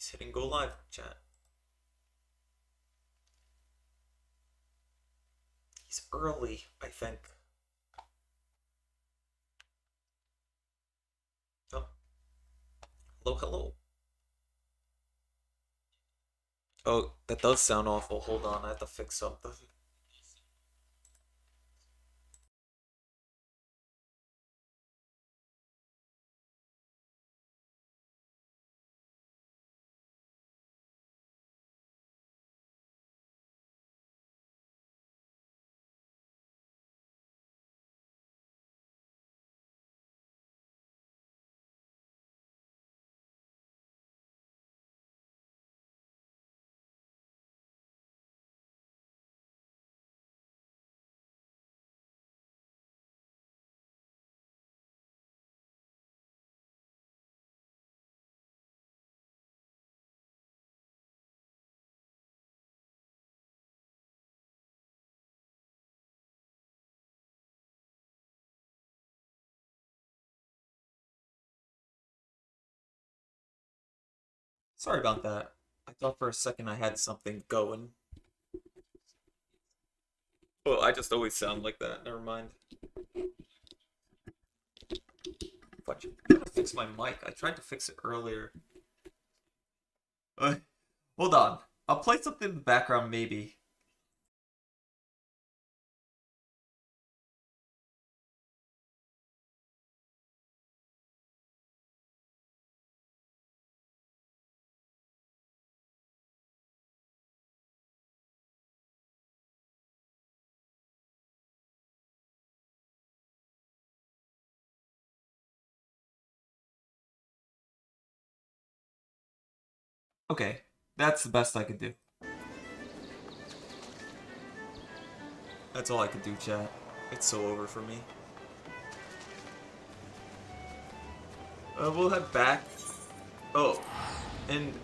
He's hitting go live, chat. He's early, I think. Oh. Hello, hello. Oh, that does sound awful. Hold on, I have to fix something. Sorry about that. I thought for a second I had something going. Oh, I just always sound like that. Never mind. What? I'm trying to fix my mic. I tried to fix it earlier. Uh, Hold on. I'll play something in the background, maybe. Okay, that's the best I could do. That's all I could do, chat. It's so over for me. We'll head back. Oh, and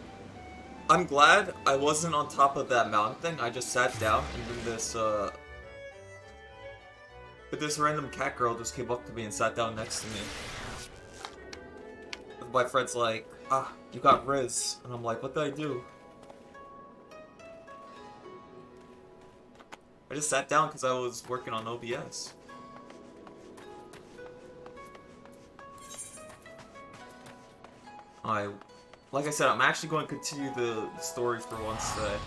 I'm glad I wasn't on top of that mountain thing. I just sat down, and then this random cat girl just came up to me and sat down next to me. My friend's like, ah, you got Riz. And I'm like, what did I do? I just sat down because I was working on OBS. Like I said, I'm actually going to continue the stories for once today.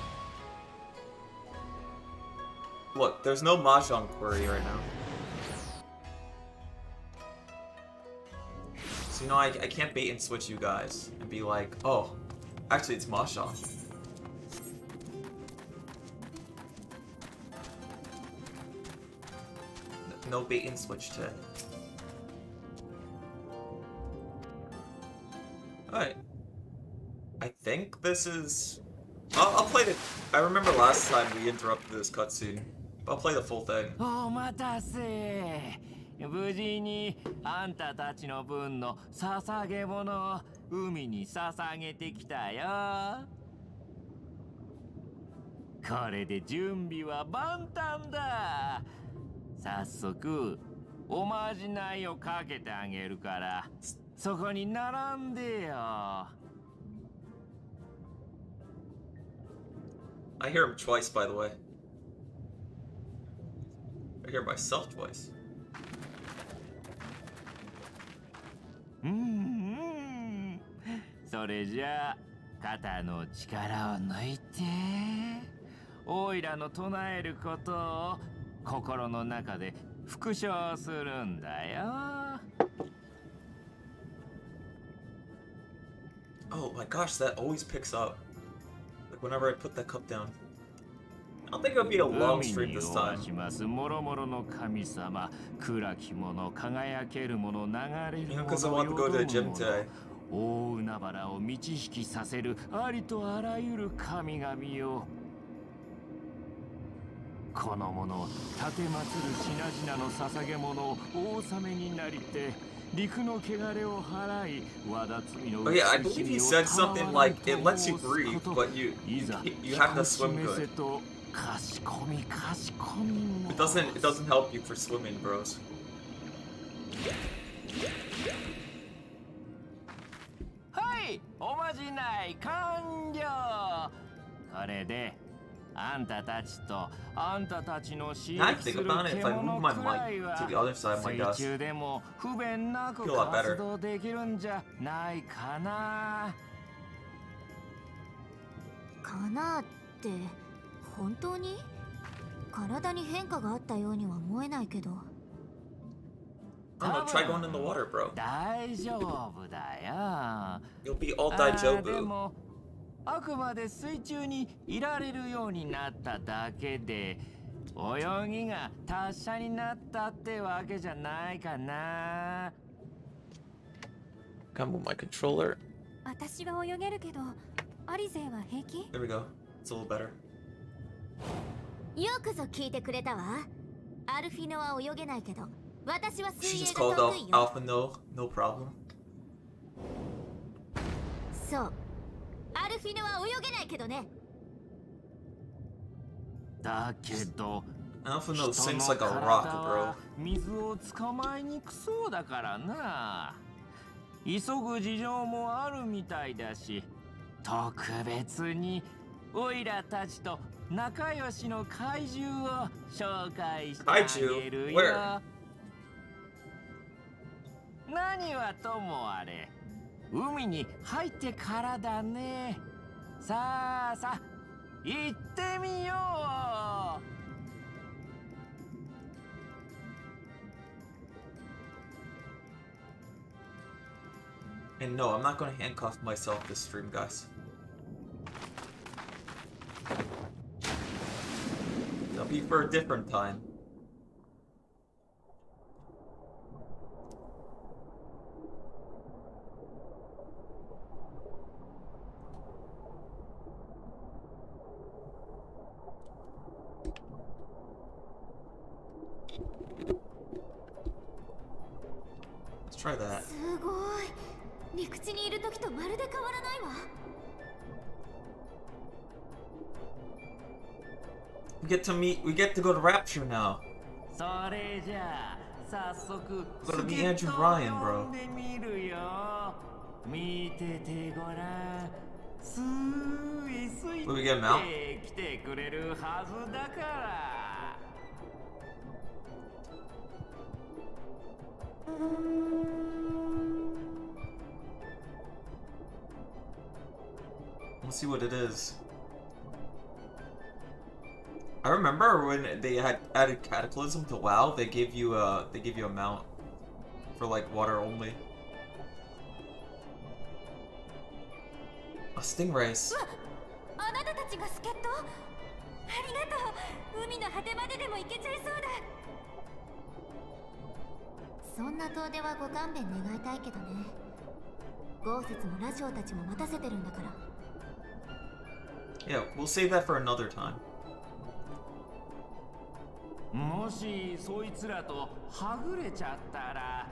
Look, there's no Mahjong query right now. So, you know, I can't bait and switch you guys and be like, oh, actually it's Mahjong. No bait and switch today. Alright. I think this is... I'll play the... I remember last time we interrupted this cutscene. I'll play the full thing. お待たせ。無事にあんたたちの分の捧げ物を海に捧げてきたよ。これで準備は万端だ。早速おまじないをかけてあげるからそこに並んでよ。I hear him twice, by the way. I hear myself twice. それじゃあ肩の力を抜いてオイラの唱えることを心の中で復唱するんだよ。Oh my gosh, that always picks up. Like whenever I put that cup down. I don't think it'll be a long stream this time. もろもろの神様、暗きもの、輝けるもの、流れるもの、 Because I want to go to the gym today. 大海原を満ち引きさせるありとあらゆる神々よ。このものを立てまつる品々の捧げ物をお納めになりて。陸の汚れを払い、和田罪の Oh yeah, I believe he said something like it lets you breathe, but you have to swim good. It doesn't help you for swimming, bros. はい、おまじない完それであんたたちとあんたたちの飼 Now I 育す think る about it, if I move 獣 my くらい mic は to the other side of my 水 desk, 中でも不便なく feel a lot better. 活動できるんじゃないかな。かなって本当に？体に変化があったようには思えないけど。I don't know, try going in the water, bro. 大丈夫だよ。 You'll be all で daijobu. もあくまで水中にいられるようになっただけで泳ぎが達者になったってわけじゃないかな。 Gotta move my controller. 私は泳げるけど、アリゼは平気？ There we go. It's a little better. よくぞ聞いてくれたわ。アルフィノは泳げないけど、私は She 水 just 泳 called が out 得意よ。 Alpha no problem. そう。アルフィノは泳げないけどね。だけど Alpha 人 no の sinks like a 体 rock, は bro. 水を捕まえにくそうだからな。急ぐ事情もあるみたいだし、特別にオイラたちと仲良しの怪獣を紹介してあげるよ。 Where? 何はともあれ、海に入ってからだね。さあさあ、行ってみよう。 And no, I'm not gonna handcuff myself this stream, guys. That'll be for a different time. Let's try that. すごい。陸地にいる時とまるで変わらないわ。We get to go to Rapture now. それじゃあ早速 Gotta be 助っ Andrew 人を Ryan, 呼 bro. んでみるよ。見ててごらん。スイスイ Will we get him out? って来てくれるはずだから。 Let's see what it is. I remember when they had added Cataclysm to WoW, they gave you a mount for like water only. A stingrays. あなたたちが助っ人？ありがとう。海の果てまででも行けちゃいそうだ。そんな遠出はご勘弁願いたいけどね。豪雪もラジオたちも待たせてるんだから。 Yeah, we'll save that for another time. もしそいつらとはぐれちゃったら、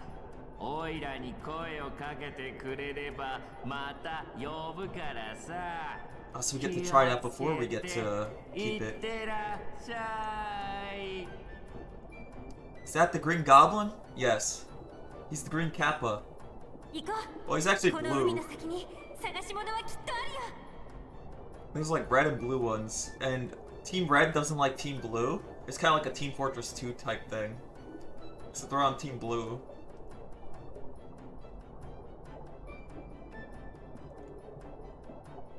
おいらに声をかけてくれればまた呼ぶからさ。 So we get to try it out before we get to keep いっ it. てらっしゃい。 Is that the Green Goblin? Yes. He's the Green Kappa. 行こ Oh, he's う。 actually この海 blue. の先に探し物はきっとあるよ。 There's like red and blue ones, and Team Red doesn't like Team Blue. It's kind of like a Team Fortress 2 type thing. So they're on Team Blue.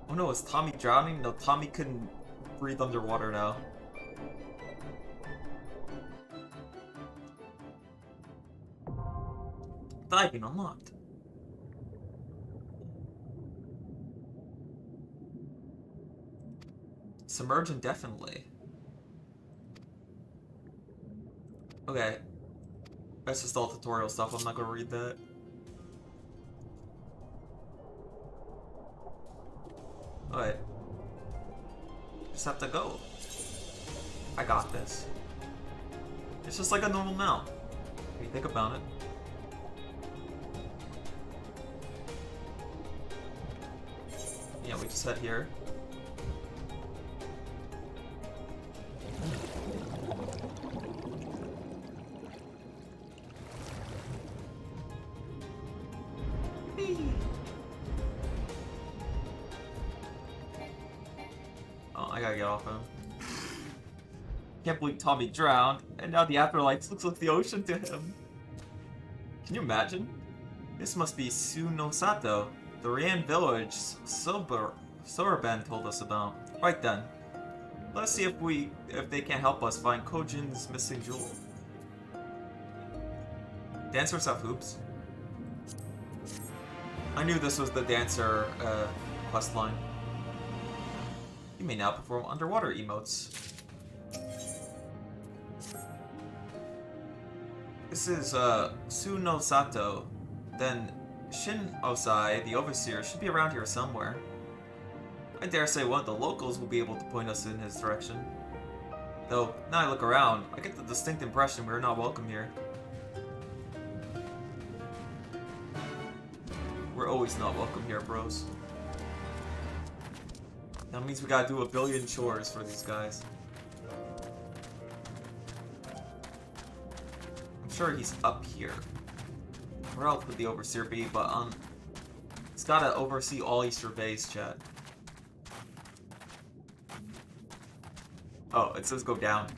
Oh no, is Tommy drowning? No, Tommy can breathe underwater now. Diving unlocked. Submerge indefinitely. Okay. That's just all tutorial stuff, I'm not gonna read that. Alright. Just have to go. I got this. It's just like a normal mount. If you think about it. Yeah, we just head here. I gotta get off him. Can't believe Tommy drowned, and now the afterlife looks like the ocean to him. Can you imagine? This must be Sunosato, the Rian village Soraben told us about. Right then. Let's see if they can help us find Kojin's missing jewel. Dancers have hoops. I knew this was the dancer questline. You may now perform underwater emotes. This is Sunosato. Then Shin Osai, the overseer, should be around here somewhere. I dare say one of the locals will be able to point us in his direction. Though, now I look around, I get the distinct impression we're not welcome here. We're always not welcome here, bros. That means we gotta do a billion chores for these guys. I'm sure he's up here. Where else would the overseer be? But he's gotta oversee all he surveys, chat. Oh, it says go down.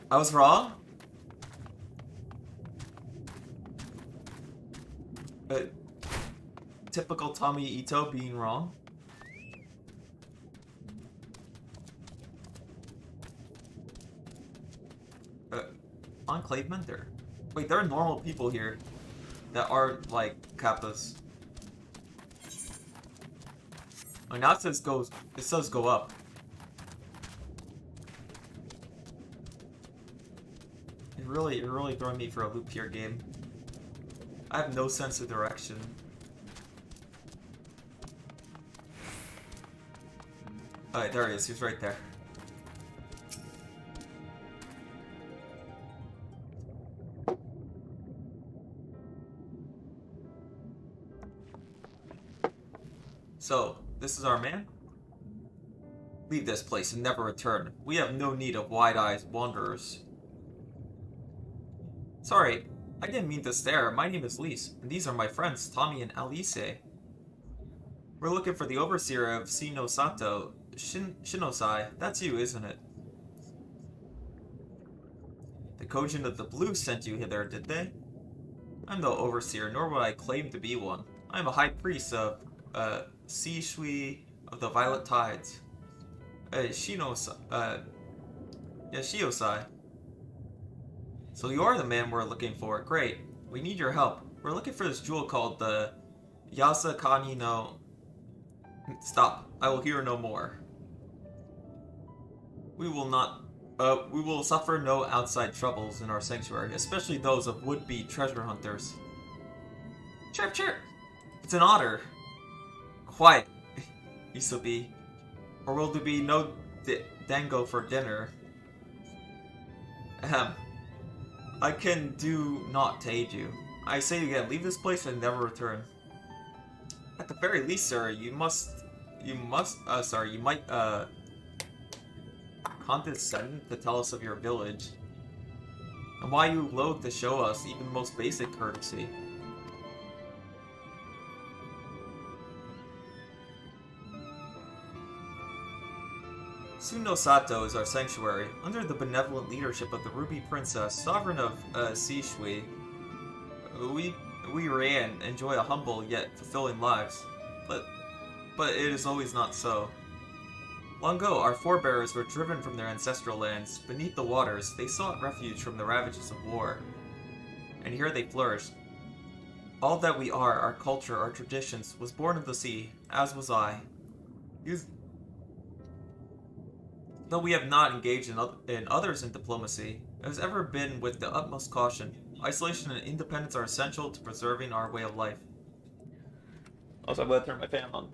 I was wrong? Typical Tommy Ito being wrong. Enclave Mentor. Wait, there are normal people here that aren't like Kappas. Oh, now it says go up. You're really throwing me for a loop here, game. I have no sense of direction. Alright, there he is. He's right there. So, this is our man? Leave this place and never return. We have no need of wide-eyed wanderers. Sorry, I didn't mean to stare. My name is Lise, and these are my friends, Tommy and Alice. We're looking for the overseer of Shinosato, Shinosai. That's you, isn't it? The Kojin of the Blue sent you hither, did they? I'm no overseer, nor would I claim to be one. I'm a high priest of, Shishui of the Violet Tides. Shinosai. So you are the man we're looking for. Great. We need your help. We're looking for this jewel called the Yasakani no... Stop. I will hear no more. We will suffer no outside troubles in our sanctuary, especially those of would-be treasure hunters. Chirp chirp! It's an otter. Quiet, Isobi, or will there be no dango for dinner? Ahem. I can do naught to aid you. I say again, leave this place and never return. At the very least, sir, you might condescend to tell us of your village, and why you loathe to show us even the most basic courtesy. Sunosato is our sanctuary, under the benevolent leadership of the Ruby Princess, sovereign of Shishui. We Rian enjoy a humble yet fulfilling lives, but it is always not so. Long ago, our forebears were driven from their ancestral lands. Beneath the waters, they sought refuge from the ravages of war, and here they flourished. All that we are, our culture, our traditions, was born of the sea, as was I. Though we have not engaged in others in diplomacy, it has ever been with the utmost caution. Isolation and independence are essential to preserving our way of life. Also, I'm gonna turn my fan on.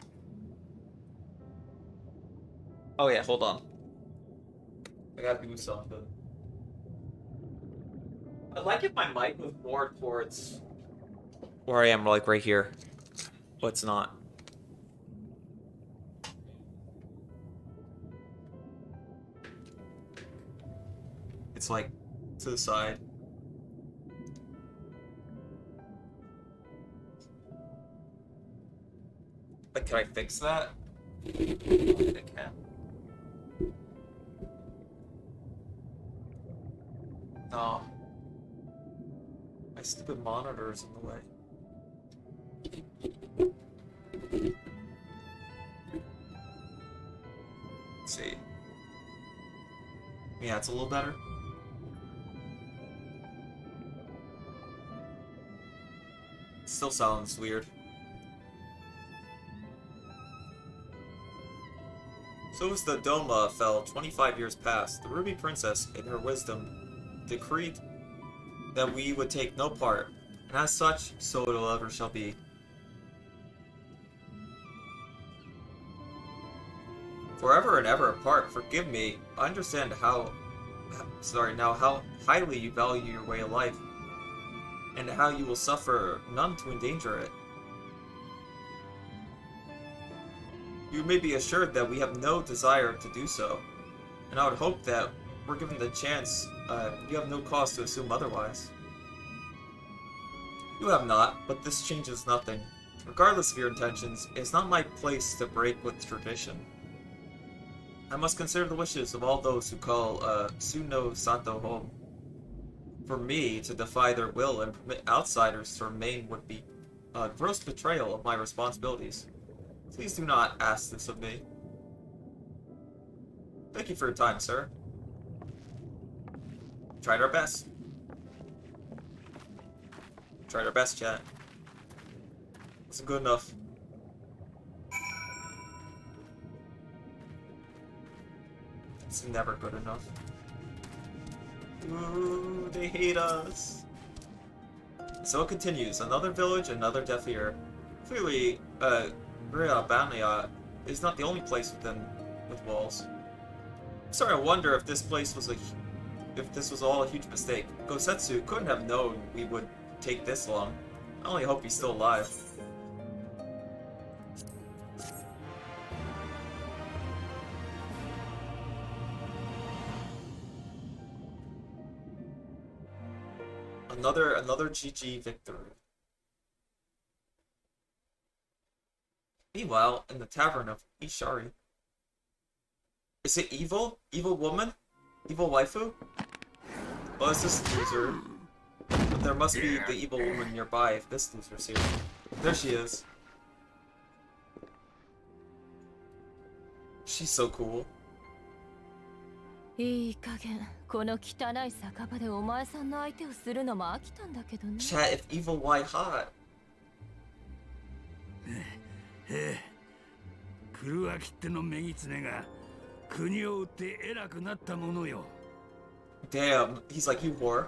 Oh yeah, hold on. I gotta do something. I'd like if my mic was more towards where I am, like right here. But it's not. It's like to the side. Like, can I fix that? I think I can. Oh. My stupid monitor is in the way. Let's see. Yeah, it's a little better. Still sounds weird. So as the Doma fell 25 years past, the Ruby Princess, in her wisdom, decreed that we would take no part, and as such, so it ever shall be. Forever and ever apart, forgive me, I understand how highly you value your way of life, and how you will suffer none to endanger it. You may be assured that we have no desire to do so, and I would hope that we're given the chance, you have no cause to assume otherwise. You have not, but this changes nothing. Regardless of your intentions, it is not my place to break with tradition. I must consider the wishes of all those who call Suno Sato home. For me, to defy their will and permit outsiders to remain would be a gross betrayal of my responsibilities. Please do not ask this of me. Thank you for your time, sir. Tried our best. Tried our best, chat. Wasn't good enough. It's never good enough. Ooh, they hate us. So it continues. Another village, another deaf ear. Clearly, Bania is not the only place with walls. I'm starting to wonder if this place was if this was all a huge mistake. Gosetsu couldn't have known we would take this long. I only hope he's still alive. Another GG victory. Meanwhile, in the tavern of Ishari. Is it evil? Evil woman? Evil waifu? Oh, it's this loser. But there must be the evil woman nearby if this loser's here. There she is. She's so cool. いい加減この汚い酒場でお前さんの相手をするのも飽きたんだけどね。 Chat, if evil, why hot? 黒脇ってのメギツネが国を売って偉くなったものよ。 Damn, he's like, you whore.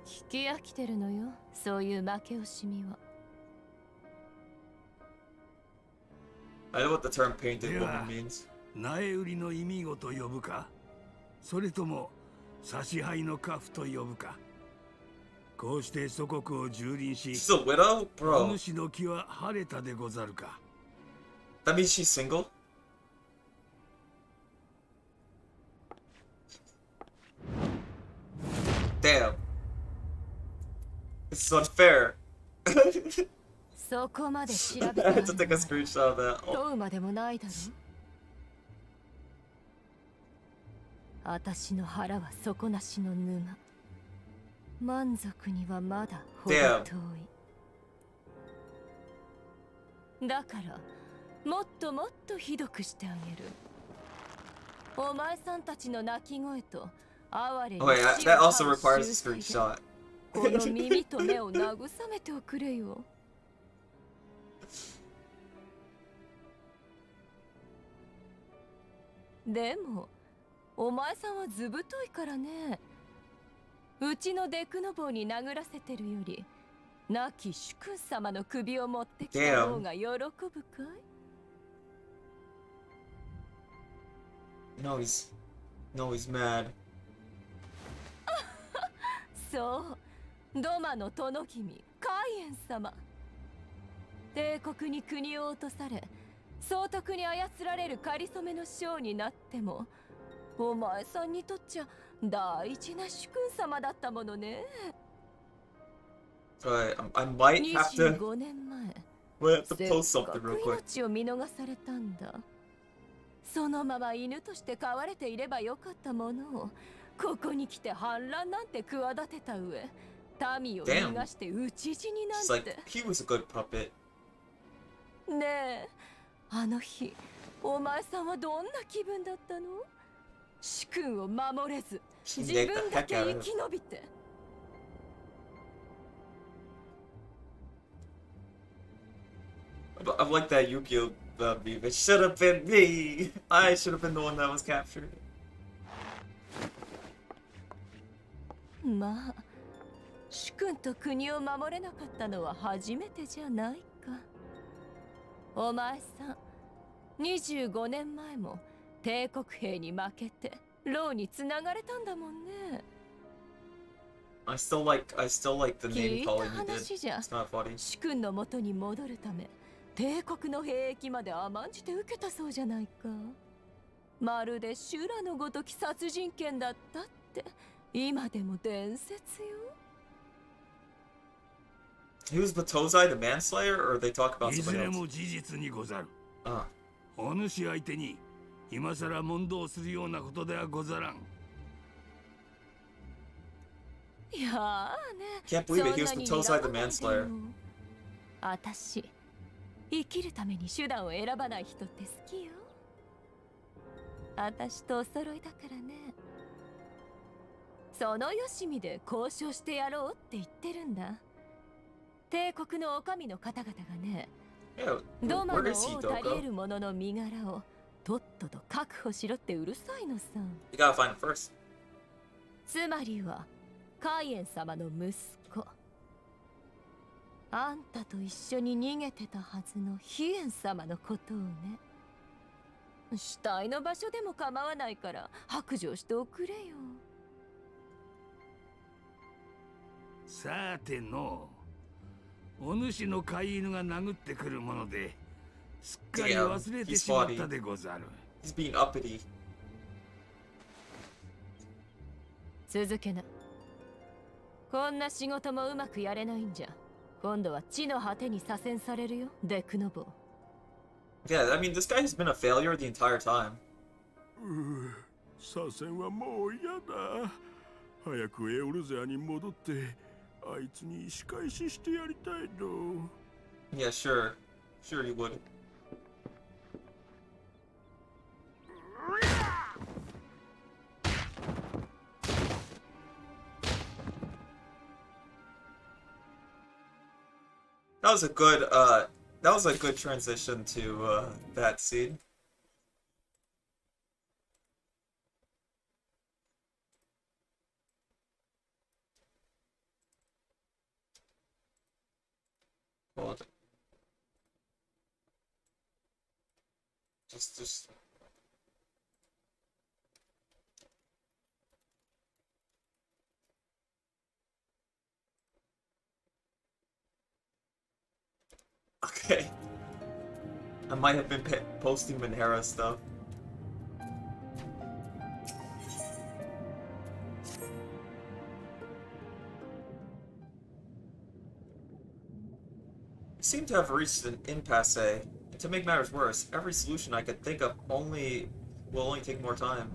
聞き飽きてるのよ、そういう負け惜しみは。 I know what the term painted woman means. 苗売りの意味語と呼ぶか、それとも差し配の家父と呼ぶか。こうして祖国を蹂躙し、 She's a widow? Bro. 主の気は晴れたでござるか。 That means she's single? Damn. This is unfair. そこまで調べ I た have to take a screenshot of that. Oh. 問うまでもないだろ。私の腹は底なしの沼。満足にはまだほど遠い。だからもっともっとひどくしてあげる。お前さんたちの鳴き声と哀れに Oh, wait, that also requires a screenshot. この耳と目を慰めておくれよ。でもお前さんはずぶといからね。うちのデクノボーに殴らせてるより亡き主君様の首を持ってきた方が喜ぶかい？ No, he's mad. そう、ドマの殿君カイエン様。帝国に国を落とされ総督に操られる仮初めの将になってもお前さんにとっちゃ大事な主君様だったものね。 Alright, I might have to 25年前 we have to post something real quick. 命を見逃されたんだ。そのまま犬として飼われていればよかったものをここに来て反乱なんて企てた上、民を Damn. 逃がして討ち死になん It's like て。 he was a good puppet. ねえ、あの日お前さんはどんな気分だったの？主君を守れず She 自 nagged 分 the だ heck け out 生 of き him. 延びて。 I like that Yukio meme. It should have been me. I should have been the one that was captured. まあ主君と国を守れなかったのは初めてじゃないか。お前さん25年前も帝国兵に負けて牢につながれたんだもんね。 I still like the 聞 name いた calling you did. 話じゃ It's not funny. 主君の元に戻るため帝国の兵役まで甘んじて受けたそうじゃないか。まるで修羅のごとき殺人剣だったって今でも伝説よ。 He was Batozai, the manslayer, or they talk about いず somebody れ else? も事実にござる。 Ah, お主相手に今さら問答するようなことではござらん。いやーね。 can't believe it. He was そんなに Batozai, the 睨まないで manslayer. よ。あたし生きるために手段を選ばない人って好きよ。あたしとお揃いだからね。そのよしみで交渉してやろうって言ってるんだ。帝国の女将の方々がね、 Yeah, ドマ where の is he, 王たり得 Doko? る者の身柄をとっとと確保しろってうるさいのさ。 You gotta find him first. つまりはカイエン様の息子。あんたと一緒に逃げてたはずのヒエン様のことをね。死体の場所でも構わないから白状しておくれよ。さての、お主の飼い犬が殴ってくるものですっかり忘れてしまったでござる。 He's being uppity. 続けな。こんな仕事もうまくやれないんじゃ今度は地の果てに左遷されるよ、デクノボー。 Yeah, I mean, this guy has been a failure the entire time. 左遷はもう嫌だ。早くエオルゼアに戻ってあいつに仕返ししてやりたいの。 Yeah, sure. Sure you would. That was a good transition to that scene. Hold. Just okay. I might have been posting Manhera stuff. We seem to have reached an impasse. And to make matters worse, every solution I could think of will only take more time.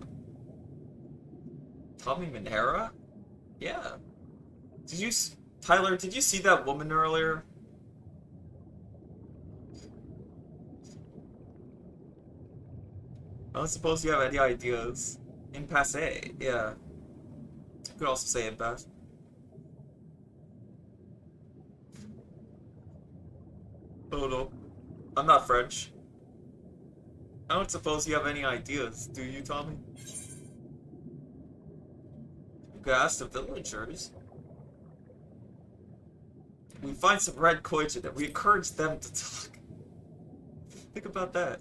Tommy Manhera? Yeah. Tyler, did you see that woman earlier? I don't suppose you have any ideas. Impasse, yeah. You could also say impasse. Oh no. I'm not French. I don't suppose you have any ideas, do you, Tommy? You could ask the villagers. We find some red coin and we encourage them to talk. Think about that.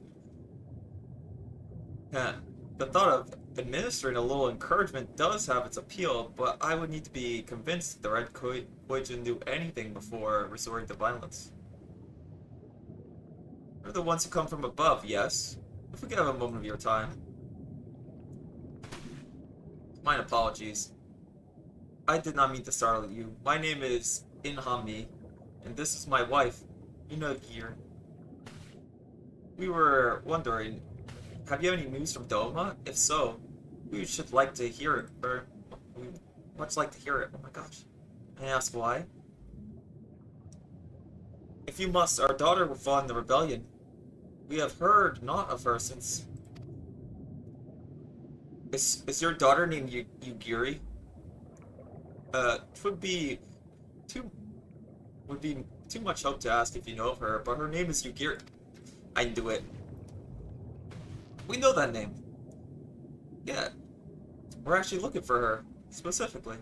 Yeah, the thought of administering a little encouragement does have its appeal, but I would need to be convinced that the Red Koijin knew anything before resorting to violence. We're the ones who come from above, yes. If we could have a moment of your time. My apologies. I did not mean to startle you. My name is Inhami, and this is my wife, Inagir. We were wondering, have you any news from Doma? If so, We should like to hear it, or we much like to hear it. Oh my gosh. May I ask why? If you must, our daughter will fall in the rebellion. We have heard not of her since... Is your daughter named Yugiri? Would be too much hope to ask if you know of her, but her name is Yugiri. I knew it. We know that name. Yeah. We're actually looking for her, specifically.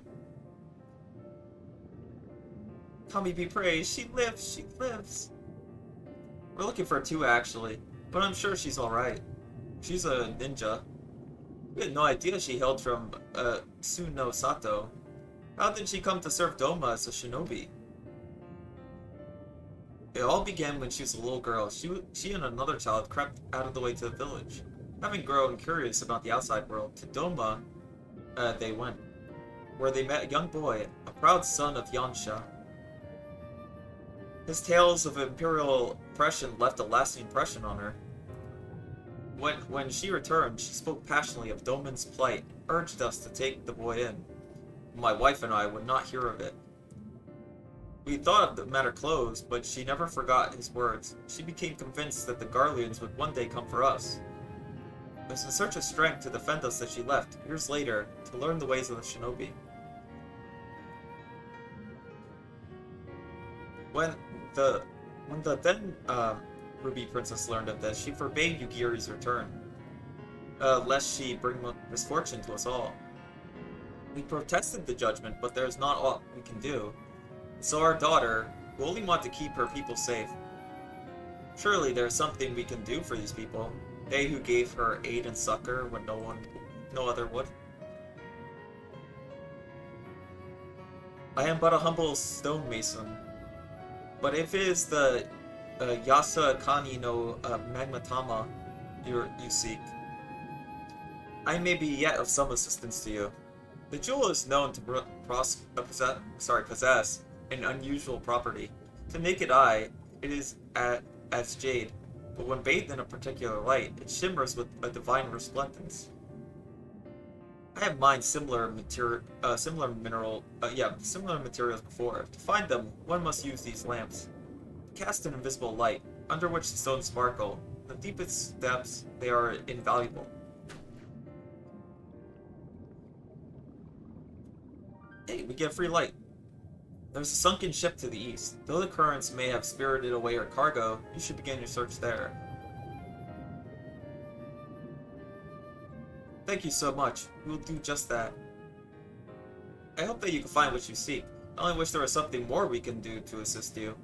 Kami be praised, she lives, she lives. We're looking for her too, actually, but I'm sure she's alright. She's a ninja. We had no idea she hailed from, Tsuno Sato. How did she come to serve Doma as a shinobi? It all began when she was a little girl. She and another child crept out of the way to the village. Having grown curious about the outside world, to Doma, they went, where they met a young boy, a proud son of Yansha. His tales of imperial oppression left a lasting impression on her. When she returned, she spoke passionately of Doman's plight, urged us to take the boy in. My wife and I would not hear of it. We thought of the matter closed, but she never forgot his words. She became convinced that the Garleans would one day come for us. It was in search of strength to defend us that she left, years later, to learn the ways of the shinobi. When the then Ruby Princess learned of this, she forbade Yugiri's return, lest she bring misfortune to us all. We protested the judgment, but there is not aught we can do. So our daughter, we only want to keep her people safe. Surely there is something we can do for these people, they who gave her aid and succor when no other would. I am but a humble stonemason, but if it is the Yasa Kani no Magmatama you seek, I may be yet of some assistance to you. The jewel is known to possess an unusual property. To naked eye, it is as jade, but when bathed in a particular light, it shimmers with a divine resplendence. I have mined similar materials before. To find them, one must use these lamps. Cast an invisible light, under which the stones sparkle. In the deepest depths, they are invaluable. Hey, we get free light. There's a sunken ship to the east. Though the currents may have spirited away our cargo, you should begin your search there. Thank you so much. We will do just that. I hope that you can find what you seek. I only wish there was something more we can do to assist you.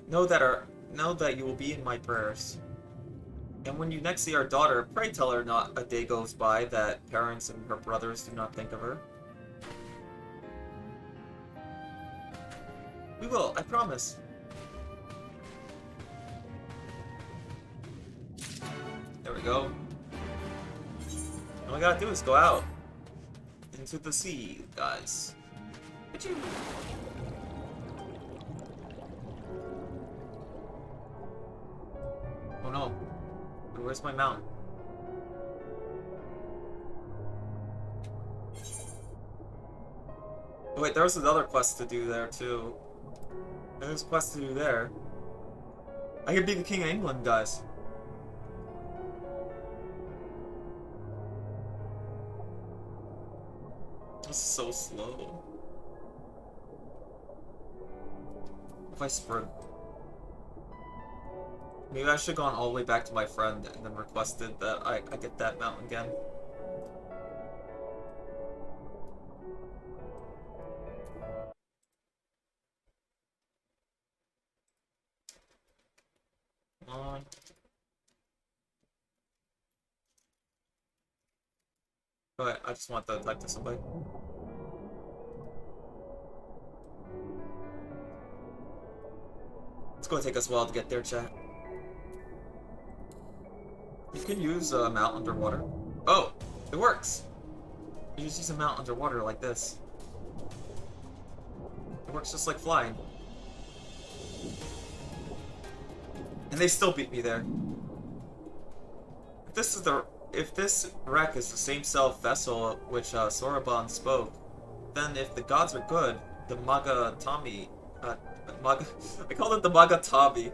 Know that you will be in my prayers. And when you next see our daughter, pray tell her not a day goes by that parents and her brothers do not think of her. We will, I promise. There we go. All we gotta do is go out into the sea, guys. Achoo. Oh no. Where's my mount? Oh, wait, there was another quest to do there too. There's a quest to do there. I could be the King of England, guys. This is so slow. If I sprint. Maybe I should have gone all the way back to my friend and then requested that I get that mount again. Come on. Alright, I just want to type to somebody. It's gonna take us a while to get there, chat. You can use a mount underwater. Oh, it works! You just use a mount underwater like this. It works just like flying. And they still beat me there. If this is the if this wreck is the same self-vessel which Soroban spoke, then if the gods are good, the Magatami, I call it the Magatami.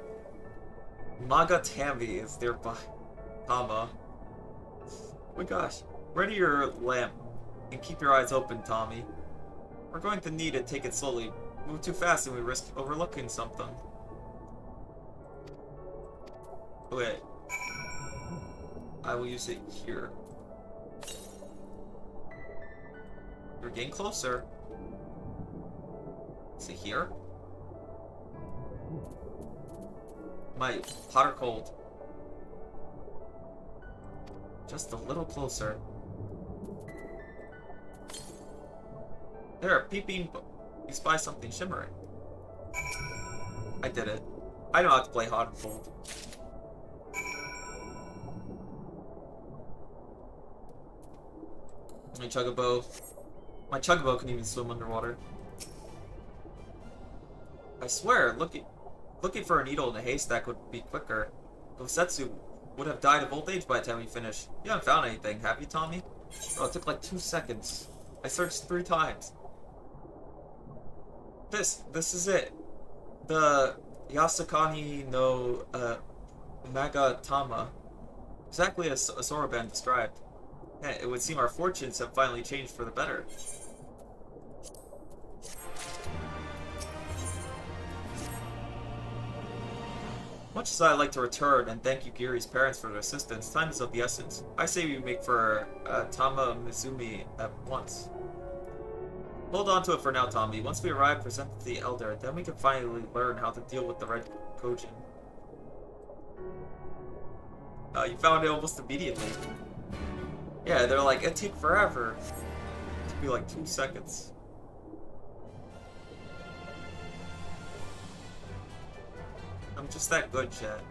Magatami is nearby. Tama. Oh my gosh. Ready your lamp and keep your eyes open, Tommy. We're going to need to take it slowly. Move too fast and we risk overlooking something. Okay. I will use it here. We're getting closer. Is it here? My hot or cold? Just a little closer. There, peeping. You spy something shimmering. I did it. I know how to play hot and cold. My Chocobo. My Chocobo can even swim underwater. I swear, looking for a needle in a haystack would be quicker. Gosetsu would have died of old age by the time we finished. You haven't found anything, have you, Tommy? Oh, it took like 2 seconds. I searched 3 times. This is it. The Yasakani no Magatama. Exactly as Soroban described. It would seem our fortunes have finally changed for the better. Much as I'd like to return and thank Yugiri's parents for their assistance, time is of the essence. I say we make for Tama Mizumi at once. Hold on to it for now, Tommy. Once we arrive, present it to the Elder, then we can finally learn how to deal with the Red Kojin. You found it almost immediately. Yeah, they're like, it'd take forever. It'd be like 2 seconds. I'm just that good, chat.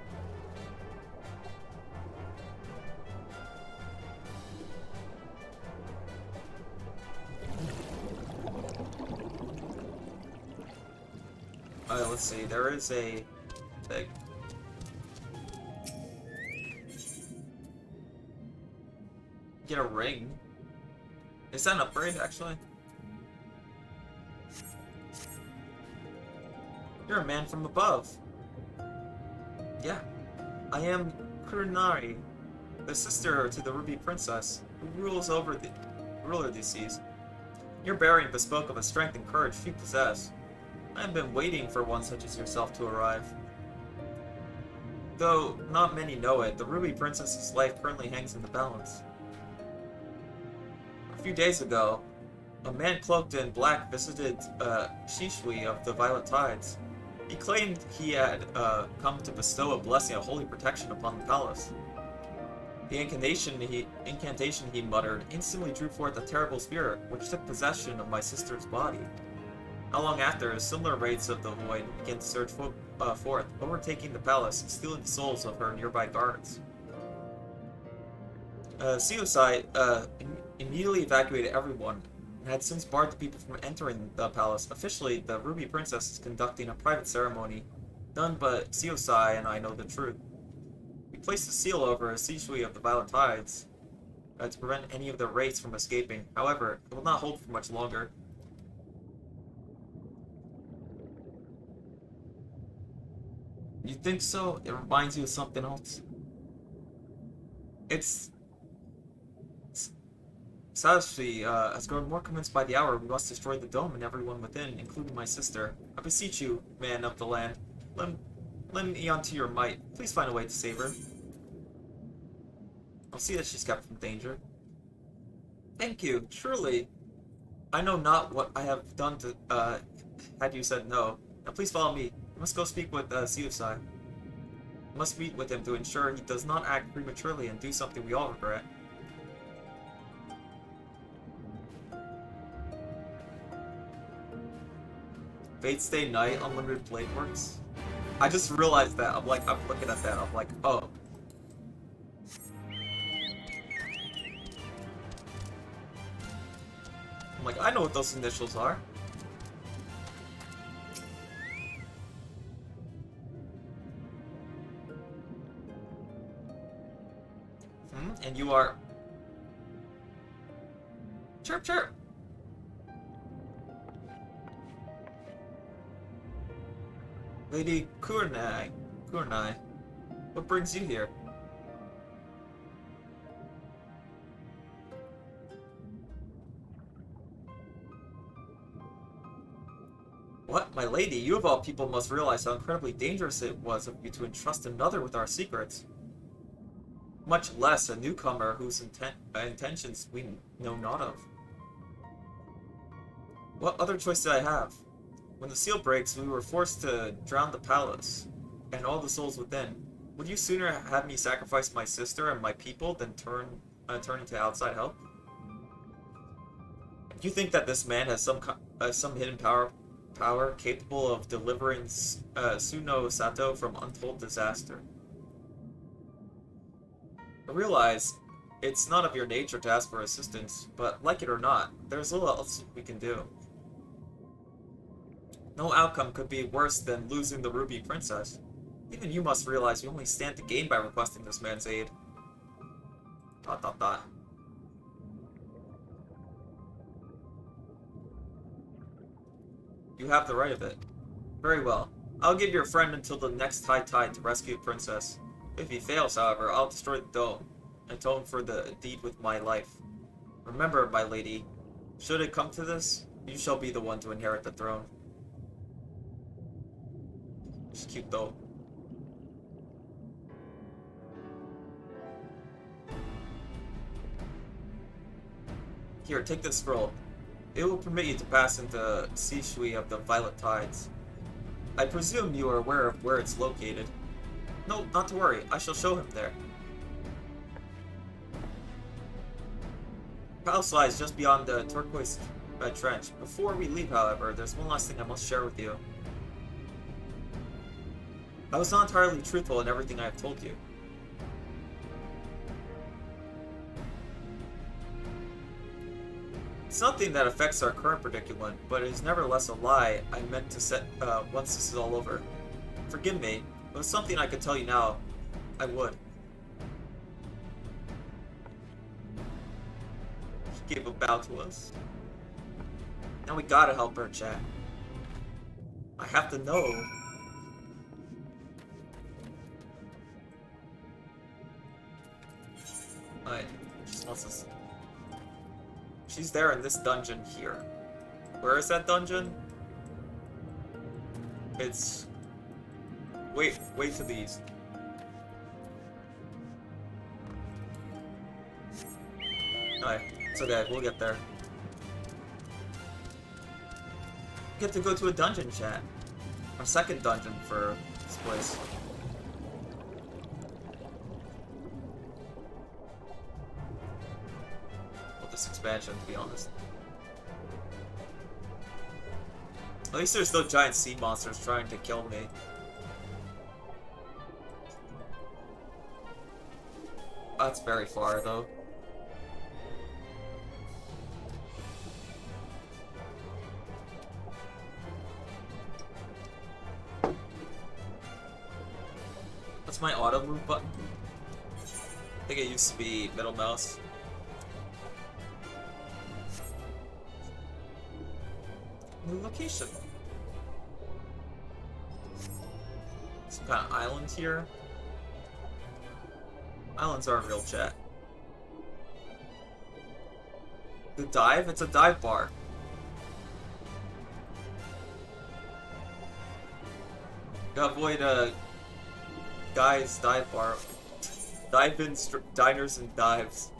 Let's see, there is a thing. Get a ring. Is that an upgrade, actually? You're a man from above. Yeah. I am Kurunari, the sister to the Ruby Princess, who rules over the ruler of these seas. Your bearing bespoke of a strength and courage few possess. I have been waiting for one such as yourself to arrive. Though not many know it, the Ruby Princess's life currently hangs in the balance. A few days ago, a man cloaked in black visited Shishui of the Violet Tides. He claimed he had come to bestow a blessing of holy protection upon the palace. The incantation he muttered instantly drew forth a terrible spirit, which took possession of my sister's body. Not long after, similar raids of the void began to surge forth, overtaking the palace and stealing the souls of her nearby guards. Seosai immediately evacuated everyone, and had since barred the people from entering the palace. Officially, the Ruby Princess is conducting a private ceremony. None but Seosai and I know the truth. We placed a seal over Shishui of the Violet Tides to prevent any of the wraiths from escaping. However, it will not hold for much longer. You think so? It reminds you of something else? Sasuke has grown more convinced by the hour we must destroy the dome and everyone within, including my sister. I beseech you, man of the land, lend me onto your might. Please find a way to save her. I'll see that she's kept from danger. Thank you, truly. I know not what I have done to, had you said no. Now please follow me. I must go speak with Seosai. I must meet with him to ensure he does not act prematurely and do something we all regret. Fate Stay Night, Unlimited Blade Works. I just realized that. I'm looking at that. I'm like, oh. I'm like, I know what those initials are. And you are Chirp, chirp. Lady Kurnai, what brings you here? What, my lady? You of all people must realize how incredibly dangerous it was of you to entrust another with our secrets. Much less a newcomer whose intentions we know not of. What other choice did I have? When the seal breaks, we were forced to drown the palace, and all the souls within. Would you sooner have me sacrifice my sister and my people than turn into outside help? You think that this man has some hidden power capable of delivering Suno Sato from untold disaster? I realize it's not of your nature to ask for assistance, but like it or not, there's little else we can do. No outcome could be worse than losing the Ruby Princess. Even you must realize you only stand to gain by requesting this man's aid. ... You have the right of it. Very well. I'll give your friend until the next high tide to rescue the princess. If he fails, however, I'll destroy the dome, and atone for the deed with my life. Remember, my lady, should it come to this, you shall be the one to inherit the throne. She's cute though. Here, take this scroll. It will permit you to pass into Sishui of the Violet Tides. I presume you are aware of where it's located. No, not to worry. I shall show him there. Palace lies just beyond the turquoise trench. Before we leave, however, there's one last thing I must share with you. I was not entirely truthful in everything I have told you. It's nothing that affects our current predicament, but it is nevertheless a lie I meant to set once this is all over. Forgive me, if it was something I could tell you now, I would. She gave a bow to us. Now we gotta help her, chat. I have to know. Alright, she just wants us. She's there in this dungeon here. Where is that dungeon? It's way to the east. Alright, it's okay, we'll get there. We get to go to a dungeon, chat. Our second dungeon for this place. This expansion, to be honest. At least there's no giant sea monsters trying to kill me. That's very far, though. What's my auto move button? I think it used to be middle mouse. New location. Some kind of island here. Islands aren't real, chat. The dive? It's a dive bar. Gotta avoid guys dive bar. Dive-in diners and dives.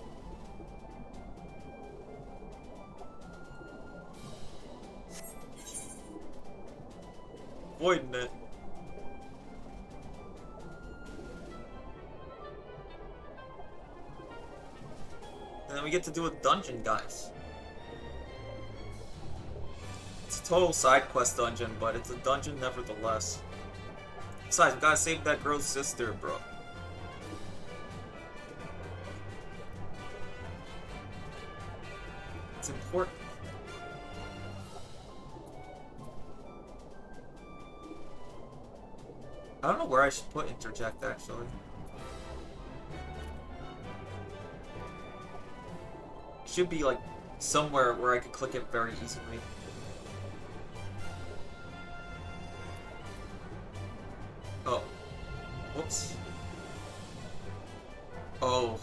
Avoiding it. And then we get to do a dungeon, guys. It's a total side quest dungeon, but it's a dungeon nevertheless. Besides, we gotta save that girl's sister, bro. It's important. I don't know where I should put interject, actually. Should be like somewhere where I could click it very easily. Oh. Whoops. Oh.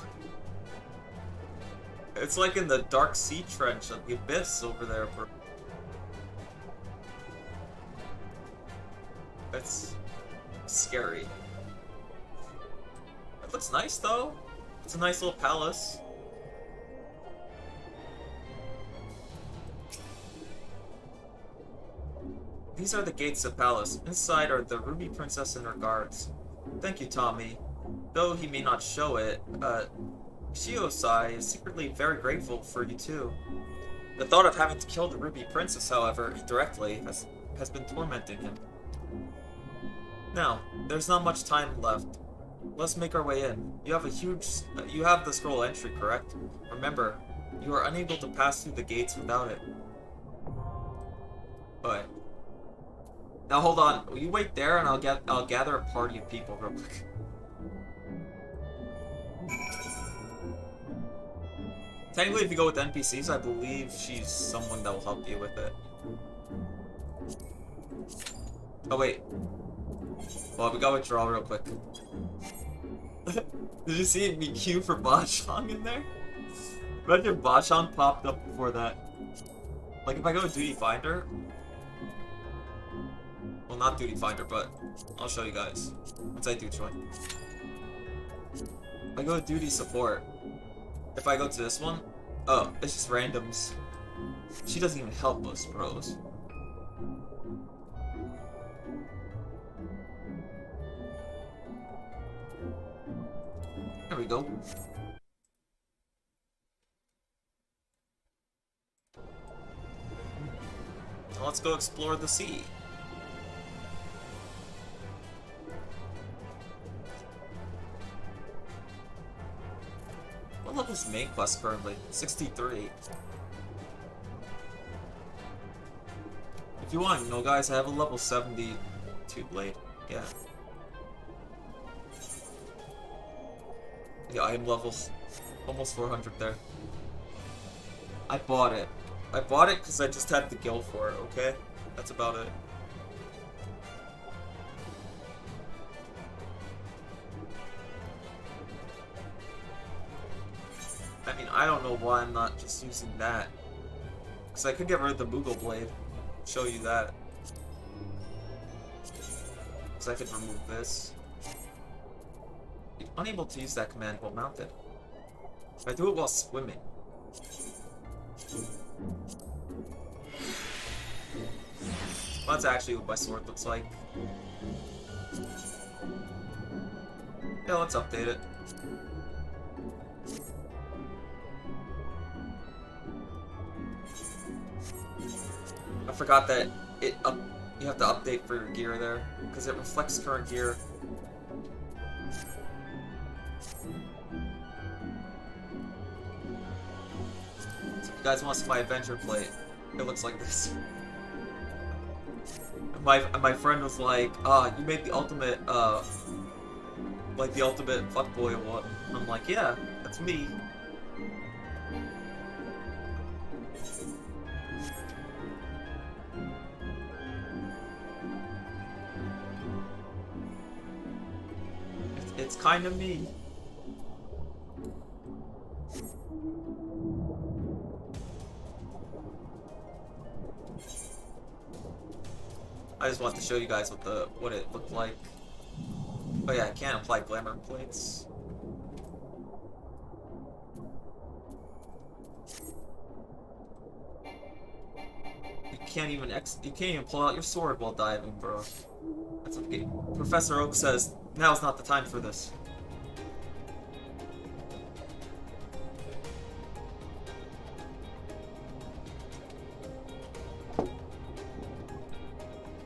It's like in the Dark Sea Trench of the Abyss over there, bro. That's scary. It looks nice, though. It's a nice little palace. These are the gates of the palace. Inside are the Ruby Princess and her guards. Thank you, Tommy. Though he may not show it, Shiosai is secretly very grateful for you too. The thought of having to kill the Ruby Princess, however, indirectly, has been tormenting him. Now, there's not much time left. Let's make our way in. You have the scroll entry, correct? Remember, you are unable to pass through the gates without it. Alright. Now hold on. You wait there, and I'll gather a party of people real quick. Technically, if you go with NPCs, I believe she's someone that will help you with it. Oh wait. Well, we gotta withdraw real quick. Did you see me queue for Bachong in there? Imagine Bachong popped up before that. Like if I go to Duty Finder. Well, not Duty Finder, but I'll show you guys once I do join. If I go to Duty Support. If I go to this one, oh, it's just randoms. She doesn't even help us, bros. There we go. Now let's go explore the sea. What level is main quest currently? 63. If you want to know, guys, I have a level 72 blade. Yeah. Yeah, I am level almost 400 there. I bought it. I bought it because I just had the guild for it, okay? That's about it. I mean, I don't know why I'm not just using that. Because I could get rid of the Moogle Blade. Show you that. Because I could remove this. You're unable to use that command while mounted. If I do it while swimming. Well, that's actually what my sword looks like. Yeah, let's update it. I forgot that you have to update for your gear there, because it reflects current gear. So if you guys want to see my Avenger plate, it looks like this. My friend was like, "Ah, you made the ultimate, like the ultimate fuckboy one." I'm like, "Yeah, that's me." It's kind of me. I just want to show you guys what it looked like. Oh yeah, I can't apply glamour plates. You can't even pull out your sword while diving, bro. That's okay. Professor Oak says now's not the time for this.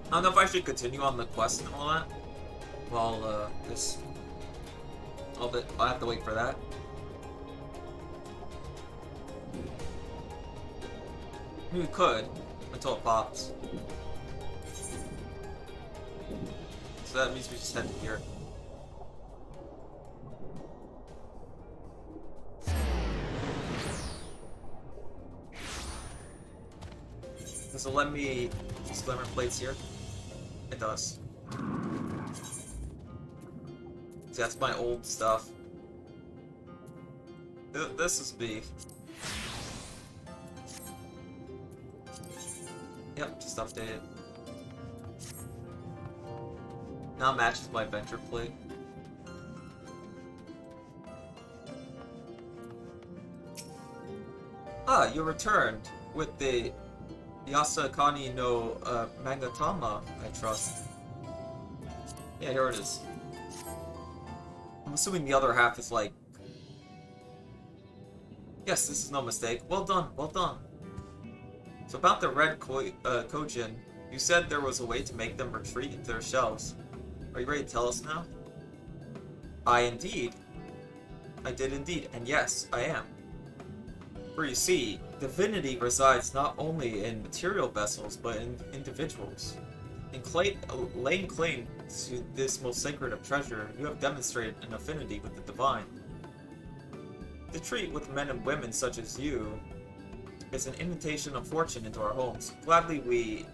I don't know if I should continue on the quest and all that. Well, I'll have to wait for that. We could until it pops. So that means we just head here. Does it let me use glamour plates here? It does. See, that's my old stuff. This is B. Yep, just updated. Now matches my adventure plate. Ah, you returned with the Yasakani no Mangatama, I trust. Yeah, here it is. I'm assuming the other half is like... Yes, this is no mistake. Well done, well done. So about the red Kojin, you said there was a way to make them retreat into their shells. Are you ready to tell us now? I did indeed, and yes, I am. For you see, divinity resides not only in material vessels, but in individuals. In laying claim to this most sacred of treasure, you have demonstrated an affinity with the divine. To treat with men and women such as you is an invitation of fortune into our homes. Gladly we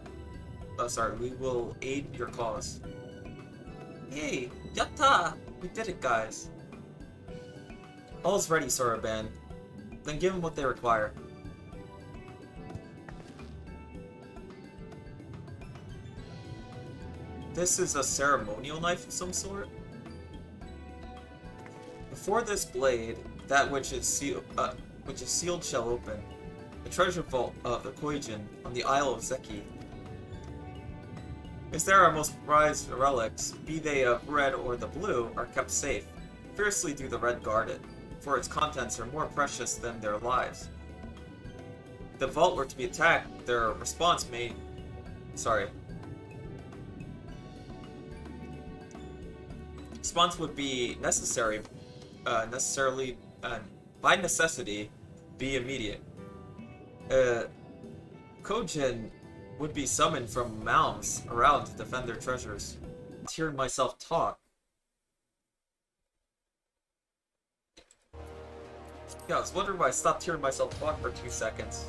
will aid your cause. Yay! Yatta! We did it, guys. All's ready, Saraban. Then give them what they require. This is a ceremonial knife of some sort? Before this blade, that which is sealed shall open. The treasure vault of the Koijin on the Isle of Zeki. Is there our most prized relics, be they of red or the blue, are kept safe. Fiercely do the red guard it, for its contents are more precious than their lives. If the vault were to be attacked, their response may... Response would be by necessity, be immediate. Kojin would be summoned from mounds around to defend their treasures. Hearing myself talk. Yeah, I was wondering why I stopped hearing myself talk for 2 seconds.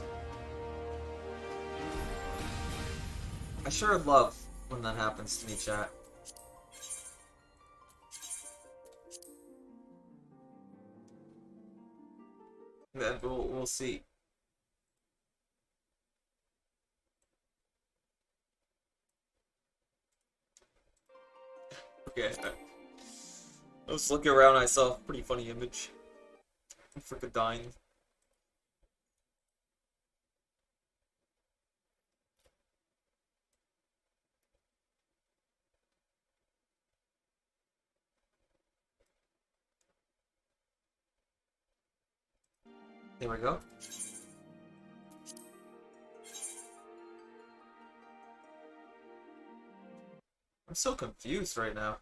I sure love when that happens to me, chat. Then we'll see. Okay. I was looking around, I saw a pretty funny image. I'm freaking dying. There we go. I'm so confused right now.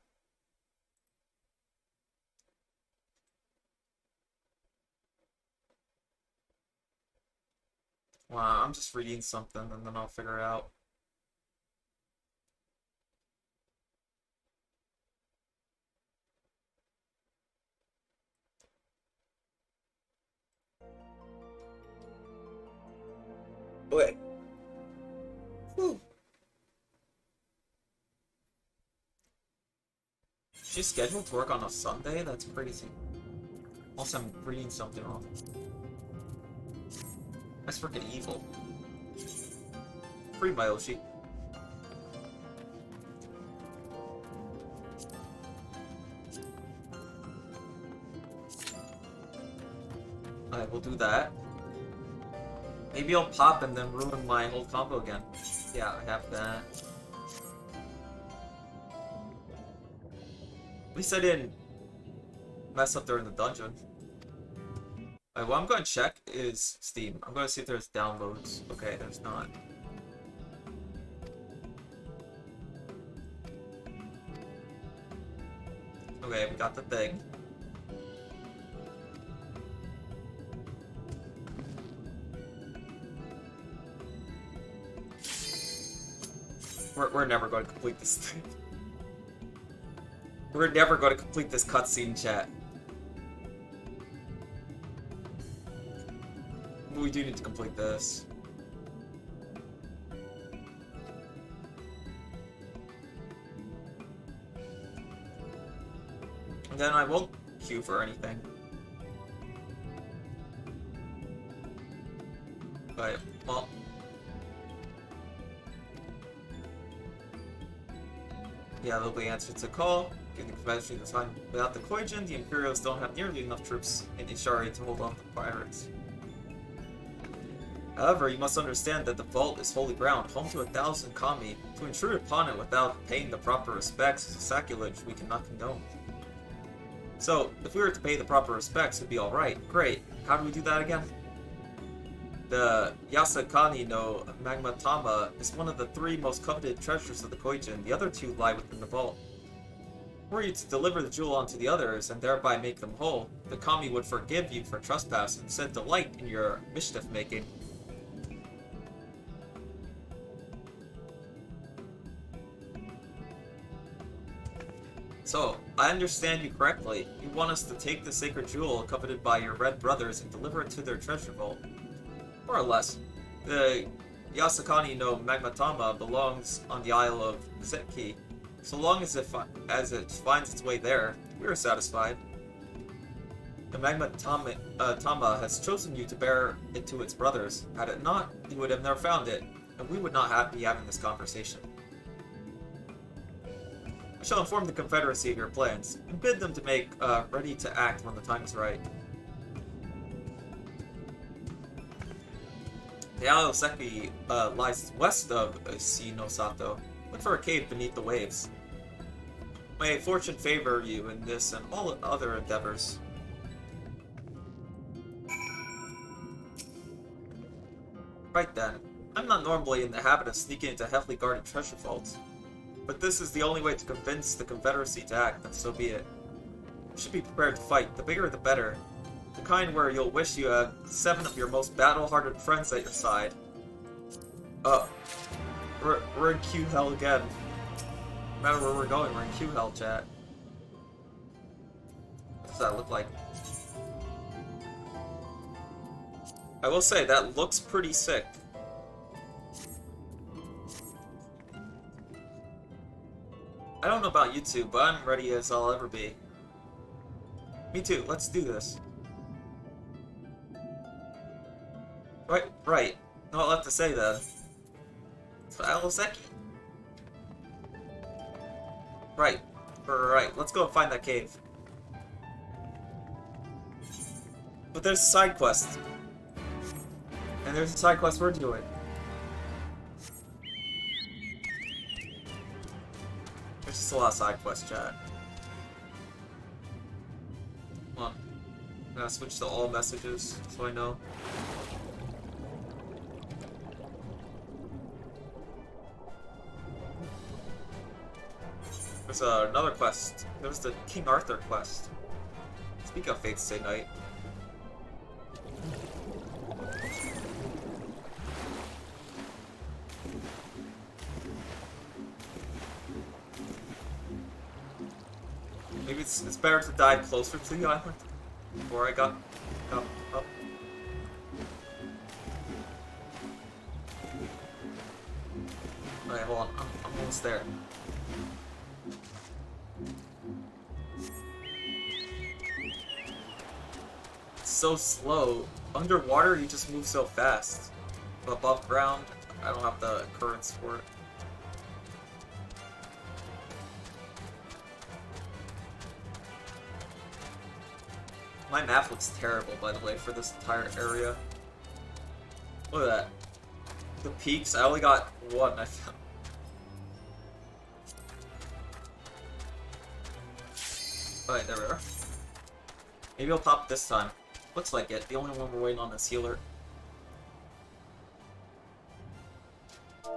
Wow, I'm just reading something and then I'll figure it out. Wait. Whew. She's scheduled to work on a Sunday? That's crazy. Also, I'm reading something wrong. That's freaking evil. Free my Oshi. Alright, we'll do that. Maybe I'll pop and then ruin my whole combo again. Yeah, I have that. At least I didn't mess up during the dungeon. Alright, what I'm going to check is Steam. I'm going to see if there's downloads. Okay, there's not. Okay, we got the thing. We're never going to complete this thing. We're never going to complete this cutscene, chat. We do need to complete this. then I won't queue for anything. Right, well... Yeah, they'll be answered to call. Give the convention the time. Without the Koijin, the Imperials don't have nearly enough troops in Ishari to hold off the pirates. However, you must understand that the vault is holy ground, home to 1,000 kami. To intrude upon it without paying the proper respects is sacrilege we cannot condone. So, if we were to pay the proper respects, it'd be alright. Great. How do we do that again? The Yasakani no Magmatama is one of the 3 most coveted treasures of the Koijin. The other 2 lie within the vault. Were you to deliver the jewel onto the others and thereby make them whole, the kami would forgive you for trespass and send delight in your mischief making. So, I understand you correctly. You want us to take the sacred jewel coveted by your red brothers and deliver it to their treasure vault. More or less. The Yasakani no Magmatama belongs on the Isle of Zetki. So long as it finds its way there, we are satisfied. The Magmatama has chosen you to bear it to its brothers. Had it not, you would have never found it, and we would not be having this conversation. I shall inform the Confederacy of your plans, and bid them to make ready to act when the time is right. The Isle of Seki lies west of Shinosato. Look for a cave beneath the waves. May fortune favor you in this and all other endeavors. Right then. I'm not normally in the habit of sneaking into heavily guarded treasure vaults. But this is the only way to convince the Confederacy to act, and so be it. You should be prepared to fight. The bigger the better. The kind where you'll wish you had 7 of your most battle-hardened friends at your side. We're in Q Hell again. No matter where we're going, we're in Q Hell, chat. What does that look like? I will say, that looks pretty sick. I don't know about you two, but I'm ready as I'll ever be. Me too, let's do this. Right. Not left to say then. So Aloseki. Right, let's go and find that cave. But there's a side quest. And there's a side quest we're doing. There's just a lot of side quests, chat. Come on. I'm gonna switch to all messages so I know. There's another quest. There's the King Arthur quest. Speak of Fate's Day Night. Maybe it's better to die closer to the island before I got up. Alright, hold on. I'm almost there. It's so slow. Underwater, you just move so fast. But above ground, I don't have the currents for it. My map looks terrible, by the way, for this entire area. Look at that. The peaks, I only got one, I found. Alright, there we are. Maybe I'll pop this time. Looks like it. The only one we're waiting on is healer.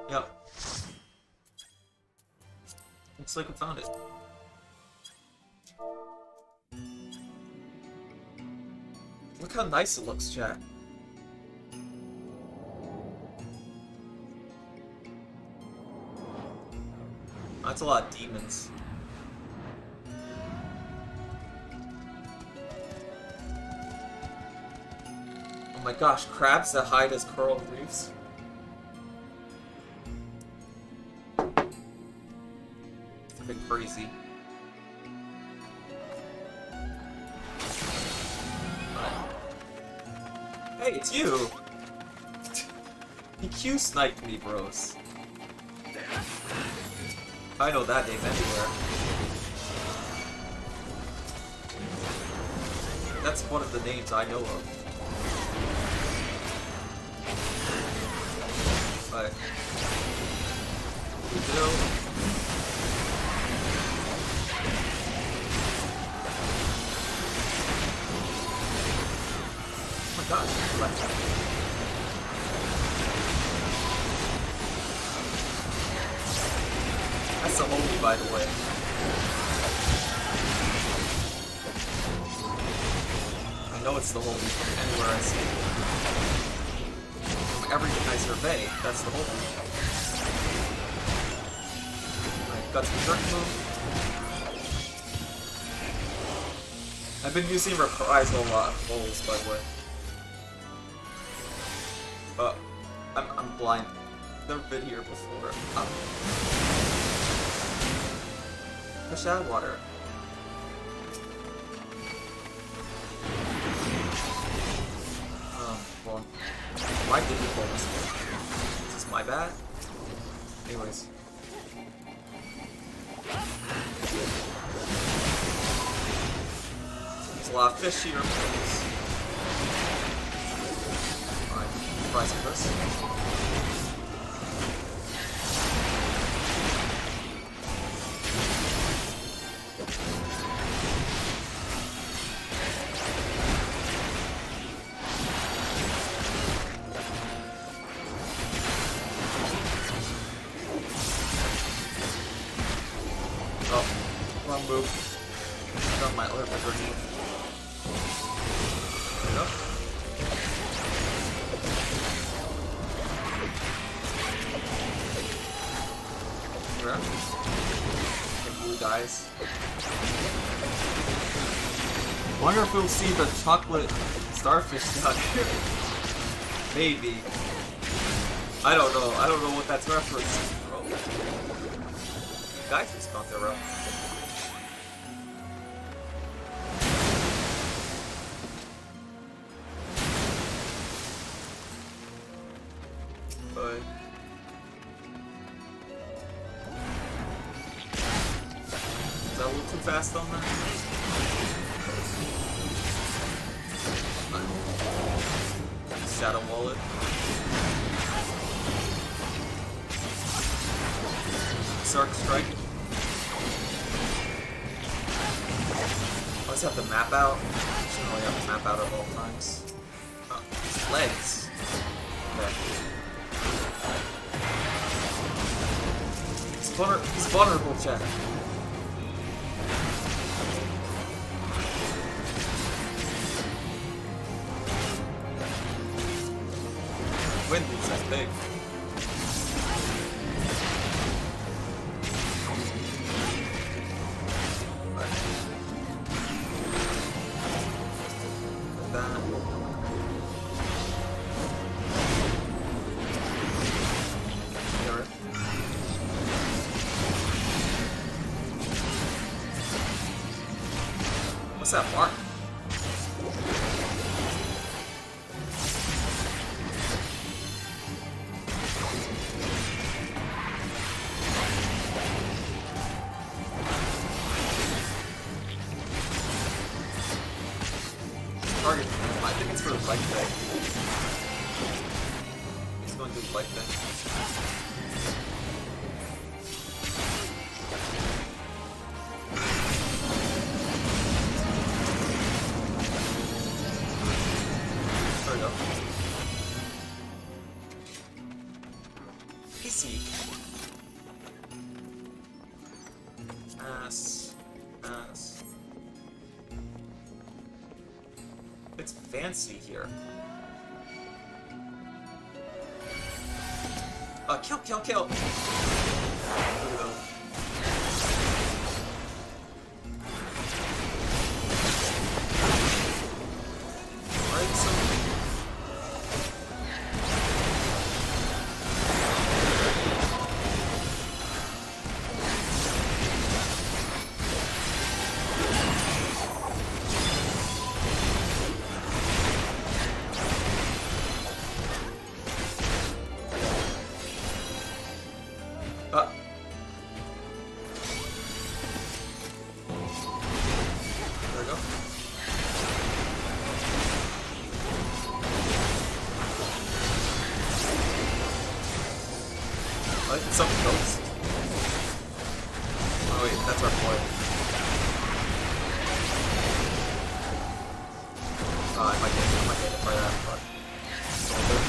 Yep. Looks like we found it. Look how nice it looks, chat. That's a lot of demons. Oh my gosh, crabs that hide as coral reefs. It's a bit crazy. Hey, it's you! He Q-sniped me, bros. I know that name anywhere. That's one of the names I know of. But... we do. Oh my gosh, that's the holy, by the way. I know it's the holy from anywhere I see it. From everything I survey, that's the holy. Alright, got some jerk move. I've been using reprisal a lot of rolls, by the way. I'm blind. Never been here before. Fish out of water. Well, why did you pull this one? Is this my bad? Anyways. There's a lot of fish here. Alright, try some of this. Move. Got my other bigger move. There we go. Grab. And blue dies. Wonder if we'll see the chocolate starfish down here. Maybe. I don't know. I don't know what that's referencing, bro. Guys just got their row. Fast on that. Shadow wallet. Sark strike. Let's have the map out. Should only have the map out at all times. Oh, his legs. Okay. He's vulnerable, chat. Wind is that big. What's that mark? Target. I think it's for the bike thing. He's going to do the bike thing. There we go. PC. Ass. It's fancy here. Kill! Look at them. Alright, so... some ghost? Oh wait, that's our boy. I might get hit by that, but it's all good.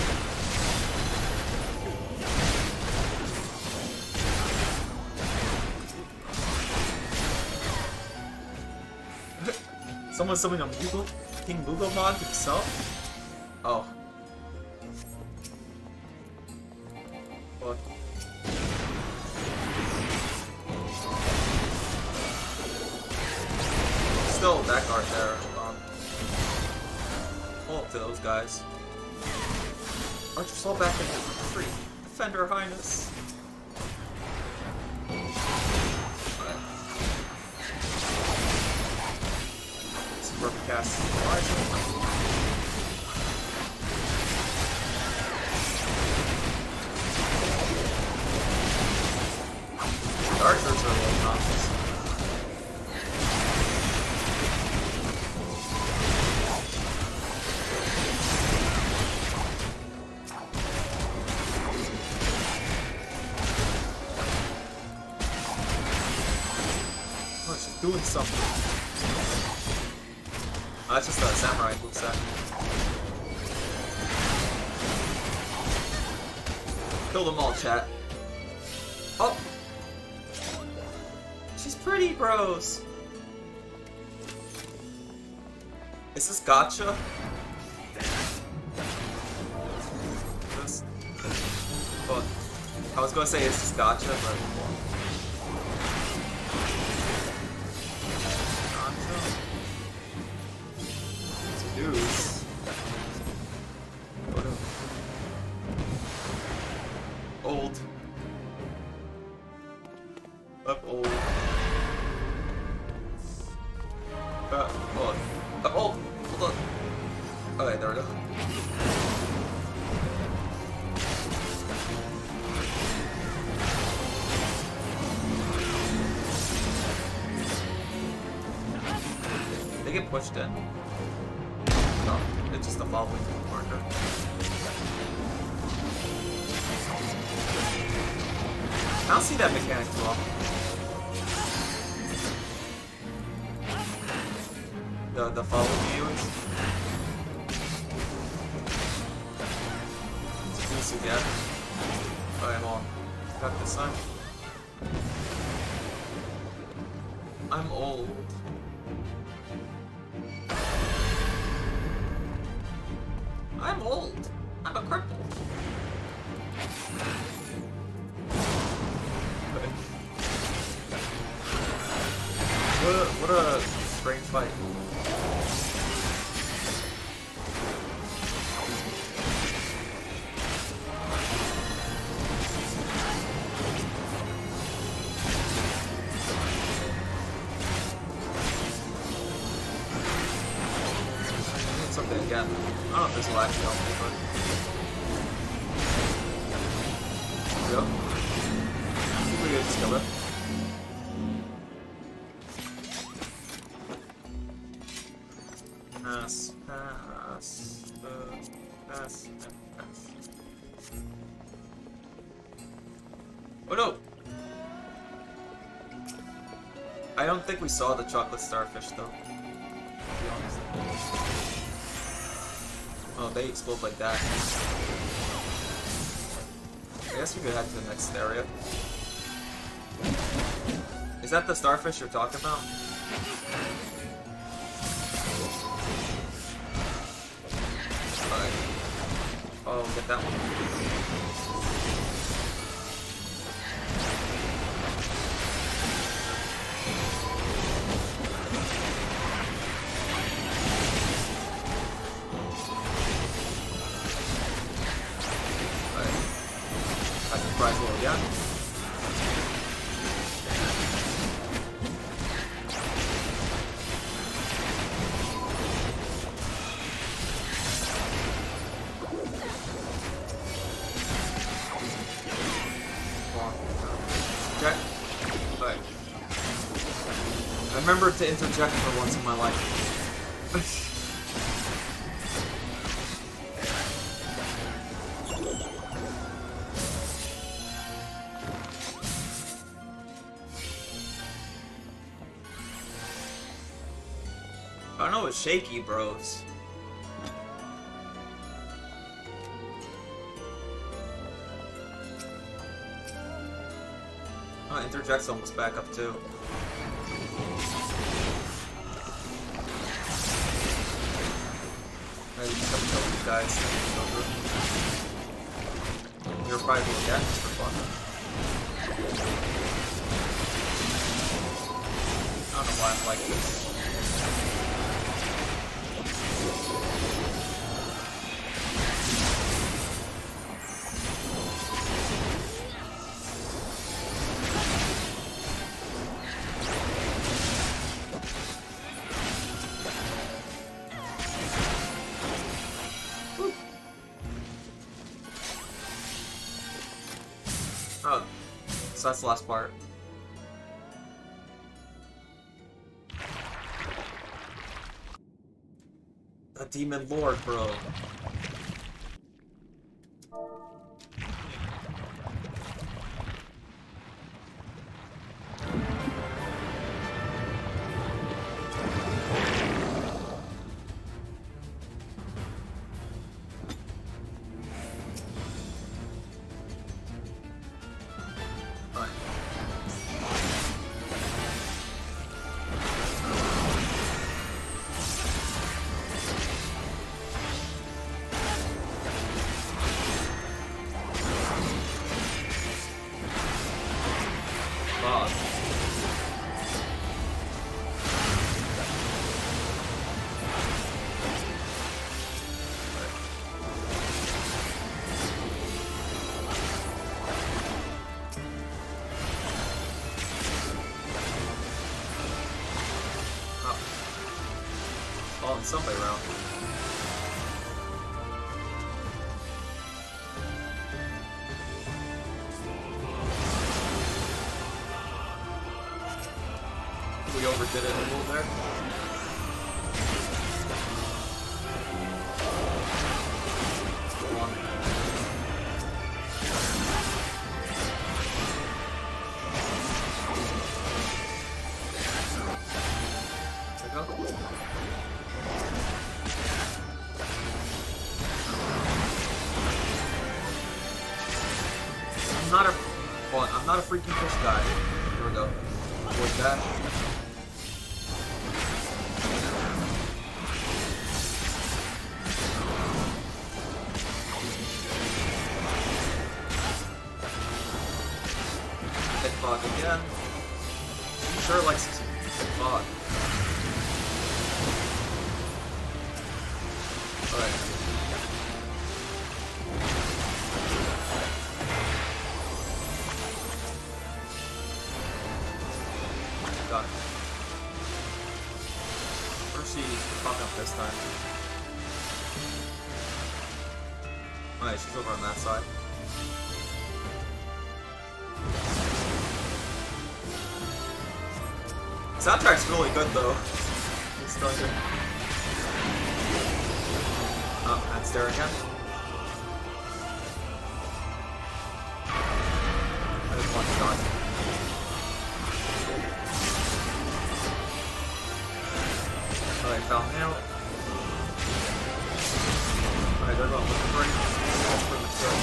Someone summoned a King Mugomon himself? Oh. What? Still that guard there. Pull up to those guys. Archer fall back into the tree. Defend her highness. Super cast. The archers are a little nonsense. Doing something. Oh, that's just a samurai moveset. Kill them all, chat. Oh! She's pretty, bros! Is this gacha? This... Oh, I was gonna say is this gacha, but... Old. Up old. Up old. Hold on. Okay, there we go. They get pushed in. No, it's just a following marker. I don't see that mechanic too often. The follow viewers. This again. Alright, well, got this time. I'm old. I'm old. I'm a cripple. What a strange fight. Something again. I don't know if this will actually help me, but... There we go. I think we can just kill it. Oh no! I don't think we saw the chocolate starfish though. To be honest. Oh, they explode like that. I guess we could head to the next area. Is that the starfish you're talking about? Alright. Oh, get that one. Primal again. Interject. Right. I remember to interject for once in my life. was shaky, bros. Oh, Interject's almost back up too. Alright, you just have to kill these guys. You're probably dead just for fun. I don't know why I'm like this. Oh, so that's the last part. The Demon Lord, bro. Somebody around. We overdid it a little there. Go on. There we go. I'm not a freaking fish guy. Here we go. Avoid that. Hit fog again. He sure likes hit fog. Alright. Got it. Where's she popping up this time? Alright, she's over on that side. Soundtrack's really good though. It's still good. Oh, that's there again. I just want to dodge. Alright, found him out. Alright, they're going looking for him. That's for the kill.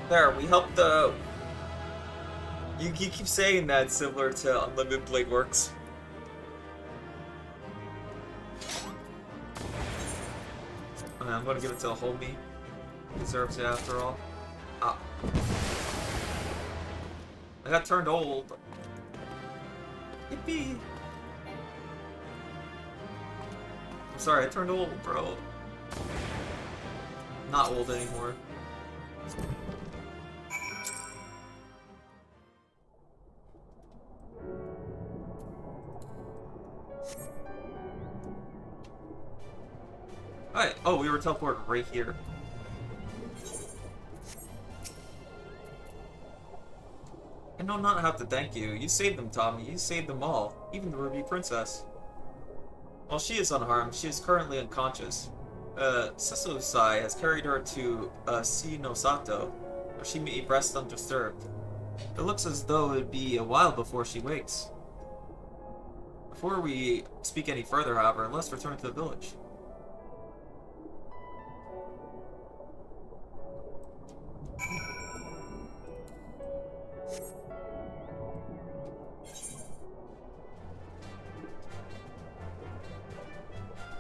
There, we helped the... You keep saying that it's similar to Unlimited Blade Works. I'm gonna give it to the homie. He deserves it after all. Ah. I got turned old. Yippee! I'm sorry, I turned old, bro. Not old anymore. Alright, oh, we were teleported right here. I do not have to thank you. You saved them, Tommy. You saved them all. Even the Ruby Princess. While she is unharmed, she is currently unconscious. Sesosai has carried her to Shinosato, where she may rest undisturbed. It looks as though it would be a while before she wakes. Before we speak any further, however, let's return to the village.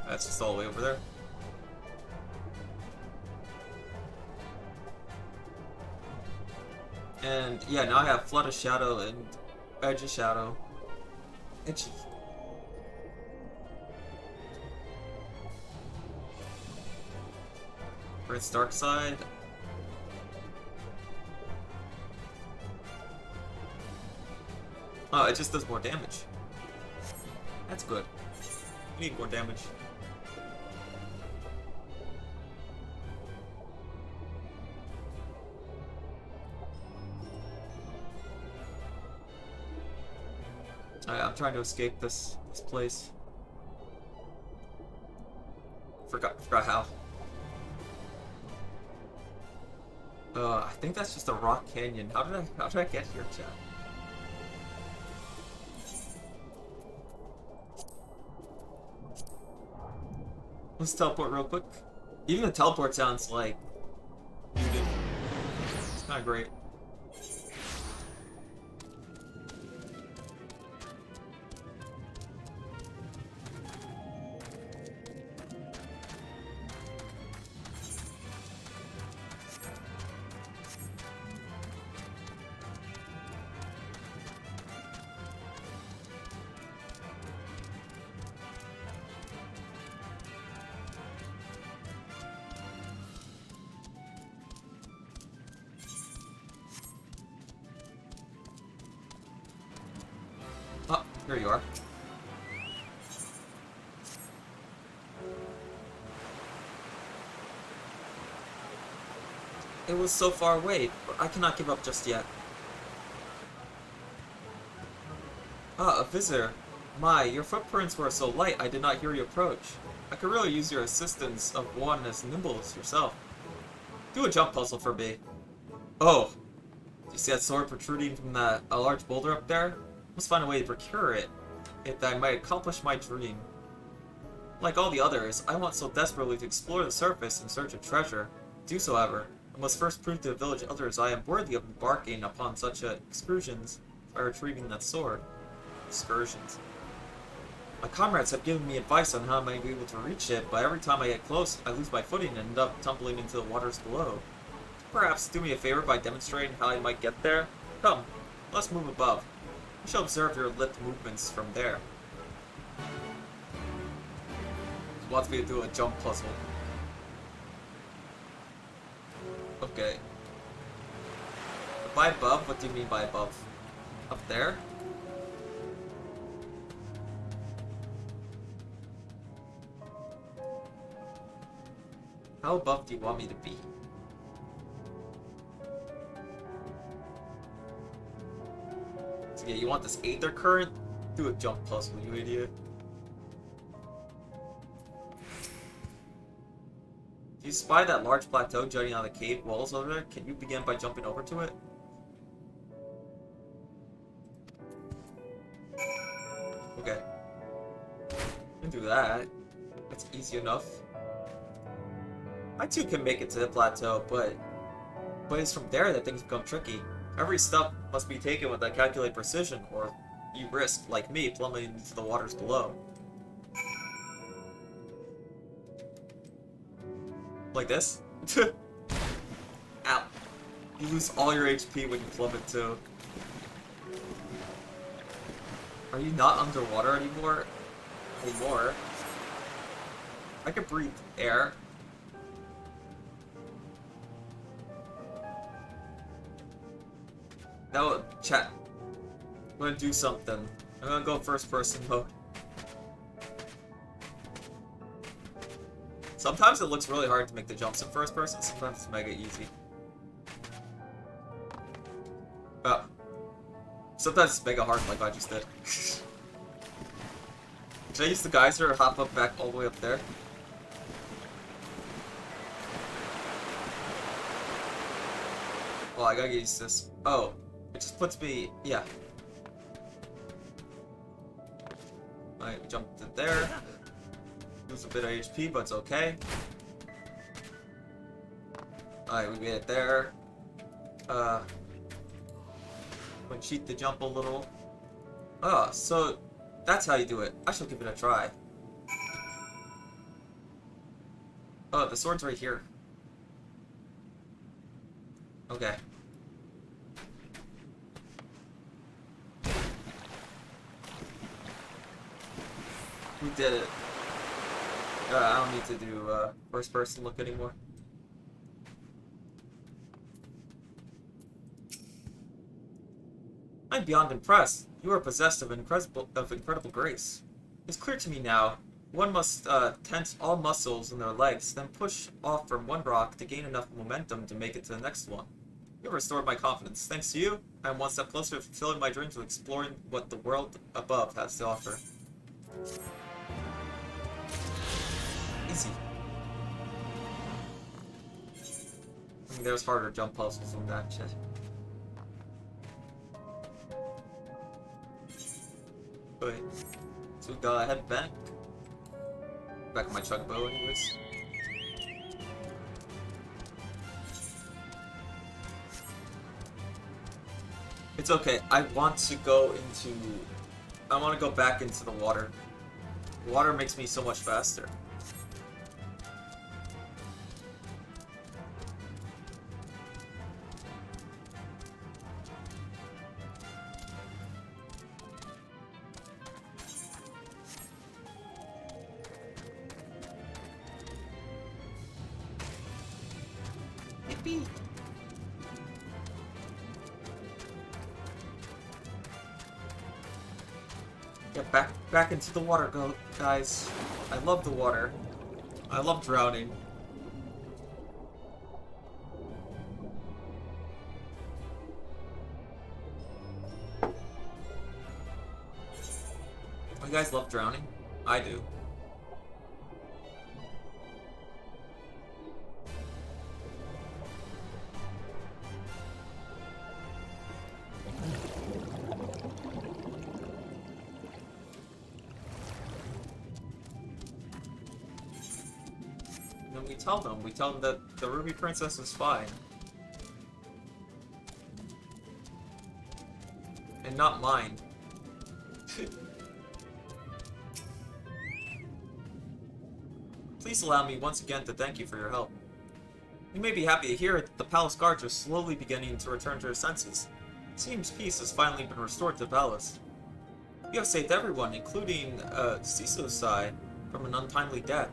That's just all the way over there. And yeah, now I have Flood of Shadow and Edge of Shadow. Itchy. For its dark side. Oh, it just does more damage. That's good. We need more damage. I'm trying to escape this place. Forgot how. I think that's just a rock canyon. How did I get here, chat? Let's teleport real quick. Even the teleport sounds like muted. It's kind of great. Oh, here you are. It was so far away, but I cannot give up just yet. Ah, a visitor. My, your footprints were so light I did not hear you approach. I could really use your assistance of one as nimble as yourself. Do a jump puzzle for me. Oh, do you see that sword protruding from a large boulder up there? Must find a way to procure it, if I might accomplish my dream. Like all the others, I want so desperately to explore the surface in search of treasure. To do so, however, I must first prove to the village elders I am worthy of embarking upon such excursions by retrieving that sword. Excursions. My comrades have given me advice on how I might be able to reach it, but every time I get close, I lose my footing and end up tumbling into the waters below. Perhaps do me a favor by demonstrating how I might get there? Come, let's move above. I shall observe your lift movements from there. He wants me to do a jump puzzle. Okay. By above? What do you mean by above? Up there? How above do you want me to be? So yeah, you want this Aether Current? Do a jump puzzle, you idiot. Do you spy that large plateau jutting out of the cave walls over there? Can you begin by jumping over to it? Okay. You can do that. That's easy enough. I too can make it to the plateau, but it's from there that things become tricky. Every step must be taken with that calculated precision, or you risk, like me, plummeting into the waters below. Like this? Ow. You lose all your HP when you plummet too. Are you not underwater anymore? I can breathe air. Now, chat. I'm gonna do something. I'm gonna go first person mode. Sometimes it looks really hard to make the jumps in first person, sometimes it's mega easy. Sometimes it's mega hard like I just did. Should I use the geyser or hop up back all the way up there? Well, I gotta use this. Oh, it just puts me... yeah. I jumped it there. Lose a bit of HP, but it's okay. Alright, we made it there. Gonna cheat the jump a little. Oh, so that's how you do it. I shall give it a try. Oh, the sword's right here. Okay. We did it. I don't need to do first person look anymore. I'm beyond impressed. You are possessed of incredible grace. It's clear to me now. One must tense all muscles in their legs, then push off from one rock to gain enough momentum to make it to the next one. You have restored my confidence. Thanks to you, I am one step closer to fulfilling my dreams of exploring what the world above has to offer. Easy. I mean, there's harder jump puzzles than that shit. Wait. So we gotta head back. Back on my chug bow, anyways. It's okay. I want to go back into the water. Water makes me so much faster. Yippee! Get back into the water, go, guys. I love the water. I love drowning. You guys love drowning? I do. We tell them that the Ruby Princess is fine. And not mine. Please allow me once again to thank you for your help. You may be happy to hear that the palace guards are slowly beginning to return to their senses. It seems peace has finally been restored to the palace. You have saved everyone, including Hexose, from an untimely death.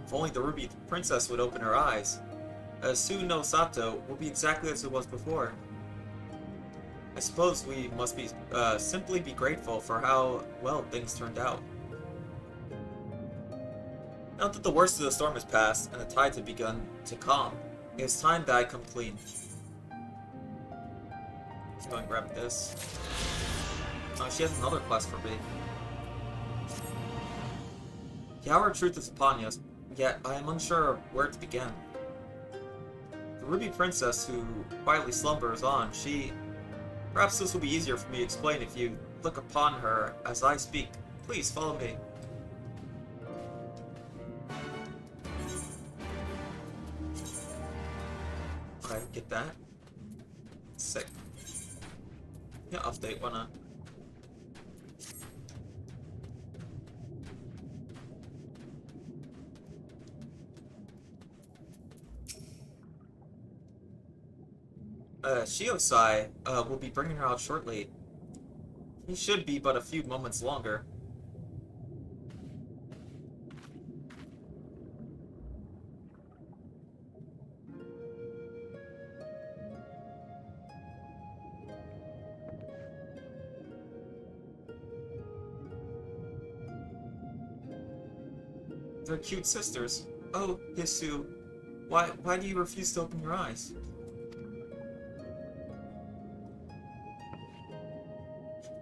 If only the Ruby Princess would open her eyes. Soon no Sato will be exactly as it was before. I suppose we must be simply be grateful for how well things turned out. Now that the worst of the storm has passed and the tides have begun to calm, it is time that I come clean. Let's go and grab this. Oh, she has another quest for me. The hour of truth is upon us. Yet, I am unsure where to begin. The Ruby Princess, who quietly slumbers on, perhaps this will be easier for me to explain if you look upon her as I speak. Please, follow me. Okay, get that. Sick. Yeah, update, why not? Shiosai will be bringing her out shortly. He should be but a few moments longer. They're cute sisters. Oh, Hisu, why do you refuse to open your eyes?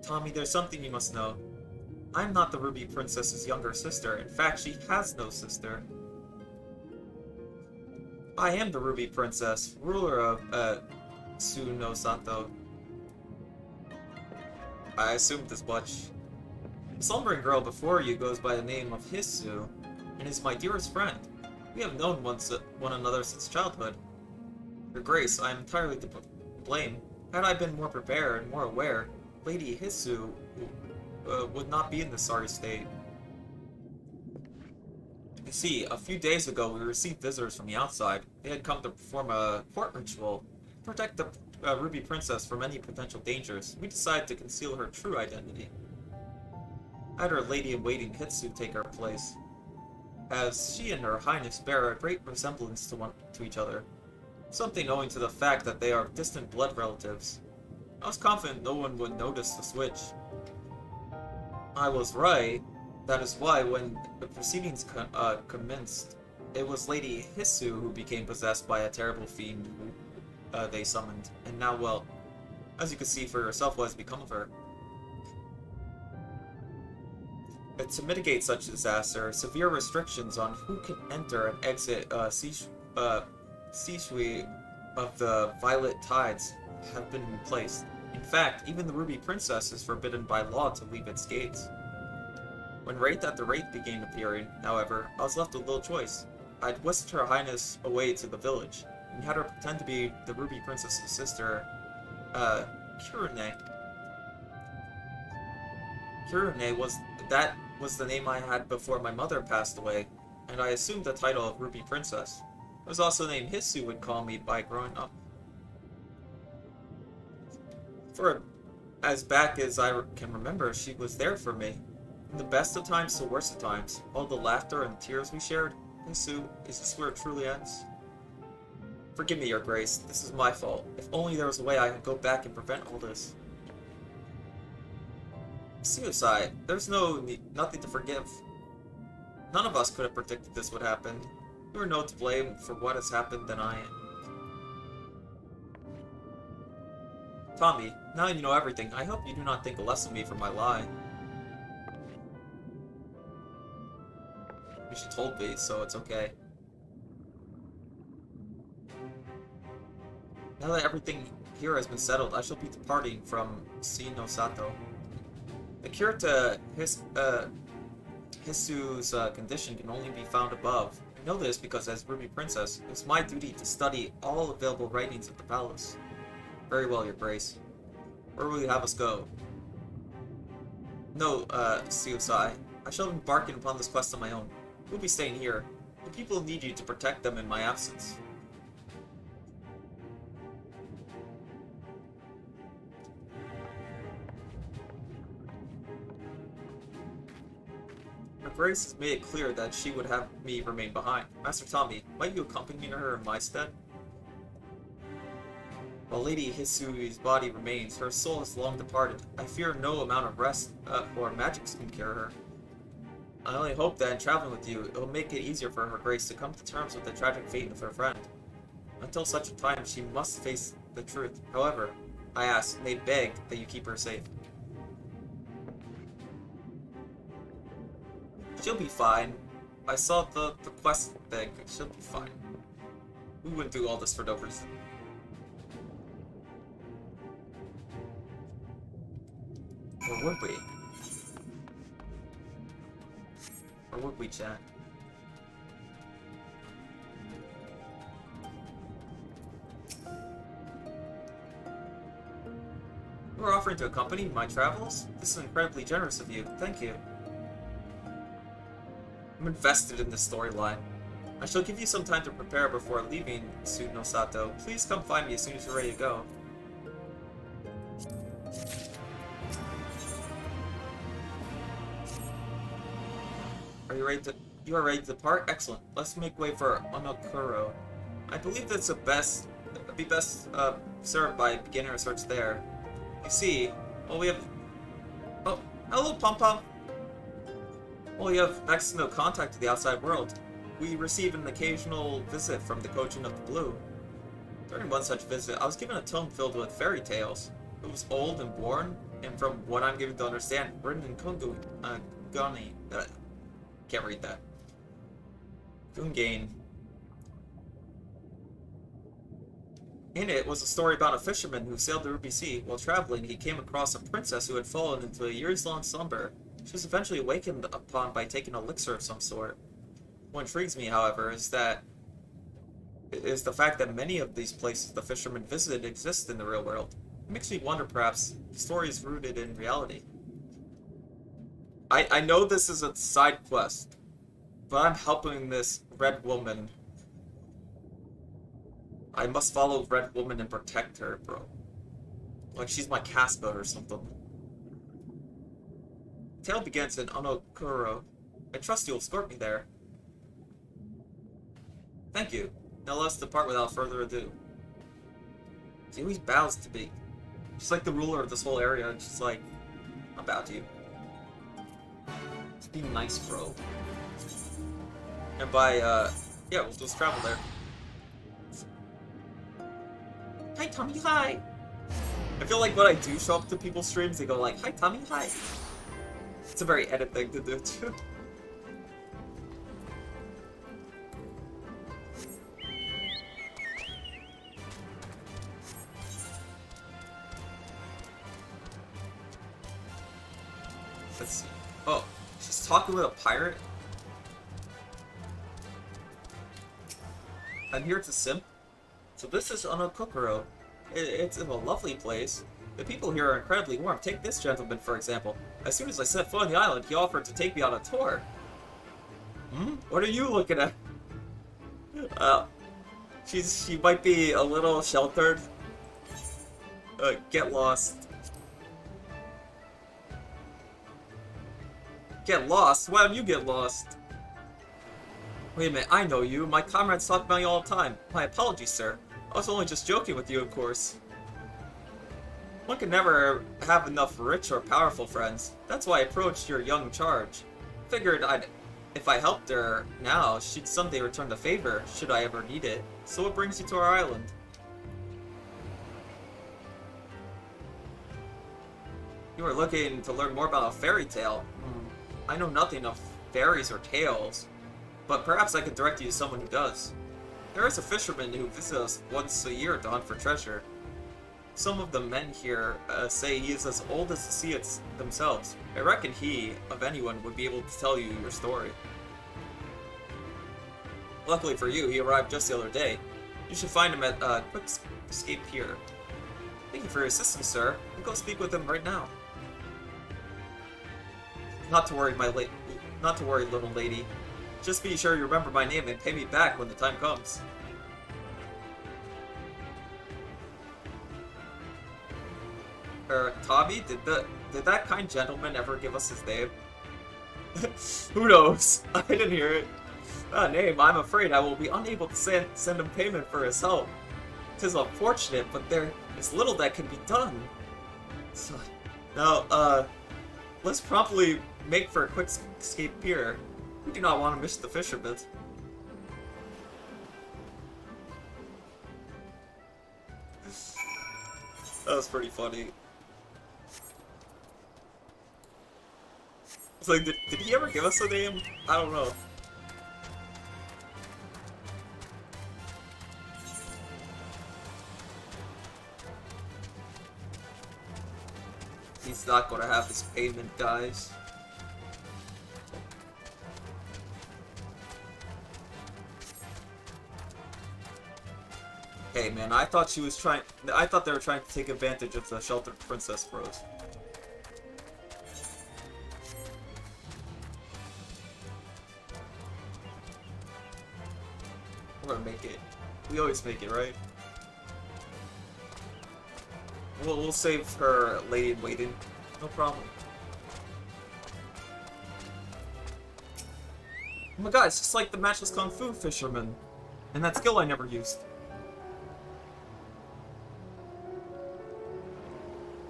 Tommy, there's something you must know. I'm not the Ruby Princess's younger sister. In fact, she has no sister. I am the Ruby Princess, ruler of, Tsunosato. I assumed as much. The slumbering girl before you goes by the name of Hisu, and is my dearest friend. We have known one another since childhood. Your Grace, I am entirely to blame. Had I been more prepared and more aware, Lady Hisu would not be in this sorry state. You see, a few days ago we received visitors from the outside. They had come to perform a court ritual to protect the Ruby Princess from any potential dangers. We decided to conceal her true identity. I had her lady-in-waiting Hitsu take her place, as she and her highness bear a great resemblance to each other. Something owing to the fact that they are distant blood relatives. I was confident no one would notice the switch. I was right. That is why, when the proceedings commenced, it was Lady Hisu who became possessed by a terrible fiend who they summoned. And now, well, as you can see for yourself what has become of her. But to mitigate such disaster, severe restrictions on who can enter and exit Shishui of the Violet Tides have been placed. In fact, even the Ruby Princess is forbidden by law to leave its gates. When Wraith after Wraith began appearing, however, I was left with little choice. I'd whisked Her Highness away to the village, and had her pretend to be the Ruby Princess's sister, Kirune. Kirune was the name I had before my mother passed away, and I assumed the title of Ruby Princess. It was also the name Hisu would call me by growing up. For as back as I can remember, she was there for me. In the best of times to worst of times, all the laughter and tears we shared. Hisu, is this where it truly ends? Forgive me, Your Grace. This is my fault. If only there was a way I could go back and prevent all this. Suicide. There's nothing to forgive. None of us could have predicted this would happen. You are no to blame for what has happened than I am. Tommy, now you know everything. I hope you do not think less of me for my lie. She told me, so it's okay. Now that everything here has been settled, I shall be departing from Shinosato. The cure to Hisu's condition can only be found above. I know this because as Ruby Princess, it's my duty to study all available writings of the palace. Very well, Your Grace. Where will you have us go? No, Suicide. I shall be embarking upon this quest on my own. You'll be staying here. The people need you to protect them in my absence. Her Grace has made it clear that she would have me remain behind. Master Tommy, might you accompany her in my stead? While Lady Hisui's body remains, her soul has long departed. I fear no amount of rest or magics can cure her. I only hope that in traveling with you, it will make it easier for Her Grace to come to terms with the tragic fate of her friend. Until such a time, she must face the truth. However, I ask, they beg that you keep her safe. She'll be fine. I saw the quest thing. She'll be fine. We wouldn't do all this for no reason. Or would we? Or would we, chat? You are offering to accompany my travels? This is incredibly generous of you. Thank you. I'm invested in this storyline. I shall give you some time to prepare before leaving Tsunosato. Please come find me as soon as you're ready to go. You are ready to depart? Excellent. Let's make way for Onokuro. I believe that's be best served by beginner search there. You see, well, we have... Oh, hello, Pom-Pom! Well, we have next to no contact to the outside world. We receive an occasional visit from the Kojin of the Blue. During one such visit, I was given a tome filled with fairy tales. It was old and worn, And from what I'm given to understand, written in Kungu, Gani, can't read that. Gungain. In it was a story about a fisherman who sailed the Ruby Sea. While traveling, he came across a princess who had fallen into a years-long slumber. She was eventually awakened upon by taking an elixir of some sort. What intrigues me, however, is the fact that many of these places the fisherman visited exist in the real world. It makes me wonder, perhaps, the story is rooted in reality. I know this is a side quest, but I'm helping this red woman. I must follow Red Woman and protect her, bro. Like she's my Caspa or something. The tale begins in Onokuro. I trust you'll escort me there. Thank you. Now let's depart without further ado. She always bows to me. She's like the ruler of this whole area, and she's like, I'll bow to you. Just be nice, bro. And by, yeah, we'll just travel there. Hi, Tommy, hi! I feel like when I do show up to people's streams, they go like, hi, Tommy, hi! It's a very edit thing to do, too. Let's see. Oh, she's talking with a pirate? I'm here to simp. So this is Onokokoro. It's a lovely place. The people here are incredibly warm. Take this gentleman, for example. As soon as I set foot on the island, he offered to take me on a tour. Hmm? What are you looking at? She might be a little sheltered. Get lost. Get lost? Why don't you get lost? Wait a minute, I know you. My comrades talk about you all the time. My apologies, sir. I was only just joking with you, of course. One can never have enough rich or powerful friends. That's why I approached your young charge. Figured if I helped her now, she'd someday return the favor, should I ever need it. So what brings you to our island? You were looking to learn more about a fairy tale. I know nothing of fairies or tales, but perhaps I could direct you to someone who does. There is a fisherman who visits us once a year to hunt for treasure. Some of the men here say he is as old as the sea themselves. I reckon he, of anyone, would be able to tell you your story. Luckily for you, he arrived just the other day. You should find him at Quick Escape Pier. Thank you for your assistance, sir. We'll go speak with him right now. Not to worry, little lady. Just be sure you remember my name and pay me back when the time comes. Tommy, did that kind gentleman ever give us his name? Who knows? I didn't hear it. Name, I'm afraid I will be unable to send him payment for his help. 'Tis unfortunate, but there is little that can be done. So, now, let's promptly make for a Quick Escape Pier. We do not want to miss the fishermen. That was pretty funny. It's like, did he ever give us a name? I don't know. He's not gonna have his payment, guys. Hey man, I thought they were trying to take advantage of the sheltered princess bros. We're gonna make it. We always make it, right? We'll save her lady in waiting. No problem. Oh my god, it's just like the matchless kung fu fisherman. And that skill I never used.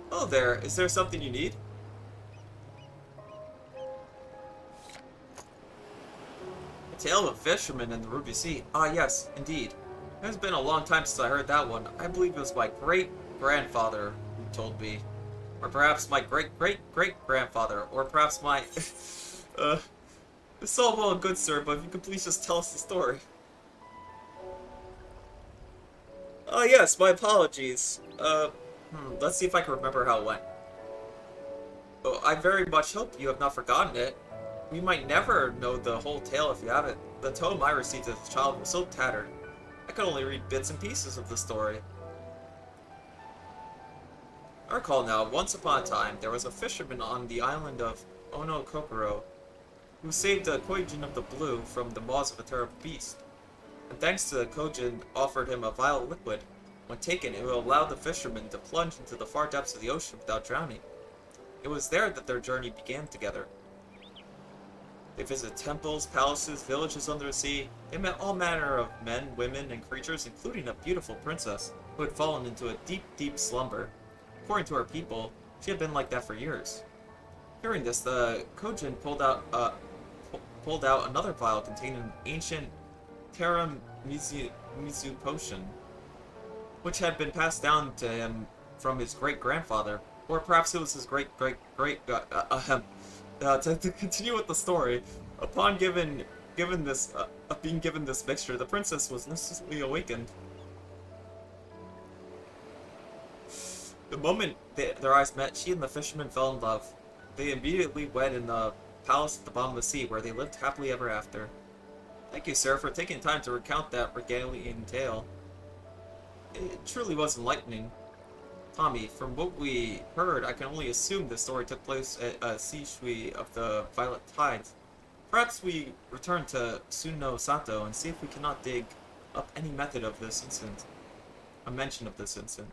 Hello there, is there something you need? A Tale of a Fisherman in the Ruby Sea. Ah yes, indeed. It has been a long time since I heard that one. I believe it was my great-grandfather who told me. Or perhaps my great-great-great-grandfather. Or perhaps my... It's all well and good, sir, but if you could please just tell us the story. Oh, yes, my apologies. Let's see if I can remember how it went. Oh, I very much hope you have not forgotten it. We might never know the whole tale if you haven't. The tome I received as a child was so tattered. I could only read bits and pieces of the story. I recall now, once upon a time, there was a fisherman on the island of Ono Kokoro who saved a Kojin of the Blue from the maws of a terrible beast. And thanks to the Kojin offered him a vile liquid. When taken, it will allow the fisherman to plunge into the far depths of the ocean without drowning. It was there that their journey began together. They visited temples, palaces, villages under the sea. They met all manner of men, women, and creatures, including a beautiful princess who had fallen into a deep, deep slumber. According to her people, she had been like that for years. Hearing this, the Kojin pulled out another vial containing an ancient tiramisu potion, which had been passed down to him from his great-grandfather, or perhaps it was his great-great-great. To continue with the story, upon being given this mixture, the princess was instantly awakened. The moment their eyes met, she and the fisherman fell in love. They immediately wed in the palace at the bottom of the sea, where they lived happily ever after. Thank you, sir, for taking time to recount that regalian tale. It truly was enlightening. Tommy, from what we heard, I can only assume the story took place at Seishui of the Violet Tides. Perhaps we return to Sunno Sato and see if we cannot dig up any method of this incident. A mention of this incident.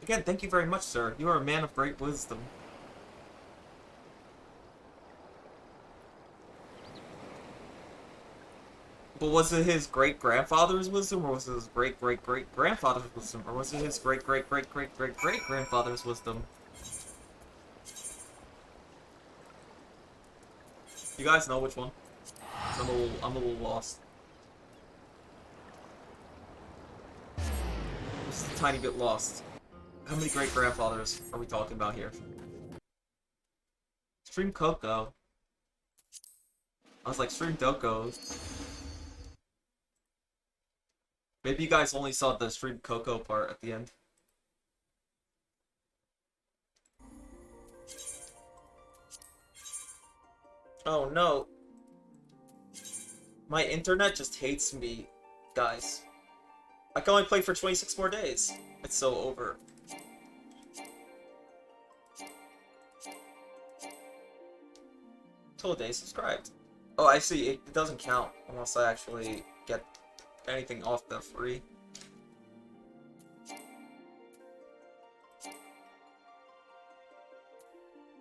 Again, thank you very much, sir. You are a man of great wisdom. But was it his great-grandfather's wisdom, or was it his great-great-great-grandfather's wisdom, or was it his great-great-great-great-great-great-grandfather's wisdom? You guys know which one? I'm a little lost. Just a tiny bit lost. How many great-grandfathers are we talking about here? Stream Coco. I was like, Stream Doko. Maybe you guys only saw the Stream Coco part at the end. Oh no. My internet just hates me, guys. I can only play for 26 more days. It's so over. Total day subscribed. Oh, I see. It doesn't count unless I actually get anything off the free.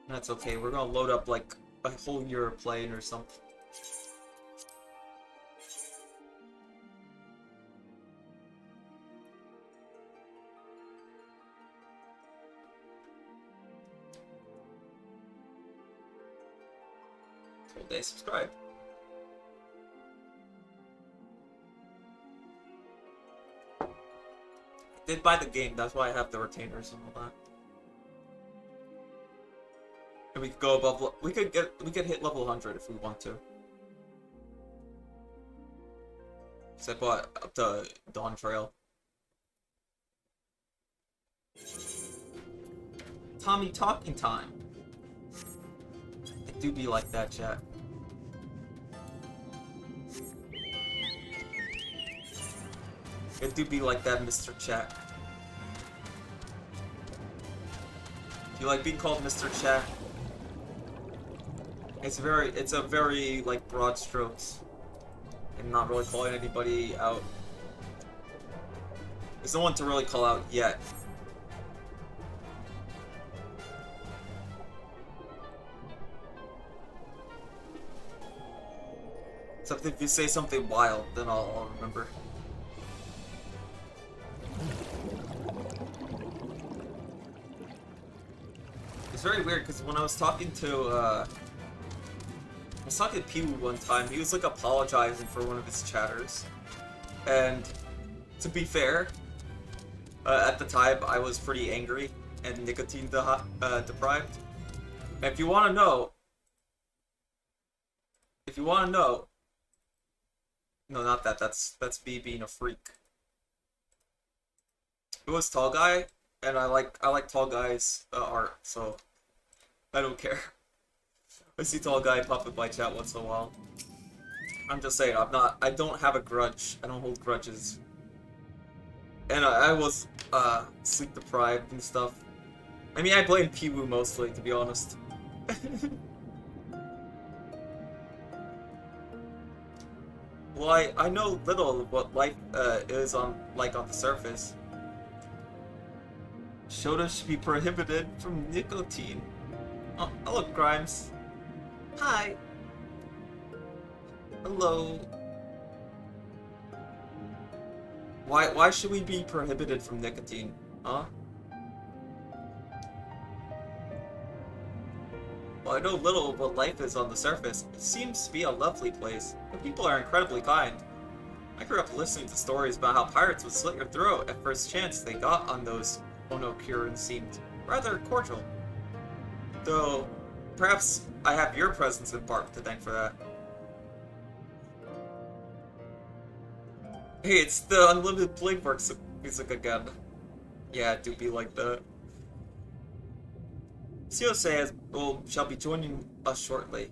That's okay. We're gonna load up like a whole year of playing or something. Total day subscribed. Did buy the game, that's why I have the retainers and all that. And we could go above. We could hit level 100 if we want to. So I bought up to Dawn Trail. Tommy talking time. It do be like that, chat. It do be like that, Mr. Chat. Do you like being called Mr. Chat? It's a very, like, broad strokes. I'm not really calling anybody out. There's no one to really call out yet. Except if you say something wild, then I'll remember. It's very weird because when I was talking to Pee-wee one time, he was like apologizing for one of his chatters. And to be fair, at the time I was pretty angry and nicotine deprived. And if you want to know, no, not that. That's me being a freak. It was Tall Guy, and I like Tall Guy's art, so I don't care. I see Tall Guy pop in my chat once in a while. I'm just saying, I don't have a grudge. I don't hold grudges. And I was sleep deprived and stuff. I mean, I blame Pee-woo mostly, to be honest. Well, I know little of what life is like on the surface. Soda should be prohibited from nicotine. Oh, hello, Grimes. Hi. Hello. Why should we be prohibited from nicotine? Huh? Well, I know little of what life is on the surface. It seems to be a lovely place. The people are incredibly kind. I grew up listening to stories about how pirates would slit your throat at first chance they got on those Onokurans seemed rather cordial. Though, perhaps I have your presence in Bark to thank for that. Hey, it's the Unlimited Bladeworks music again. Yeah, it do be like that. Hexose shall be joining us shortly.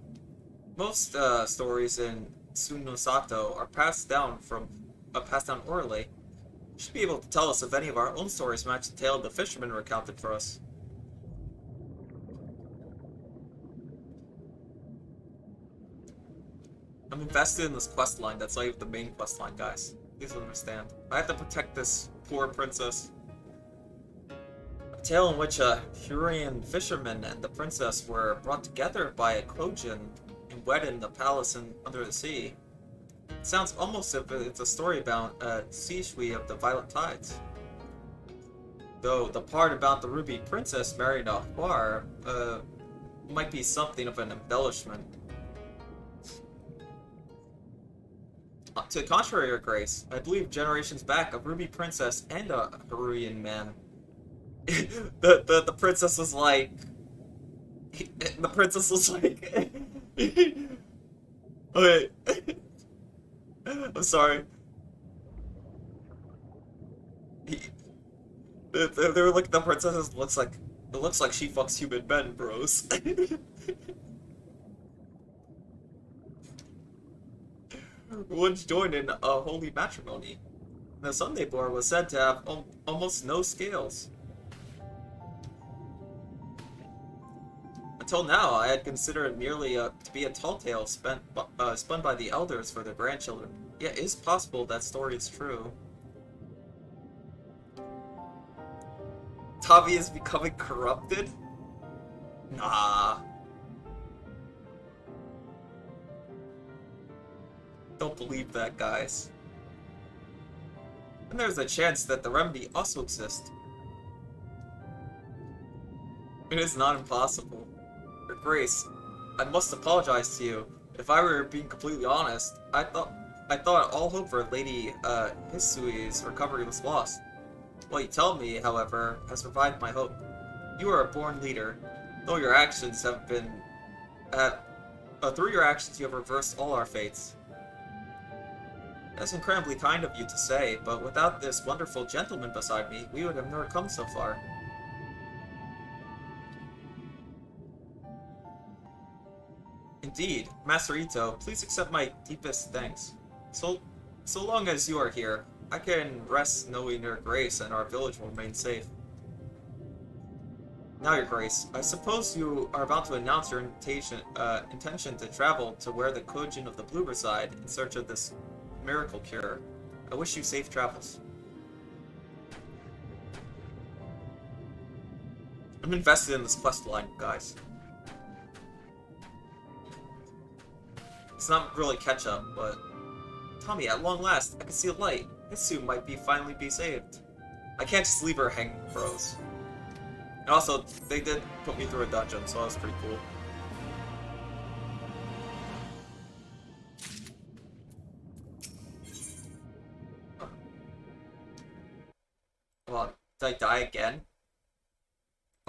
Most stories in Tsunosato are passed down orally. You should be able to tell us if any of our own stories match the tale the fisherman recounted for us. I'm invested in this quest line. That's not even the main quest line, guys. Please understand. I have to protect this poor princess. A tale in which a Hurrian fisherman and the princess were brought together by a Kojin and wed in the palace under the sea. It sounds almost as if it's a story about Seishui of the Violet Tides. Though the part about the Ruby Princess marrying a Huar might be something of an embellishment. To the contrary, Your Grace, I believe generations back a Ruby Princess and a Hurrian man. the princess was like... The princess was like... Okay. I'm sorry. They were like, the princess looks like... It looks like she fucks human men, bros. Once joined in a holy matrimony. The Sunday boar was said to have almost no scales. Until now, I had considered it merely to be a tall tale spun by the elders for their grandchildren. Yet it is possible that story is true. Tavi is becoming corrupted? Nah. Don't believe that, guys. And there's a chance that the remedy also exists. It is not impossible. Your Grace, I must apologize to you. If I were being completely honest, I thought all hope for Lady Hisui's recovery was lost. What you tell me, however, has revived my hope. You are a born leader. Though your actions have been... through your actions you have reversed all our fates. That's incredibly kind of you to say, but without this wonderful gentleman beside me, we would have never come so far. Indeed, Master Ito, please accept my deepest thanks. So long as you are here, I can rest knowing Your Grace and our village will remain safe. Now, Your Grace, I suppose you are about to announce your intention to travel to where the Kojin of the Blue reside in search of this miracle cure. I wish you safe travels. I'm invested in this quest line, guys. It's not really catch up, but Tommy, at long last, I can see a light. Hitsu might finally be saved. I can't just leave her hanging, bros. And also, they did put me through a dungeon, so that was pretty cool. Hold on, did I die again?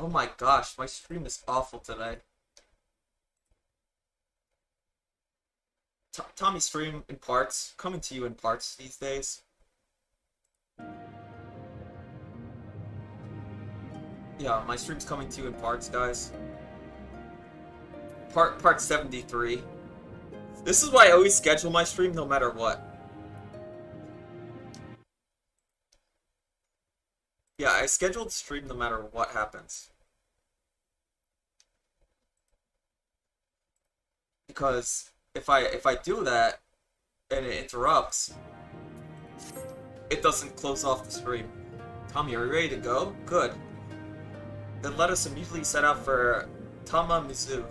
Oh my gosh, my stream is awful today. Tommy stream in parts, coming to you in parts these days. Yeah, my stream's coming to you in parts, guys. Part 73. This is why I always schedule my stream no matter what. Yeah, I scheduled stream no matter what happens. Because if I do that and it interrupts, it doesn't close off the stream. Tommy, are you ready to go? Good. Then let us immediately set out for Tamamizu.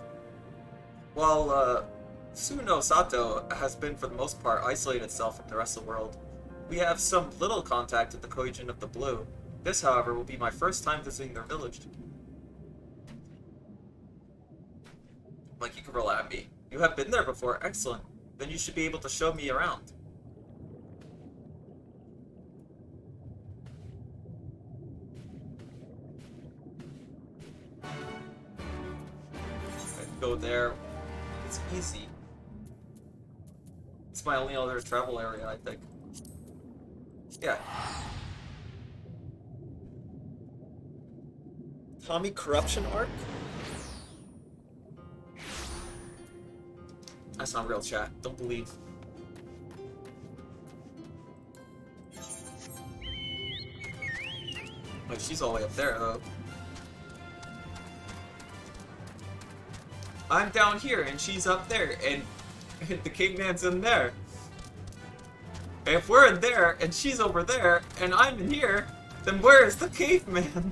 While Tsuno Sato has been for the most part isolated itself from the rest of the world, we have some little contact with the Koijin of the Blue. This, however, will be my first time visiting their village. Like, you can roll at me. You have been there before, excellent. Then you should be able to show me around. Go there. It's easy. It's my only other travel area, I think. Yeah. Tommy corruption arc? That's not real, chat. Don't believe. Oh, she's all the way up there, though. I'm down here, and she's up there, and the caveman's in there. And if we're in there, and she's over there, and I'm in here, then where is the caveman?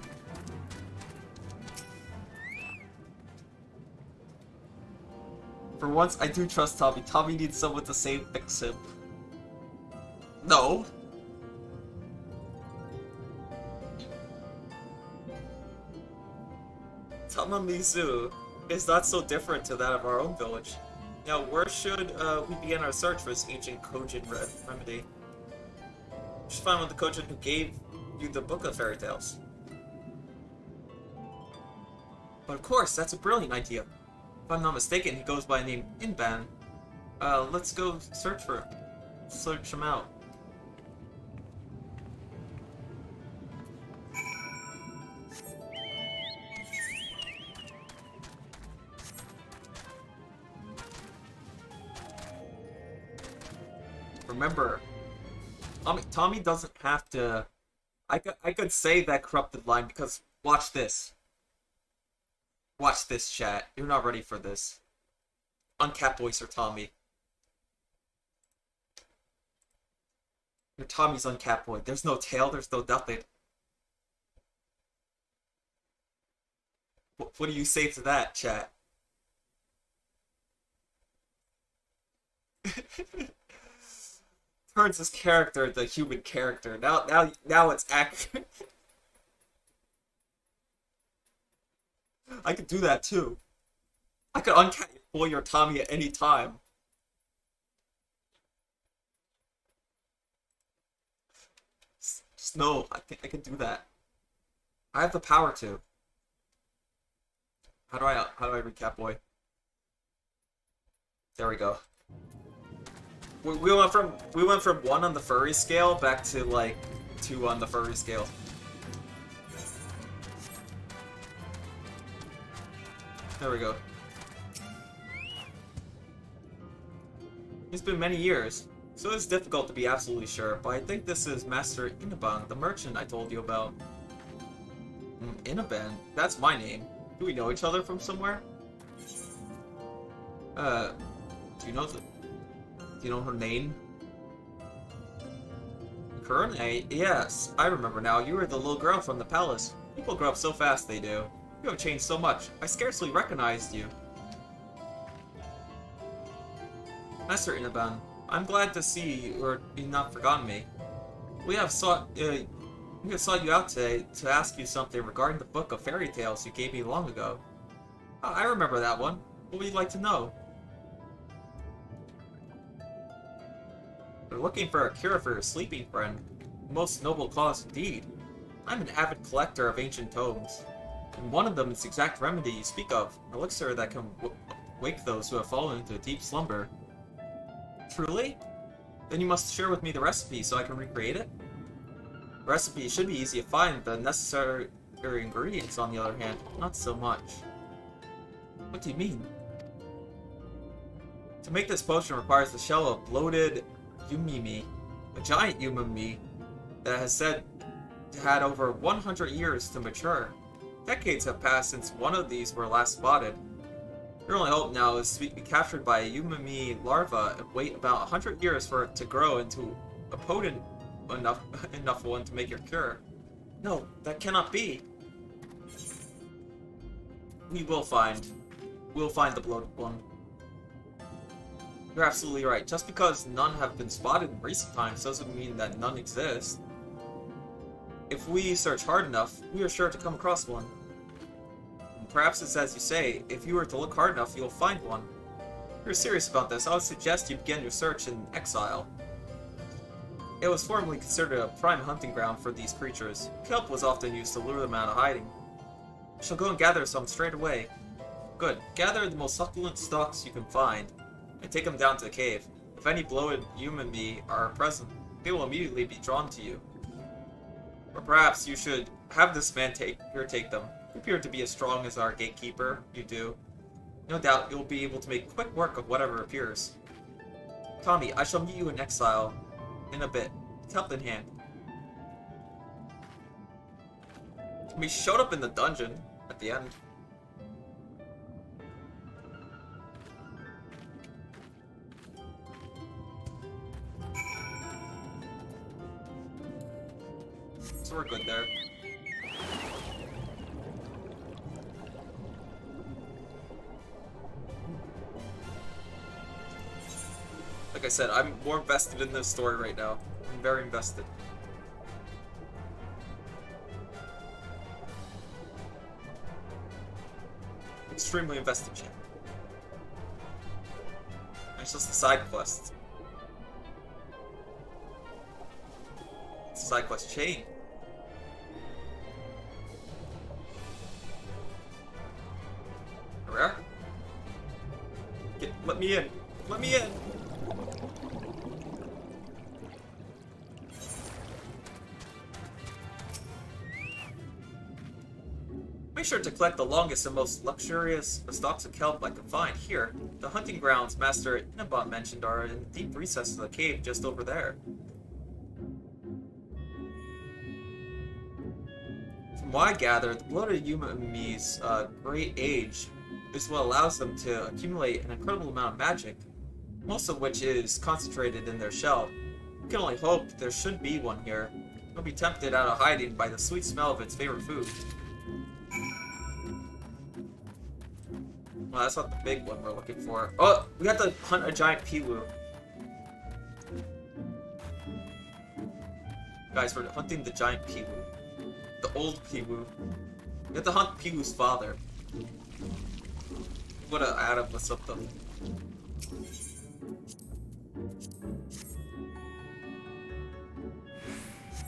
For once, I do trust Tommy. Tommy needs someone to fix him. No. Tamamizu is not so different to that of our own village. Now, where should we begin our search for this ancient Kojin remedy? We should find one of the Kojin who gave you the book of fairy tales. But of course, that's a brilliant idea. If I'm not mistaken, he goes by the name Inban. Let's go search for him. Search him out. Remember, Tommy doesn't have to... I could say that corrupted line because watch this. Watch this, chat. You're not ready for this. Uncapped voice or Tommy. Your Tommy's uncapped voice. There's no tail, there's no nothing. What do you say to that, chat? Turns his character into a human character. Now it's accurate. I could do that too. I could uncap boy or Tommy at any time. Just know, I can do that. I have the power to. How do I recap boy? There we go. We went from 1 on the furry scale back to like 2 on the furry scale. There we go. It's been many years, so it's difficult to be absolutely sure, but I think this is Master Inaban, the merchant I told you about. Inaban? That's my name. Do we know each other from somewhere? Do you know her name? Kurone? Yes, I remember now. You were the little girl from the palace. People grow up so fast, they do. You have changed so much. I scarcely recognized you. Master Inaban, I'm glad to see you've not forgotten me. We have sought you out today to ask you something regarding the book of fairy tales you gave me long ago. I remember that one. What would you like to know? We're looking for a cure for your sleeping friend. Most noble cause indeed. I'm an avid collector of ancient tomes. And one of them is the exact remedy you speak of, an elixir that can wake those who have fallen into a deep slumber. Truly? Then you must share with me the recipe so I can recreate it? The recipe should be easy to find, the necessary ingredients, on the other hand, not so much. What do you mean? To make this potion requires the shell of bloated Yumimi, a giant Yumimi that has said had over 100 years to mature. Decades have passed since one of these were last spotted. Your only hope now is to be captured by a Yumimi larva and wait about 100 years for it to grow into a potent enough one to make your cure. No, that cannot be. We'll find the bloated one. You're absolutely right. Just because none have been spotted in recent times doesn't mean that none exist. If we search hard enough, we are sure to come across one. And perhaps it's as you say, if you were to look hard enough, you'll find one. If you're serious about this, I would suggest you begin your search in exile. It was formerly considered a prime hunting ground for these creatures. Kelp was often used to lure them out of hiding. I shall go and gather some straight away. Good. Gather the most succulent stalks you can find, and take them down to the cave. If any bloated Yumimi are present, they will immediately be drawn to you. Or perhaps you should have this man take them. You appear to be as strong as our gatekeeper. You do. No doubt you'll be able to make quick work of whatever appears. Tommy, I shall meet you in exile in a bit. Cup in hand. We showed up in the dungeon at the end. So we're good there. Like I said, I'm more invested in this story right now. I'm very invested. Extremely invested, chat. It's just the side quests. It's a side quest chain. Where? Let me in. Let me in. Make sure to collect the longest and most luxurious stalks of kelp I can find here. The hunting grounds Master Inabot mentioned are in the deep recesses of the cave just over there. From what I gather, the bloated Yumimi's great age is what allows them to accumulate an incredible amount of magic, most of which is concentrated in their shell. You can only hope there should be one here. You'll be tempted out of hiding by the sweet smell of its favorite food. Well, that's not the big one we're looking for. Oh, we have to hunt a giant Piwu. Guys, we're hunting the giant Piwu. The old Piwu. We have to hunt Piwu's father. I'm gonna add him with something.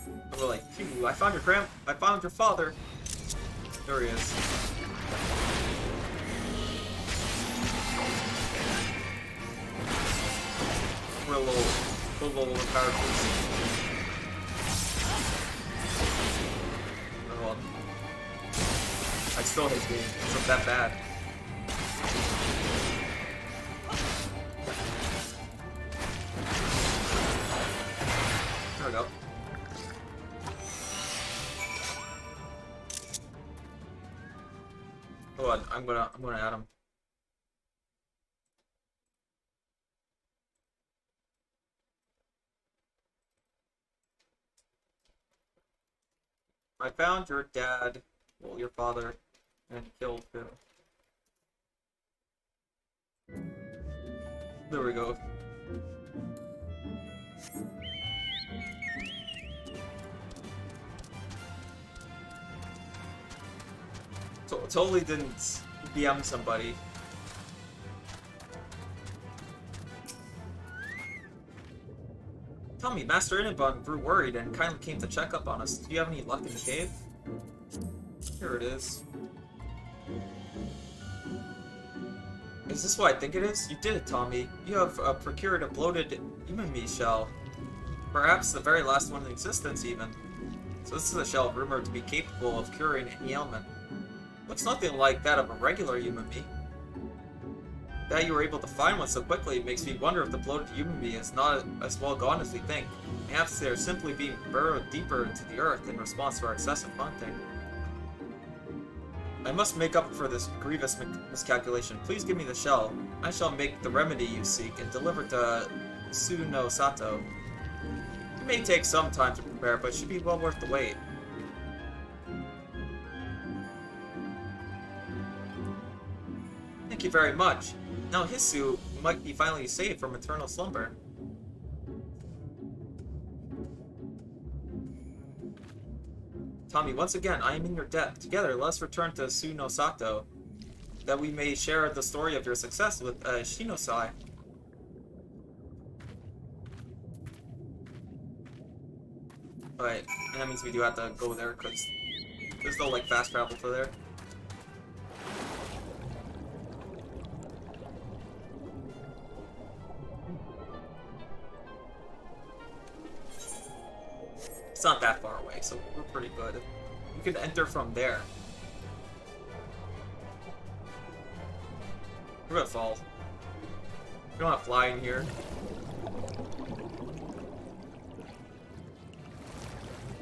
And we're like, Piwu, I found your father. There he is. We're a little overpowered. Oh, I still hate being. It's not that bad. There we go. Hold on, I'm gonna add him. I found your dad, well, your father, and killed him. There we go. Totally didn't BM somebody. Tell me, Master Inabon grew worried and kindly came to check up on us. Do you have any luck in the cave? Here it is. Is this what I think it is? You did it, Tommy. You have procured a bloated Umami shell. Perhaps the very last one in existence, even. So this is a shell rumored to be capable of curing any ailment. Looks nothing like that of a regular Umami. That you were able to find one so quickly makes me wonder if the bloated Umami is not as well gone as we think. Perhaps they're simply being burrowed deeper into the earth in response to our excessive hunting. I must make up for this grievous miscalculation. Please give me the shell. I shall make the remedy you seek and deliver it to Tsuno Sato. It may take some time to prepare, but it should be well worth the wait. Thank you very much. Now Hisu might be finally saved from eternal slumber. Tommy, once again, I am in your debt. Together, let's return to Tsuno Sato, that we may share the story of your success with Shinosai. Alright, and that means we do have to go there, because there's no, like, fast travel to there. It's not that far away, so we're pretty good. You can enter from there. We're gonna fall. We don't have flying here.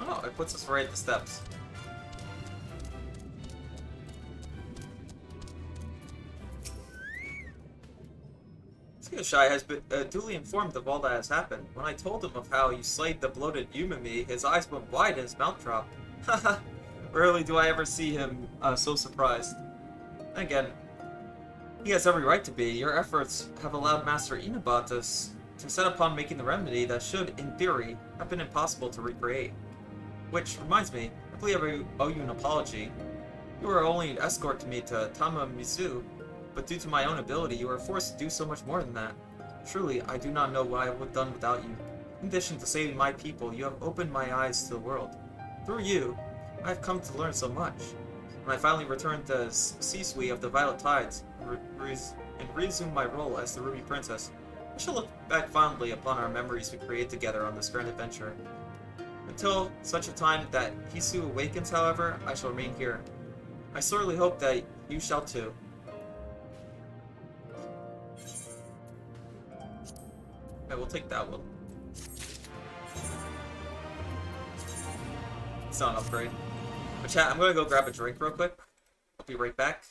Oh, it puts us right at the steps. Shai has been duly informed of all that has happened. When I told him of how you slayed the bloated Umami, his eyes went wide and his mouth dropped. Haha, rarely do I ever see him so surprised. And again, he has every right to be. Your efforts have allowed Master Inaba to set upon making the remedy that should, in theory, have been impossible to recreate. Which reminds me, I believe I owe you an apology. You were only an escort to me to Tamamizu, but due to my own ability, you were forced to do so much more than that. Truly, I do not know what I would have done without you. In addition to saving my people, you have opened my eyes to the world. Through you, I have come to learn so much. When I finally return to C-Suite of the Violet Tides and resume my role as the Ruby Princess, I shall look back fondly upon our memories we created together on this grand adventure. Until such a time that Hisu awakens, however, I shall remain here. I sorely hope that you shall too. Okay, we'll take that one. It's not an upgrade. But chat, I'm gonna go grab a drink real quick. I'll be right back.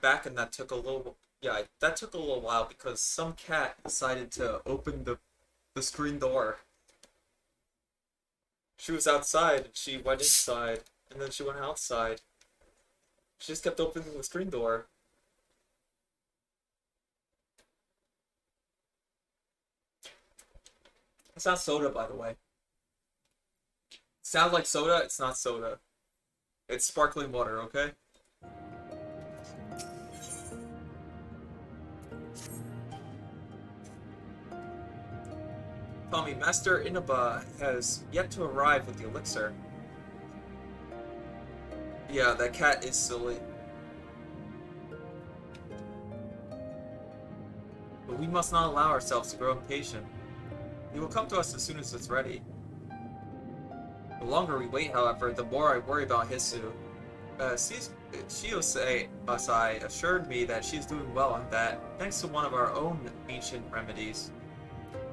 went back and that took a little... Yeah, that took a little while because some cat decided to open the screen door. She was outside, and she went inside, and then she went outside. She just kept opening the screen door. It's not soda, by the way. Sounds like soda, it's not soda. It's sparkling water, okay? Tommy, Master Inaba has yet to arrive with the elixir. Yeah, that cat is silly. But we must not allow ourselves to grow impatient. He will come to us as soon as it's ready. The longer we wait, however, the more I worry about Hisu. Shiosei Asai assured me that she's doing well and that, thanks to one of our own ancient remedies,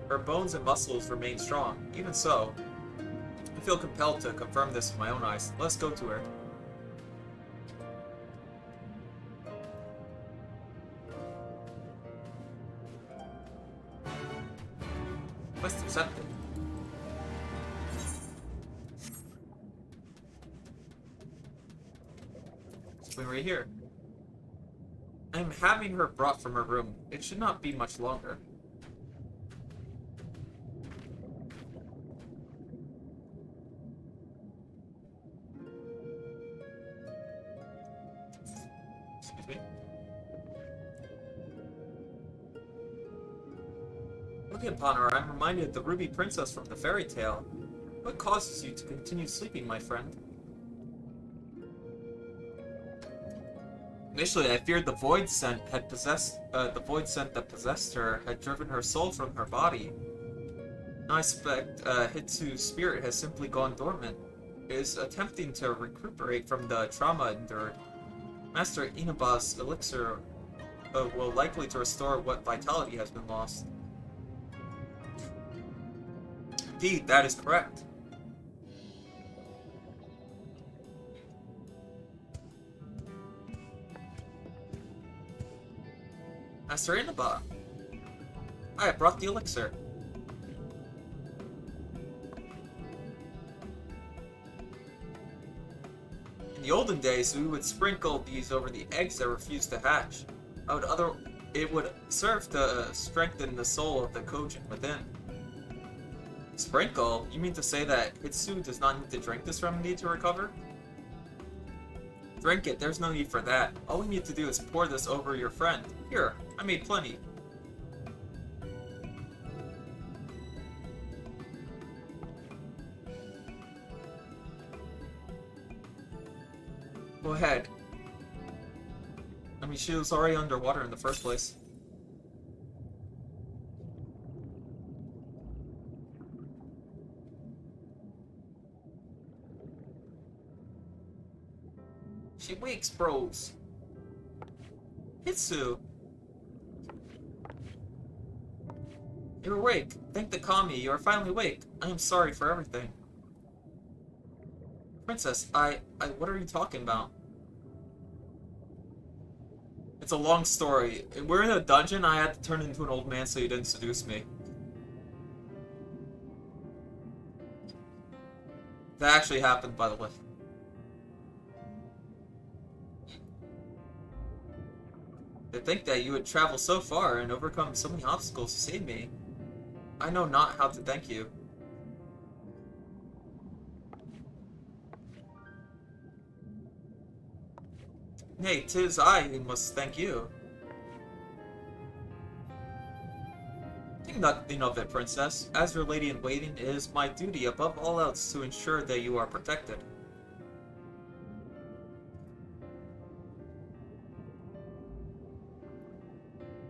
her bones and muscles remain strong. Even so, I feel compelled to confirm this with my own eyes. Let's go to her. Quest accepted. Swing right here. I'm having her brought from her room. It should not be much longer. Excuse me. Looking upon her, I'm reminded of the Ruby Princess from the fairy tale. What causes you to continue sleeping, my friend? Initially, I feared the void scent had possessed the void scent that possessed her had driven her soul from her body. Now I suspect Hitsu's spirit has simply gone dormant. It is attempting to recuperate from the trauma endured. Master Inaba's elixir will likely to restore what vitality has been lost. Indeed, that is correct. Master Inaba, I have brought the elixir. In the olden days, we would sprinkle these over the eggs that refused to hatch. It would serve to strengthen the soul of the Kojin within. Sprinkle? You mean to say that Hitsu does not need to drink this remedy to recover? Drink it, there's no need for that. All we need to do is pour this over your friend. Here, I made plenty. Go ahead. I mean, she was already underwater in the first place. She wakes, bros. Hitsu. You're awake. Thank the Kami, you are finally awake. I am sorry for everything. Princess, what are you talking about? It's a long story. We're in a dungeon, I had to turn into an old man so you didn't seduce me. That actually happened, by the way. To think that you would travel so far and overcome so many obstacles to save me. I know not how to thank you. Nay, 'tis I who must thank you. Think nothing of it, Princess. As your lady-in-waiting, it is my duty above all else to ensure that you are protected.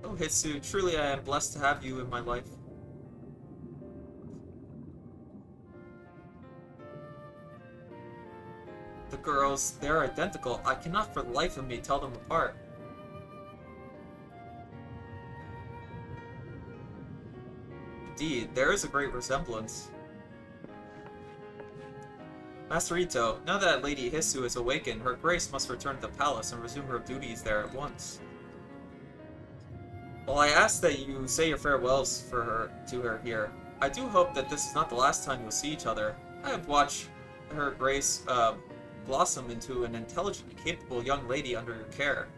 Oh, Hitsu, truly I am blessed to have you in my life. The girls, they're identical. I cannot for the life of me tell them apart. Indeed, there is a great resemblance. Master Ito, now that Lady Hisu is awakened, her grace must return to the palace and resume her duties there at once. While I ask that you say your farewells to her here, I do hope that this is not the last time you'll see each other. I have watched her grace blossom into an intelligent and capable young lady under your care.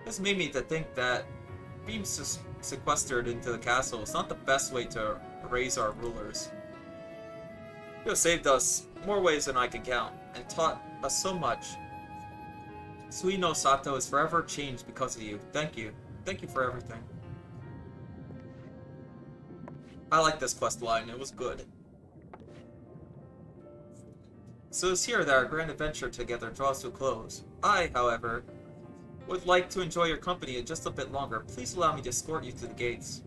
This made me to think that being sequestered into the castle is not the best way to raise our rulers. You have saved us more ways than I can count, and taught us so much. Suino Sato is forever changed because of you. Thank you. Thank you for everything. I like this quest line, it was good. So it's here that our grand adventure together draws to a close. I, however, would like to enjoy your company just a bit longer. Please allow me to escort you to the gates.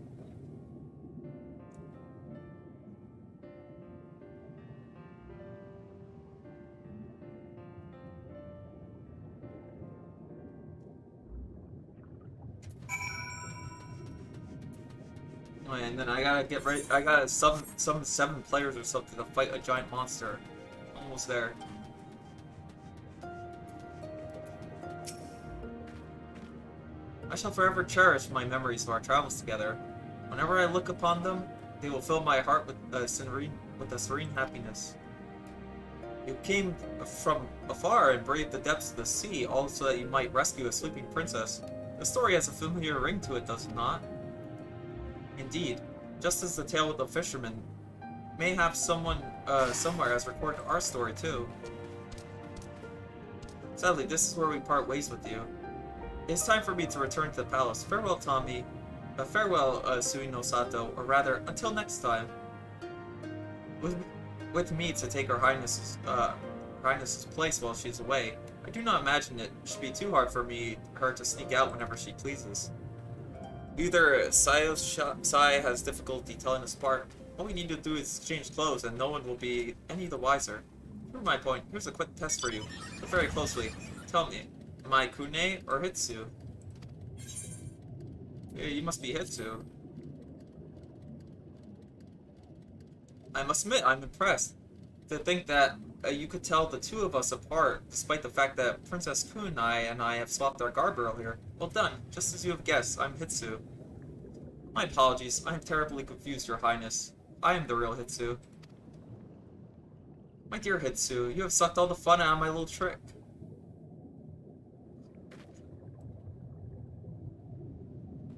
And then I gotta get ready. I gotta summon 7 players or something to fight a giant monster. Almost there. I shall forever cherish my memories of our travels together. Whenever I look upon them, they will fill my heart with a serene happiness. You came from afar and braved the depths of the sea, all so that you might rescue a sleeping princess. The story has a familiar ring to it, does it not? Indeed, just as the tale of the fisherman, mayhap someone somewhere has recorded our story too. Sadly, this is where we part ways with you. It's time for me to return to the palace. Farewell, Tommy. Farewell, Suino Sato, or rather, until next time. With me to take her highness's place while she's away, I do not imagine it should be too hard for her to sneak out whenever she pleases. Either Sai has difficulty telling us apart. All we need to do is exchange clothes and no one will be any the wiser. Prove my point. Here's a quick test for you. Look very closely. Tell me, am I Kune or Hitsu? Yeah, you must be Hitsu. I must admit, I'm impressed. To think that you could tell the two of us apart, despite the fact that Princess Kunai and I have swapped our garb earlier. Well done. Just as you have guessed, I'm Hitsu. My apologies, I am terribly confused, Your Highness. I am the real Hitsu. My dear Hitsu, you have sucked all the fun out of my little trick.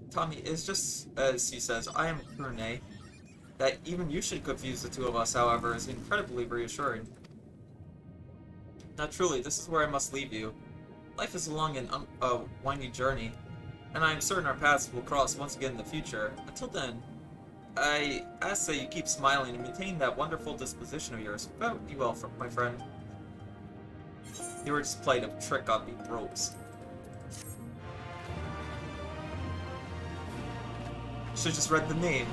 Tommy, it's just as he says, I am Kurune. That even you should confuse the two of us, however, is incredibly reassuring. Now truly, this is where I must leave you. Life is a long and windy journey, and I am certain our paths will cross once again in the future. Until then, I ask that you keep smiling and maintain that wonderful disposition of yours. Farewell, be well, my friend. You were just playing a trick on me, bros. Should've just read the name.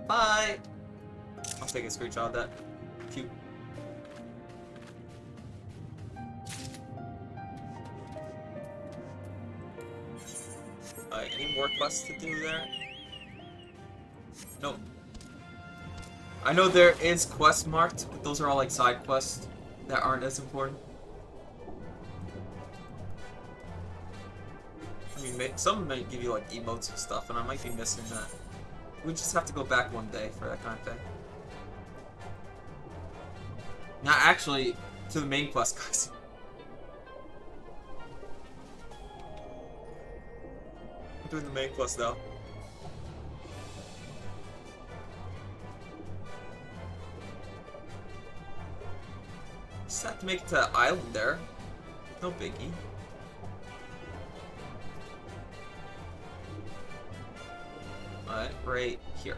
Bye! I'll take a screenshot of that. Cute. Any more quests to do there? Nope. I know there is quest marked, but those are all like side quests that aren't as important. I mean, some might give you like emotes and stuff, and I might be missing that. We just have to go back one day for that kind of thing. Now, actually, to the main quest, guys. I'm doing the main quest now. Just have to make it to that island there. No biggie. Alright, right here.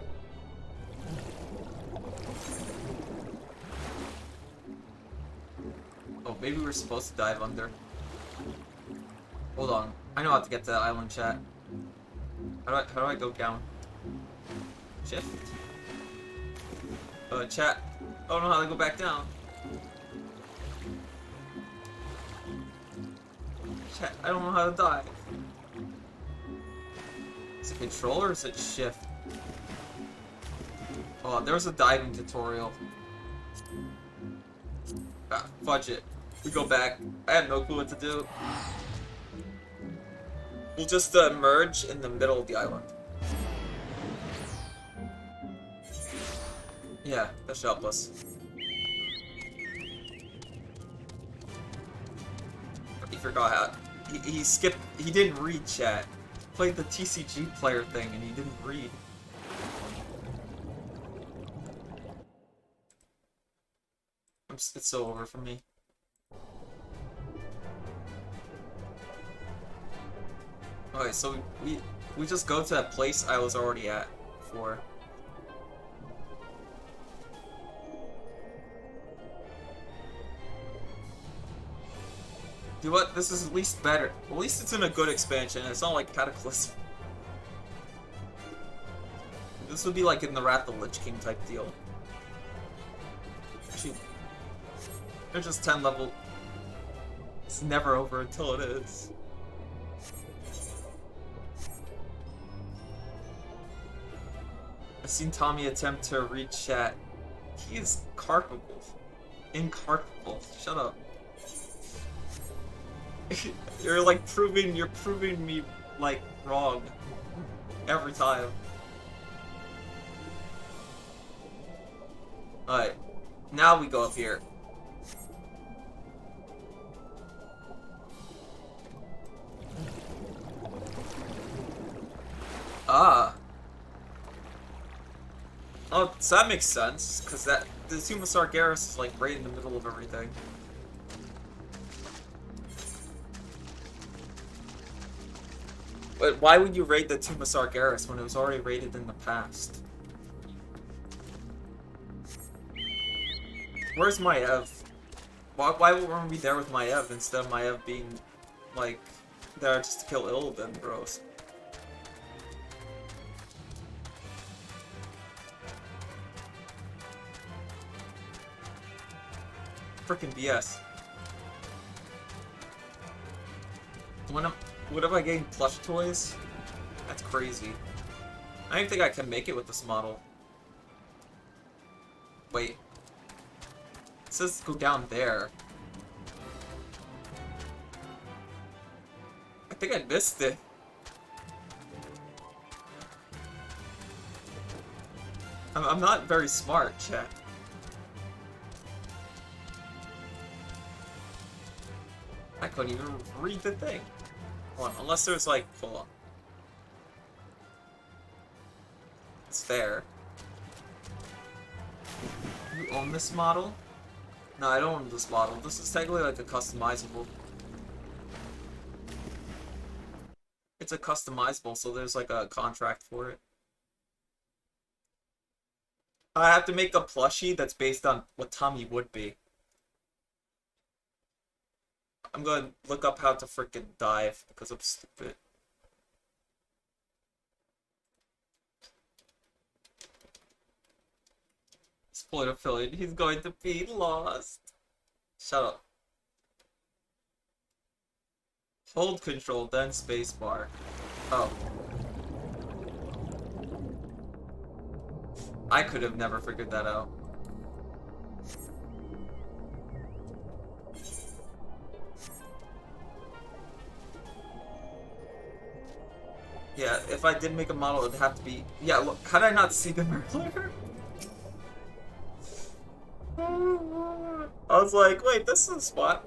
Oh, maybe we're supposed to dive under. Hold on. I know how to get to the island, chat. How do I go down? Shift? Chat. I don't know how to go back down. Chat, I don't know how to dive. Is it control or is it shift? Oh, there was a diving tutorial. Ah, fudge it. We go back. I have no clue what to do. We'll just merge in the middle of the island. Yeah, that should help us. He forgot how. He skipped. He didn't read chat. Played the TCG player thing and he didn't read. It's so over for me. Okay, so we just go to that place I was already at before. Do what? This is at least better. At least it's in a good expansion. It's not like Cataclysm. This would be like in the Wrath of the Lich King type deal. Actually, they're just 10 level. It's never over until it is. I've seen Tommy attempt to read chat. He is carpable. Incarpable. Shut up. You're proving me like wrong every time. Alright, now we go up here. Ah. Oh, so that makes sense, because the Tomb of Sargeras is like right in the middle of everything. But why would you raid the Tomb of Sargeras when it was already raided in the past? Where's Maev? Why weren't we there with Maev instead of Maev being, like, there just to kill Illidan, bros? Frickin' BS. What am I getting plush toys? That's crazy. I don't think I can make it with this model. Wait. It says go down there. I think I missed it. I'm not very smart, chat. I couldn't even read the thing. Hold on, unless there's like, hold on. It's there. You own this model? No, I don't own this model. This is technically like a customizable. It's a customizable, so there's like a contract for it. I have to make a plushie that's based on what Tommy would be. I'm gonna look up how to freaking dive because I'm stupid. Spoiler affiliate, he's going to be lost. Shut up. Hold control, then spacebar. Oh. I could have never figured that out. Yeah, if I did make a model, it'd have to be... Yeah, look, how did I not see them earlier? I was like, wait, this is a spot.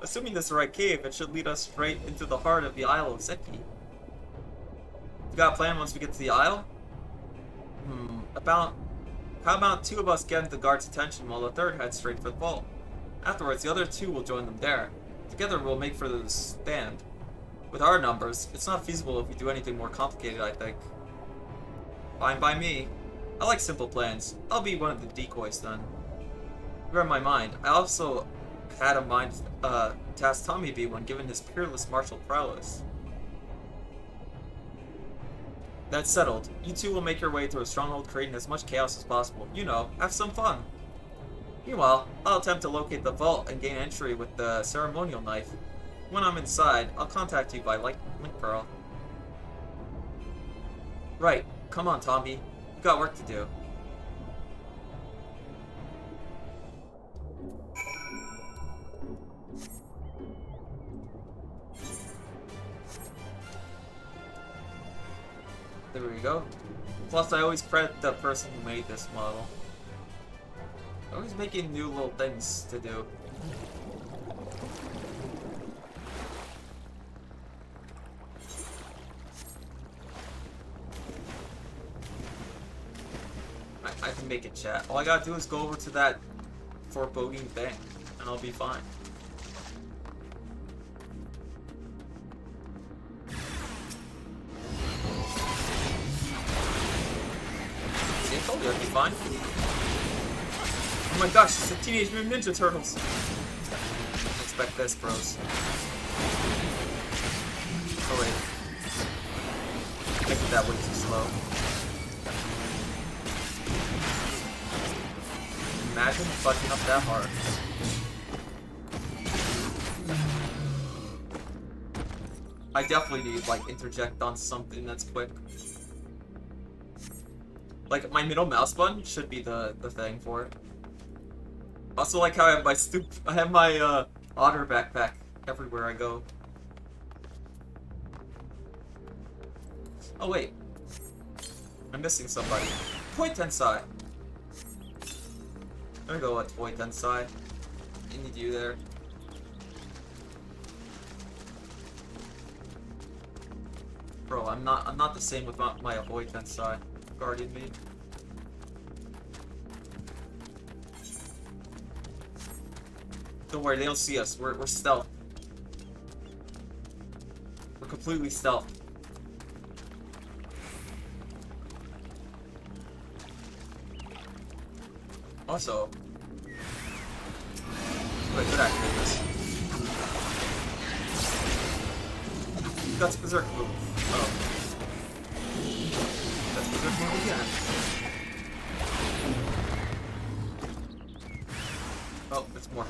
Assuming this is the right cave, it should lead us right into the heart of the Isle of Zeki. You got a plan once we get to the Isle? How about two of us get the guard's attention while the third heads straight for the vault? Afterwards, the other two will join them there. Together, we'll make for the stand. With our numbers, it's not feasible if we do anything more complicated, I think. Fine by me. I like simple plans. I'll be one of the decoys then. You're in my mind. I also had a mind to ask Tommy be one, given his peerless martial prowess. That's settled. You two will make your way through a stronghold creating as much chaos as possible. You know, have some fun. Meanwhile, I'll attempt to locate the vault and gain entry with the ceremonial knife. When I'm inside, I'll contact you by link pearl. Right. Come on, Tommy. We've got work to do. go. Plus, I always credit the person who made this model. Always making new little things to do. I can make it, chat. All I gotta do is go over to that foreboding thing, and I'll be fine. See, I told you I'd be fine. Oh my gosh, it's the Teenage Mutant Ninja Turtles! Expect this, bros. Oh wait. I did that way too slow. Imagine fucking up that hard. I definitely need, like, interject on something that's quick. Like, my middle mouse button should be the thing for it. Also, like how I have my otter backpack everywhere I go. Oh wait, I'm missing somebody. Toy Tensai. There we go, a Toy Tensai. I need you there. Bro, I'm not the same with my Ahoy Tensai. Guardian me. Don't worry, they don't see us. We're stealth. We're completely stealth. Also, wait, could activate this. That's Berserk move. Oh. That's Berserk move again. Oh, it's more.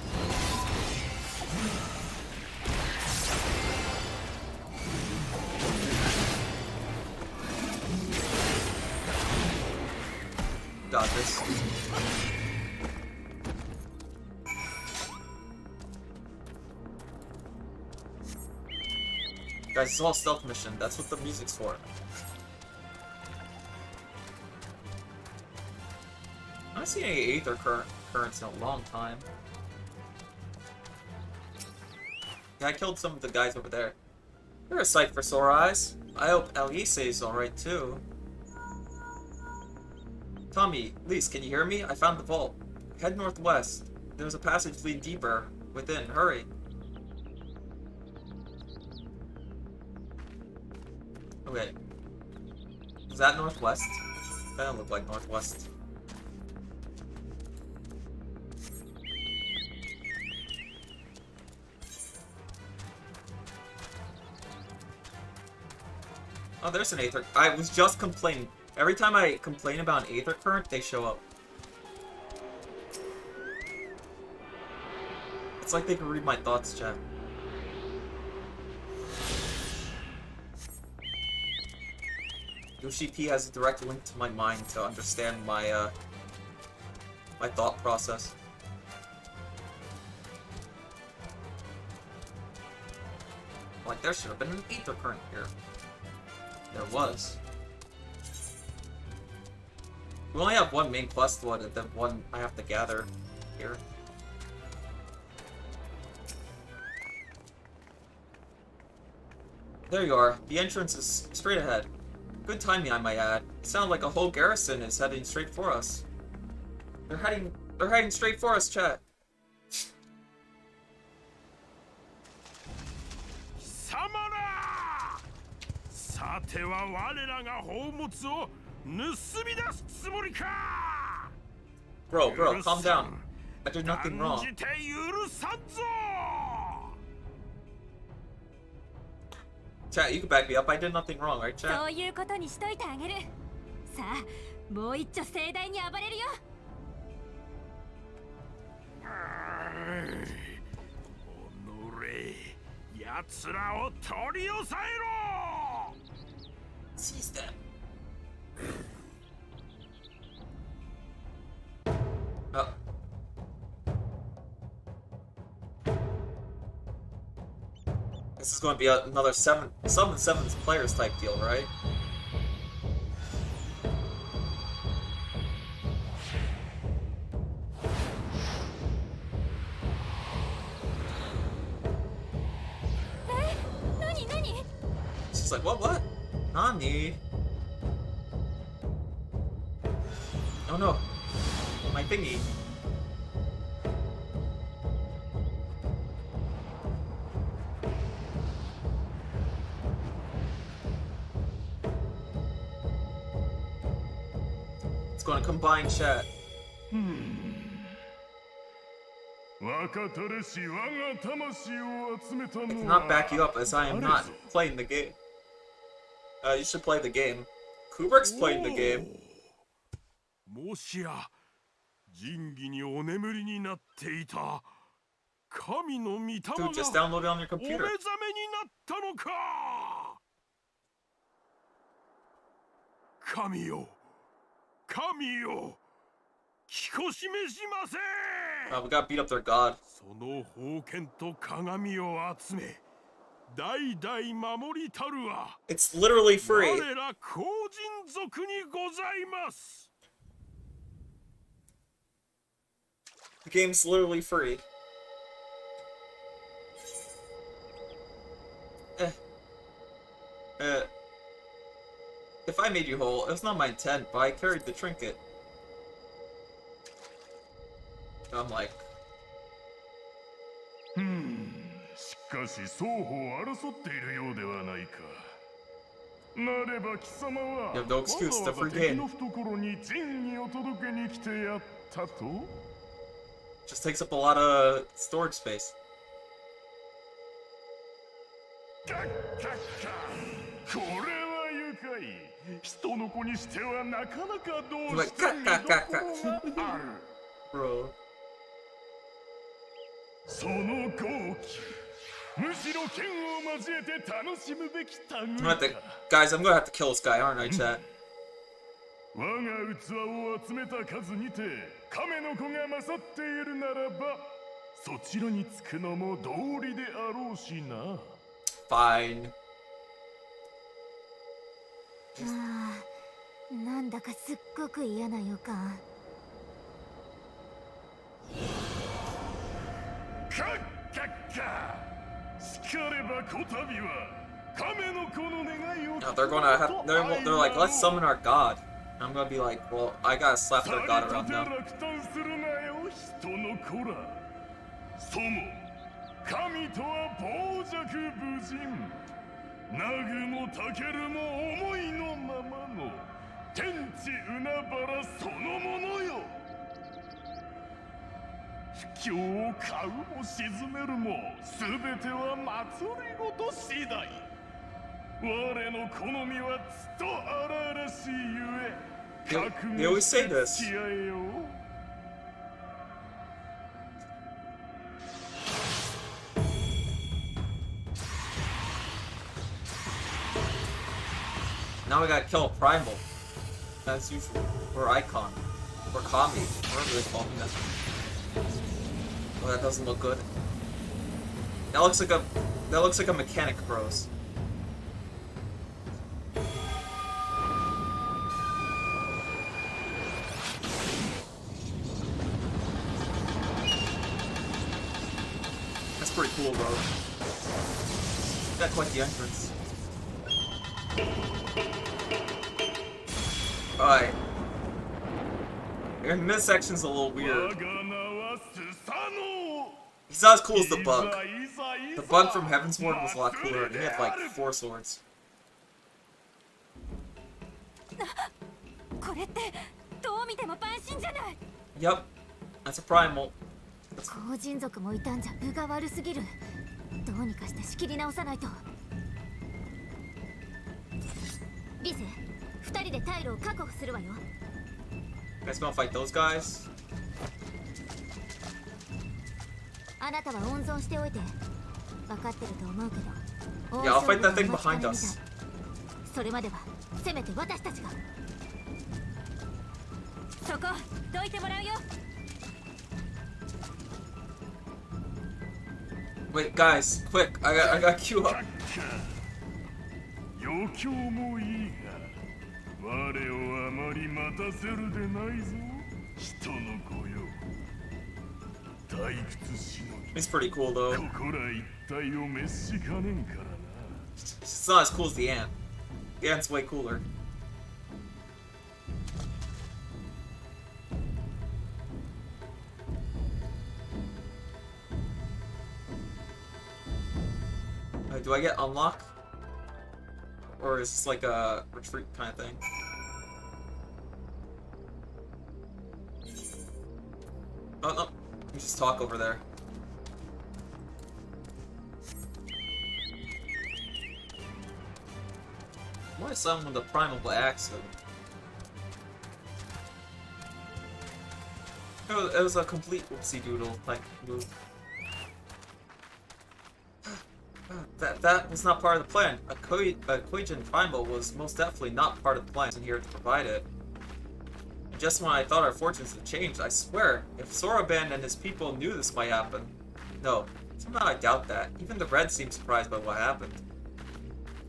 Got this. Guys, it's all stealth mission. That's what the music's for. I haven't seen any Aether currents in a long time. Yeah, I killed some of the guys over there. You're a sight for sore eyes. I hope Elise is alright too. Tommy, Lise, can you hear me? I found the vault. Head northwest. There's a passage leading deeper within. Hurry. Okay. Is that northwest? That don't look like northwest. Oh, there's an Aether. I was just complaining. Every time I complain about an Aether current, they show up. It's like they can read my thoughts, chat. Yoshi P has a direct link to my mind to understand my my thought process. Like, there should have been an Aether current here. There was. We only have one main quest one, and then one I have to gather here. There you are. The entrance is straight ahead. Good timing, I might add. It sounds like a whole garrison is heading straight for us. They're heading straight for us, chat. さては我らが宝物を盗み出すつもりか Bro, calm down. I did nothing wrong. 断じて許さんぞ Chat, you can back me up. I did nothing wrong, right, chat? そういうことにしといてあげる。さあ、もう一丁盛大に暴れるよ。おのれ、奴らを取り押さえろ Seize them. Oh. This is going to be another summon 7 players type deal, right? like, what? Nani? Oh no. My thingy. It's gonna combine chat. I cannot back you up as I am not playing the game. You should play the game. Kubrick's playing the game. Dude, just download it on your computer. We got beat up their god. It's literally free. The game's literally free. If I made you whole, it was not my intent, but I carried the trinket. I'm like... You have no excuse to forget. Just takes up a lot of storage space. Like, bro. Guys, I'm gonna have to kill this guy, aren't I, chat? Fine. なんだかすっごく嫌な予感。No, they're gonna have. They're like, let's summon our god. And I'm gonna be like, well, I gotta slap their god around now. They always say this. Now we gotta kill a Primal. As usual. Or Icon. Or Kami. Whatever they call him that. Oh, that doesn't look good. That looks like a mechanic, bros. That's pretty cool, bro. Got quite the entrance. Alright. And this section's a little weird. He's not as cool as the bug. The bug from Heaven's Ward was a lot cooler, and he had like 4 swords. Yep, that's a Primal. 後人族もいたんじゃ分が悪すぎる。どうにかして仕切り直さないと。リセ、2人で退路を確保するわよ。You guys gonna fight those guys? あなたは温存しておいて。分かってると思うけど。Yeah, I'll fight that thing behind us. それまではせめて私たちが。そこ、どいてもらうよ。Wait, guys, quick! I got Q up. 余興もいいが、我をあまり待たせるでないぞ、人の子よ。退屈しのぎ。 He's pretty cool though. ここら一帯を滅しかねんからな。It's not as cool as the ant. The ant's way cooler. Do I get unlock? Or is this like a retreat kind of thing? Oh no, let me just talk over there. Why summon the Primal by accident? It was a complete whoopsie doodle like move. That was not part of the plan. A Koijin Primal was most definitely not part of the plan, and here to provide it. And just when I thought our fortunes had changed, I swear, if Soroban and his people knew this might happen. No, somehow I doubt that. Even the Reds seemed surprised by what happened.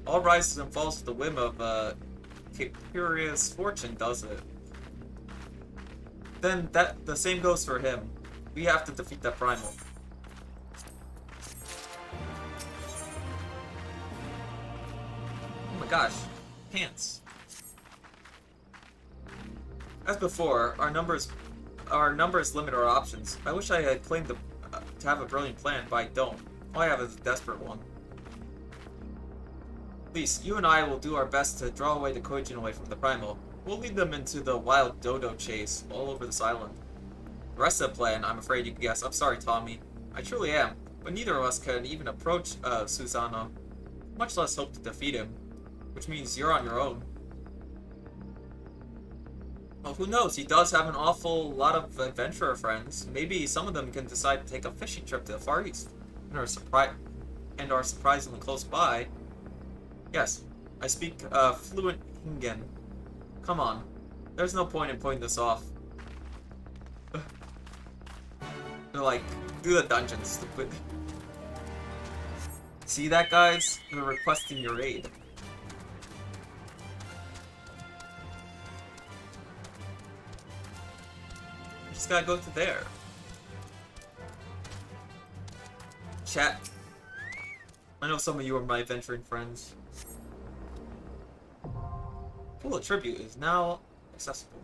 All rises and falls to the whim of Curious Fortune, does it? Then the same goes for him. We have to defeat that Primal. Oh my gosh, pants. As before, our numbers limit our options. I wish I had claimed to have a brilliant plan, but I don't. All I have is a desperate one. At least, you and I will do our best to draw away the Koijin away from the Primal. We'll lead them into the wild dodo chase all over this island. The rest of the plan, I'm afraid you can guess. I'm sorry, Tommy. I truly am, but neither of us can even approach Susanoo, much less hope to defeat him. Which means you're on your own. Well, who knows? He does have an awful lot of adventurer friends. Maybe some of them can decide to take a fishing trip to the Far East, and are surprisingly close by. Yes, I speak fluent Hingen. Come on, there's no point in putting this off. They're like, do the dungeon, stupid. See that, guys? They're requesting your aid. Just gotta go to there. Chat. I know some of you are my adventuring friends. Pool of Tribute is now accessible.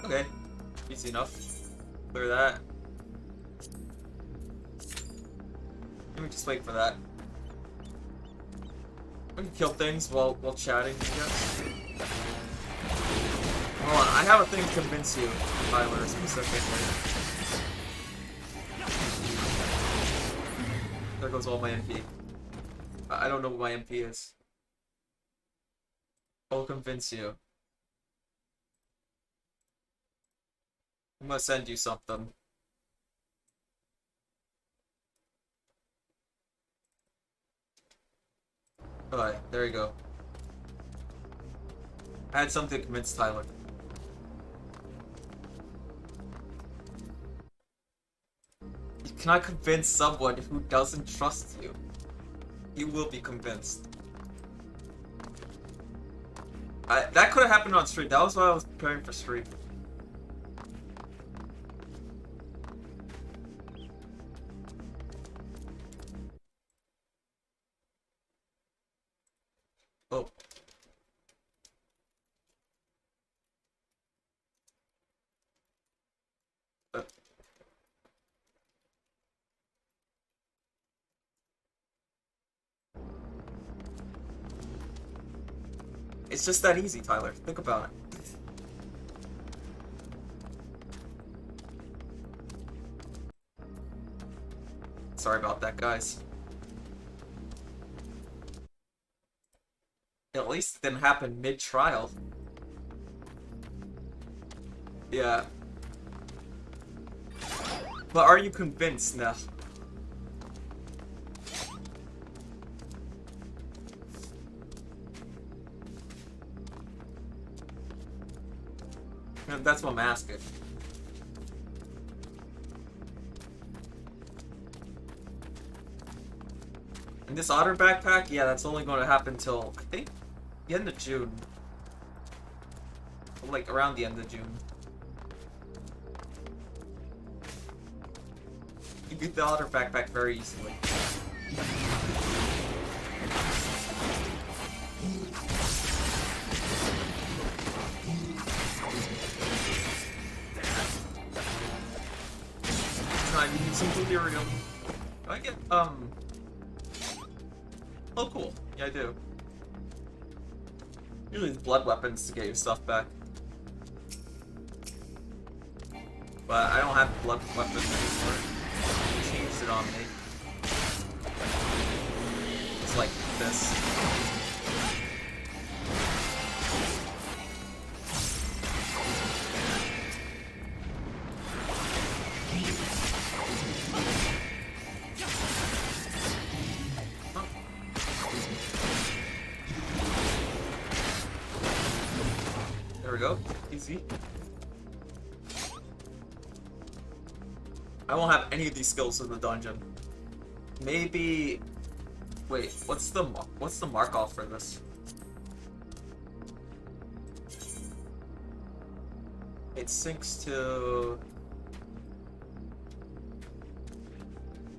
Okay. Easy enough. Clear that. Let me just wait for that. We can kill things while chatting, I guess. Hold on, I have a thing to convince you, Tyler, specifically. There goes all my MP. I don't know what my MP is. I'll convince you. I'm gonna send you something. Alright, there you go. I had something to convince Tyler. You cannot convince someone who doesn't trust you. You will be convinced. That could have happened on stream. That was why I was preparing for stream. Oh. It's just that easy, Tyler. Think about it. Sorry about that, guys. At least it didn't happen mid-trial. Yeah. But are you convinced now? That's what I'm asking. And this otter backpack, yeah, that's only going to happen till, I think, the end of June. Like, around the end of June. beat the otter backpack very easily. I'm using delirium. Do I get oh cool. Yeah, I do. Usually it's blood weapons to get your stuff back. But I don't have blood weapons anymore. They changed it on me. It's like this. There we go. Easy. I won't have any of these skills in the dungeon. Maybe. Wait, what's the mark off for this? It syncs to.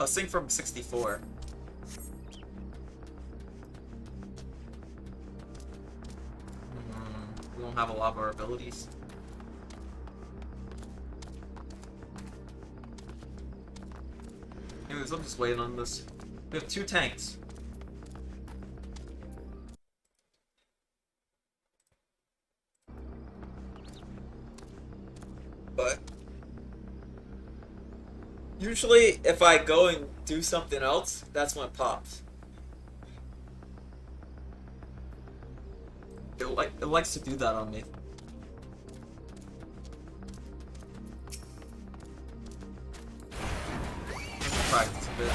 A sync from 64. We don't have a lot of our abilities. Anyways, I'm just waiting on this. We have 2 tanks. But usually if I go and do something else, that's when it pops. It likes to do that on me. Practice a bit.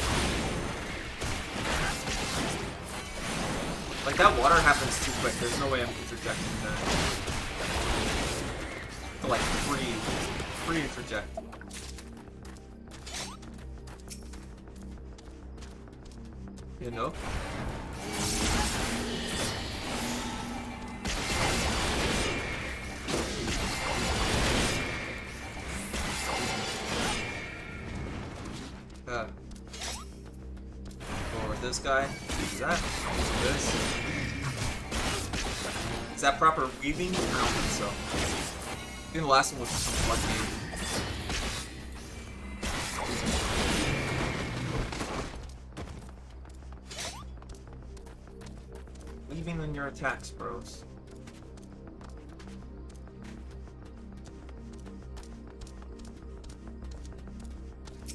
Like that water happens too quick. There's no way I'm interjecting that. To like free interject. You know? Or this guy. Is that? This? Is that proper weaving? I don't think so. I think the last one was just some floodgate. Weaving in your attacks, bros.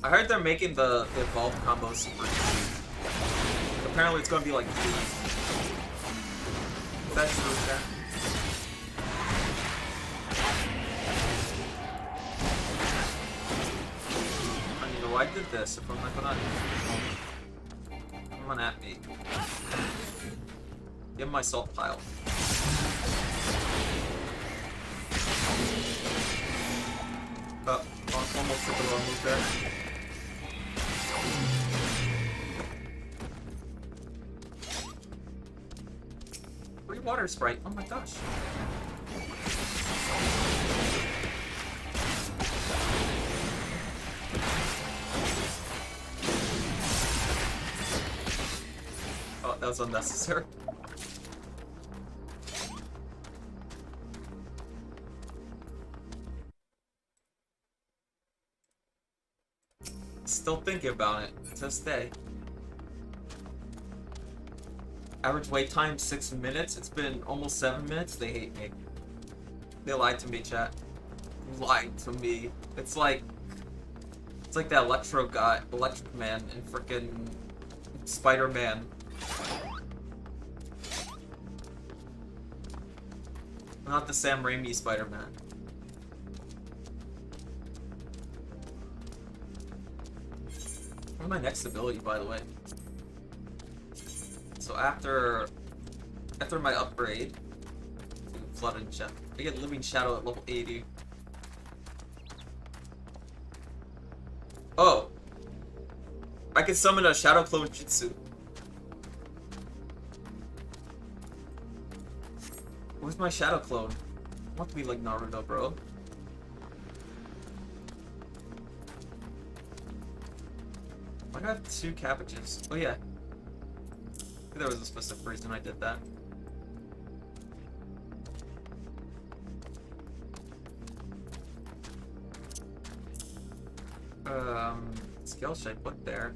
I heard they're making the evolved combo super easy. Apparently it's gonna be like 3. Is that true, chat? I mean, why did this if I'm not gonna... Come on at me. Give my salt pile. Almost took the wrong move there. Free water sprite. Oh my gosh. Oh, that was unnecessary. Still thinking about it to this day. Average wait time 6 minutes. It's been almost 7 minutes. They hate me. They lied to me, chat. Lied to me. It's like that Electric Man in frickin' Spider-Man. Not the Sam Raimi Spider-Man. What's my next ability, by the way? So after my upgrade, Flood and Shadow, I get Living Shadow at level 80. Oh! I can summon a Shadow Clone Jutsu. Where's my Shadow Clone? I want to be like Naruto, bro. Why do I have 2 cabbages? Oh yeah. There was a specific reason I did that. Skill should I put there?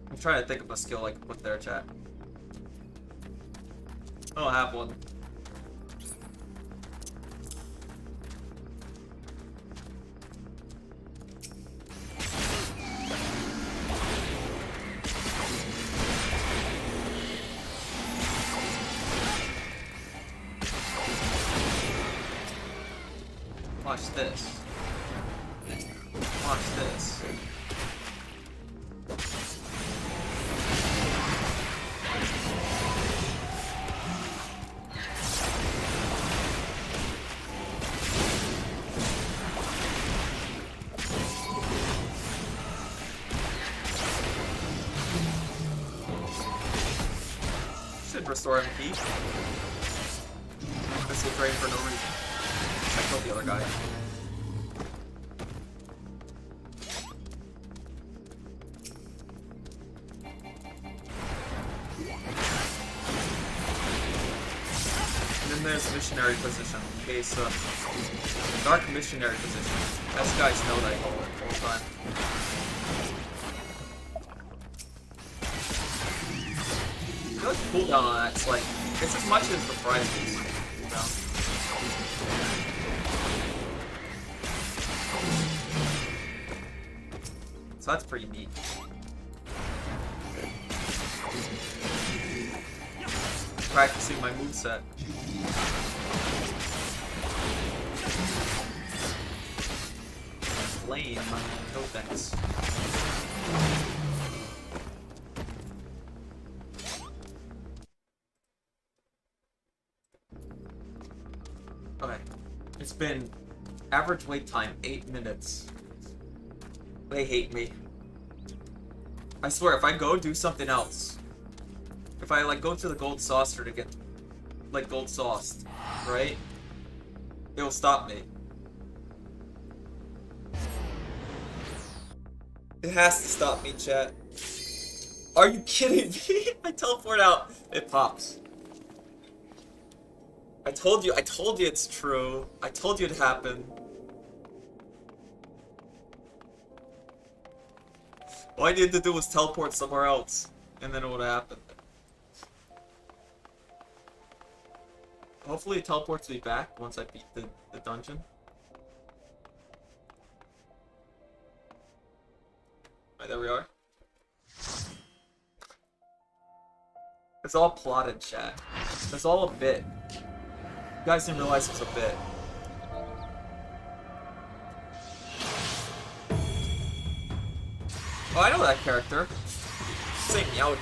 I'm trying to think of a skill I could put there, chat. I don't have one. Watch this. Watch this. Should restore MP. This will drain for no reason. I killed the other guy. And then there's missionary position. Okay, so dark missionary position. As guys know that I call it all the time. The cooldown on that's like it's as much as the prizes cooldown. So that's pretty neat. Practicing my moveset. Lame, no thanks. Okay. It's been average wait time 8 minutes. They hate me. I swear, if I go do something else, if I like go to the gold saucer to get like gold sauced, right? It'll stop me. It has to stop me, chat. Are you kidding me? I teleport out, it pops. I told you it's true. I told you it happened. All I needed to do was teleport somewhere else, and then it would happen. Hopefully it teleports me back once I beat the dungeon. Alright, there we are. It's all plotted, chat. It's all a bit. You guys didn't realize it was a bit. Oh, I know that character. Same Meowdy.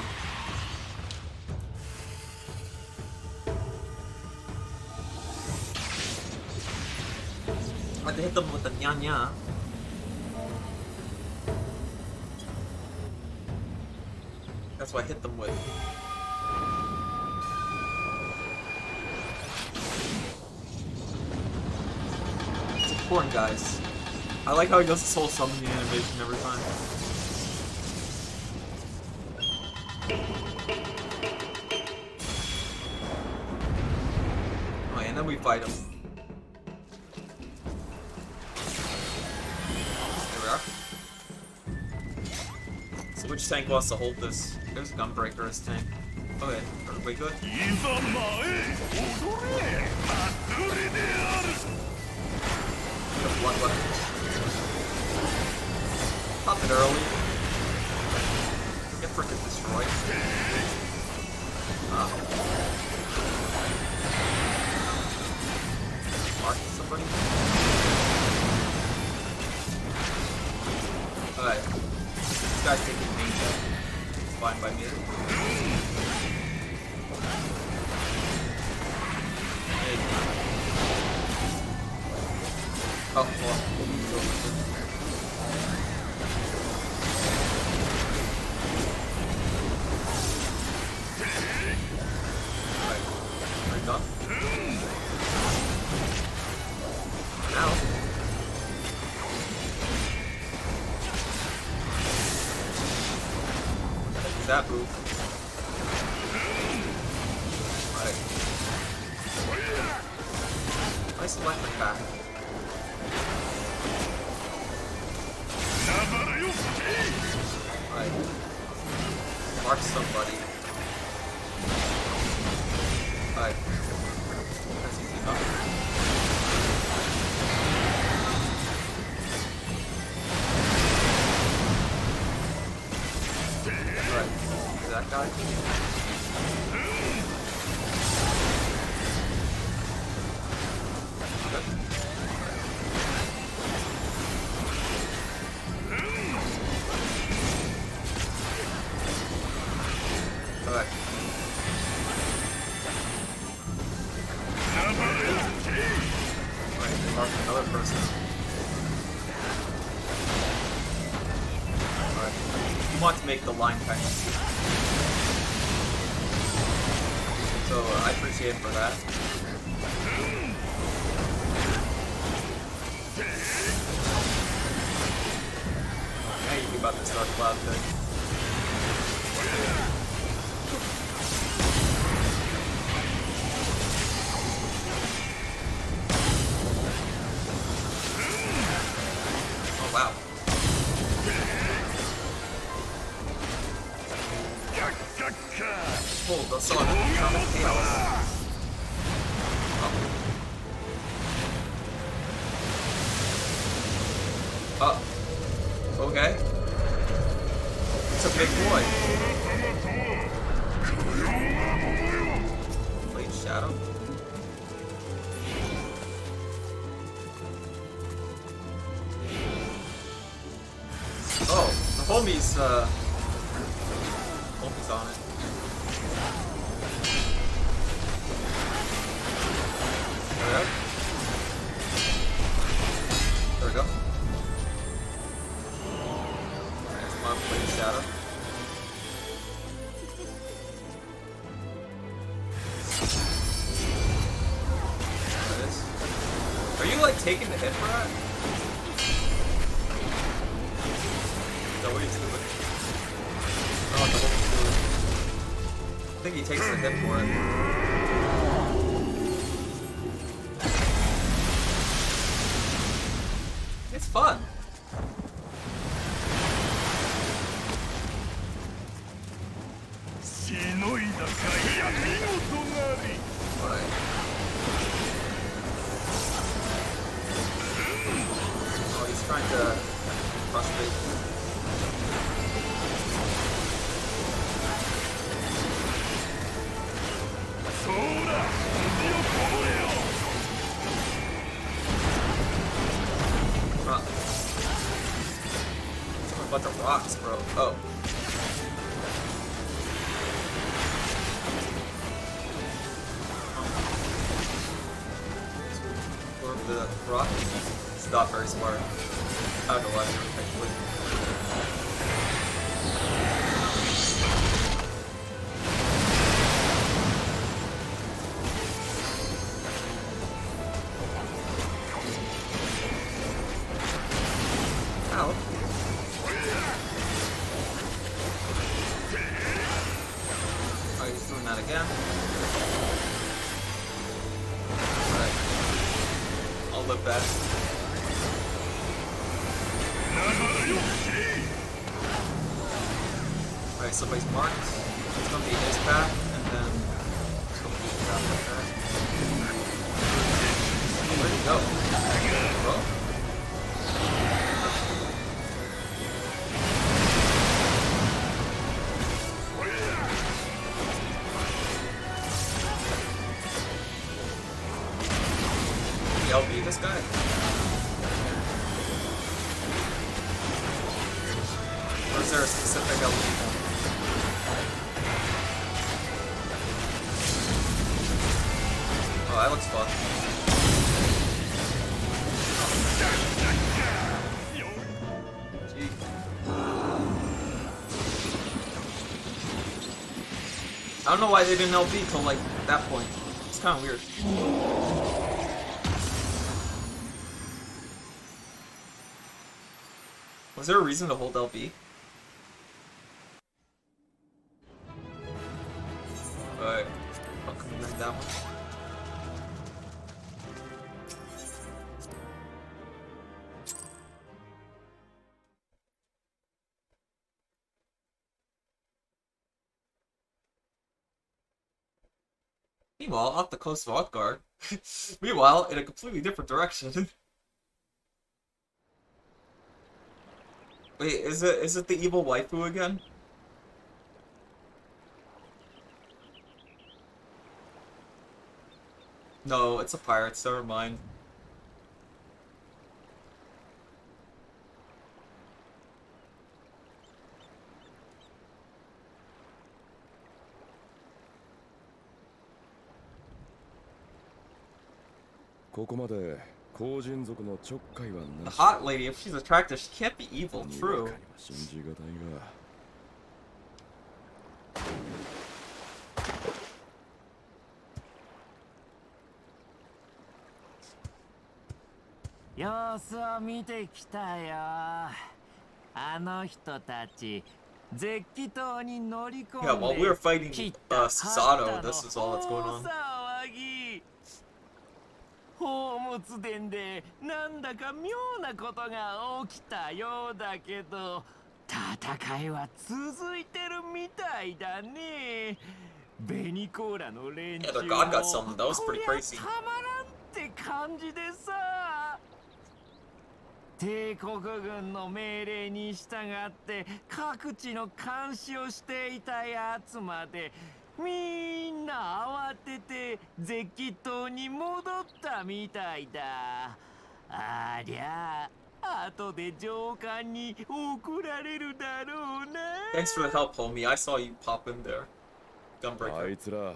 I had to hit them with the nya-nya. That's what I hit them with. It's important, guys. I like how he does this whole summoning animation every time. Oh, and then we fight him. There we are. So which tank wants to hold this? There's a Gunbreaker as tank. Okay, everybody good? Blood weapon. Pop it early. Get freaking destroyed. Mark somebody. Alright. This guy's taking me. It's fine by me. Oh, well. Alright. Are you done? Now. that move. Right. Nice electric pack. Right. Mark somebody. Right. That's easy enough. Right. That guy? Alright. Right, mark another person. Alright. You want to make the line catch. So I appreciate him for that. Now you about to start cloud thing. Oh wow. Oh, the sun. Chaos. Oh. Okay. It's a big boy. Blade Shadow. Oh, the homie's on it. There we go. There's my Blade Shadow. There it is. Are you like taking the hit for that? No, what are you doing? Oh, the whole food. I think he takes the hit for it. It's fun. Right. Oh, he's trying to frustrate. A bunch of rocks, bro. Oh. Or the rock? It's not very smart. I don't know why. Actually. Ow. Oh, he's doing that again. Alright. I'll live that. Alright, somebody's marked. It's gonna be his path, and then somebody's path like that. Where'd he go? Bro? LB this guy? Or is there a specific LB one? Oh, that looks fun. Gee. I don't know why they didn't LB till like that point. It's kind of weird. Was there a reason to hold LB? And then that one. Meanwhile, off the coast of Outgard. Meanwhile, in a completely different direction. Wait, is it the evil waifu again? No, it's a pirate, so never mind. The hot lady, if she's attractive, she can't be evil, true. Yeah, while we were fighting Susato, this is all that's going on. 宝物殿でなんだか妙なことが起きたようだけど、戦いは続いてるみたいだね。ベニコーラの連中もこりゃたまらんって感じでさ。帝国軍の命令に従って各地の監視をしていたやつまでみんな慌ててゼッキ島に戻ったみたいだ。ありゃあ、後で上官に送られるだろうな。Thanks for the help, homie. I saw you pop in there. Gunbreaker. あいつら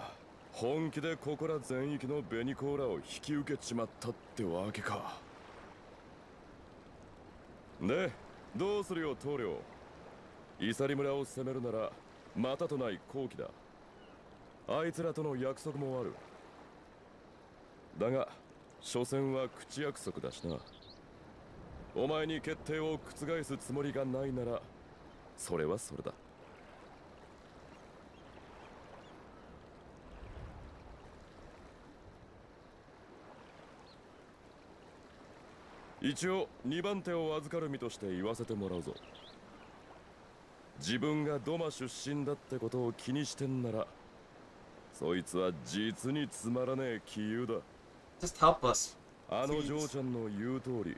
本気でここら全域のベニコーラを引き受けちまったってわけか。で、どうするよ棟梁。イサリ村を攻めるならまたとない好機だ。あいつらとの約束もある。だが、所詮は口約束だしな。お前に決定を覆すつもりがないなら、それはそれだ。一応2番手を預かる身として言わせてもらうぞ。自分がドマ出身だってことを気にしてんなら、そいつは実につまらねえ杞憂だ。Just help us. あの嬢ちゃんの言う通り、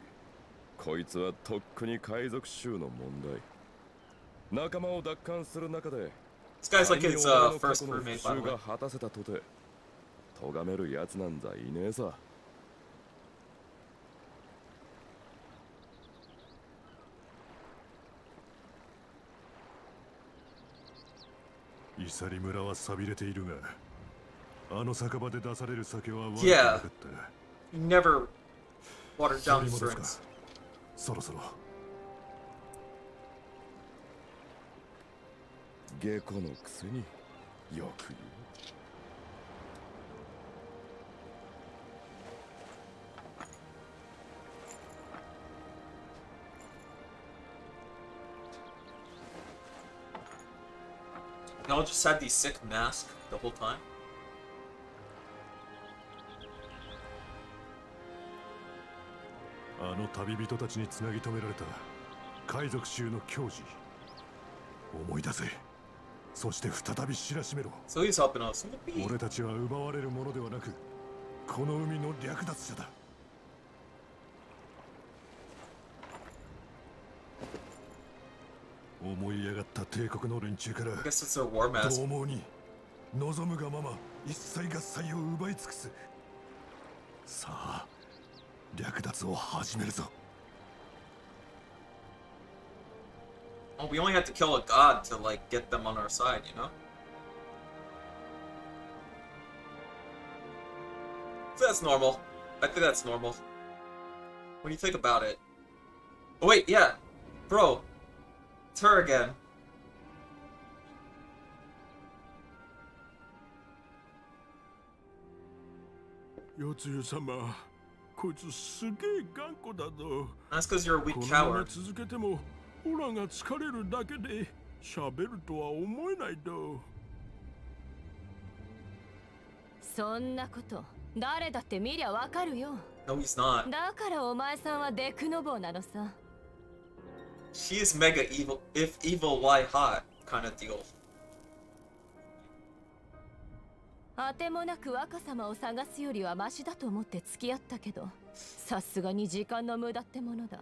こいつはとっくに海賊衆の問題。仲間を奪還する中で、This guy's like his first roommate, by the way. が果たせたとて、咎めるやつなんざいねえさ。イサリ村は寂れているが、あの酒場で出される酒は悪くなかった。You never watered down his drinks. そろそろ。下戸のくせによく言う。Y'all just had these sick masks the whole time? あの旅人たちにつなぎ止められた海賊衆の矜持。思い出せ。そして再び知らしめろ。So he's helping us. 俺たちは奪われるものではなく、この海の略奪者だ。思い上がった帝国の連中から獰猛に望むがまま一切合切を奪い尽くす。さあ、略奪を始めるぞ。Oh, we only had to kill a god to like get them on our side, you know? So that's normal. I think that's normal. When you think about it. Oh wait, yeah. Bro. It's her again. 四つ湯様、こいつすげえ頑固だぞ。That's because you're a weak このまま coward. 続けても、オラが疲れるだけで喋るとは思えないと。そんなこと誰だって見りゃわかるよ。 No, he's not. だからお前さんはデクノボーなのさ。 She is mega evil, if evil, why hot kind of deal. あてもなく若様を探すよりはマシだと思って付き合ったけど、さすがに時間の無駄ってものだ。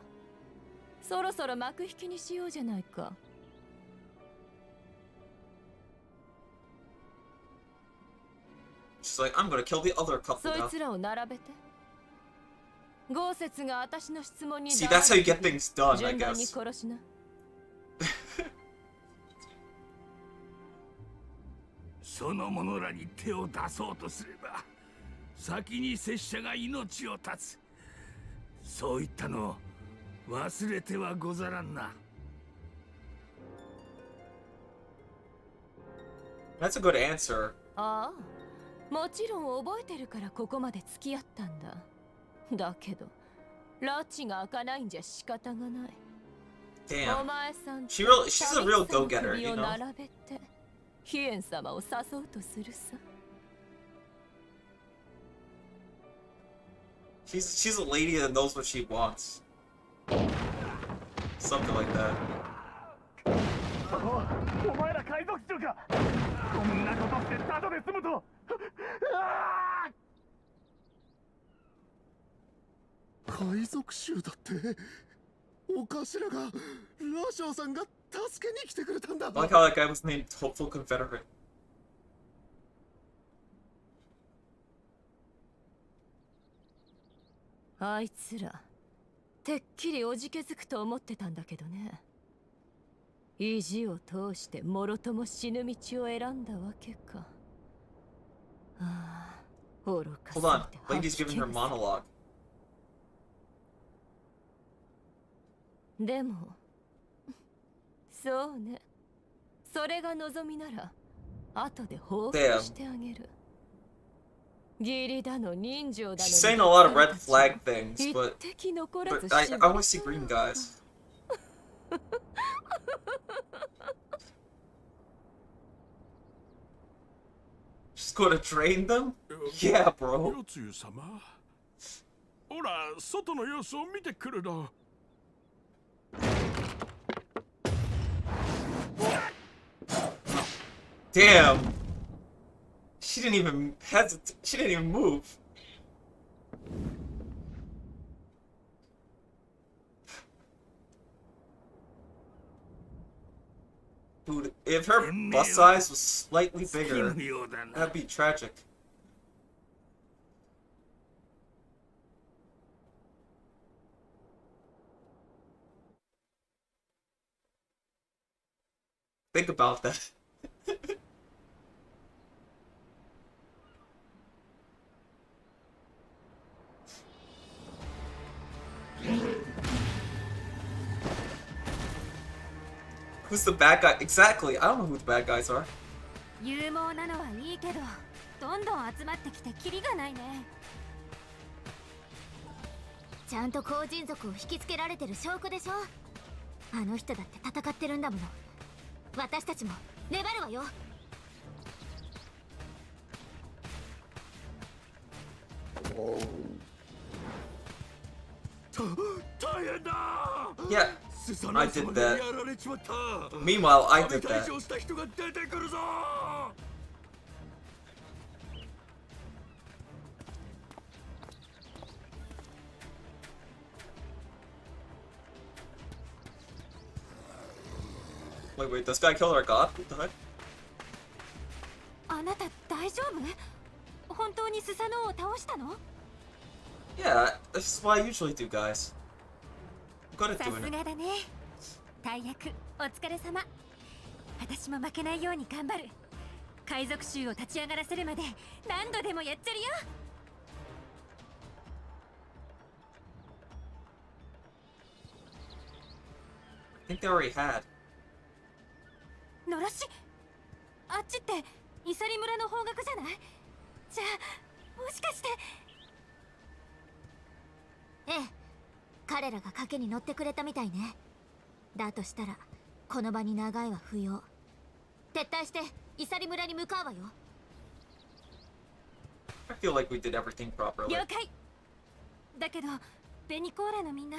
そろそろ幕引きにしようじゃないか。 She's like, I'm gonna kill the other couple そい now. つらを並べて。豪雪が私の質問に See, that's how you get things done, I 順番に guess. 殺しな。その者らに手を出そうとすれば先に拙者が命を絶つ。そういったのを忘れてはござらんな。 That's a good answer. ああ、もちろん覚えてるからここまで付き合ったんだ。だけど拉致が開かないんじゃ仕方がない。 Damn. お前さんと She's a real go-getter, 首 you を know? 並べてヒエン様を誘うとするさ。 She's a lady that knows what she wants. Something like that. お前ら海賊衆か。こんなことしてただで済むと。海賊衆だって。お頭がラショーさんが助けに来てくれたんだ。 I like how that guy was named Hopeful Confederate. あいつらてっきりおじけづくと思ってたんだけどね。意地を通してもろとも死ぬ道を選んだわけか。ああ、愚かすぎ Hold て on, lady's giving her monologue. でもそうね、それが望みなら後で報復してあげる。義理だの人情だの She's saying a lot of red flag things, 一 but 滴残らず I 絞 want り to see green guys. She's gonna train them? Yeah, bro. よつゆ様。ほら、外の様子を見てくるの。Damn. She didn't even hesitate. She didn't even move. Dude, if her bust size was slightly bigger, that'd be tragic. Think about that. Who's the bad guy? Exactly. I don't know who the bad guys are. 勇猛なのはいいけど、どんどん集まってきてキリがないね。ちゃんと後人族を引きつけられてる証拠でしょ。あの人だって戦ってるんだもの。私たちも粘るわよ。大変だ。 Yeah, I did that. Meanwhile, I did that. Wait, this guy killed our god? What the heck? あなた大丈夫？本当にスサノオを倒したの？ Yeah, this is what I usually do, guys. I'm good at さ doing す it. がだね。大役お疲れ様。私も負けないように頑張る。海賊衆を立ち上がらせるまで何度でもやっちゃるよ。I think they already had. のろし、あっちってイサリ村の方角じゃない？じゃあもしかして。ええ、彼らが賭けに乗ってくれたみたいね。だとしたらこの場に長いは不要。撤退してイサリ村に向かうわよ。feel like we did everything properly. 了解。だけどベニコーラのみんな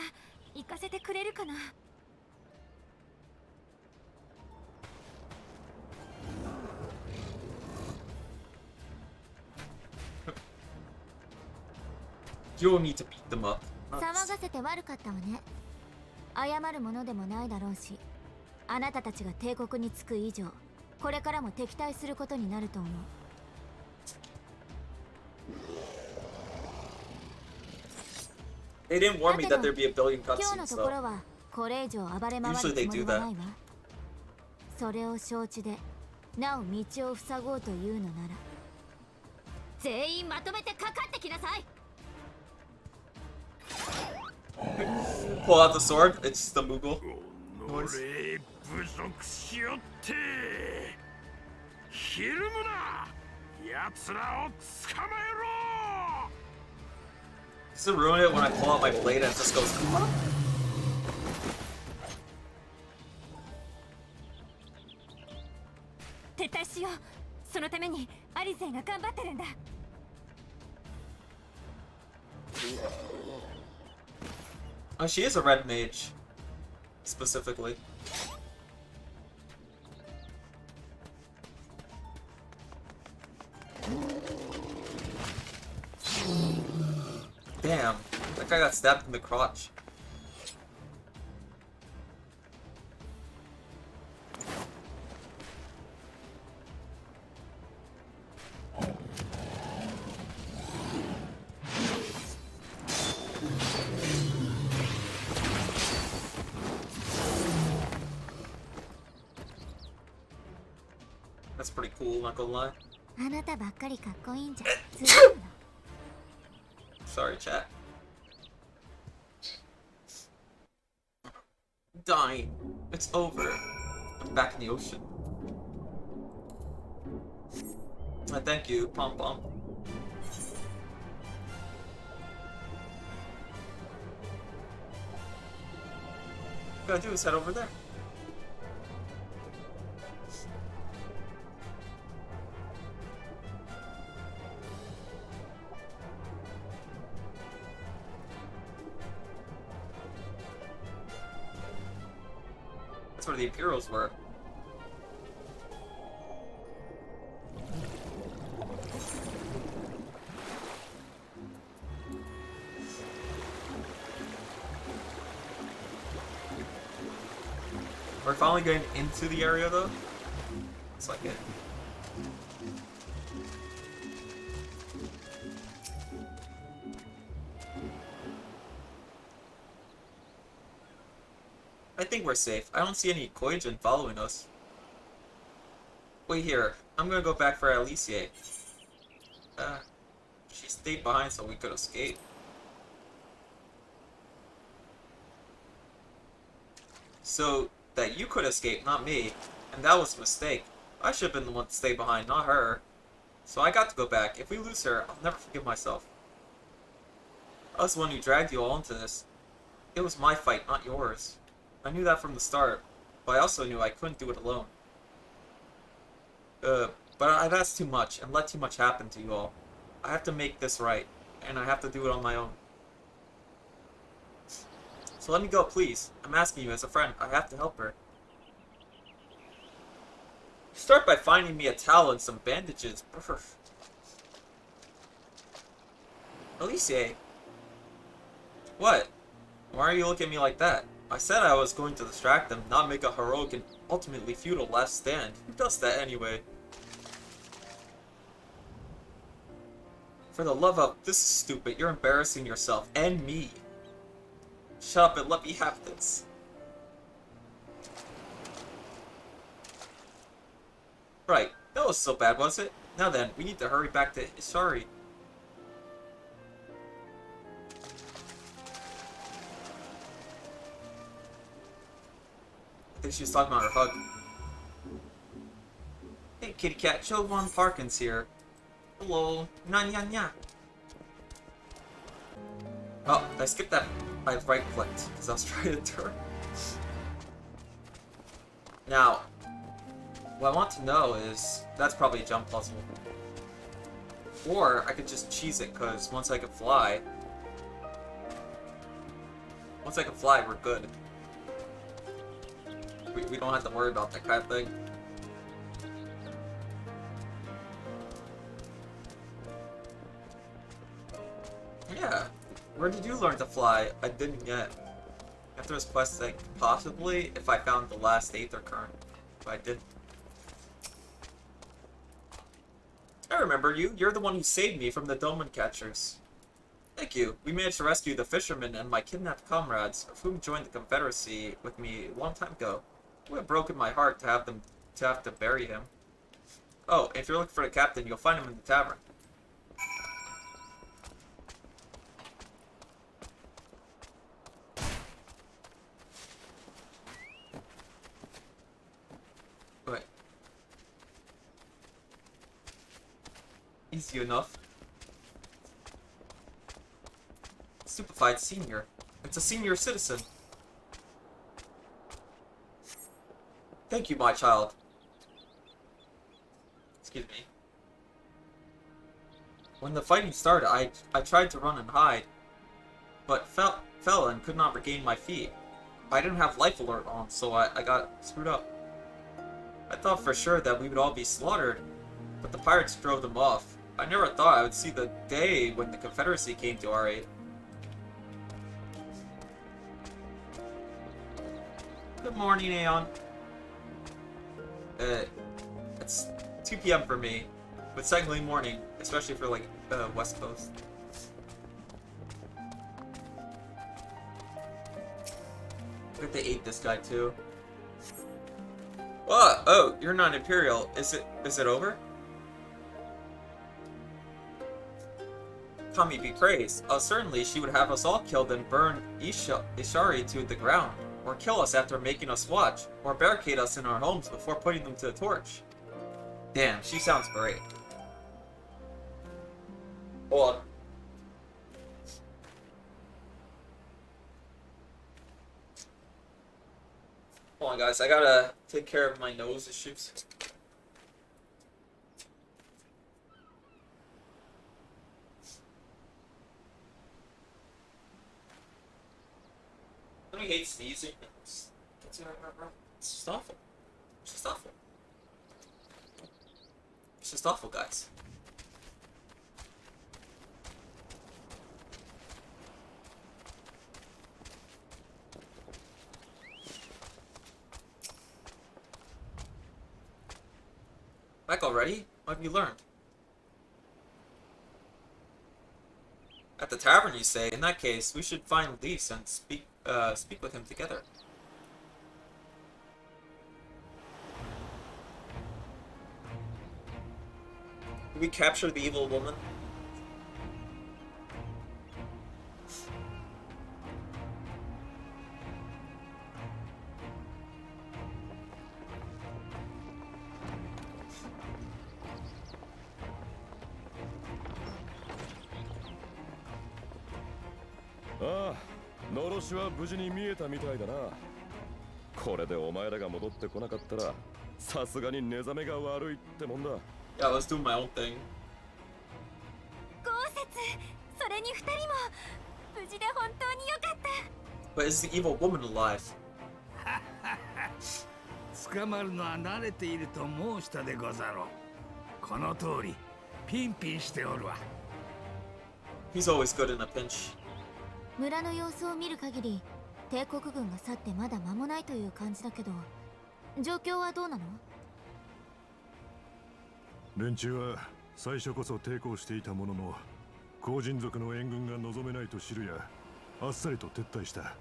行かせてくれるかな。You'll need to beat them up. 騒がせて悪かったわね。謝るものでもないだろうし、あなたたちが帝国に着く以上、これからも敵対することになると思う。They didn't warn me that there'd be a billion 今日の cutscenes ところ though. はこれ以上暴れ回るつもりはないわ。それを承知でなお道を塞ごうというのなら、全員まとめてかかってきなさい。 Pull out the sword. It's the Moogle. 俺不足しよってひるむな。奴らを捕まえろ。 Does it ruin it when I pull out my blade and it just goes? 撤退しよう。そのためにアリゼンが頑張ってるんだ。Oh, she is a red mage, specifically. Damn, that guy got stabbed in the crotch. That's pretty cool, not gonna lie. あなたばっかりかっこいいんじゃ。 Sorry, chat. Dying. It's over. I'm back in the ocean. Thank you, Pom Pom. What I gotta do is head over there. That's where the Imperials were. We're finally getting into the area though. It's like it. I think we're safe. I don't see any Koijin following us. Wait here. I'm gonna go back for Alicia. She stayed behind so we could escape. So that you could escape, not me. And that was a mistake. I should have been the one to stay behind, not her. So I got to go back. If we lose her, I'll never forgive myself. I was the one who dragged you all into this. It was my fight, not yours. I knew that from the start, but I also knew I couldn't do it alone. But I've asked too much and let too much happen to you all. I have to make this right, and I have to do it on my own. So let me go, please. I'm asking you as a friend. I have to help her. Start by finding me a towel and some bandages. Alicia. What? Why are you looking at me like that? I said I was going to distract them, not make a heroic and ultimately futile last stand. Who does that anyway? For the love of... This is stupid. You're embarrassing yourself. And me. Shut up and let me have this. Right. That was so bad, was it? Now then, we need to hurry back to Ishari. I think she was talking about her hug. Hey, kitty cat, Joe Von Parkins here. Hello. Nya. Oh, I skipped that. I right-clicked, because I was trying to turn. Now, what I want to know is... That's probably a jump puzzle. Or I could just cheese it, because once I can fly, we're good. We don't have to worry about that kind of thing. Yeah. Where did you learn to fly? I didn't yet. After this quest, like, possibly if I found the last Aether Current. But I didn't. I remember you. You're the one who saved me from the Dolmen Catchers. Thank you. We managed to rescue the fisherman and my kidnapped comrades, of whom joined the Confederacy with me a long time ago. It would have broken my heart to have to bury him. Oh, if you're looking for the captain, you'll find him in the tavern. Wait. Easy enough. Stupefied senior. It's a senior citizen. Thank you, my child. Excuse me. When the fighting started, I tried to run and hide, but fell and could not regain my feet. I didn't have life alert on, so I got screwed up. I thought for sure that we would all be slaughtered, but the pirates drove them off. I never thought I would see the day when the Confederacy came to our aid. Good morning, Aeon. It's 2 p.m. for me, but technically morning, especially for like West Coast. I think they ate this guy too. What? Oh, you're not Imperial. Is it over? Kami be praised. Certainly she would have us all killed and burn Ishari to the ground, or kill us after making us watch, or barricade us in our homes before putting them to the torch. Damn, she sounds great. Hold on. Hold on, guys. I gotta take care of my nose issues. I hate sneezing. It's just awful. It's just awful. It's just awful, guys. Back already? What have you learned? At the tavern, you say? In that case, we should find Leafs and speak with him together. Did we capture the evil woman? Ah, のろしは無事に見えたみたいだな。これでお前らが戻ってこなかったら、さすがに寝覚めが悪いってもんだ。Yeah, let's do my own thing. 豪雪、それに二人も無事で本当によかった。But is the evil woman alive? 捕まるのは慣れていると申したでござろう。この通り、ピンピンしておるわ。He's always good in a pinch. 村の様子を見る限り、帝国軍が去ってまだ間もないという感じだけど、状況はどうなの？連中は最初こそ抵抗していたものの、後人族の援軍が望めないと知るや、あっさりと撤退した。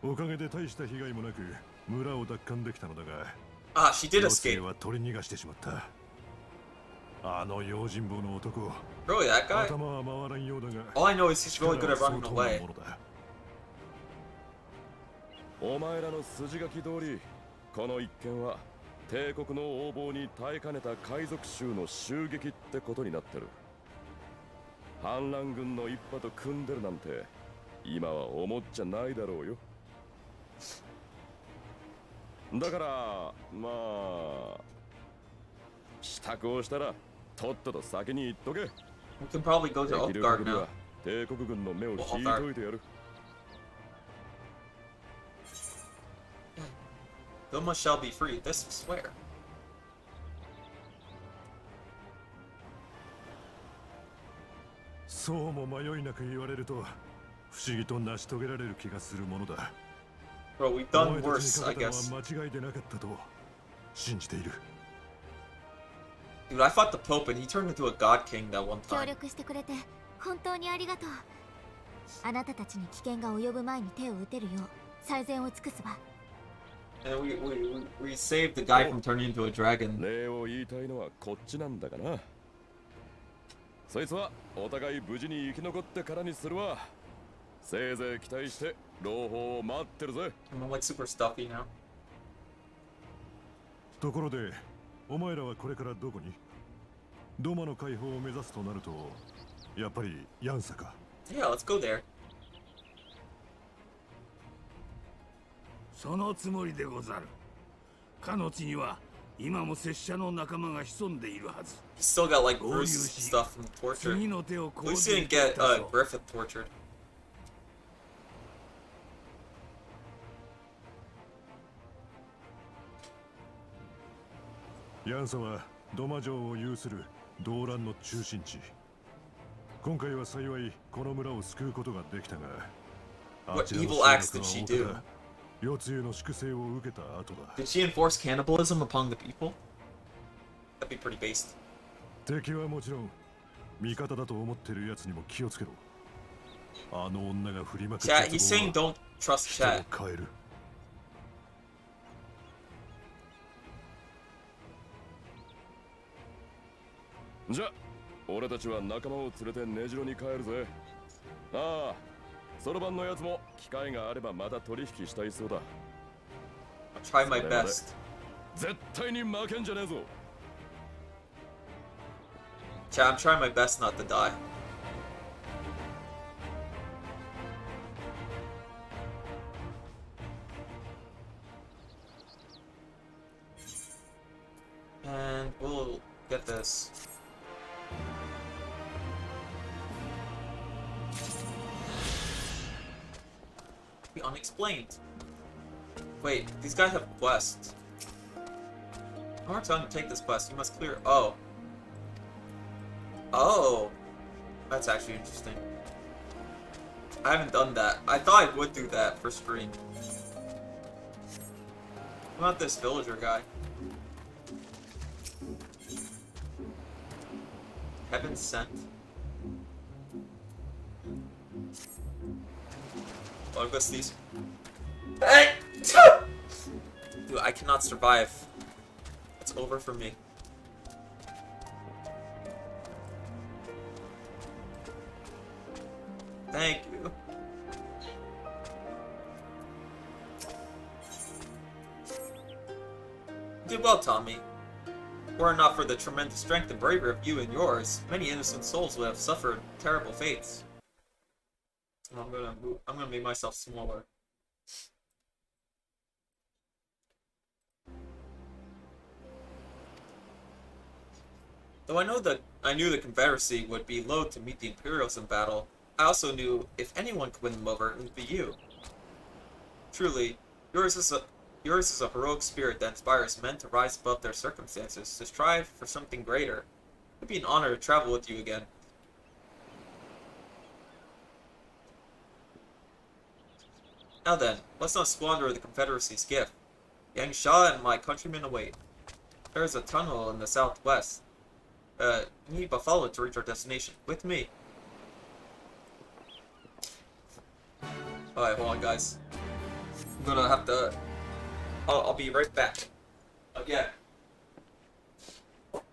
おかげで大した被害もなく村を奪還できたのだが、Ah, she did escape. は取り逃がしてしまった。あの用心棒の男。 Really, that guy? 頭は回らんようだが、 All I know is he's really good at running away. お前らの筋書き通り、この一件は帝国の横暴に耐えかねた海賊衆の襲撃ってことになってる。反乱軍の一派と組んでるなんて今は思っちゃないだろうよ。だからまあ支度をしたらとっとと先に行っとけ。 We can probably go to できる Oakgard 限り now. は帝国軍の目を引いといてやる。 Vilma shall be free, this we swear. そうも迷いなく言われると不思議と成し遂げられる気がするものだ。 Bro, we've お done 前た worse, ちに I かけた guess. のは間違いでなかったと信じている。 Dude, I fought the Pope and he turned into a God King that one 協 time. 力してくれて本当にありがとう。あなたたちに危険が及ぶ前に手を打てるよう最善を尽くすわ。 And we saved the guy from turning into a dragon. 礼を言いたいのはこっちなんだがな。そいつはお互い無事に生き残ってからにするわ。せいぜい期待して朗報を待ってるぜ。 I'm like super stuffy now. ところでお前らはこれからどこに？ドマの解放を目指すとなるとやっぱりヤンサか。 Yeah, let's go there. そのつもりでござる。かの地には今も拙者の仲間が潜んでいるはず。 He's still got like Bruce stuff from the torture. 次の手を At least he didn't get 講じる Griffith tortured. ヤンサはドマ城を有する動乱の中心地。今回は幸いこの村を救うことができたが、 What あちらの evil acts did 勢 she 力 do? が世継の粛清を受けた後だ。 Did she enforce cannibalism upon the people? That'd be pretty based. 敵はもちろん味方だと思ってる奴にも気をつけろ。あの女が振りまくった Chat, he's saying don't trust 人を chat. 変える。じゃ、俺たちは仲間を連れて根城に帰るぜ。ああ、そろばんのやつも機会があればまた取引したいそうだ。 I'll try my best. 絶対に負けんじゃねえぞ。 Chat, I'm trying my best not to die. And we'll get this. Be unexplained. Wait, these guys have quests. In order to undertake this quest, you must clear. Oh. Oh. That's actually interesting. I haven't done that. I thought I would do that for stream. What about this villager guy? Heaven sent. Oh, what's these? Hey! Dude, I cannot survive. It's over for me. Thank you. You did well, Tommy. Were it not for the tremendous strength and bravery of you and yours, many innocent souls would have suffered terrible fates. I'm gonna make myself smaller. Though I knew the Confederacy would be loath to meet the Imperials in battle, I also knew if anyone could win them over, it would be you. Truly, yours is a heroic spirit that inspires men to rise above their circumstances, to strive for something greater. It would be an honor to travel with you again. Now then, let's not squander the Confederacy's gift. Yang Sha and my countrymen await. There is a tunnel in the southwest. You need but follow it to reach our destination. With me. Alright, hold on guys. I'm gonna have to... I'll be right back. Again.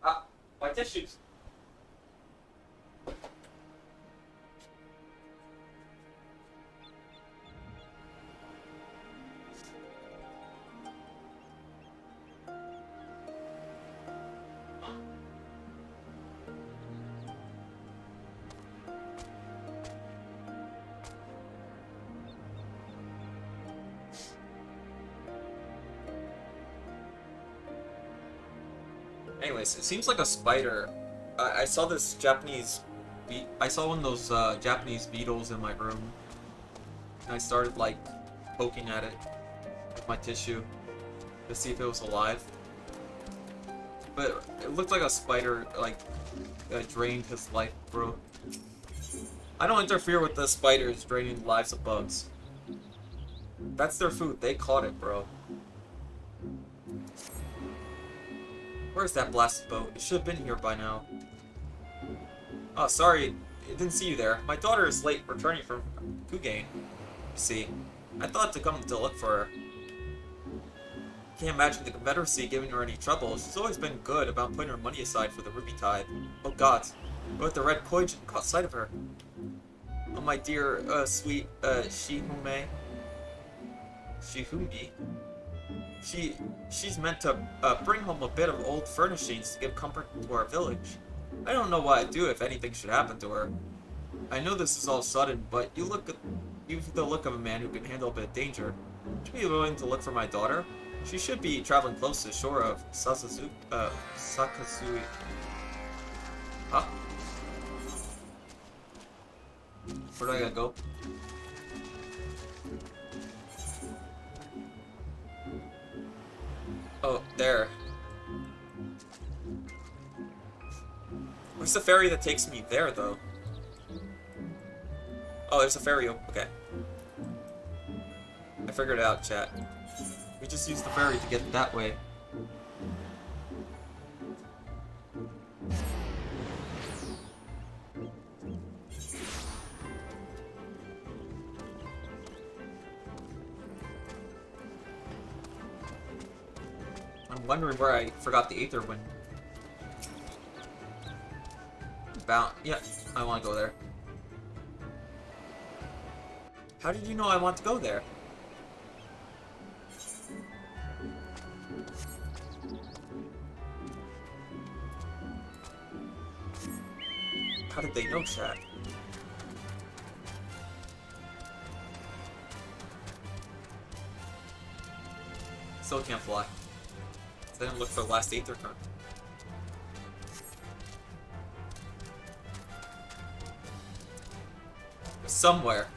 Ah, my tissues. Anyways, it seems like a spider I saw this Japanese I saw one of those Japanese beetles in my room. And I started like poking at it with my tissue to see if it was alive. But it looked like a spider like drained his life, bro. I don't interfere with the spiders draining the lives of bugs. That's their food. They caught it, bro. Where's that blasted boat? It should have been here by now. Oh, sorry. I didn't see you there. My daughter is late returning from Kugain. You see, I thought to come to look for her. Can't imagine the Confederacy giving her any trouble. She's always been good about putting her money aside for the Ruby Tide. Oh god. But the Red Koijin caught sight of her. Oh my dear, sweet, Shihumi. She's meant to bring home a bit of old furnishings to give comfort to our village. I don't know what I'd do if anything should happen to her. I know this is all sudden, but you've the look of a man who can handle a bit of danger. Would you be willing to look for my daughter? She should be traveling close to the shore of Sakazui. Huh? Where do I gotta go? Oh, there. Where's the ferry that takes me there, though? Oh, there's a ferry. Okay. I figured it out, chat. We just used the ferry to get that way. I'm wondering where I forgot the Aether Wind. Yeah, I want to go there. How did you know I want to go there? How did they know, chat? Still can't fly. So I didn't look for the last Aether turn. Somewhere.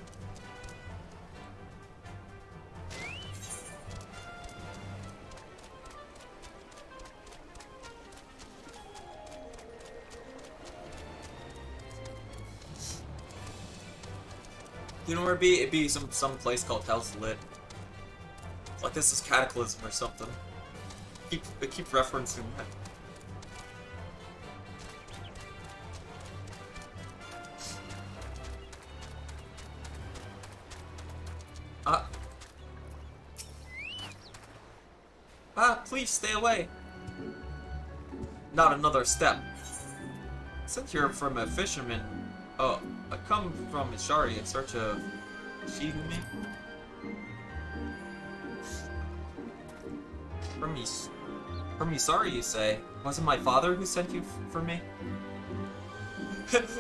You know where it'd be? It'd be some place called Hell's Lid. Like this is Cataclysm or something. They keep referencing that. Please stay away. Not another step. Since you're from a fisherman, oh, I come from Ishari in search of Shihumi. From Isari, you say? Was it my father who sent you for me?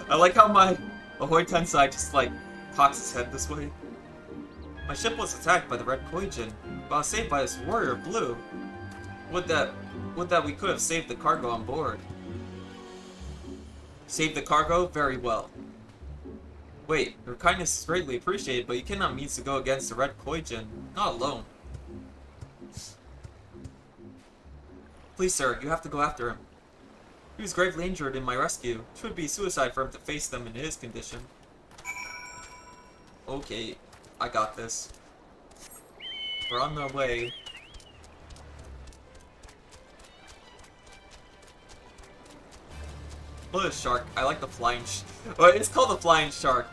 I like how my Ahoy Tensai just like cocks his head this way. My ship was attacked by the Red Koijin, but I was saved by this warrior Blue. Would that we could have saved the cargo on board. Saved the cargo? Very well. Wait, your kindness is greatly appreciated, but you cannot mean to go against the Red Koijin. Not alone. Please, sir, you have to go after him. He was gravely injured in my rescue. It would be suicide for him to face them in his condition. Okay, I got this. We're on the way. Look at the shark. I like the flying oh, it's called the flying shark.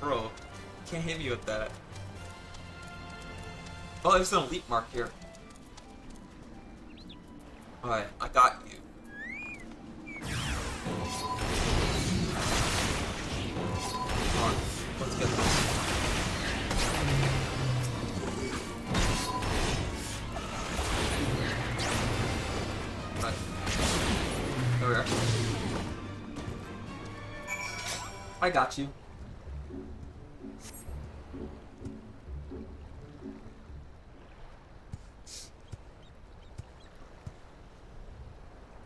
Bro, can't hit me with that. Oh, there's an elite mark here. Alright, I got you. Come on, let's get this. Right. There we are. I got you.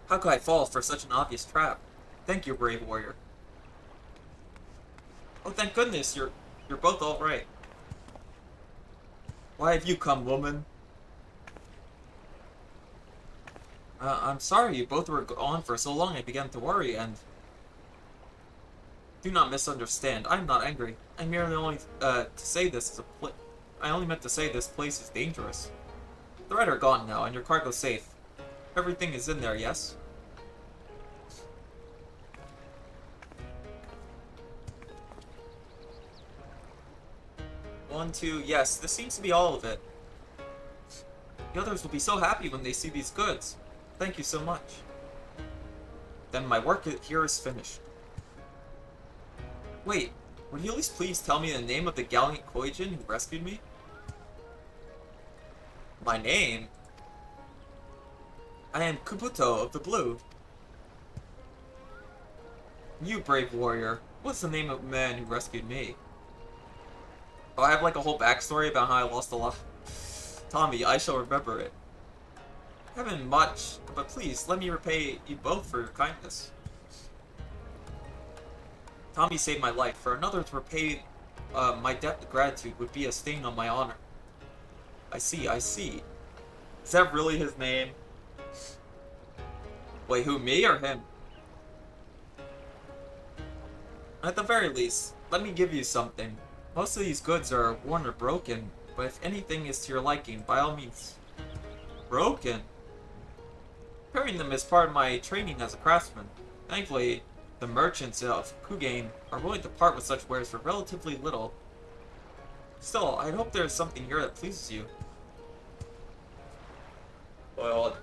How could I fall for such an obvious trap? Thank you, brave warrior. Oh, thank goodness, you're both alright. Why have you come, woman? I'm sorry you both were gone for so long. I began to worry, and... Do not misunderstand. I'm not angry. I merely only to say this is I only meant to say this place is dangerous. The Red are gone now, and your cargo's safe. Everything is in there, yes? One, two, yes, this seems to be all of it. The others will be so happy when they see these goods. Thank you so much. Then my work here is finished. Wait, would you at least please tell me the name of the gallant Koijin who rescued me? My name? I am Kabuto of the Blue. You brave warrior, what's the name of the man who rescued me? Oh, I have like a whole backstory about how I lost a lot. Tommy, I shall remember it. I haven't much, but please, let me repay you both for your kindness. Tommy saved my life. For another to repay my debt of gratitude would be a stain on my honor. I see, I see. Is that really his name? Wait, who, me or him? At the very least, let me give you something. Most of these goods are worn or broken, but if anything is to your liking, by all means. Broken? Repairing them is part of my training as a craftsman. Thankfully, the merchants of Kugain are willing to part with such wares for relatively little. Still, I hope there is something here that pleases you. Well...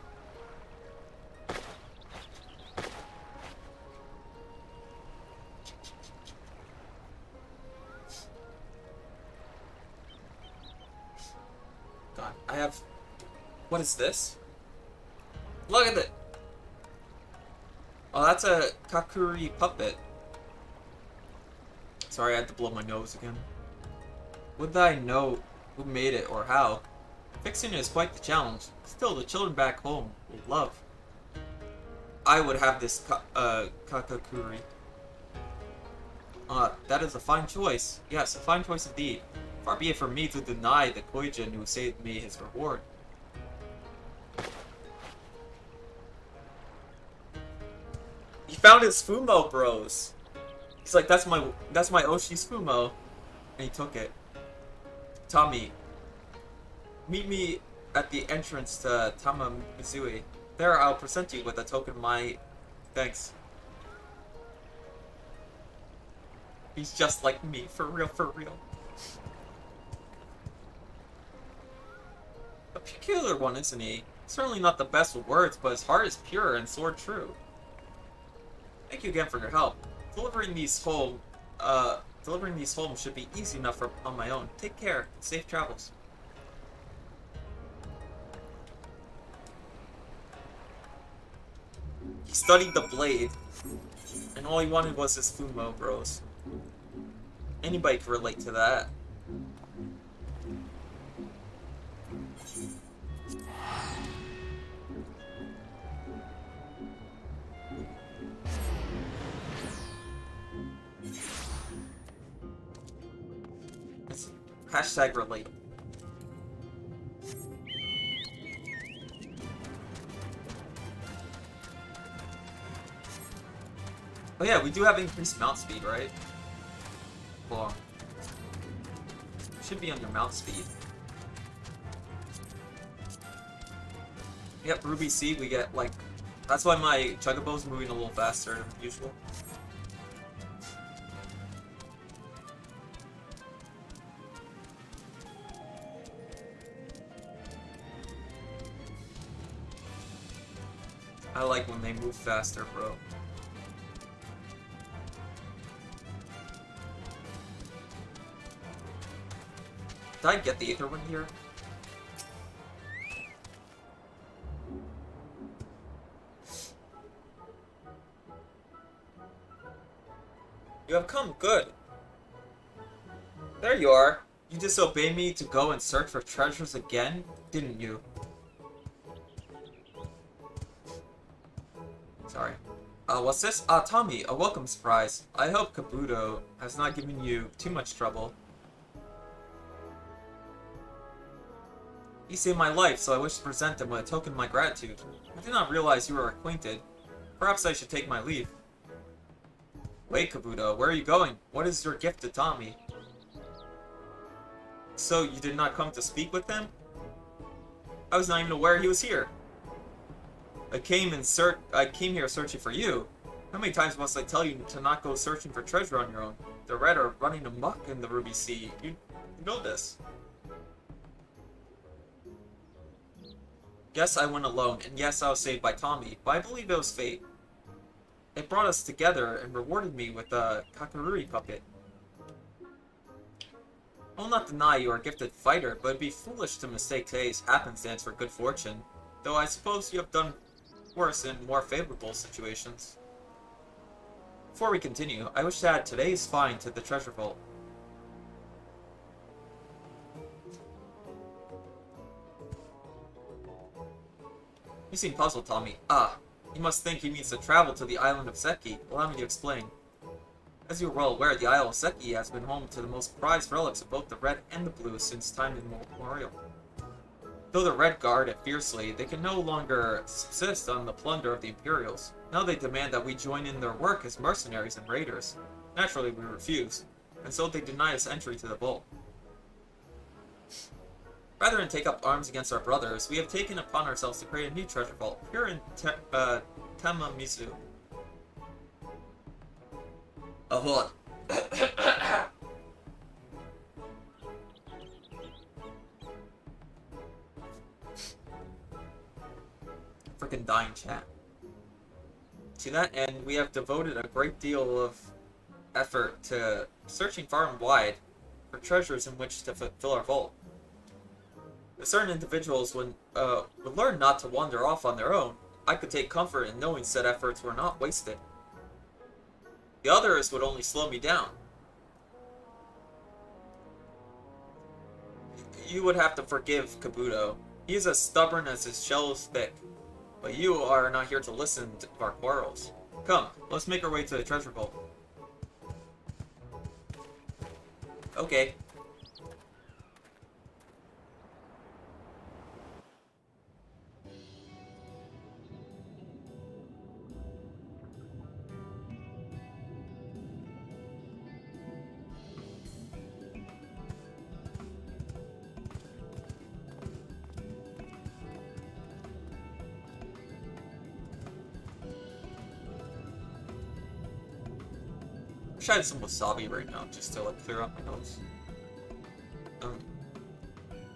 God, I have... What is this? Look at it! Oh, that's a Kakuri puppet. Sorry, I had to blow my nose again. Would that I know who made it or how? Fixing it is quite the challenge. Still, the children back home will love. I would have this Kakakuri. That is a fine choice. Yes, a fine choice indeed. Far be it from me to deny the Koijin who saved me his reward. He found his Fumo bros. He's like, that's my Oshi's Fumo. And he took it. Tommy, meet me at the entrance to Tamamizui. There I'll present you with a token of my thanks. He's just like me, for real, for real. A peculiar one, isn't he? Certainly not the best with words, but his heart is pure and sword true. Thank you again for your help. Delivering these home should be easy enough on my own. Take care. Safe travels. He studied the blade, and all he wanted was his Fumo bros. Anybody can relate to that. Hashtag relate. Oh yeah, we do have increased mount speed, right? Well, should be under mount speed. Yep, Ruby C, we get like... That's why my Chocobo's moving a little faster than usual. I like when they move faster, bro. Did I get the Aether Wind here? You have come, good. There you are. You disobeyed me to go and search for treasures again, didn't you? Sorry. What's this? Tommy, a welcome surprise. I hope Kabuto has not given you too much trouble. He saved my life, so I wish to present him with a token of my gratitude. I did not realize you were acquainted. Perhaps I should take my leave. Wait, Kabuto, where are you going? What is your gift to Tommy? So, you did not come to speak with him? I was not even aware he was here. I came here searching for you. How many times must I tell you to not go searching for treasure on your own? The Red are running amok in the Ruby Sea. You know this. Yes, I went alone, and yes, I was saved by Tommy, but I believe it was fate. It brought us together and rewarded me with a Kakaruri puppet. I'll not deny you are a gifted fighter, but it'd be foolish to mistake today's happenstance for good fortune, though I suppose you have done worse in more favorable situations. Before we continue, I wish to add today's find to the treasure vault. You seem puzzled, Tommy. You must think he means to travel to the island of Seki. Allow me to explain. As you are well aware, the Isle of Seki has been home to the most prized relics of both the Red and the Blue since time immemorial. Though the Red guard it fiercely, they can no longer subsist on the plunder of the Imperials. Now they demand that we join in their work as mercenaries and raiders. Naturally, we refuse, and so they deny us entry to the vault. Rather than take up arms against our brothers, we have taken upon ourselves to create a new treasure vault here in Tamamizu. Hold on. Freaking dying chat. To that end, we have devoted a great deal of effort to searching far and wide for treasures in which to fill our vault. If certain individuals would learn not to wander off on their own, I could take comfort in knowing said efforts were not wasted. The others would only slow me down. You would have to forgive Kabuto. He is as stubborn as his shell is thick. But you are not here to listen to our quarrels. Come, let's make our way to the treasure vault. Okay. I wish I had some wasabi right now, just to clear up my nose.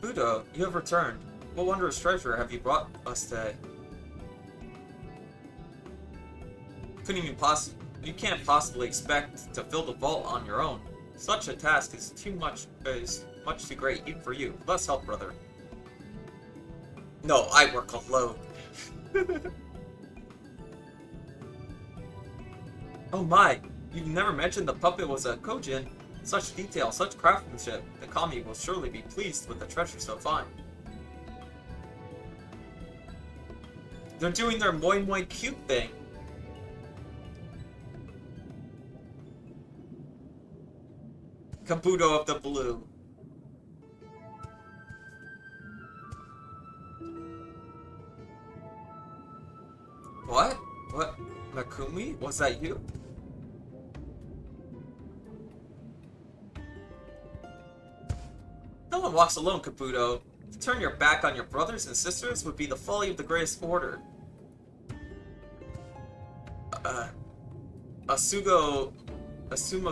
Buddha, you have returned. What wondrous treasure have you brought us today? You can't possibly expect to fill the vault on your own. Such a task is much too great, even for you. Let's help, brother. No, I work alone. Oh my! You've never mentioned the puppet was a Kojin. Such detail, such craftsmanship. The kami will surely be pleased with the treasure so fine. They're doing their moi moi cute thing. Kabuto of the Blue. What? What? Nakumi? Was that you? No one walks alone, Kabuto. To turn your back on your brothers and sisters would be the folly of the greatest order. Asuma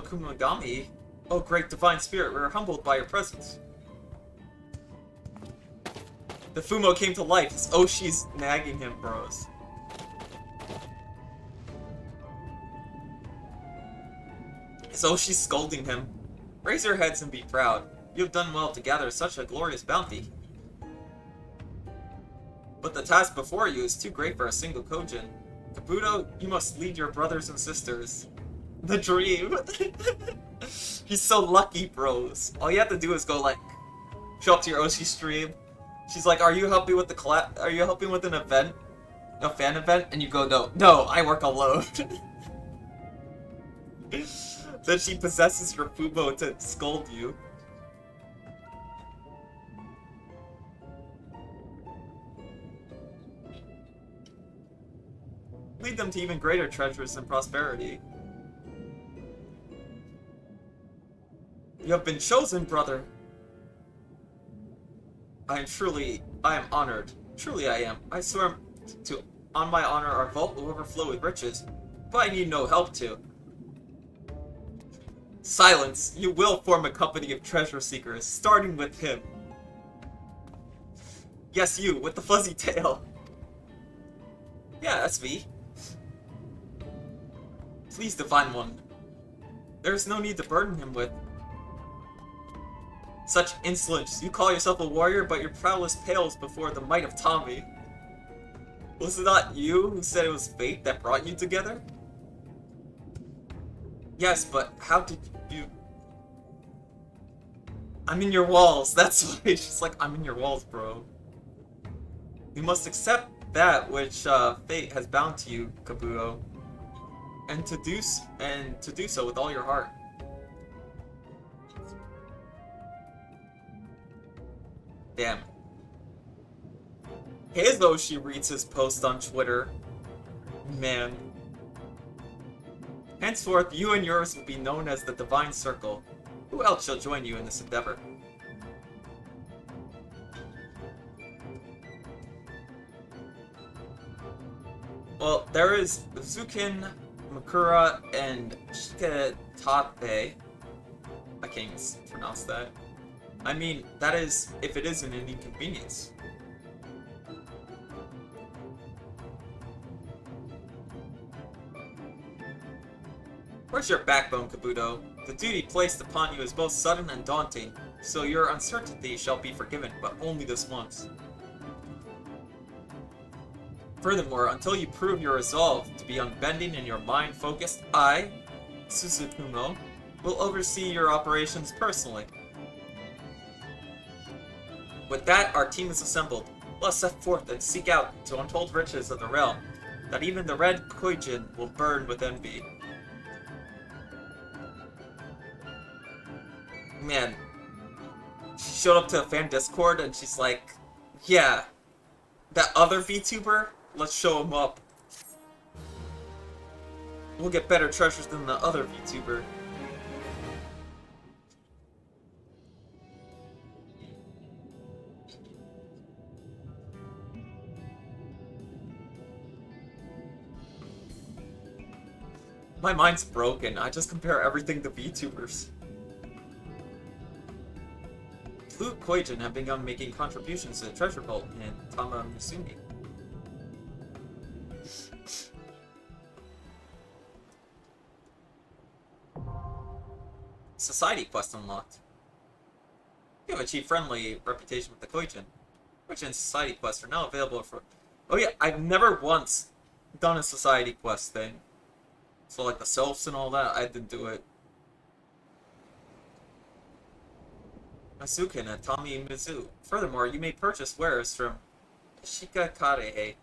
Kumagami? Oh, great divine spirit, we are humbled by your presence. The Fumo came to life as Oshi's nagging him, bros. As Oshi's scolding him. Raise your heads and be proud. You have done well to gather such a glorious bounty. But the task before you is too great for a single Kojin. Kabuto, you must lead your brothers and sisters. The dream. He's so lucky, bros. All you have to do is go show up to your Oshi stream. She's like, "Are you helping with the Are you helping with an event?" a fan event, and you go, no, I work alone. Then she possesses your Fubo to scold you. Lead them to even greater treasures and prosperity. You have been chosen, brother. I am honored. Truly I am. I swear on my honor, our vault will overflow with riches, but I need no help to. Silence! You will form a company of treasure seekers, starting with him. Yes, you, with the fuzzy tail. Yeah, that's me. Please, Divine One. There is no need to burden him with such insolence. You call yourself a warrior, but your prowess pales before the might of Tommy. Was it not you who said it was fate that brought you together? Yes, but how did you... I'm in your walls, that's why she's like, I'm in your walls, bro. You must accept that which fate has bound to you, Kabuto. And to do so with all your heart. Damn. His Oshi reads his post on Twitter. Man. Henceforth, you and yours will be known as the Divine Circle. Who else shall join you in this endeavor? Well, there is Zukin, Makura, and Shikatabe. I can't even pronounce that. I mean, that is if it isn't an inconvenience. Where's your backbone, Kabuto? The duty placed upon you is both sudden and daunting, so your uncertainty shall be forgiven, but only this once. Furthermore, until you prove your resolve to be unbending and your mind focused, I, Suzukumo, will oversee your operations personally. With that, our team is assembled. Let us set forth and seek out to untold riches of the realm, that even the red Koijin will burn with envy. Man, she showed up to a fan Discord and she's like, yeah, that other VTuber, let's show him up. We'll get better treasures than the other VTuber. My mind's broken. I just compare everything to VTubers. Flute Koijin have begun making contributions to the treasure vault in Tama Musumi. Society quest unlocked. You have achieved friendly reputation with the Koijin. Koijin society quests are now available for... Oh yeah, I've never once done a society quest thing. So like the selfs and all that, I didn't do it. Asukin and Tommy Mizu. Furthermore, you may purchase wares from Shikakarehe.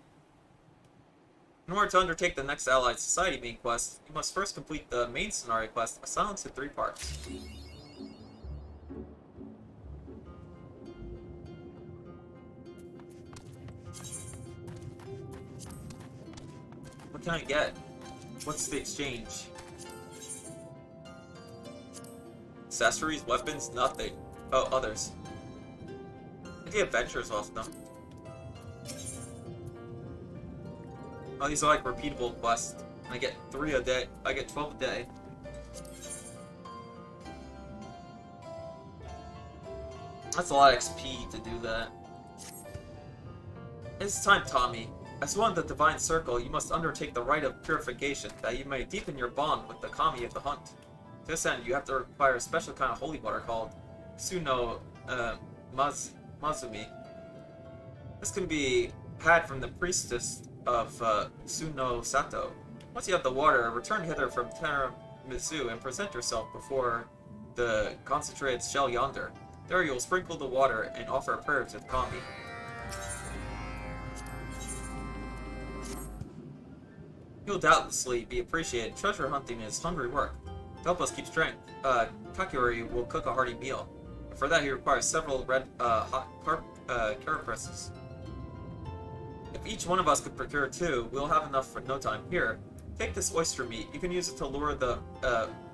In order to undertake the next Allied Society main quest, you must first complete the main scenario quest, A Silence in 3 parts. What can I get? What's the exchange? Accessories, weapons, nothing. Oh, others. I get adventures off them. Oh, these are like repeatable quests. I get 3 a day. I get 12 a day. That's a lot of XP to do that. It's time, Tommy. As one of the Divine Circle, you must undertake the rite of purification, that you may deepen your bond with the Kami of the Hunt. To this end, you have to require a special kind of holy water called Suno Mazumi. This can be had from the priestess of Suno Sato. Once you have the water, return hither from Tiramisu and present yourself before the concentrated shell yonder. There you will sprinkle the water and offer a prayer to the Kami. You'll doubtlessly be appreciated. Treasure hunting is hungry work. To help us keep strength, Kakuri will cook a hearty meal. For that, he requires several red, hot carapaces. If each one of us could procure 2, we'll have enough for no time. Here, take this oyster meat. You can use it to lure the,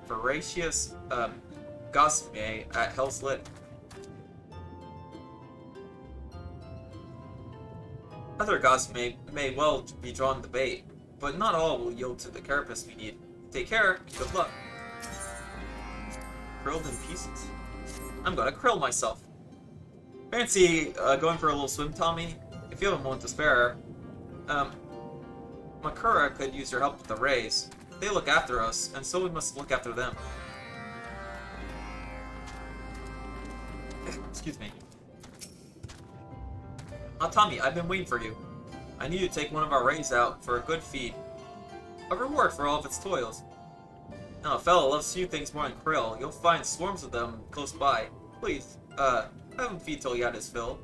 voracious, Gosme at Hell's Lit. Other Gosme may well be drawn to bait, but not all will yield to the carapace we need. Take care, good luck. Grilled in pieces. I'm gonna krill myself. Fancy going for a little swim, Tommy? If you have a moment to spare, Makura could use your help with the rays. They look after us, and so we must look after them. Excuse me. Tommy, I've been waiting for you. I need you to take one of our rays out for a good feed. A reward for all of its toils. Now, a fellow loves few things more than krill. You'll find swarms of them close by. Please, have him feed till he had his fill.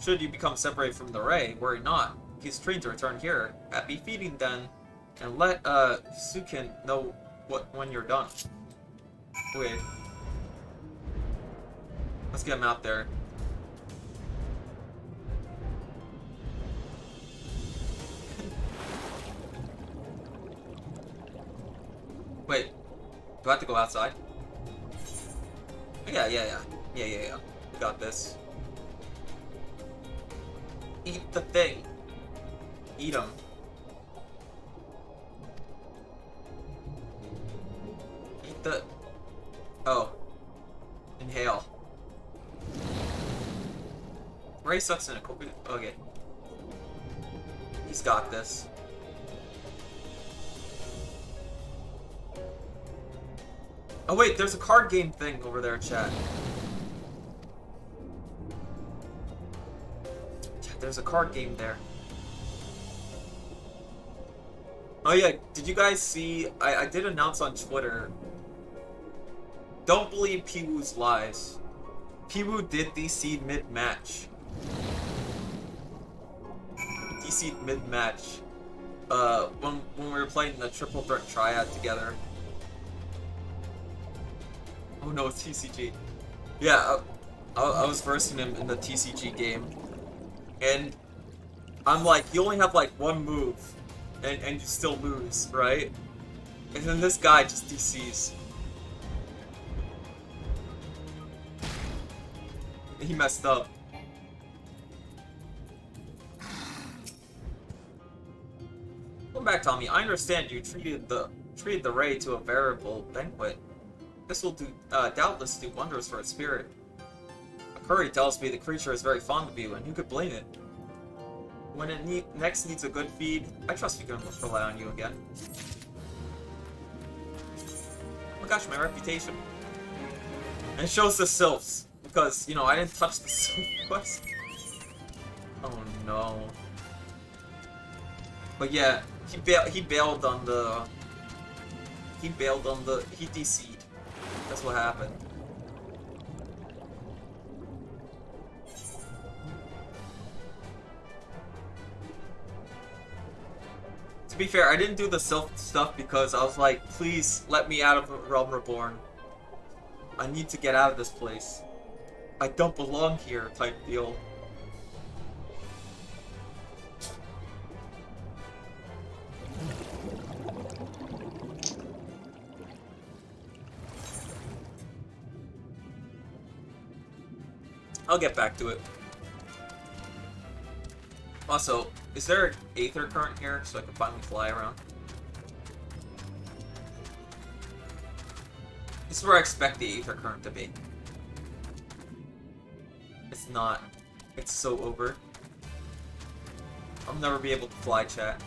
Should you become separated from the ray, worry not. He's trained to return here. Happy feeding then. And let, Sukin know when you're done. Wait. Let's get him out there. Wait, do I have to go outside? Yeah. We got this. Eat the thing. Eat them. Eat the... Oh. Inhale. Ray sucks in a cool... Okay. He's got this. Oh wait, there's a card game thing over there, chat. There's a card game there. Oh yeah, did you guys see... I did announce on Twitter. Don't believe Piwu's lies. Piwu did DC mid-match. DC mid-match. When we were playing the Triple Threat Triad together. Oh no, it's TCG. Yeah, I was versing him in the TCG game. And I'm like, you only have like one move, and you still lose, right? And then this guy just DCs. He messed up. Come back, Tommy. I understand you treated the Ray to a veritable banquet. This will doubtless do wonders for its spirit. Curry tells me the creature is very fond of you, and who could blame it? When it next needs a good feed, I trust we can rely on you again. Oh my gosh, my reputation. And it shows the sylphs, because, you know, I didn't touch the sylph quest. Oh no. But yeah, he bailed on the... He DC'd. That's what happened. To be fair, I didn't do the Sylph stuff because I was like, please let me out of Realm Reborn. I need to get out of this place. I don't belong here, type deal. I'll get back to it. Also, is there an Aether Current here so I can finally fly around? This is where I expect the Aether Current to be. It's not. It's so over. I'll never be able to fly, chat.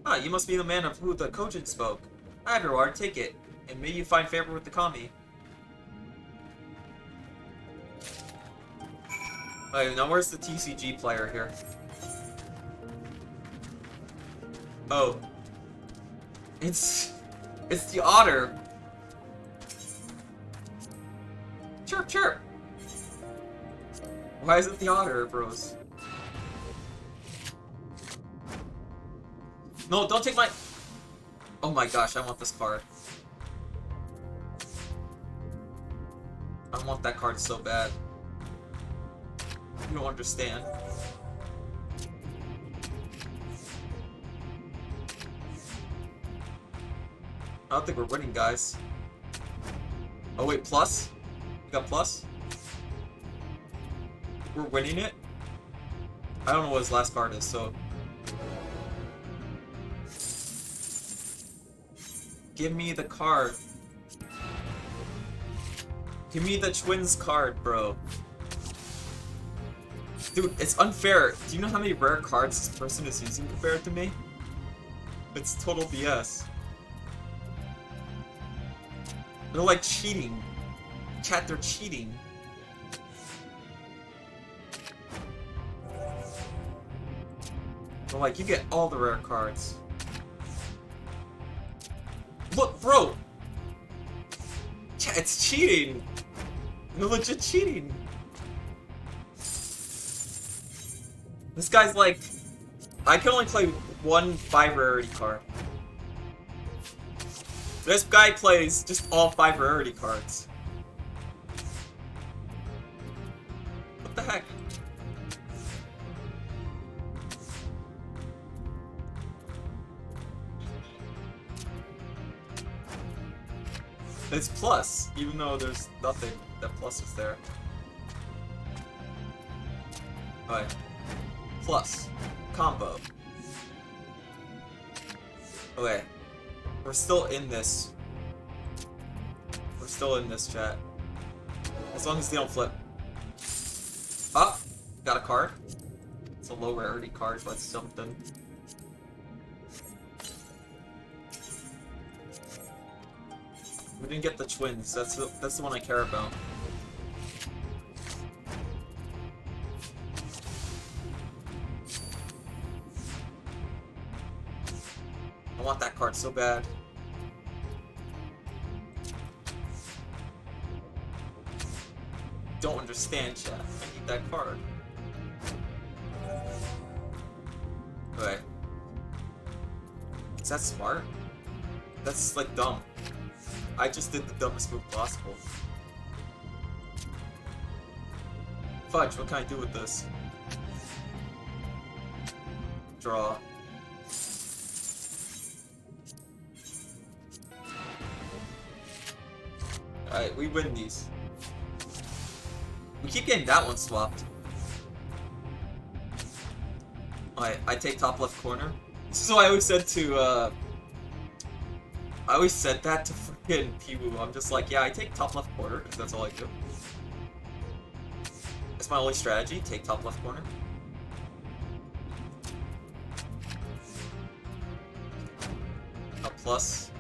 Ah, you must be the man of who the Kojin spoke. I have your word, take it. And may you find favor with the kami. Alright, now where's the TCG player here? Oh. It's the otter. Chirp, chirp. Why is it the Otter Bros? No, don't take my... Oh my gosh, I want this card. I want that card so bad. You don't understand. I don't think we're winning, guys. Oh wait, plus? We got plus? We're winning it? I don't know what his last card is, so... Give me the card. Give me the twins card, bro. Dude, it's unfair. Do you know how many rare cards this person is using compared to me? It's total BS. They're like cheating. Chat, they're cheating. They're like, you get all the rare cards. Look, bro! Chat, it's cheating! They're legit cheating! This guy's like... I can only play one 5 rarity card. This guy plays just all 5 rarity cards. What the heck? It's plus, even though there's nothing that plus is there. Alright. Plus. Combo. Okay. We're still in this. We're still in this, chat. As long as they don't flip. Ah! Got a card. It's a low rarity card, but something. We didn't get the twins. That's the one I care about. I want that card so bad. Don't understand, chat. I need that card. Okay. Is that smart? That's like dumb. I just did the dumbest move possible. Fudge, what can I do with this? Draw. Alright, we win these. We keep getting that one swapped. Alright, I take top left corner. This is what I always said to, I always said that to freaking Piwu. I'm just like, yeah, I take top left corner, because that's all I do. That's my only strategy, take top left corner. A plus.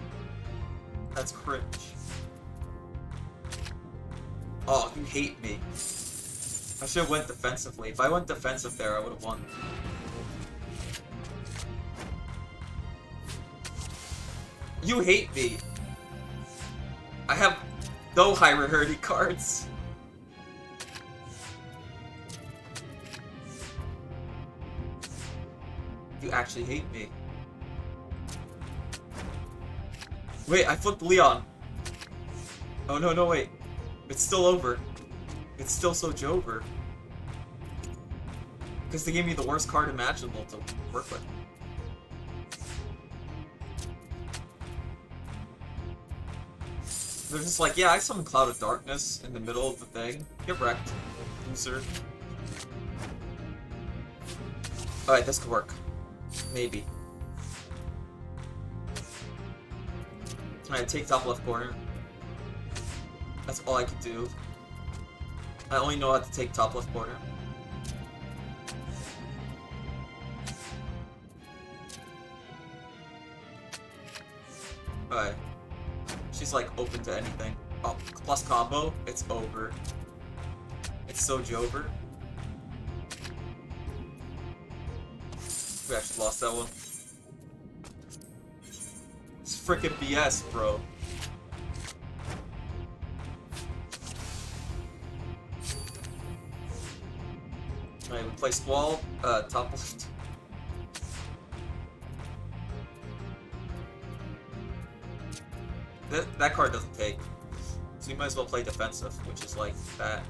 That's cringe. Oh, you hate me. I should have went defensively. If I went defensive there, I would have won. You hate me. I have no high rarity cards. You actually hate me. Wait, I flipped Leon. Oh no, no, wait. It's still over. It's still so Jover. Because they gave me the worst card imaginable to work with. They're just like, yeah, I summon Cloud of Darkness in the middle of the thing. Get wrecked, loser. Alright, this could work. Maybe. Alright, take top left corner. That's all I could do. I only know how to take top left corner. Alright. She's like open to anything. Oh, plus combo, it's over. It's so Jover. We actually lost that one. It's freaking BS, bro. play Squall, top left. That card doesn't take. So we might as well play defensive, which is like that.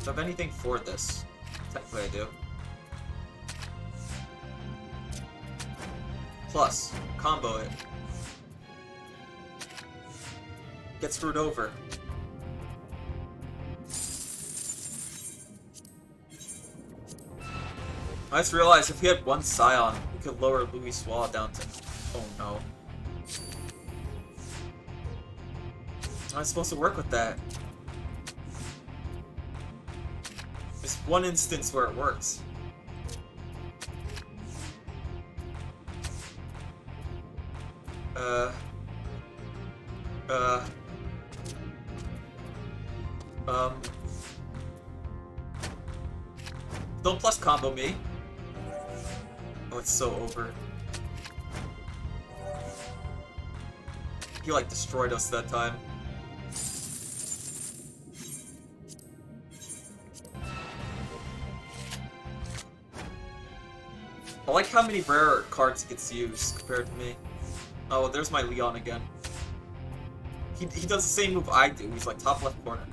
Do I have anything for this? Technically I do. Plus, combo it. Get screwed over. I just realized if we had one Scion, we could lower Louis Swall down to... Oh no. How am I supposed to work with that? There's one instance where it works. Don't plus combo me. Oh, it's so over. He like destroyed us that time. I like how many rare cards he gets used compared to me. Oh, there's my Leon again. He does the same move I do. He's like top left corner.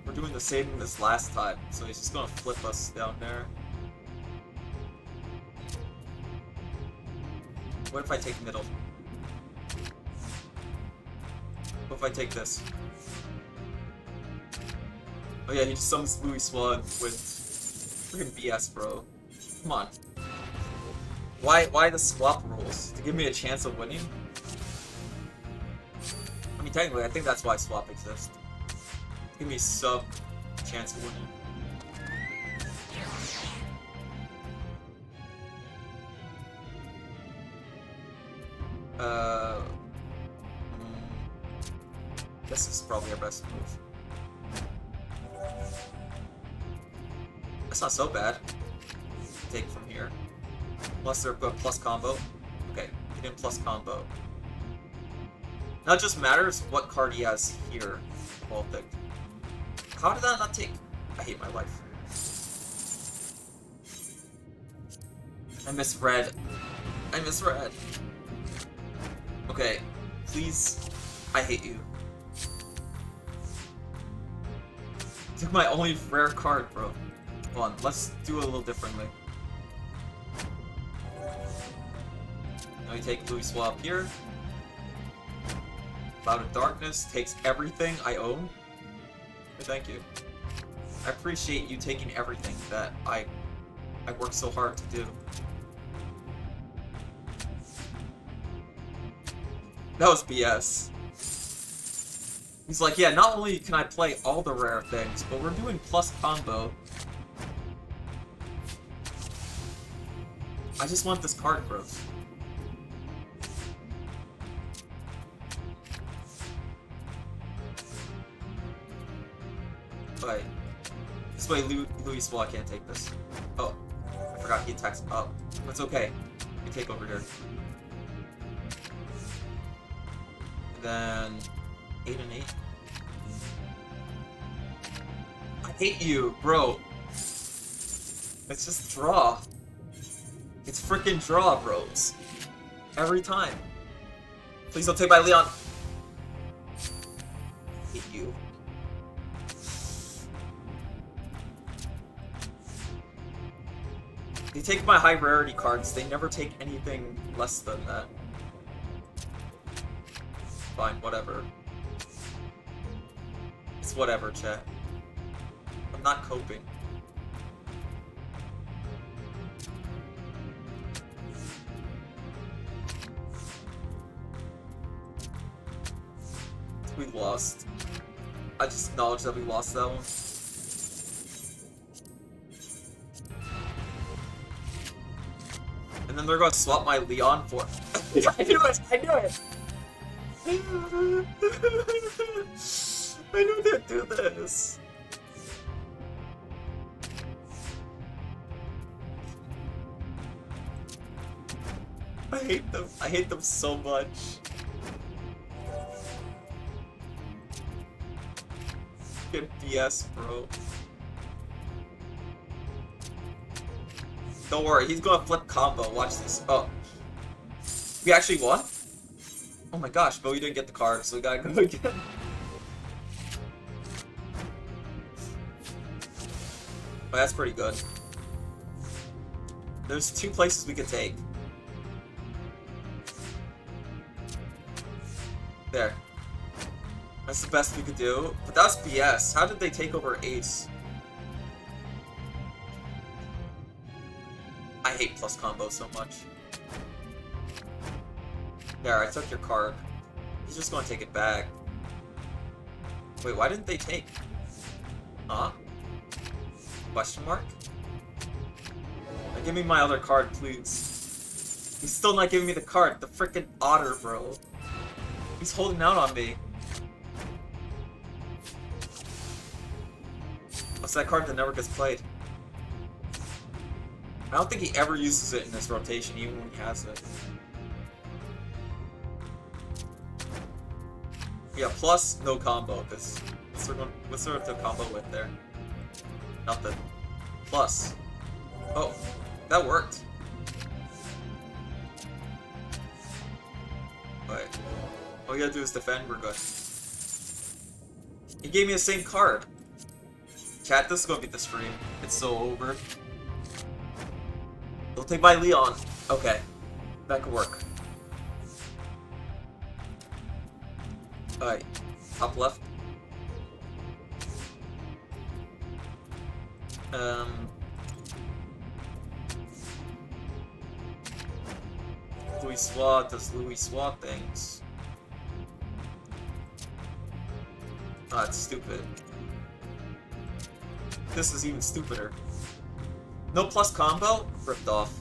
We're doing the same move as last time, so he's just gonna flip us down there. What if I take middle? What if I take this? Oh yeah, he just summons Louis Swan with freaking BS, bro. Come on. Why the swap rules? To give me a chance of winning? I mean, technically, I think that's why swap exists. Give me some chance of winning. Guess this is probably our best move. That's not so bad. Take from here. Unless they're good plus combo. Okay, get in plus combo. Now it just matters what card he has here. Well picked. How did that not take? I hate my life. I misread. I misread. Okay, please. I hate you. Took my only rare card, bro. Hold on, let's do it a little differently. Now we take Louis Swap here. Cloud of Darkness takes everything I own. Thank you. I appreciate you taking everything that I worked so hard to do. That was BS. He's like, yeah, not only can I play all the rare things, but we're doing plus combo. I just want this card growth. Right. This way Louis Swall can't take this. Oh, I forgot he attacks up. But it's okay. We take over here. And then 8 and 8. I hate you, bro. It's just draw. It's freaking draw, bros. Every time. Please don't take my Leon. I hate you. They take my high rarity cards, they never take anything less than that. Fine, whatever. It's whatever, chat. I'm not coping. We lost. I just acknowledge that we lost that one. And then they're gonna swap my Leon for. I knew it! I knew it! I knew they'd do this. I hate them. I hate them so much. Get BS, bro. Don't worry, he's gonna flip combo. Watch this. Oh. We actually won? Oh my gosh, but we didn't get the card, so we gotta go again. But that's pretty good. There's 2 places we could take. There. That's the best we could do. But that was BS. How did they take over Ace? I hate plus combo so much. There, I took your card. He's just gonna take it back. Wait, why didn't they take? Huh? Question mark? Now give me my other card, please. He's still not giving me the card. The frickin' otter, bro. He's holding out on me. What's that card that never gets played? I don't think he ever uses it in this rotation, even when he has it. Yeah, plus no combo, because what's there to combo with there? Nothing. Plus. Oh, that worked. Alright. All we gotta do is defend, we're good. He gave me the same card. Chat, this is gonna be the stream. It's so over. They'll take my Leon. Okay. That could work. Alright. Top left. Louis Swat does Louis Swat things. Ah, it's stupid. This is even stupider. No plus combo? Ripped off.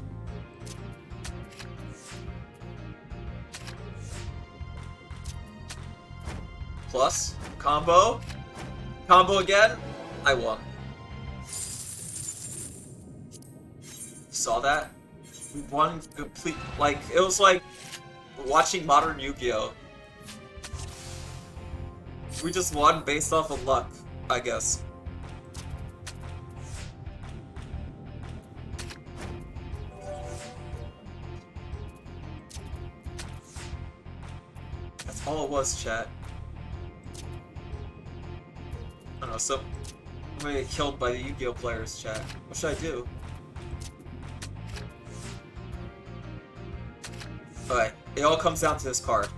Plus combo? Combo again? I won. Saw that? We won complete, like, it was like watching modern Yu-Gi-Oh! We just won based off of luck, I guess. That's all it was, chat. I don't know, so I'm gonna get killed by the Yu-Gi-Oh! Players, chat. What should I do? Alright, it all comes down to this card.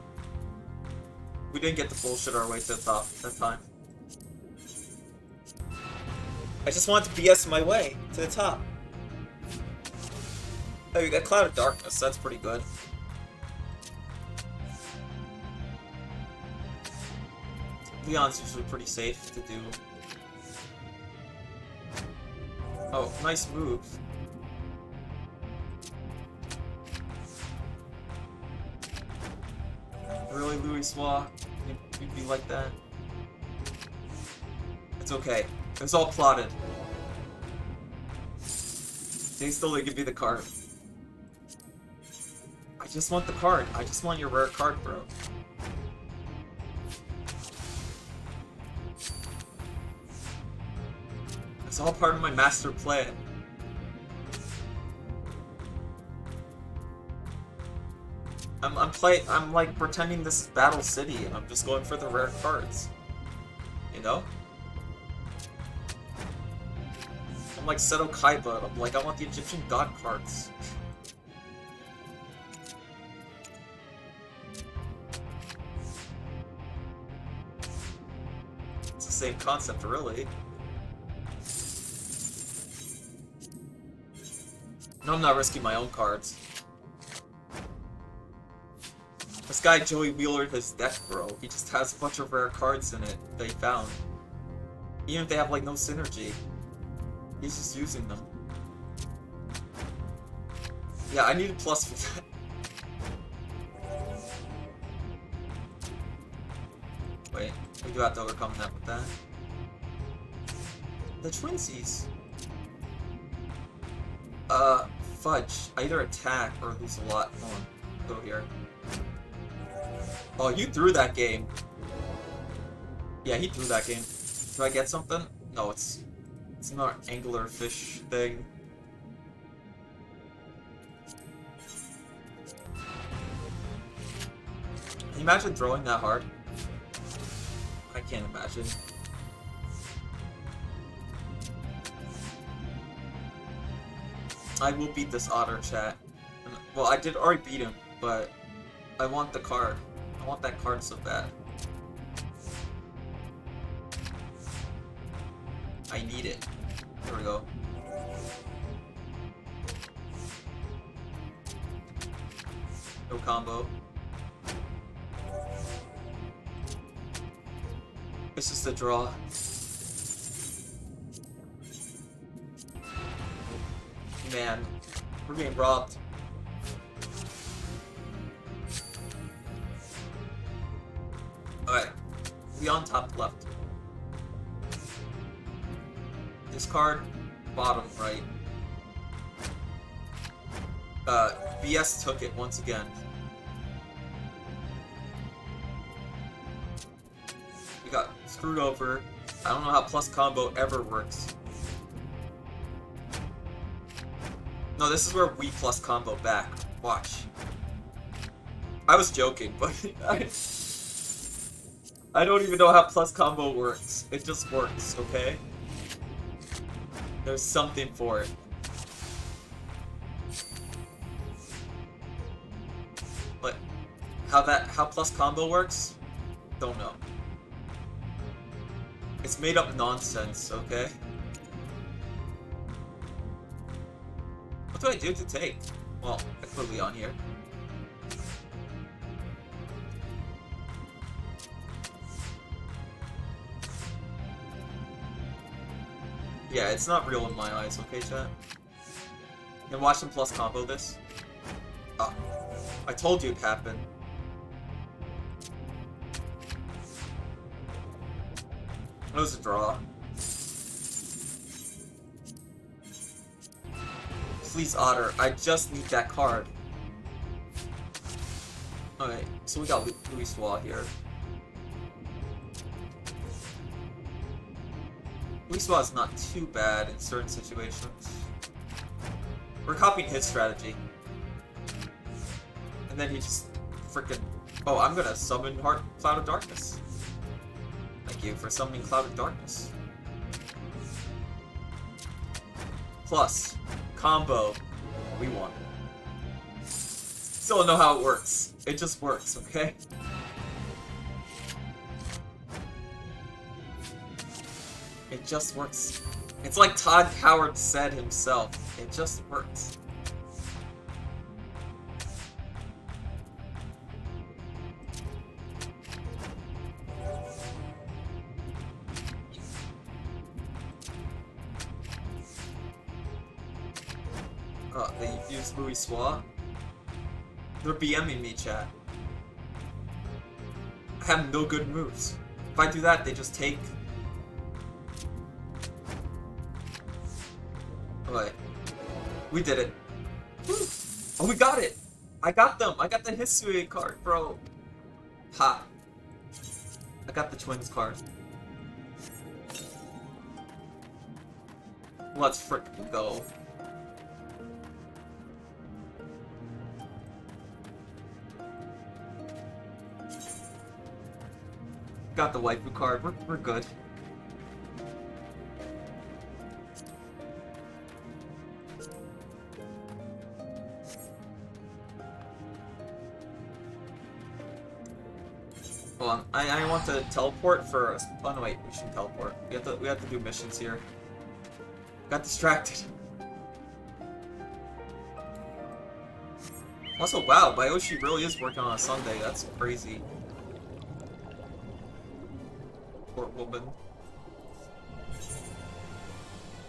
We didn't get to bullshit our way to the top that time. I just wanted to BS my way to the top. Oh, we got Cloud of Darkness, that's pretty good. Leon's usually pretty safe to do. Oh, nice move. Really, Louis Swa? You'd be like that? It's okay. It was all plotted. They still didn't give me the card. I just want the card. I just want your rare card, bro. It's all part of my master plan. I'm like pretending this is Battle City and I'm just going for the rare cards. You know? I'm like Seto Kaiba, I'm like, I want the Egyptian god cards. It's the same concept, really. No, I'm not risking my own cards. This guy Joey Wheelered his deck, bro. He just has a bunch of rare cards in it that he found. Even if they have like no synergy. He's just using them. Yeah, I need a plus for that. Wait, we do have to overcome that with that. The twinsies. Fudge. I either attack or lose a lot. Hold on. Go here. Oh, you threw that game. Yeah, he threw that game. Do I get something? No, it's not an angler fish thing. Can you imagine throwing that hard? I can't imagine. I will beat this otter, chat. Well, I did already beat him, but I want the card. I want that card so bad. I need it. There we go. No combo. It's just a draw. Man, we're getting robbed. Alright, we on top left. This card, bottom right. BS took it once again. We got screwed over. I don't know how plus combo ever works. No, this is where we plus combo back. Watch. I was joking, but I don't even know how plus combo works. It just works, okay? There's something for it. But how plus combo works? Don't know. It's made up nonsense, okay? What do I do to take? Well, I put Leon here. Yeah, it's not real in my eyes, okay, chat? And watch him plus combo this. Ah, I told you it'd happen. It was a draw. Please, Otter, I just need that card. Alright, so we got Louis here. Louis is not too bad in certain situations. We're copying his strategy. And then he just freaking... Oh, I'm gonna summon Cloud of Darkness. Thank you for summoning Cloud of Darkness. Plus, combo, we won. Still don't know how it works. It just works, okay? It just works. It's like Todd Howard said himself. It just works. Oh, they used Louis Swa? They're BMing me, chat. I have no good moves. If I do that, they just take... Alright. We did it. Woo. Oh, we got it! I got them! I got the Hexose card, bro! Ha! I got the Twins card. Let's frickin' go. Got the waifu card. We're good. Hold on. I want to teleport first. Oh no, wait. We shouldn't teleport. We have to do missions here. Got distracted. Also, wow, Oshi really is working on a Sunday. That's crazy. Poor woman.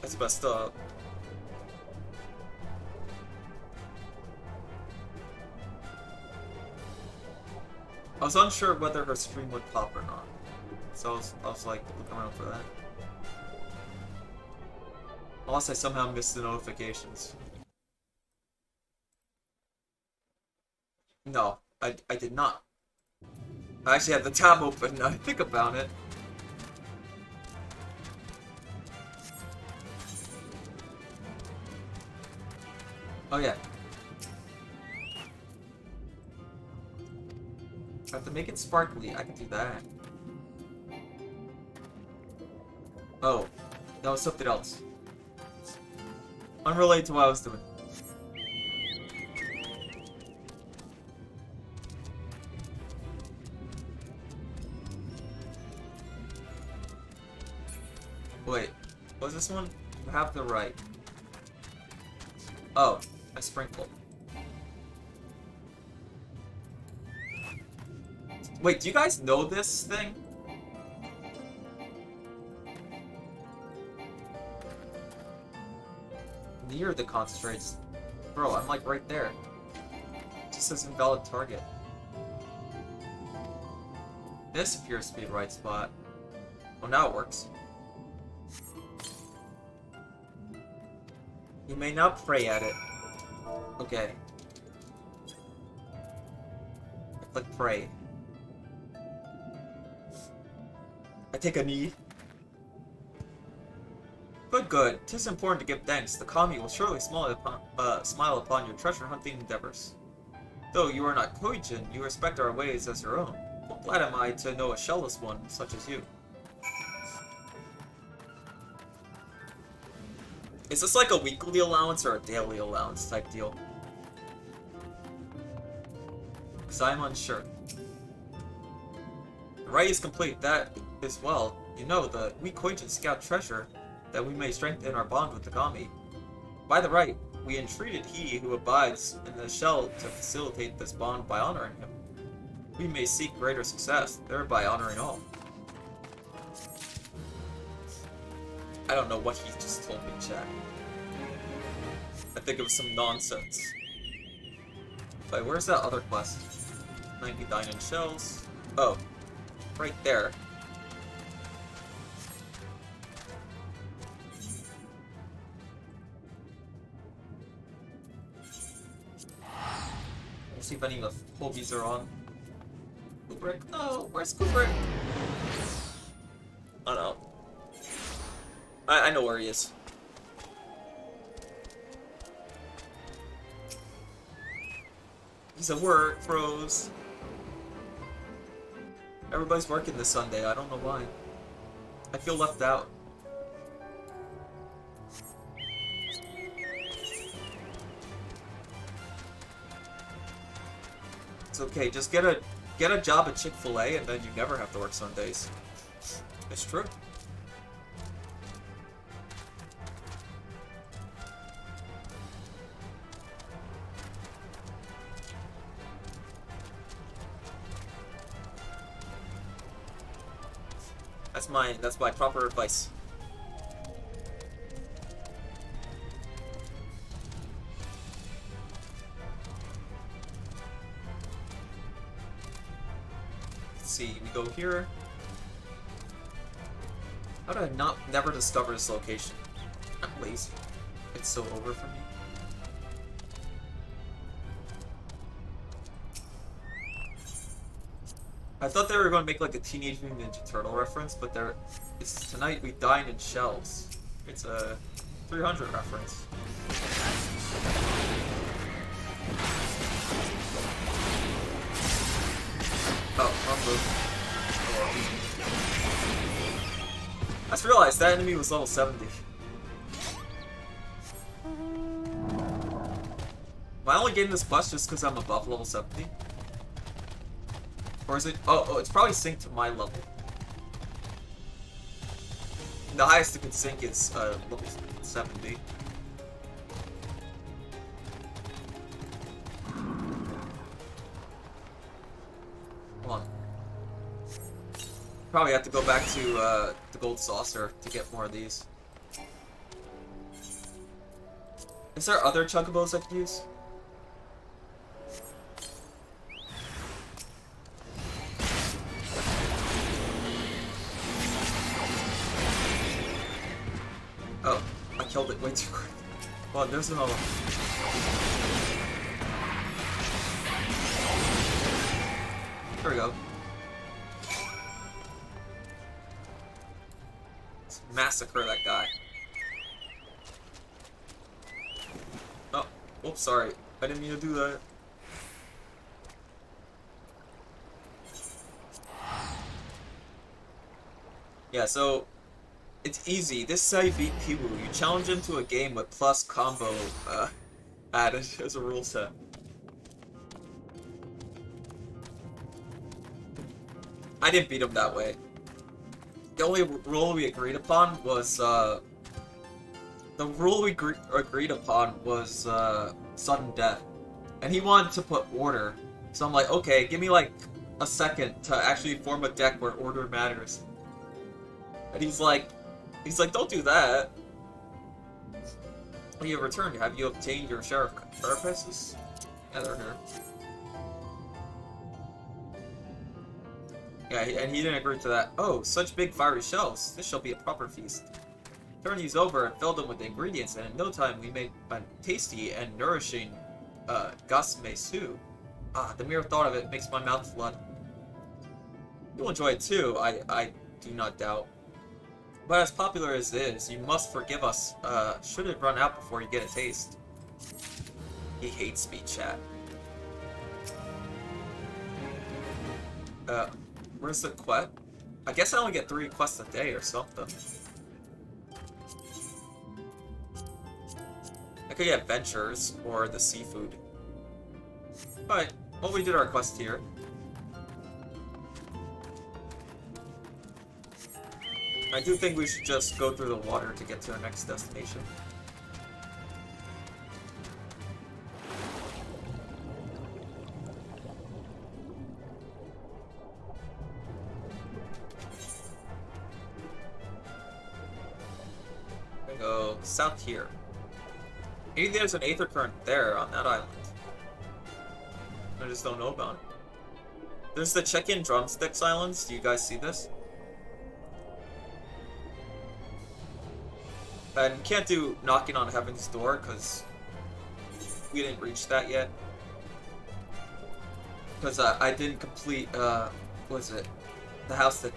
That's messed up. I was unsure whether her stream would pop or not. So I was like looking around for that. Unless I somehow missed the notifications. No, I did not. I actually had the tab open now I think about it. Oh yeah. I have to make it sparkly. I can do that. Oh, that was something else. Unrelated to what I was doing. Wait, was this one? You have the right. Oh, I sprinkled. Wait, do you guys know this thing? Near the concentrates. Bro, I'm like right there. It just says invalid target. This appears to be the right spot. Oh, now it works. You may now pray at it. Okay. I click pray. I take a knee. Good, good. 'Tis important to give thanks. The kami will surely smile upon your treasure hunting endeavors. Though you are not Koijin, you respect our ways as your own. How glad am I to know a shellless one such as you. Is this like a weekly allowance or a daily allowance type deal? Because I'm unsure. The right is complete. That is well. You know, we Koijin scout treasure that we may strengthen our bond with the kami. By the right, we entreated he who abides in the shell to facilitate this bond by honoring him. We may seek greater success, thereby honoring all. I don't know what he just told me, chat. I think it was some nonsense. Wait, where's that other quest? 90 diamond shells. Oh, right there. Let's see if any of the Hobies are on. Kubrick? No, where's Kubrick? Oh no. I know where he is. He's at work, froze. Everybody's working this Sunday, I don't know why. I feel left out. It's okay, just get a job at Chick-fil-A and then you never have to work Sundays. It's true. That's my proper advice. Let's see, we go here. How did I never discover this location? I'm lazy. It's so over for me. I thought they were going to make like a Teenage Mutant Ninja Turtle reference, but it's Tonight We Dine in Shells. It's a 300 reference. Oh, wrong move. Oh. I just realized that enemy was level 70. Am I only getting this quest just because I'm above level 70? Or is it? Oh, it's probably synced to my level. The highest it can sync is level 70. Hold on. Probably have to go back to the Gold Saucer to get more of these. Is there other Chocobos I can use? Oh, I killed it way too quick. Well, there's another one. There we go. Let's massacre that guy. Oh, Oops, sorry. I didn't mean to do that. Yeah, so it's easy. This is how you beat Piwu. You challenge him to a game with plus combo added as a rule set. I didn't beat him that way. The only rule we agreed upon was sudden death, and he wanted to put order. So I'm like, okay, give me like a second to actually form a deck where order matters. And he's like, don't do that. When you have returned, have you obtained your share of carapaces? Yeah, they're here. Yeah, and he didn't agree to that. Oh, such big fiery shells. This shall be a proper feast. Turn these over and fill them with the ingredients, and in no time we make a tasty and nourishing gasume stew. Ah, the mere thought of it makes my mouth flood. You'll enjoy it too, I do not doubt. But as popular as it is, you must forgive us, should it run out before you get a taste. He hates me, chat. Where's the quest? I guess I only get 3 quests a day or something. I could get Ventures or the seafood. Alright, well, we did our quest here. I do think we should just go through the water to get to our next destination. We go south here. Maybe there's an aether current there on that island. I just don't know about it. There's the check-in drumsticks islands. Do you guys see this? And you can't do knocking on heaven's door because we didn't reach that yet. Because I didn't complete, what was it? The house that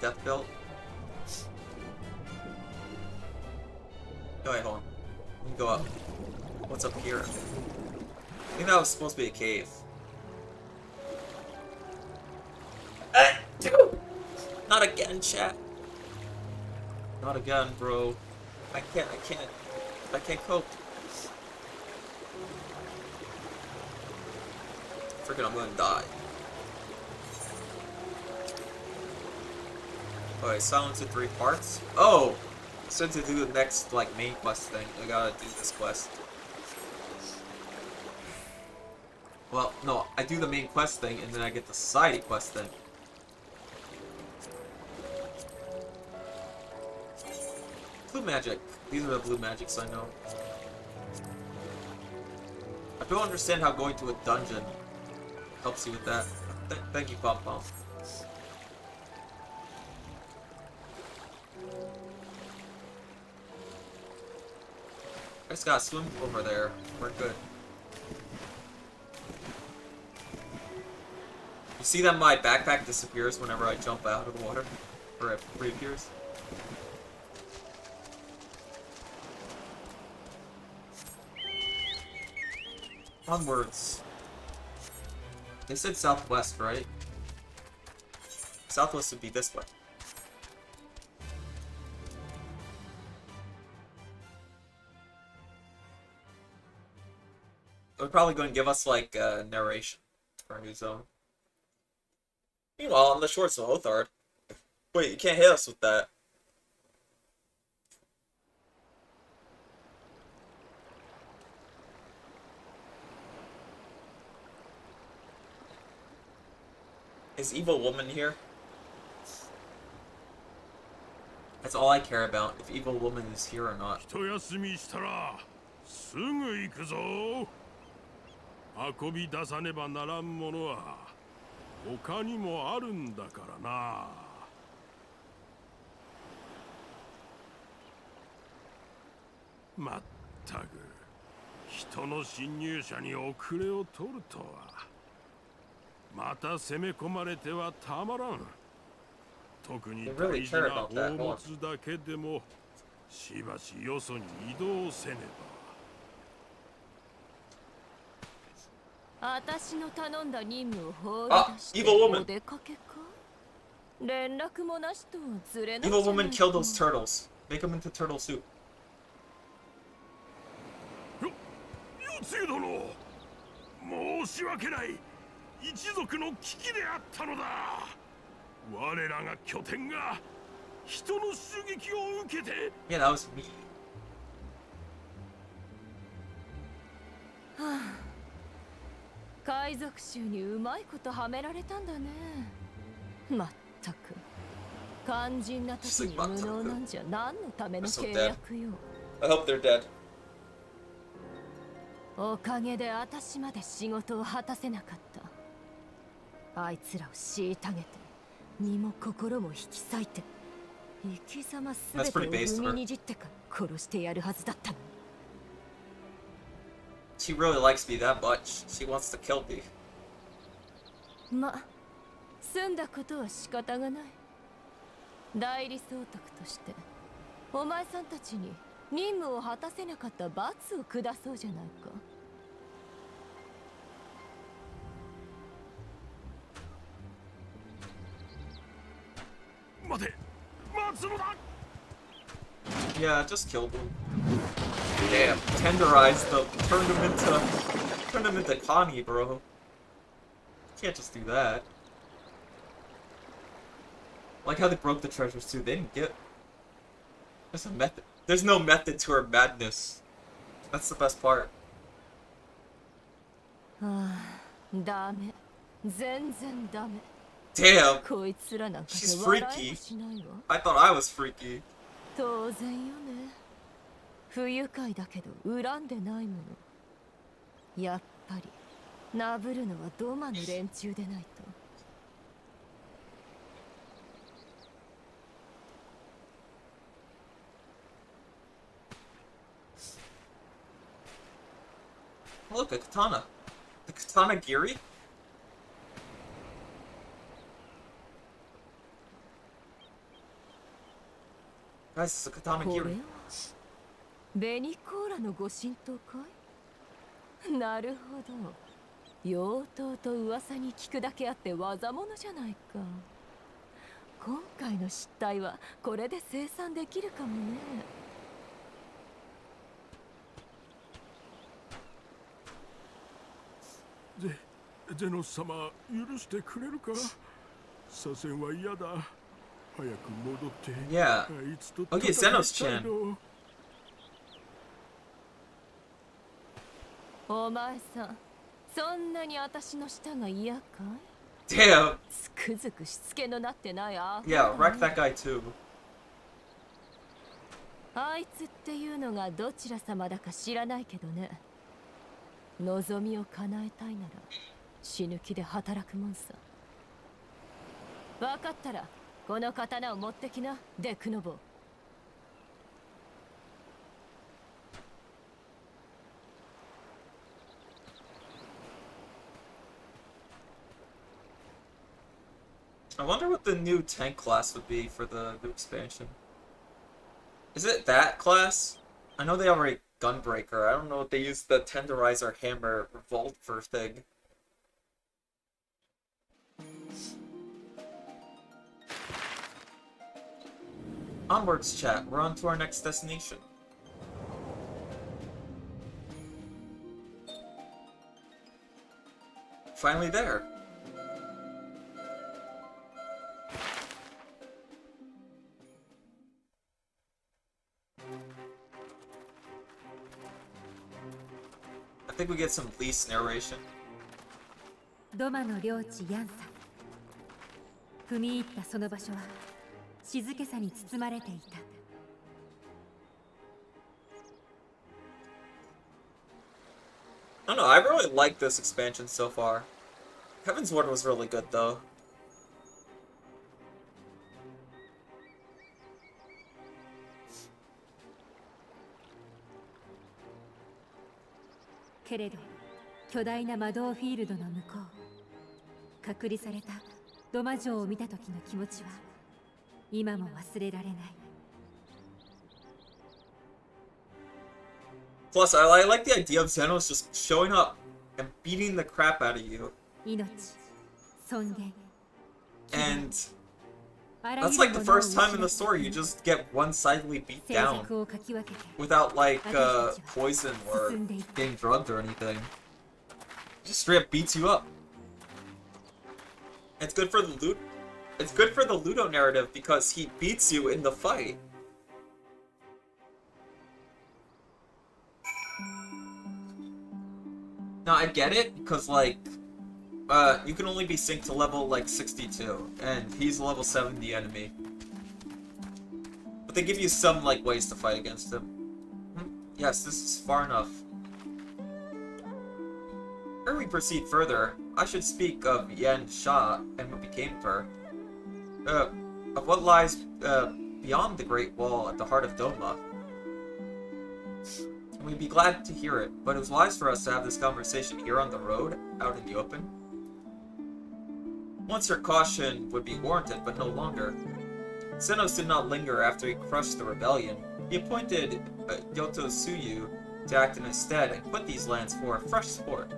Death built. Oh, wait, hold on. Let me go up. What's up here? I think that was supposed to be a cave. Not again, chat. Not again, bro. I can't cope. Freaking, I'm gonna die. Okay, silence in 3 parts. Oh! So to do the next, like, main quest thing, I gotta do this quest. Well, no, I do the main quest thing, and then I get the society quest thing. Blue magic. These are the blue magics I know. I don't understand how going to a dungeon helps you with that. Thank you, Pom Pom. I just gotta swim over there. We're good. You see that my backpack disappears whenever I jump out of the water? Or it reappears? Onwards. They said southwest, right? Southwest would be this way. They're probably going to give us, like, narration for a new zone. Meanwhile, on the shores of Lothard. Wait, you can't hit us with that. Is Evil Woman here? That's all I care about, if Evil Woman is here or not. 運び出さねばならんものは他にもあるんだからな。まったく人の侵入者に遅れを取るとは。また攻め込まれてはたまらん。特に大事な宝物だけでもしばしよそに移動せねば。私の頼んだ任務を放り出して Evil woman. お出かけか。連絡もなしとはずれない Evil じゃな woman い killed か。 those turtles. Make them into turtle soup. よつゆ殿、申し訳ない。一族の危機であったのだ。我らが拠点が人の襲撃を受けて。 Yeah, that was me. はあ、海賊衆にうまいことはめられたんだね。まったく肝心な時に無能なんじゃ何のための契約よ。 I hope they're dead. おかげで私まで仕事を果たせなかった。あいつらを虐げて身も心も引き裂いて生き様すべてを踏みにじってから殺してやるはずだったの。 She really likes me that much. She wants to kill me. ま、済んだことは仕方がない。代理総督としてお前さんたちに任務を果たせなかった罰を下そうじゃないか。待て、待つのだ。 Yeah, just killed them. Damn, tenderized them. Turned them into Connie, bro. You can't just do that. Like how they broke the treasures too. They didn't get. There's a method. There's no method to her madness. That's the best part. はあ、ダメ。全然ダメ。 Damn. こいつらなんかで She's 笑え freaky. もしないわ。 I thought I was freaky. 当然よね。不愉快だけど恨んでないもの。やっぱりなぶるのはドマの連中でないと。 Look, a katana. The katana Giri? Guys, it's a katana これ Giri. はベニコーラのご神道かい？なるほど。妖刀と噂に聞くだけあって技物じゃないか。今回の失態はこれで生産できるかもね。 ゼノス様、許してくれるか。左遷は嫌だ。早く戻って。 Yeah. あいつと Okay, 戦いたい Zenos-chan. の。お前さん、そんなに私の舌が嫌かい？ Damn. つくづくしつけのなってないあ。 Yeah, wreck that guy too. あいつっていうのがどちら様だか知らないけどね。望みを叶えたいなら死ぬ気で働くもんさ。分かったらこの刀を持ってきな、デクノボー。 I wonder what the new tank class would be for the new expansion. Is it that class? I know they already Gunbreaker. I don't know if they use the Tenderizer Hammer Revolver thing. Onwards, chat. We're on to our next destination. Finally there. I think we get some least narration. ドマの領地ヤンサ。踏み入ったその場所は静けさに包まれていた。I don't know, I really like this expansion so far. Heaven's Ward was really good though. けれど巨大な魔導フィールドの向こう、隔離されたドマ城を見た時の気持ちは今も忘れられない。 Plus, I like the idea of Xenos just showing up and beating the crap out of you. 命、尊厳、 And あら that's ゆ like る the ものを first time in the 失っ story you just get one-sidedly beat 静 down 寂をかき分けて without like 私たちは poison or 進んでいく getting drugged or anything. Just straight up beats you up. It's good for the loot. It's good for the Ludo narrative because he beats you in the fight. Now I get it because like you can only be synced to level like 62 and he's a level 70 enemy. But they give you some like ways to fight against him. Yes, this is far enough. Ere we proceed further, I should speak of Yen Sha and what became of her. Of what lies beyond the Great Wall at the heart of Doma. We'd be glad to hear it, but it was wise for us to have this conversation here on the road, out in the open. Once her caution would be warranted, but no longer. Senos did not linger after he crushed the rebellion. He appointed Yoto Tsuyu to act in his stead and quit these lands for fresh sport.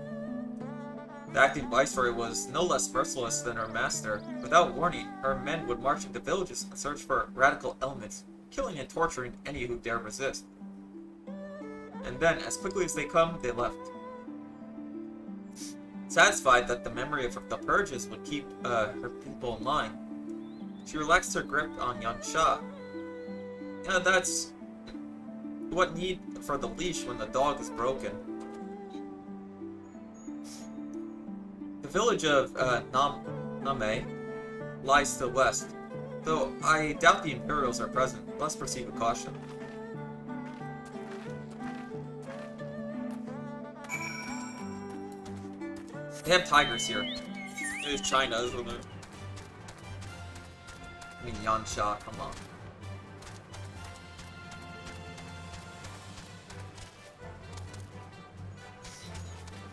The acting viceroy was no less merciless than her master. Without warning, her men would march into villages and search for radical elements, killing and torturing any who dare resist. And then, as quickly as they come, they left. Satisfied that the memory of the purges would keep her people in line, she relaxed her grip on Yansha. Yeah, that's what need for the leash when the dog is broken. The village of Name lies to the west, though I doubt the Imperials are present. Let's proceed with caution. They have tigers here. It is China, isn't it? I mean, Yansha, come on.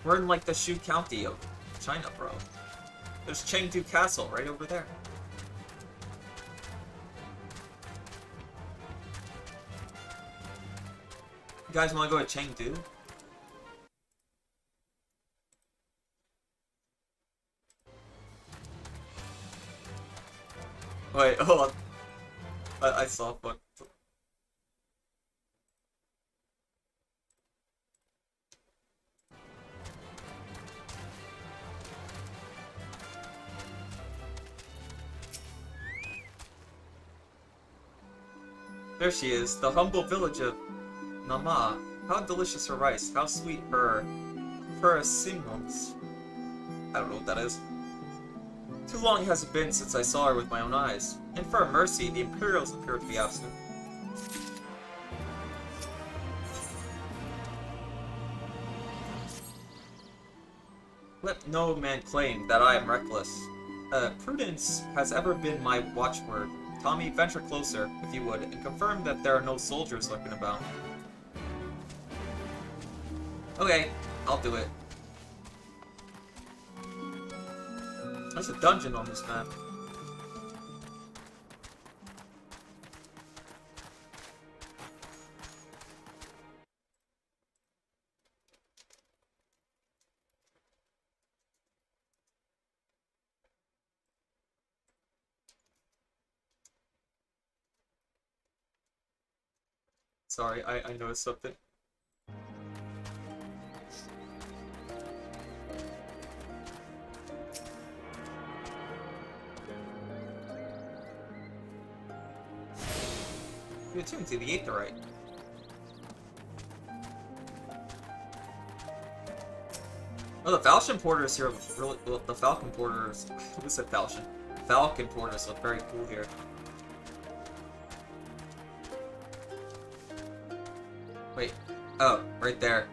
We're in like the Shu County of China, bro. There's Chengdu Castle right over there. You guys want to go to Chengdu? Wait, hold on. I saw what. There she is, the humble village of Nama. How delicious her rice, how sweet her simons. I don't know what that is. Too long has it been since I saw her with my own eyes. And for a mercy, the Imperials appear to be absent. Let no man claim that I am reckless. Prudence has ever been my watchword. Tommy, venture closer, if you would, and confirm that there are no soldiers lurking about. Okay, I'll do it. There's a dungeon on this map. Sorry, I noticed something. You're attuned to the Aetherite. Oh, the Falchion Porters here really. Well, the Falcon Porters. Who said Falchion? Falcon Porters look very cool here. Wait. Oh, right there.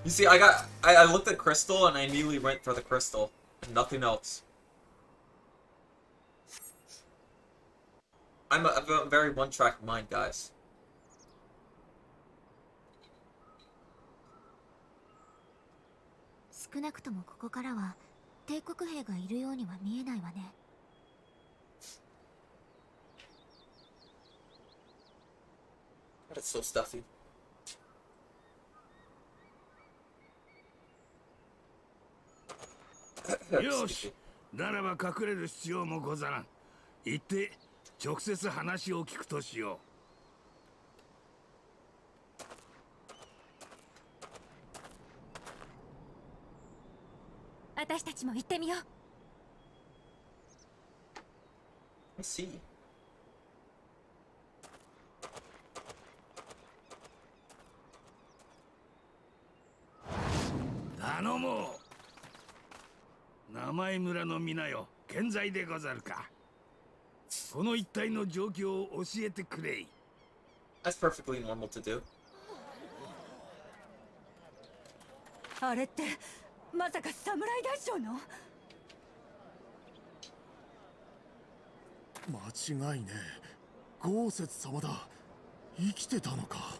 You see, I looked at Crystal and I immediately went for the Crystal. And nothing else. I'm a very one-track mind, guys. That's so stuffy. よし、ならば隠れる必要もござらん。行って直接話を聞くとしよう。私たちも行ってみよう。I see. う。頼もう。名前村の皆よ、健在でござるか。この一帯の状況を教えてくれい。That's perfectly normal to do. あれってまさか侍大将の？間違いねえ。豪雪様だ。生きてたのか。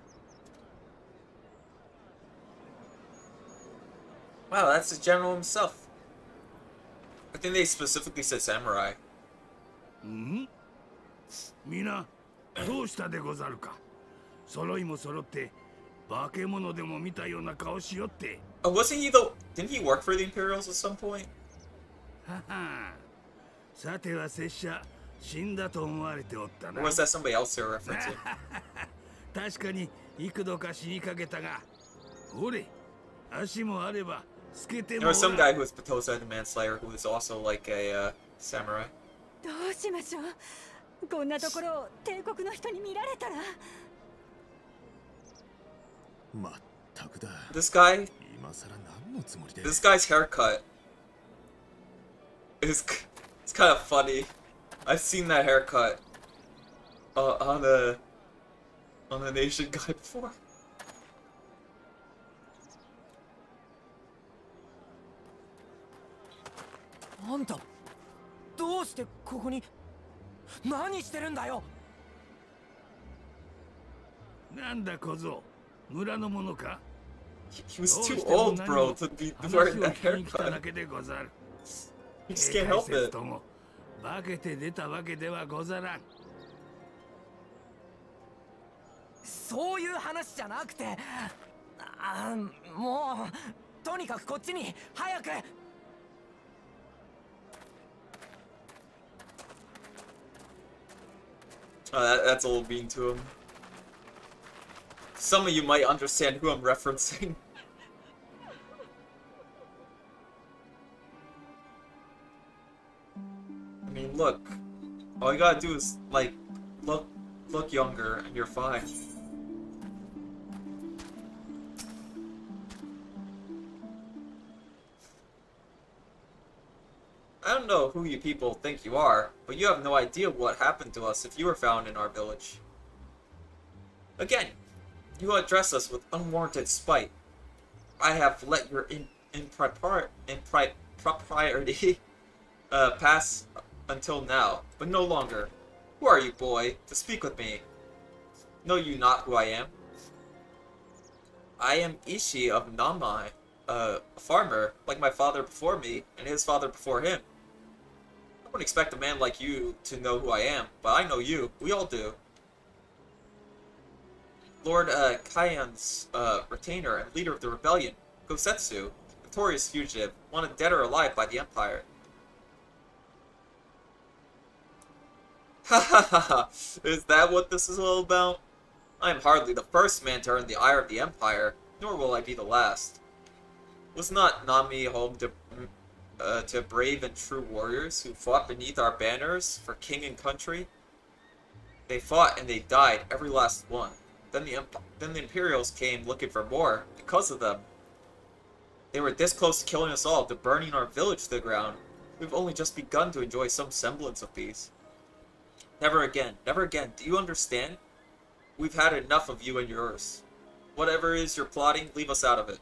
Wow, that's the general himself. I think they specifically said samurai. ん？皆どうしたでござるか。揃いも揃って化け物でも見たような顔しよって。Oh, wasn't he the? Didn't he work for the Imperials at some point? はは。さては拙者死んだと思われておったな。Or was that somebody else they were referencing? 確かに幾度か死にかけたが、ほれ、足もあれば透けて There も was some guy who was Petosa the Manslayer who was also like a samurai. どうしましょう。こんなところを帝国の人に見られたら。まったくだ。 This guy, 今さら何のつもりで。 this guy's haircut is it's kind of funny. I've seen that haircut on a nation guy before. あんたどうしてここに何してるんだよ。なんだ小僧、村の者か。 He was too old, bro, to be wearing that 話を聞きに来ただ haircut. けでござる。 He just can't help 警戒せず it. とも化けて出たわけではござらん。そういう話じゃなくて、もうとにかくこっちに早く。That's a little mean to him. Some of you might understand who I'm referencing. I mean, look. All you gotta do is, like, look younger, and you're fine. I don't know who you people think you are, but you have no idea what happened to us if you were found in our village. Again, you address us with unwarranted spite. I have let your propriety pass until now, but no longer. Who are you, boy, to speak with me? Know you not who I am? I am Ishi of Namai, a farmer, like my father before me, and his father before him. I wouldn't expect a man like you to know who I am, but I know you. We all do. Lord Kaian's retainer and leader of the rebellion, Gosetsu, notorious fugitive, wanted dead or alive by the Empire. Ha ha ha ha! Is that what this is all about? I am hardly the first man to earn the ire of the Empire, nor will I be the last. Was not Nami home to brave and true warriors who fought beneath our banners for king and country? They fought and they died, every last one. Then the Imperials came looking for more, because of them. They were this close to killing us all, to burning our village to the ground. We've only just begun to enjoy some semblance of peace. Never again, do you understand? We've had enough of you and yours. Whatever is you're plotting, leave us out of it.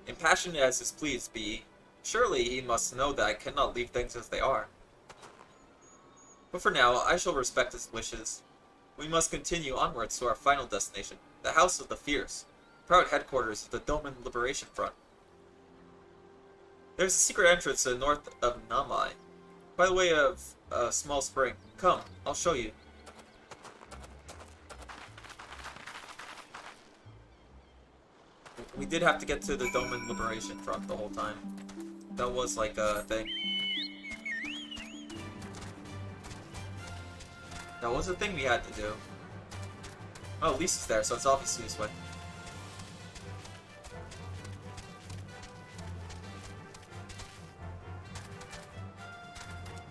Impassioned as his pleas be, surely he must know that I cannot leave things as they are. But for now, I shall respect his wishes. We must continue onwards to our final destination, the House of the Fierce, proud headquarters of the Doman Liberation Front. There's a secret entrance to the north of Namai, by the way of a small spring. Come, I'll show you. We did have to get to the Doman Liberation Front the whole time. That was like a thing. That was a thing we had to do. Oh, Lisa's there, so it's obviously this way.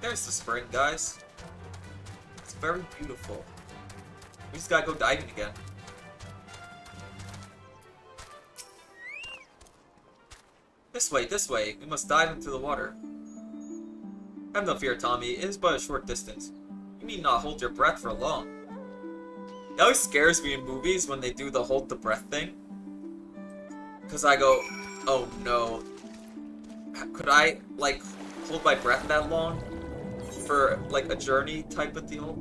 There's the spring, guys. It's very beautiful. We just gotta go diving again. This way, this way. We must dive into the water. Have no fear, Tommy. It is but a short distance. You need not hold your breath for long. It always scares me in movies when they do the hold the breath thing. Because I go, oh no. Could I, like, hold my breath that long? For, like, a journey type of deal?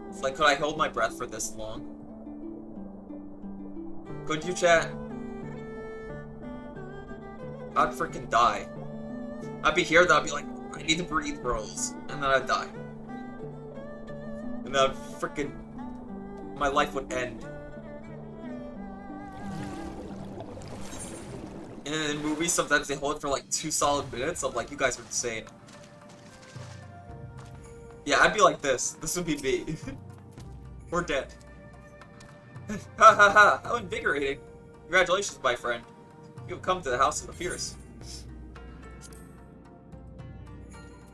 It's like, could I hold my breath for this long? Could you, chat? I'd freaking die. I'd be here, I'd be like, I need to breathe, bros. And then I'd die. And then freaking... my life would end. And in movies, sometimes they hold it for like 2 solid minutes. I'm like, you guys are insane. Yeah, I'd be like this. This would be me. We're dead. Ha ha ha, how invigorating. Congratulations, my friend. You have come to the House of the Fierce.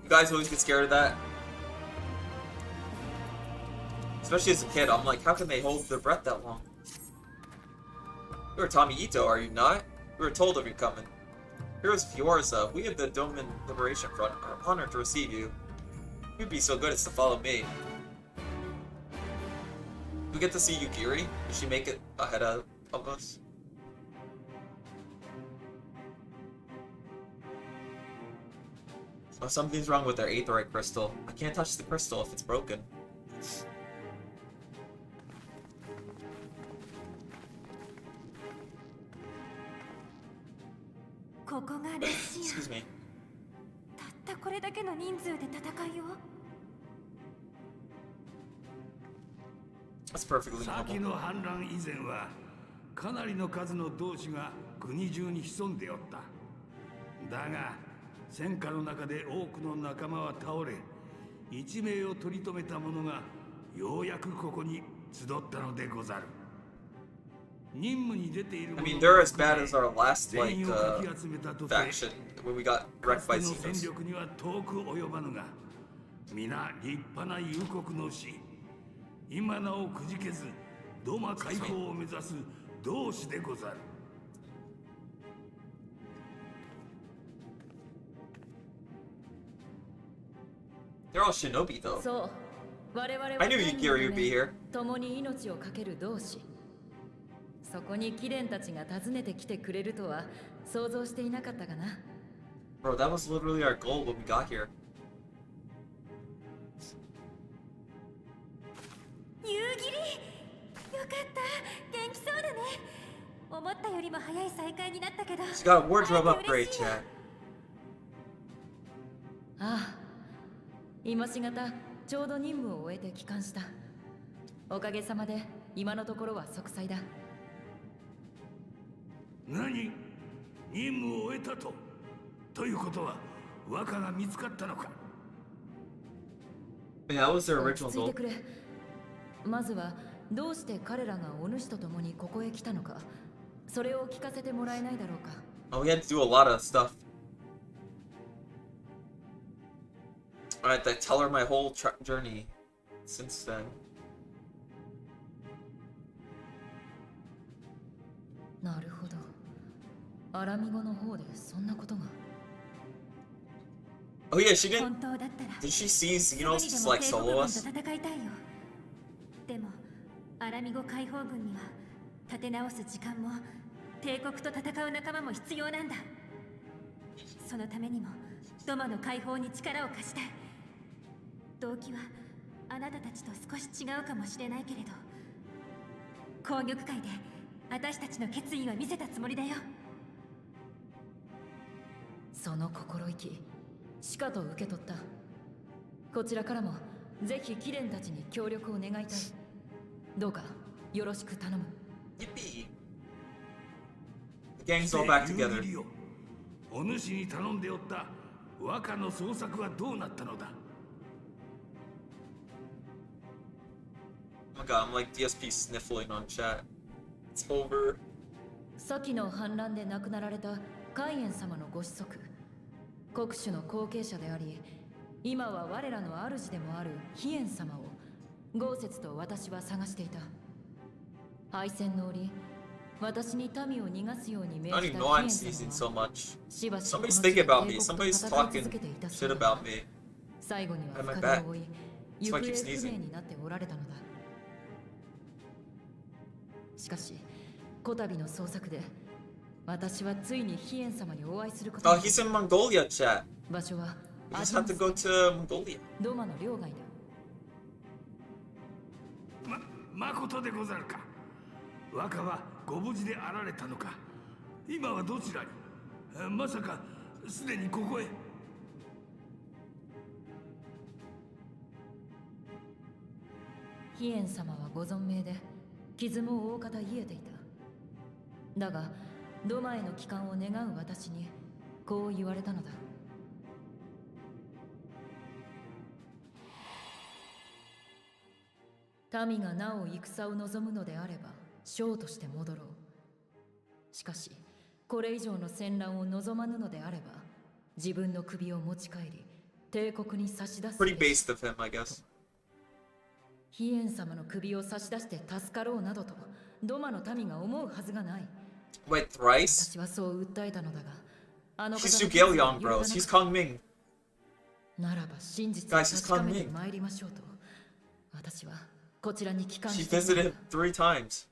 You guys always get scared of that. Especially as a kid, I'm like, how can they hold their breath that long? You're Tommy Ito, are you not? We were told of you coming. Heroes Fiorza, we of the Doman Liberation Front are honored to receive you. You'd be so good as to follow me. We get to see Yugiri? Did she make it ahead of us? Oh, something's wrong with their aetheryte crystal. I can't touch the crystal if it's broken. Excuse me. That's perfectly normal. 先の反乱以前はかなりの数の同志が国中に潜んでおった。だが戦火の中で多くの仲間は倒れ、一命を取り留めた者がようやくここに集ったのでござる。 I mean, they're as bad as our last, like, faction when we got wrecked by Xenos. 皆立派な勇国の士、今なおくじけず、ドマ解放を目指す同志でござる。They're all shinobi, though. I knew Yukiri would be here. 共に命を懸ける同志。 そこに貴殿たちが訪ねてきてくれるとは想像していなかったかな。Bro, that was literally our goal when we got here. 夕霧、よかった。元気そうだね。思ったよりも早い再会になったけど。She got a wardrobe upgrade, chat. ああ、今しがたちょうど任務を終えて帰還した。おかげさまで今のところは息災だ。 何？任務を終えたと？ということは若が見つかったのか？ Yeah, that was their original ついて goal. くれ。まずはどうして彼らがお主と共にここへ来たのか、それを聞かせてもらえないだろうか。Oh, we had to do a lot of stuff. Alright, I tell her my whole journey since then. なるほど。アラミゴの方でそんなことが。Oh yeah, she didn't. Did she see Xenos just like solo us? でも、アラミゴ解放軍には立て直す時間も帝国と戦う仲間も必要なんだ。そのためにもドマの解放に力を貸したい。動機はあなたたちと少し違うかもしれないけれど、紅玉会で私たちの決意は見せたつもりだよ。その心意気、しかと受け取った。こちらからもぜひ貴殿たちに協力を願いたい。どうかよろしく頼む。Yippee! The gang's all back together. お主に頼んでおった和歌の捜索はどうなったのだ Oh my god, I'm like DSP sniffling on chat. It's over. 先の反乱で亡くなられた海燕様のご子息、国主の後継者であり、今は我らの主でもある飛燕様を豪雪と私は探していた。敗戦の折、私に民を逃がすように命 I じ don't た even know 飛 I'm 燕 sneezing 様 so は much. しばしこの Somebody's 地で thinking about 帝 me. 国と Somebody's 戦い talking 続けていた shit そう about me. 最後には Behind my 深 back. 手を負い、 That's 行 why I 方 keep 不明 sneezing. になっておられたのだ。しかし、こたびの捜索で、私はついに飛燕様にお会いすることが Oh, he's in Mongolia, chat. 場所は We just have to go to Mongolia. ドマの領外だ。まことでござるか和歌はご無事であられたのか今はどちらにまさかすでにここへ飛燕様はご存命で傷も大方癒えていた。だがドマへの帰還を願う私にこう言われたのだ。民がなお戦を望むのであれば将として戻ろう。しかしこれ以上の戦乱を望まぬのであれば自分の首を持ち帰り帝国に差し出す。 Pretty based of him, I guess. 飛燕様の首を差し出して助かろうなどとドマの民が思うはずがない。 Wait, thrice? 私はそう訴えたのだが、あの方 He's の Zugelion, bros. He's Kong Ming. ならば真実を Guys, he's 確かめ Kong て Ming. まいりましょうと。私はこちらに帰還 She しているの visited だ。 him 3 times.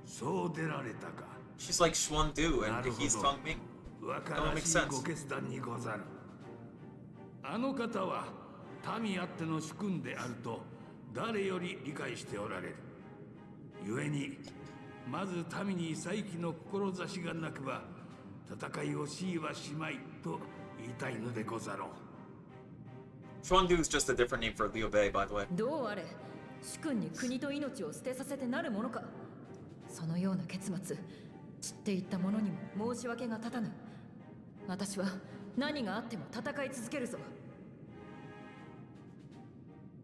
そう出られたか She's like Xuandu and he's Kong Ming. 和歌 That ら would make しい sense. ご決断にござるあの方は民あっての主君であると誰より理解しておられる故にまず民に再起の志がなくば戦いを強いはしまいと言いたいのでござろう Xuandu is just a different name for Liu Bei, by the way. どうあれ、主君に国と命を捨てさせてなるものか。そのような結末、知っていった者にも申し訳が立たぬ。私は何があっても戦い続けるぞ。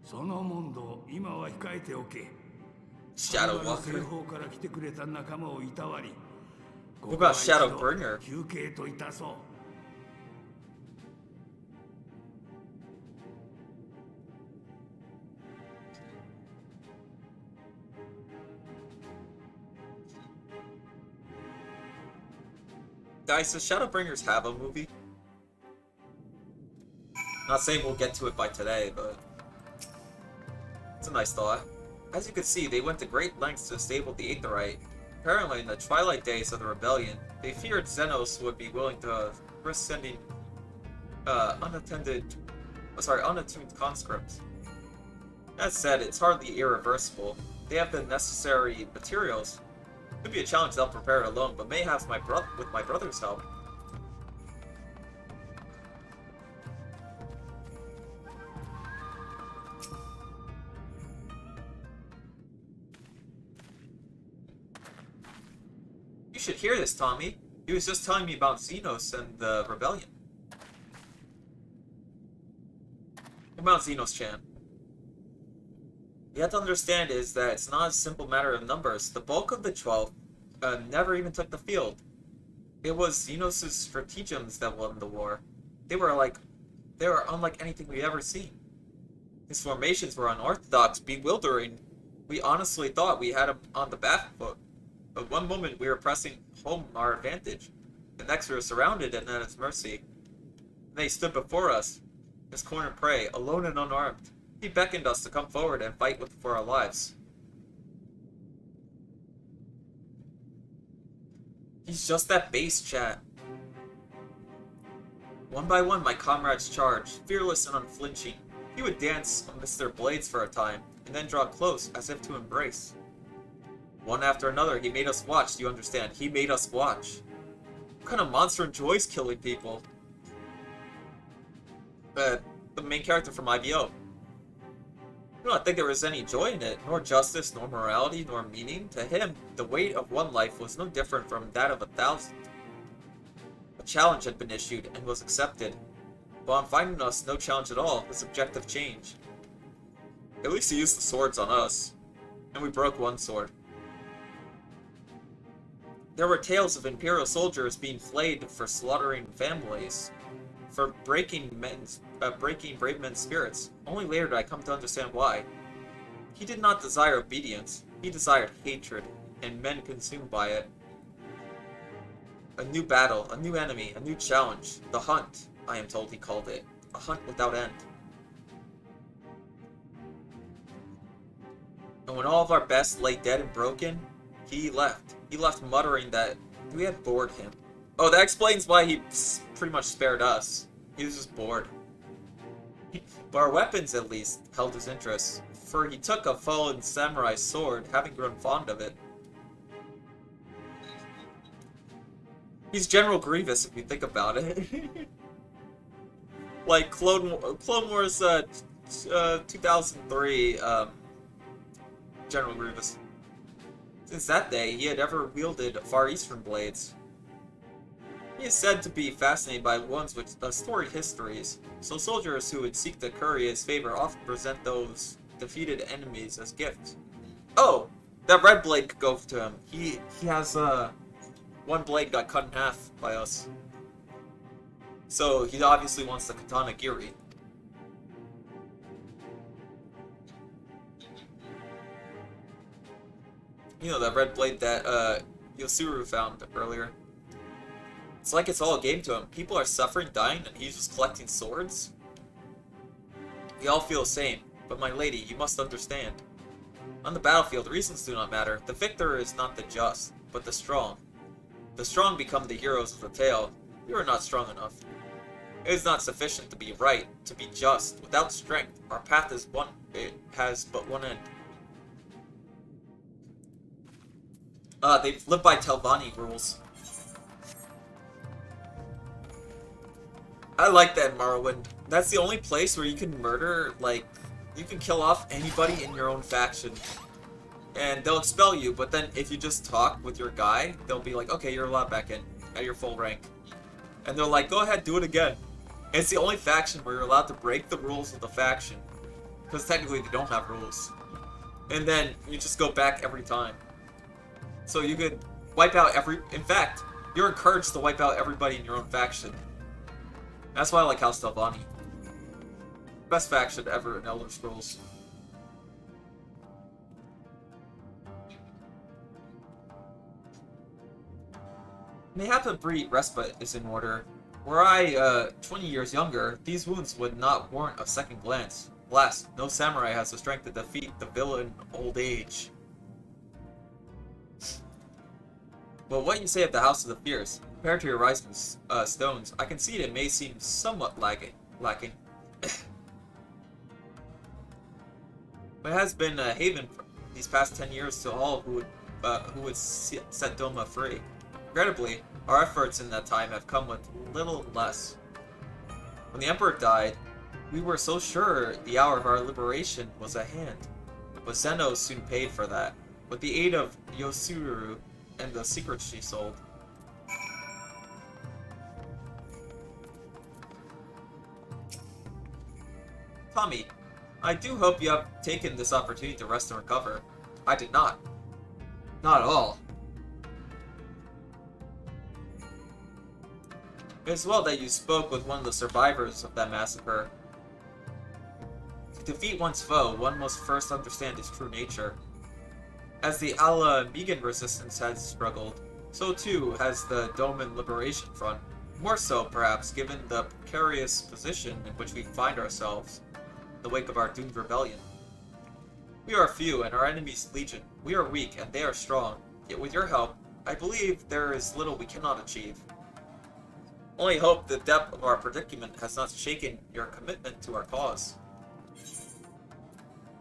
その問答今は控えておけ Shadow 西 Walker. 方から来てくれた仲間をいたわり What about Shadowbringer? 休憩といたそう Guys, does Shadowbringers have a movie? Not saying we'll get to it by today, but it's a nice thought. As you can see, they went to great lengths to stable the Aetherite. Apparently, in the twilight days of the rebellion, they feared Xenos would be willing to risk sending unattuned conscripts. That said, it's hardly irreversible. They have the necessary materials. Could be a challenge they'll prepare it alone, but mayhaps with my brother's help. You should hear this, Tommy. He was just telling me about Xenos and the rebellion. What about Xenos-chan? You have to understand is that it's not a simple matter of numbers. The bulk of the 12 never even took the field. It was Xenos' stratagems that won the war. They were unlike anything we've ever seen. His formations were unorthodox, bewildering. We honestly thought we had him on the back foot. But one moment we were pressing home our advantage. The next we were surrounded and at his mercy. And they stood before us, his cornered prey, alone and unarmed. He beckoned us to come forward and fight for our lives. He's just that base, chat. One by one, my comrades charged, fearless and unflinching. He would dance amidst their blades for a time, and then draw close as if to embrace. One after another, he made us watch, do you understand? He made us watch. What kind of monster enjoys killing people? the main character from IBO. I do not think there was any joy in it, nor justice, nor morality, nor meaning. To him, the weight of one life was no different from that of 1,000. A challenge had been issued and was accepted. But on finding us no challenge at all, his objective changed. At least he used the swords on us, and we broke one sword. There were tales of Imperial soldiers being flayed for slaughtering families, for breaking brave men's spirits. Only later did I come to understand why. He did not desire obedience, he desired hatred, and men consumed by it. A new battle, a new enemy, a new challenge. The hunt, I am told he called it. A hunt without end. And when all of our best lay dead and broken, he left. He left muttering that we had bored him. Oh, that explains why he pretty much spared us. He was just bored. But our weapons, at least, held his interest, for he took a fallen samurai sword, having grown fond of it. He's General Grievous, if you think about it. Like, Clone Wars 2003, General Grievous. Since that day, he had ever wielded Far Eastern blades. He is said to be fascinated by ones with storied histories, so soldiers who would seek to curry his favor often present those defeated enemies as gifts. Oh! That red blade could go to him. He has, one blade got cut in half by us. So, he obviously wants the Katana Giri. You know, that red blade that, Yosuru found earlier. It's like it's all a game to him. People are suffering, dying, and he's just collecting swords? We all feel the same, but my lady, you must understand. On the battlefield, reasons do not matter. The victor is not the just, but the strong. The strong become the heroes of the tale. We are not strong enough. It is not sufficient to be right, to be just. Without strength, our path is one. It has but one end. They live by Telvanni rules. I like that in Morrowind. That's the only place where you can murder, like, you can kill off anybody in your own faction. And they'll expel you, but then if you just talk with your guy, they'll be like, okay, you're allowed back in, at your full rank. And they're like, go ahead, do it again. And it's the only faction where you're allowed to break the rules of the faction. Because technically they don't have rules. And then you just go back every time. So you could wipe out in fact, you're encouraged to wipe out everybody in your own faction. That's why I like House Telvanni. Best faction ever in Elder Scrolls. Mayhap a brief respite is in order. Were I, 20 years younger, these wounds would not warrant a second glance. Alas, no samurai has the strength to defeat the villain old age. But what you say of the House of the Fierce, compared to your rising stones, I concede it may seem somewhat lacking. But it has been a haven for these past 10 years to all who would set Doma free. Regrettably, our efforts in that time have come with little less. When the Emperor died, we were so sure the hour of our liberation was at hand. But Zeno soon paid for that, with the aid of Yosuru and the secrets she sold. Tommy, I do hope you have taken this opportunity to rest and recover. I did not. Not at all. It is well that you spoke with one of the survivors of that massacre. To defeat one's foe, one must first understand his true nature. As the Ala Megan resistance has struggled, so too has the Doman Liberation Front. More so, perhaps, given the precarious position in which we find ourselves in the wake of our doomed rebellion. We are few, and our enemies legion. We are weak, and they are strong. Yet with your help, I believe there is little we cannot achieve. Only hope the depth of our predicament has not shaken your commitment to our cause.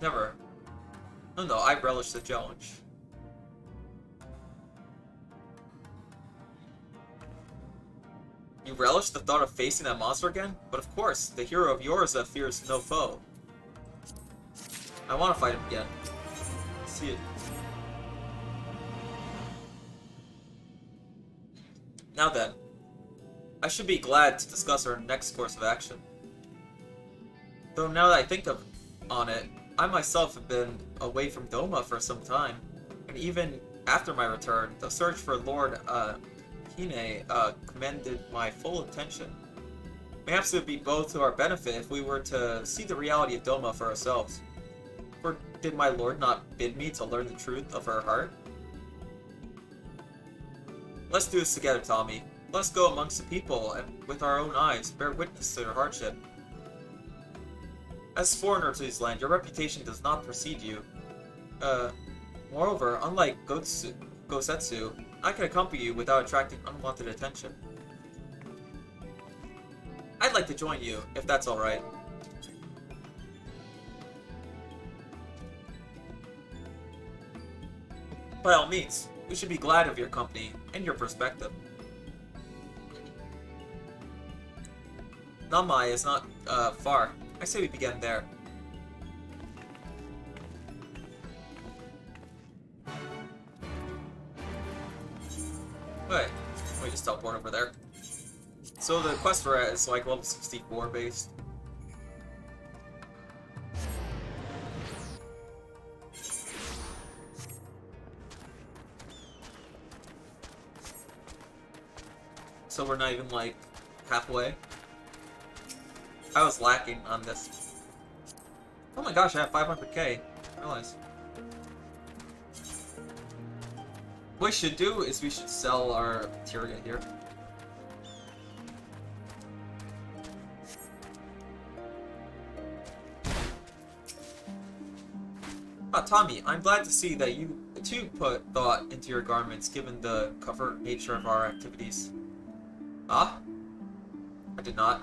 Never. No, I relish the challenge. You relish the thought of facing that monster again? But of course, the hero of yours fears no foe. I want to fight him again. See it. Now then, I should be glad to discuss our next course of action. Though now that I think on it, I myself have been away from Doma for some time, and even after my return, the search for Lord Hine commanded my full attention. Perhaps it would be both to our benefit if we were to see the reality of Doma for ourselves. For did my lord not bid me to learn the truth of her heart? Let's do this together, Tommy. Let's go amongst the people and with our own eyes bear witness to their hardship. As a foreigner to this land, your reputation does not precede you. Moreover, unlike Gosetsu, I can accompany you without attracting unwanted attention. I'd like to join you, if that's alright. By all means, we should be glad of your company and your perspective. Namai is not far. I say we begin there. Wait, we just teleport over there. So the quest we're at is like level 64 based. So we're not even like halfway. I was lacking on this. Oh my gosh, I have 500k. I realize. What we should do is we should sell our materia here. Tommy, I'm glad to see that you too put thought into your garments given the covert nature of our activities. Ah? I did not.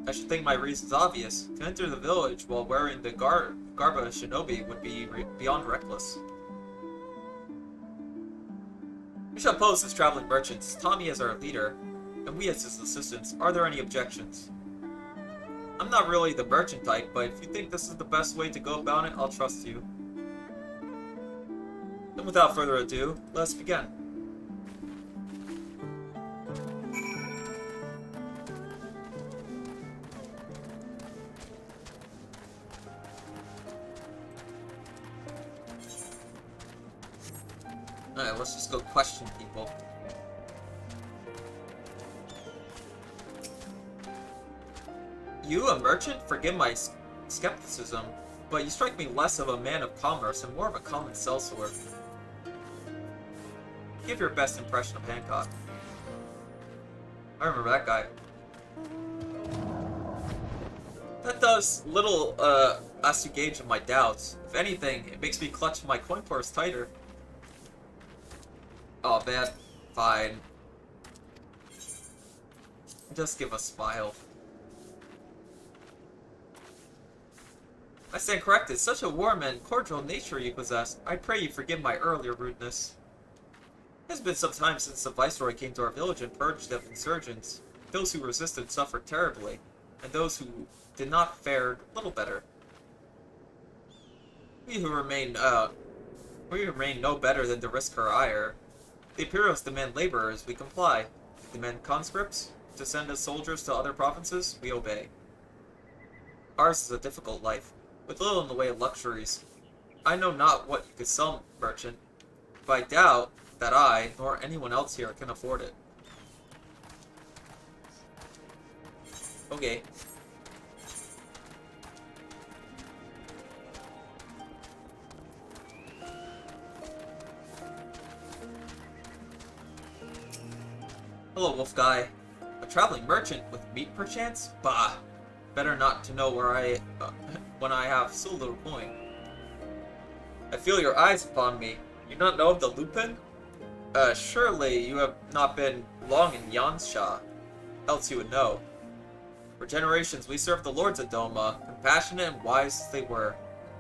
I should think my reason's obvious. To enter the village while wearing the garb of shinobi would be beyond reckless. We shall pose as traveling merchants, Tommy as our leader, and we as his assistants. Are there any objections? I'm not really the merchant type, but if you think this is the best way to go about it, I'll trust you. Then without further ado, let's begin. Alright, let's just go question people. You, a merchant? Forgive my skepticism, but you strike me less of a man of commerce and more of a common sellsword. Give your best impression of Hancock. I remember that guy. That does little, as to gauge of my doubts. If anything, it makes me clutch my coin purse tighter. Oh man, fine. Just give a smile. I stand corrected. Such a warm and cordial nature you possess. I pray you forgive my earlier rudeness. It has been some time since the Viceroy came to our village and purged of insurgents. Those who resisted suffered terribly, and those who did not fared little better. We remain no better than to risk our ire. The Imperials demand laborers, we comply. They demand conscripts to send as soldiers to other provinces, we obey. Ours is a difficult life, with little in the way of luxuries. I know not what you could sell, merchant, but I doubt that I, nor anyone else here, can afford it. Okay. Hello, wolf guy. A traveling merchant with meat perchance? Bah! Better not to know where when I have so little coin. I feel your eyes upon me. You not know of the Lupin? Surely you have not been long in Yansha, else you would know. For generations we served the lords of Doma, compassionate and wise as they were,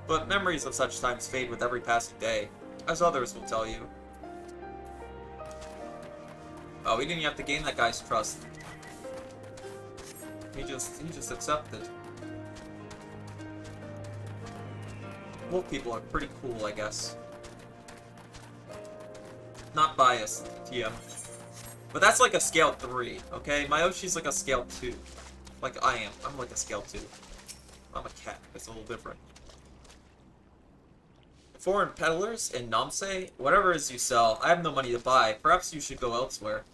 but memories of such times fade with every passing day, as others will tell you. Oh, we didn't even have to gain that guy's trust. He just accepted. Wolf people are pretty cool, I guess. Not biased, TM. But that's like a scale 3, okay? My Oshi's like a scale 2. Like I am. I'm like a scale 2. I'm a cat. It's a little different. Foreign peddlers in Namse? Whatever it is you sell, I have no money to buy. Perhaps you should go elsewhere.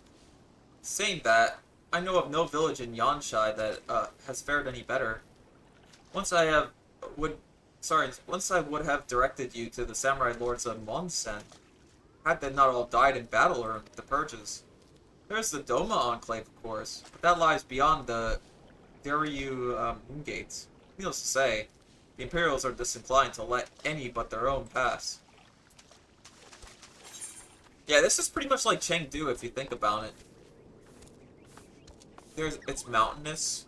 Saying that, I know of no village in Yanshai that has fared any better. Once I would have directed you to the samurai lords of Monsen, had they not all died in battle or the purges. There's the Doma Enclave, of course, but that lies beyond the Daryu Moon Gates. Needless to say, the Imperials are disinclined to let any but their own pass. Yeah, this is pretty much like Chengdu if you think about it. It's mountainous.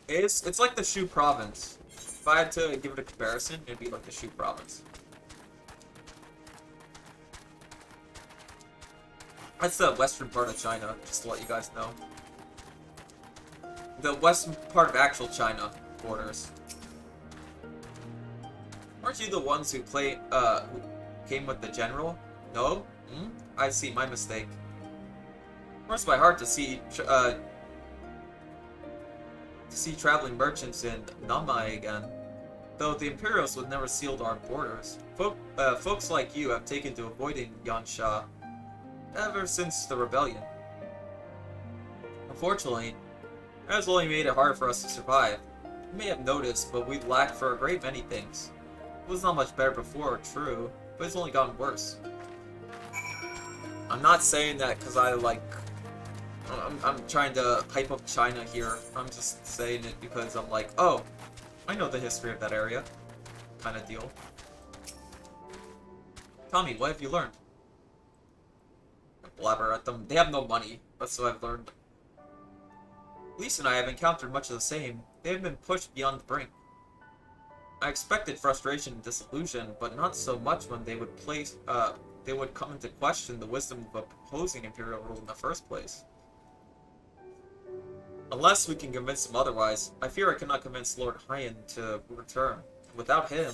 It's like the Shu province. If I had to give it a comparison, it'd be like the Shu province. That's the western part of China, just to let you guys know. The western part of actual China borders. Aren't you the ones who who came with the general? No? Hmm? I see, my mistake. It warms my heart to see traveling merchants in Namai again. Though the Imperials would never sealed our borders. Folks like you have taken to avoiding Yansha ever since the rebellion. Unfortunately, that has only made it hard for us to survive. You may have noticed, but we lack for a great many things. It was not much better before, true, but it's only gotten worse. I'm not saying that because I'm trying to hype up China here. I'm just saying it because I'm like, oh, I know the history of that area. Kind of deal. Tommy, what have you learned? I blabber at them. They have no money. That's what I've learned. Lisa and I have encountered much of the same. They have been pushed beyond the brink. I expected frustration and disillusion, but not so much when they would come into question the wisdom of opposing Imperial rule in the first place. Unless we can convince him otherwise, I fear I cannot convince Lord Hyen to return. Without him...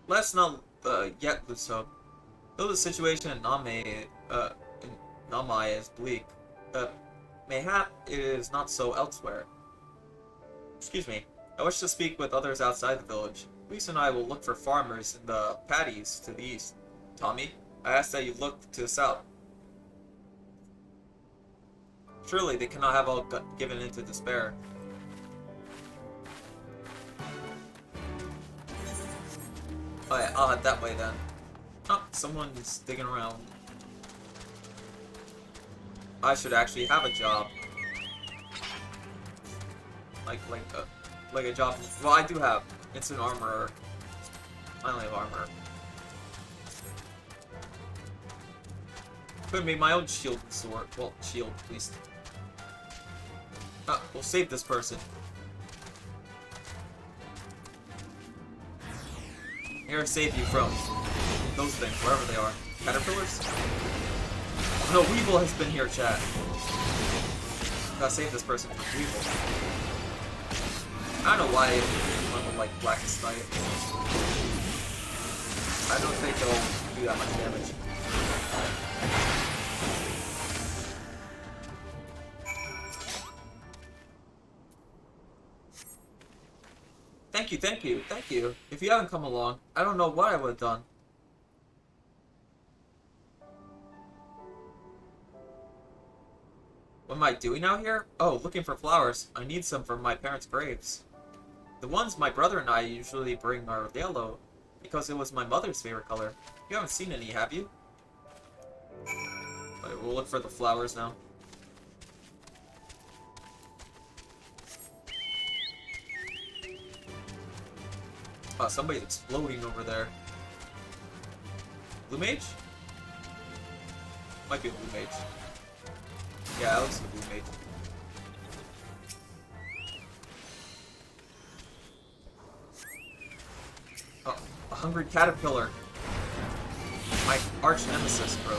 Let's not yet lose hope. Though the situation in Namai is bleak, mayhap it is not so elsewhere. Excuse me. I wish to speak with others outside the village. Lisa and I will look for farmers in the paddies to the east. Tommy, I ask that you look to the south. Surely they cannot have all given into despair. Alright, I'll head that way then. Oh, someone's digging around. I should actually have a job. Like a job. Well, I do have. It's an armorer. I only have armor. Could have made my own shield and sword. Well, shield at least. We'll save this person. Here to save you from those things, wherever they are. Caterpillars? No, Weevil has been here, chat. Gotta save this person from Weevil. I don't know why one would like Blackest Knight. I don't think it'll do that much damage. Thank you. If you haven't come along, I don't know what I would have done. What am I doing out here? Oh, looking for flowers. I need some for my parents' graves. The ones my brother and I usually bring are yellow, because it was my mother's favorite color. You haven't seen any, have you? Alright, we'll look for the flowers now. Oh, somebody's exploding over there. Blue Mage? Might be a Blue Mage. Yeah, that looks like a Blue Mage. Oh, a hungry caterpillar. my arch nemesis, bro.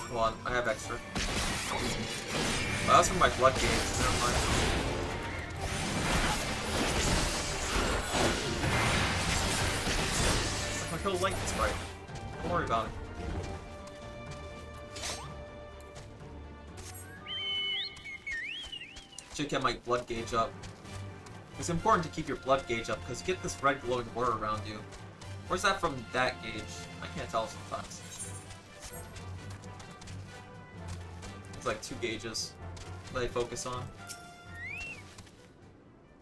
Hold on, I have extra. Well, that was from my blood gauge, never mind. I killed Lightning Sprite. Don't worry about it. Should get my blood gauge up. It's important to keep your blood gauge up because you get this red glowing blur around you. Where's that from that gauge? I can't tell sometimes. It's like 2 gauges that I focus on.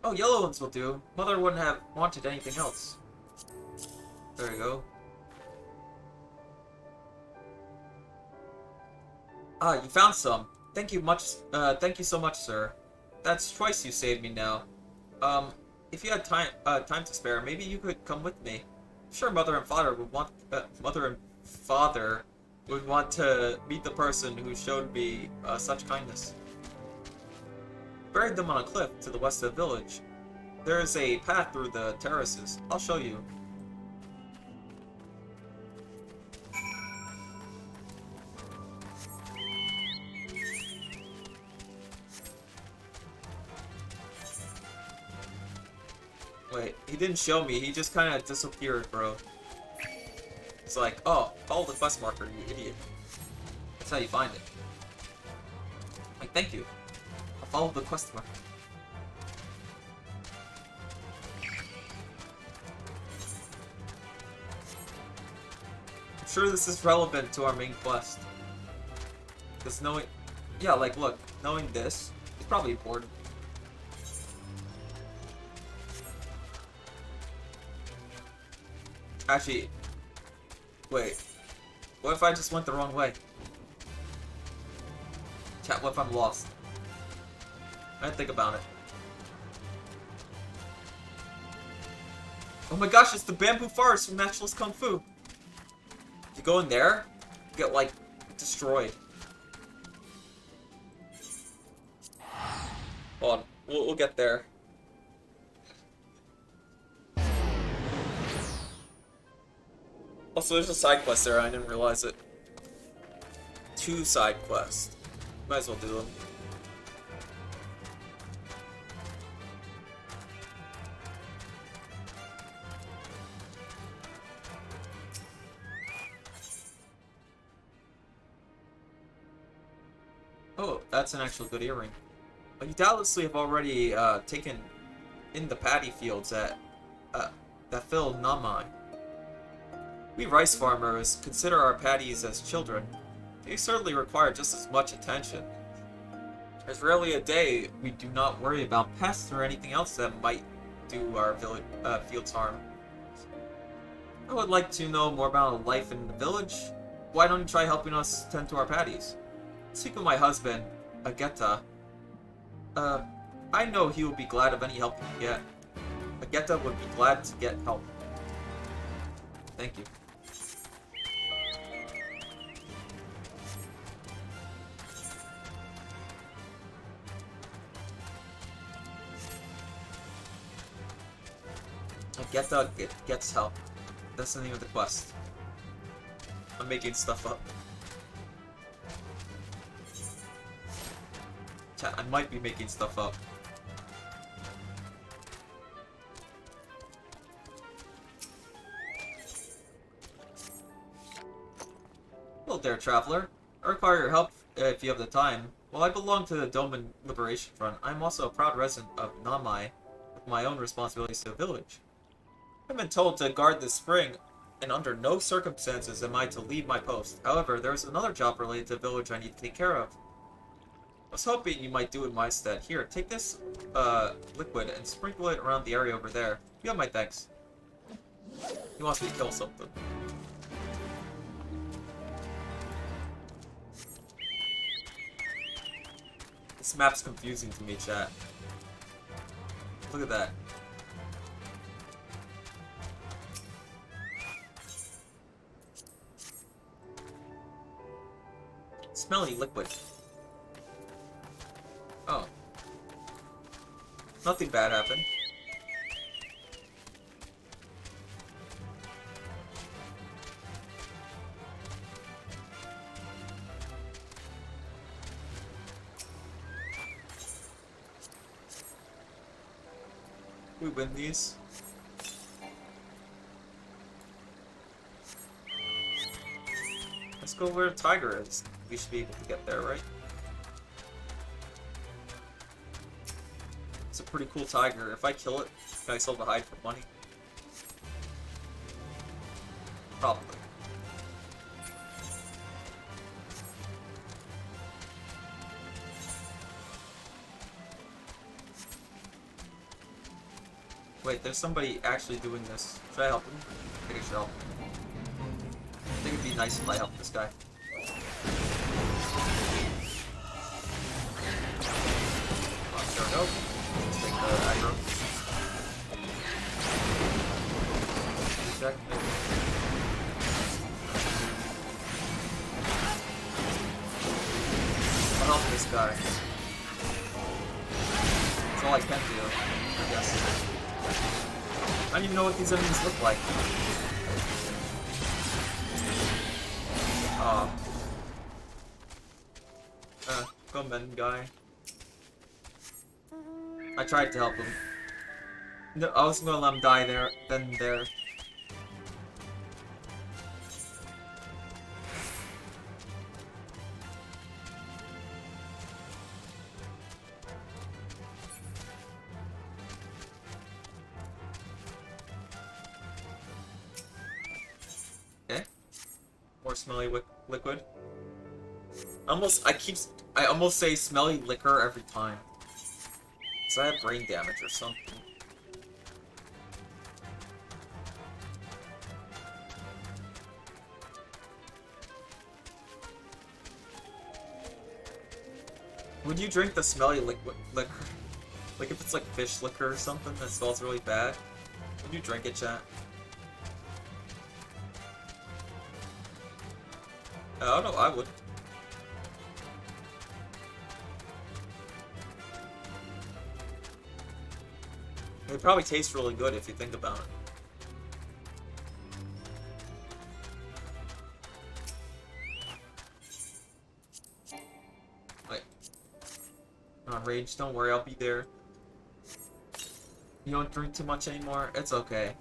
Oh, yellow ones will do. Mother wouldn't have wanted anything else. There you go. Ah, you found some. Thank you so much, sir. That's twice you saved me now. If you had time to spare, maybe you could come with me. I'm sure Mother and Father would want to meet the person who showed me such kindness. Buried them on a cliff to the west of the village. There is a path through the terraces. I'll show you. Wait, he didn't show me, he just kind of disappeared, bro. It's like, oh, follow the quest marker, you idiot. That's how you find it. Like, thank you. I'll follow the quest marker. I'm sure this is relevant to our main quest. Because knowing... Yeah, like, look, knowing this is probably important. Actually, wait. What if I just went the wrong way? Chat, what if I'm lost? I didn't think about it. Oh my gosh, it's the bamboo forest from Naturalist Kung Fu. If you go in there, you get, like, destroyed. Hold on, we'll get there. Also, there's a side quest there, I didn't realize it. 2 side quests. Might as well do them. Oh, that's an actual good earring. But you doubtlessly have already taken in the paddy fields that fill Namai. We rice farmers consider our paddies as children. They certainly require just as much attention. There's rarely a day we do not worry about pests or anything else that might do our fields harm. I would like to know more about life in the village. Why don't you try helping us tend to our paddies? Speak with my husband, Ageta. I know he would be glad of any help he can get. Ageta would be glad to get help. Thank you. Ageta gets help. That's the name of the quest. I'm making stuff up. Chat, I might be making stuff up. Hello there, traveler. I require your help if you have the time. While I belong to the Doman Liberation Front, I'm also a proud resident of Namai with my own responsibilities to the village. I've been told to guard this spring, and under no circumstances am I to leave my post. However, there's another job related to the village I need to take care of. I was hoping you might do it in my stead. Here, take this liquid and sprinkle it around the area over there. You have my thanks. He wants me to kill something. This map's confusing to me, chat. Look at that. Smelly liquid. Nothing bad happened. We win these. Let's go where the tiger is. We should be able to get there, right? It's a pretty cool tiger. If I kill it, can I sell the hide for money? Probably. Wait, there's somebody actually doing this. Should I help him? I think I should help him. I think it'd be nice if I help this guy. Oh, there we go. Let's take the aggro. Check. I'll help this guy. That's all I can do, I guess. I don't even know what these enemies look like. Gunman guy. I tried to help him. No, I was gonna let him die there, then there. Okay. More smelly liquid. I almost say smelly liquor every time. So I have brain damage or something. Would you drink the smelly liquor? Like if it's like fish liquor or something that smells really bad? Would you drink it, chat? Oh no, I would. It probably tastes really good if you think about it. Wait. On rage, don't worry, I'll be there. You don't drink too much anymore? It's okay.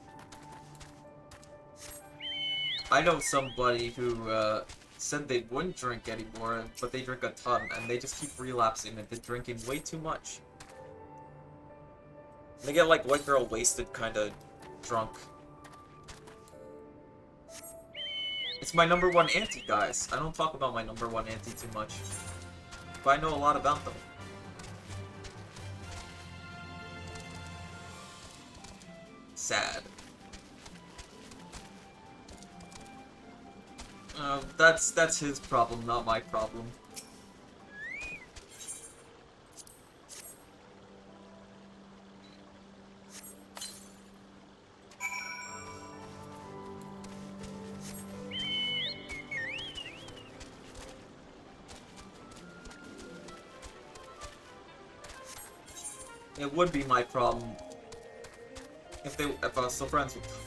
I know somebody who said they wouldn't drink anymore, but they drink a ton, and they just keep relapsing into drinking way too much. They get like white girl wasted kind of drunk. It's my #1 auntie, guys. I don't talk about my #1 auntie too much. But I know a lot about them. Sad. That's his problem, not my problem. It would be my problem if I was still friends with them.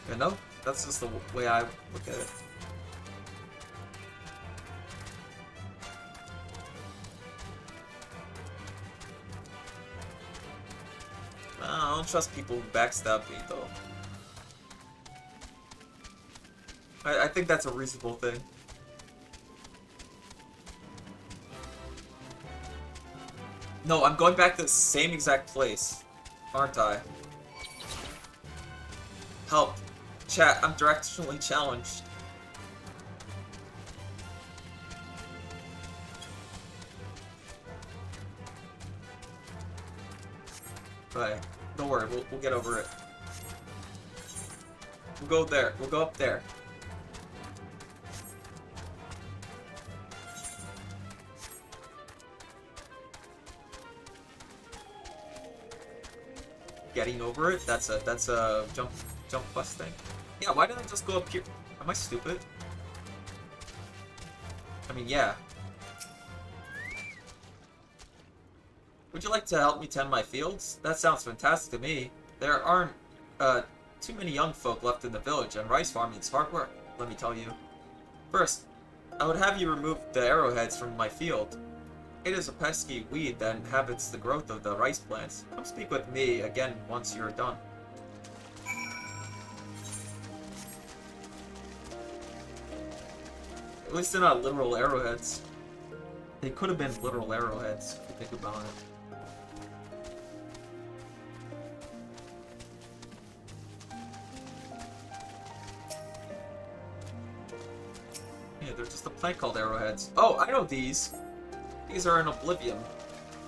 You know? That's just the way I look at it. I don't trust people who backstab me, though. I think that's a reasonable thing. No, I'm going back to the same exact place, aren't I? Help. Chat, I'm directionally challenged. Right. Don't worry, we'll get over it. We'll go there. We'll go up there. Getting over it? That's a jump quest thing. Yeah, why didn't I just go up here? Am I stupid? I mean, yeah. Would you like to help me tend my fields? That sounds fantastic to me. There aren't too many young folk left in the village, and rice farming is hard work, let me tell you. First, I would have you remove the arrowheads from my field. It is a pesky weed that inhabits the growth of the rice plants. Come speak with me again once you're done. At least they're not literal arrowheads. They could have been literal arrowheads, if you think about it. Yeah, they're just a plant called arrowheads. Oh, I know these! These are in Oblivion.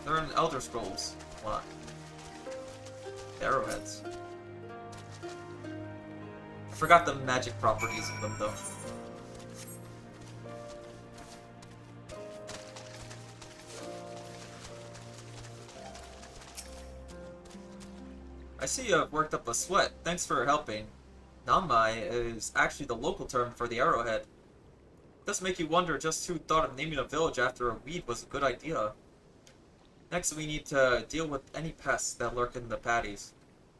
They're in Elder Scrolls. What? Arrowheads. I forgot the magic properties of them, though. I see you have worked up a sweat. Thanks for helping. Namai is actually the local term for the arrowhead. It does make you wonder just who thought of naming a village after a weed was a good idea. Next, we need to deal with any pests that lurk in the patties.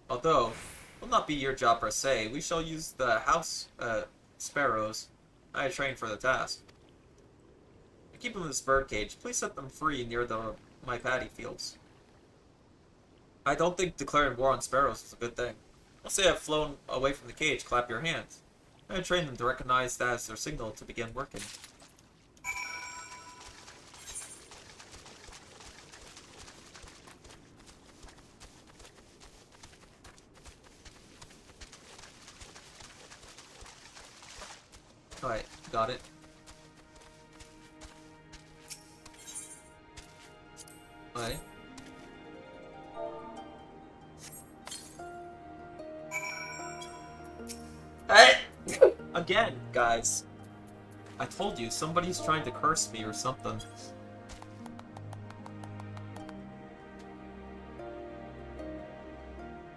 Although, it will not be your job per se. We shall use the house sparrows I trained for the task. I keep them in this bird cage. Please set them free near my paddy fields. I don't think declaring war on sparrows is a good thing. Once they have flown away from the cage, clap your hands. I train them to recognize that as their signal to begin working. Alright, got it. Alright. Hey! Again, guys. I told you, somebody's trying to curse me or something.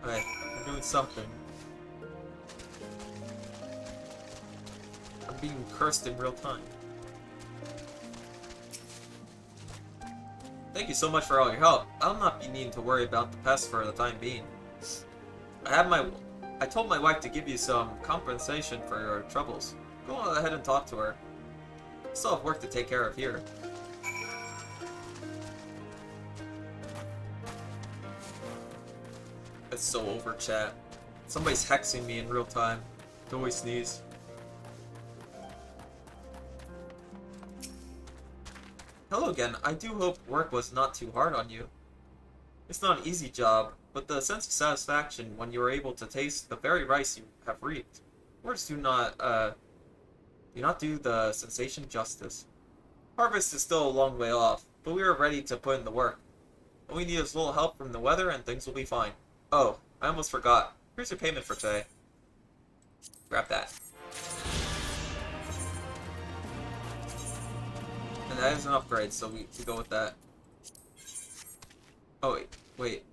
Alright, I'm doing something. I'm being cursed in real time. Thank you so much for all your help. I'll not be needing to worry about the pests for the time being. I told my wife to give you some compensation for your troubles. Go ahead and talk to her. I still have work to take care of here. It's so over, chat. Somebody's hexing me in real time. Don't always sneeze. Hello again. I do hope work was not too hard on you. It's not an easy job, but the sense of satisfaction when you are able to taste the very rice you have reaped. Words do not do the sensation justice. Harvest is still a long way off, but we are ready to put in the work. All we need is a little help from the weather and things will be fine. Oh, I almost forgot. Here's your payment for today. Grab that. And that is an upgrade, so we go with that. Oh, wait.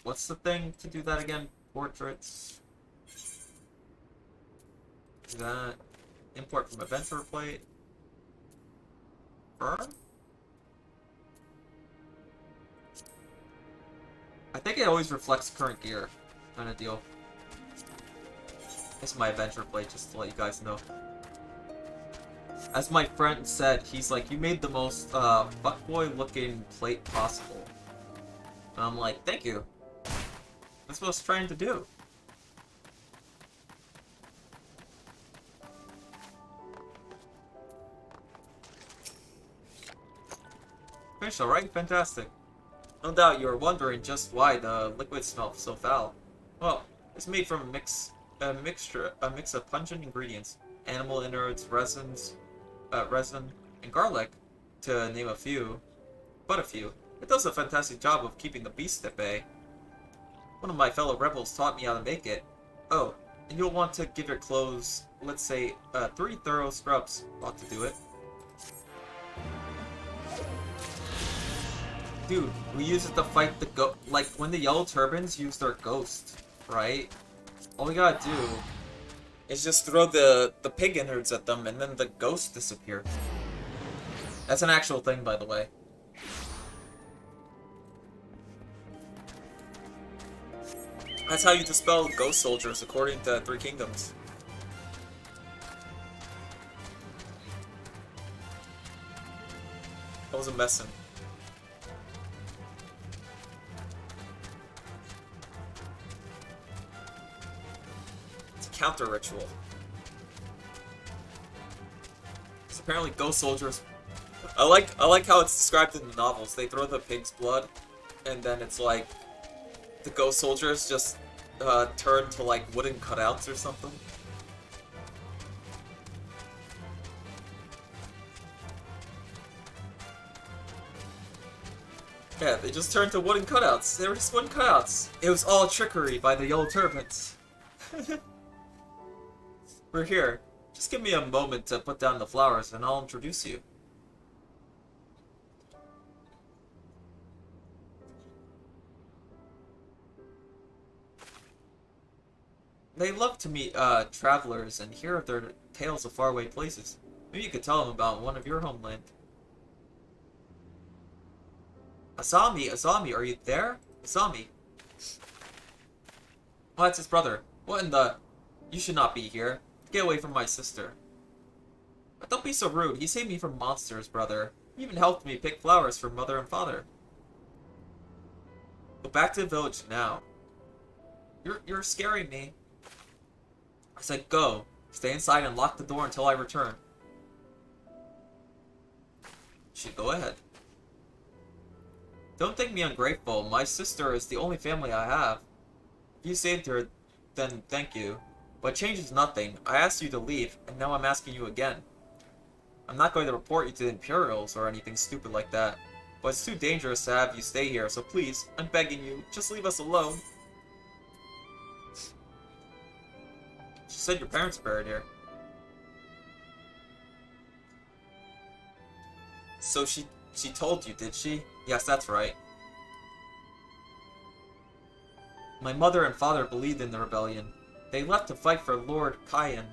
What's the thing to do that again? Portraits. Do that. Import from adventure plate. Burn? I think it always reflects current gear, kind of deal. This is my adventure plate, just to let you guys know. As my friend said, he's like, you made the most fuckboy looking plate possible. And I'm like, thank you. That's what I was trying to do. Finished, alright? Fantastic. No doubt you are wondering just why the liquid smells so foul. Well, it's made from a mix of pungent ingredients, animal innards, resin, and garlic, to name a few. But a few. It does a fantastic job of keeping the beast at bay. One of my fellow rebels taught me how to make it. Oh, and you'll want to give your clothes, let's say, 3 thorough scrubs. Ought to do it. Dude, we use it to fight the like when the yellow turbans use their ghost, right? All we gotta do is just throw the pig innards at them and then the ghost disappears. That's an actual thing, by the way. That's how you dispel ghost soldiers, according to Three Kingdoms. I wasn't messing. It's a counter ritual. It's apparently ghost soldiers. I like how it's described in the novels. They throw the pig's blood, and then it's like the ghost soldiers just turn to like wooden cutouts or something. Yeah, they just turned to wooden cutouts. They were just wooden cutouts. It was all trickery by the Yellow Turbans. We're here. Just give me a moment to put down the flowers and I'll introduce you. They love to meet travelers and hear their tales of faraway places. Maybe you could tell them about one of your homeland. Asami, Asami, are you there? Asami. Oh, that's his brother. What in the... You should not be here. Get away from my sister. But don't be so rude. He saved me from monsters, brother. He even helped me pick flowers for mother and father. Go back to the village now. You're scaring me. I said go. Stay inside and lock the door until I return. Should go ahead. Don't think me ungrateful. My sister is the only family I have. If you saved her, then thank you. But it changes nothing. I asked you to leave, and now I'm asking you again. I'm not going to report you to the Imperials or anything stupid like that. But it's too dangerous to have you stay here, so please, I'm begging you, just leave us alone. She said your parents are buried here. So she told you, did she? Yes, that's right. My mother and father believed in the rebellion. They left to fight for Lord Cayenne.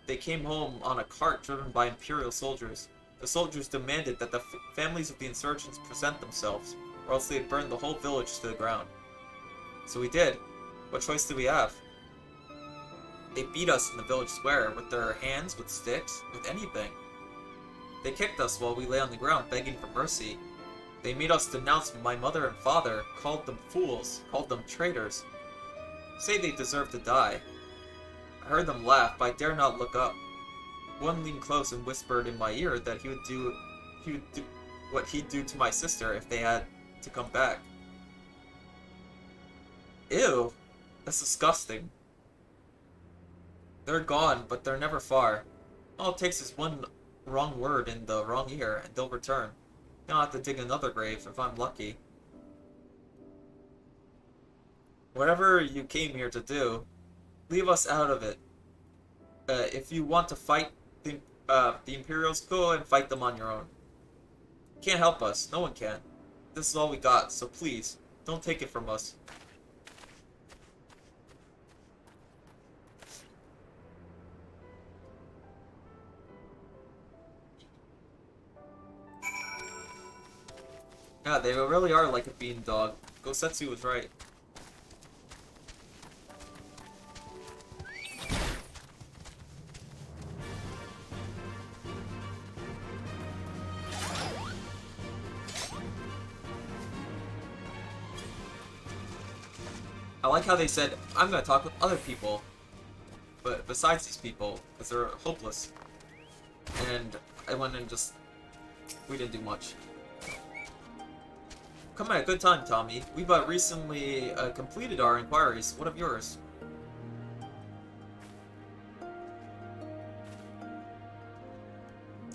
They came home on a cart driven by Imperial soldiers. The soldiers demanded that the families of the insurgents present themselves, or else they'd burn the whole village to the ground. So we did. What choice did we have? They beat us in the village square, with their hands, with sticks, with anything. They kicked us while we lay on the ground begging for mercy. They made us denounce my mother and father, called them fools, called them traitors. Say they deserve to die. I heard them laugh, but I dare not look up. One leaned close and whispered in my ear that he would do what he'd do to my sister if they had to come back. Ew, that's disgusting. They're gone, but they're never far. All it takes is one wrong word in the wrong ear, and they'll return. I'll have to dig another grave if I'm lucky. Whatever you came here to do, leave us out of it. If you want to fight the Imperials, go and fight them on your own. Can't help us. No one can. This is all we got, so please, don't take it from us. Yeah, they really are like a bean dog. Gosetsu was right. I like how they said, I'm gonna talk with other people, but besides these people, because they're hopeless. And I went and just... we didn't do much. Come at a good time, Tommy. We've recently completed our inquiries. What of yours?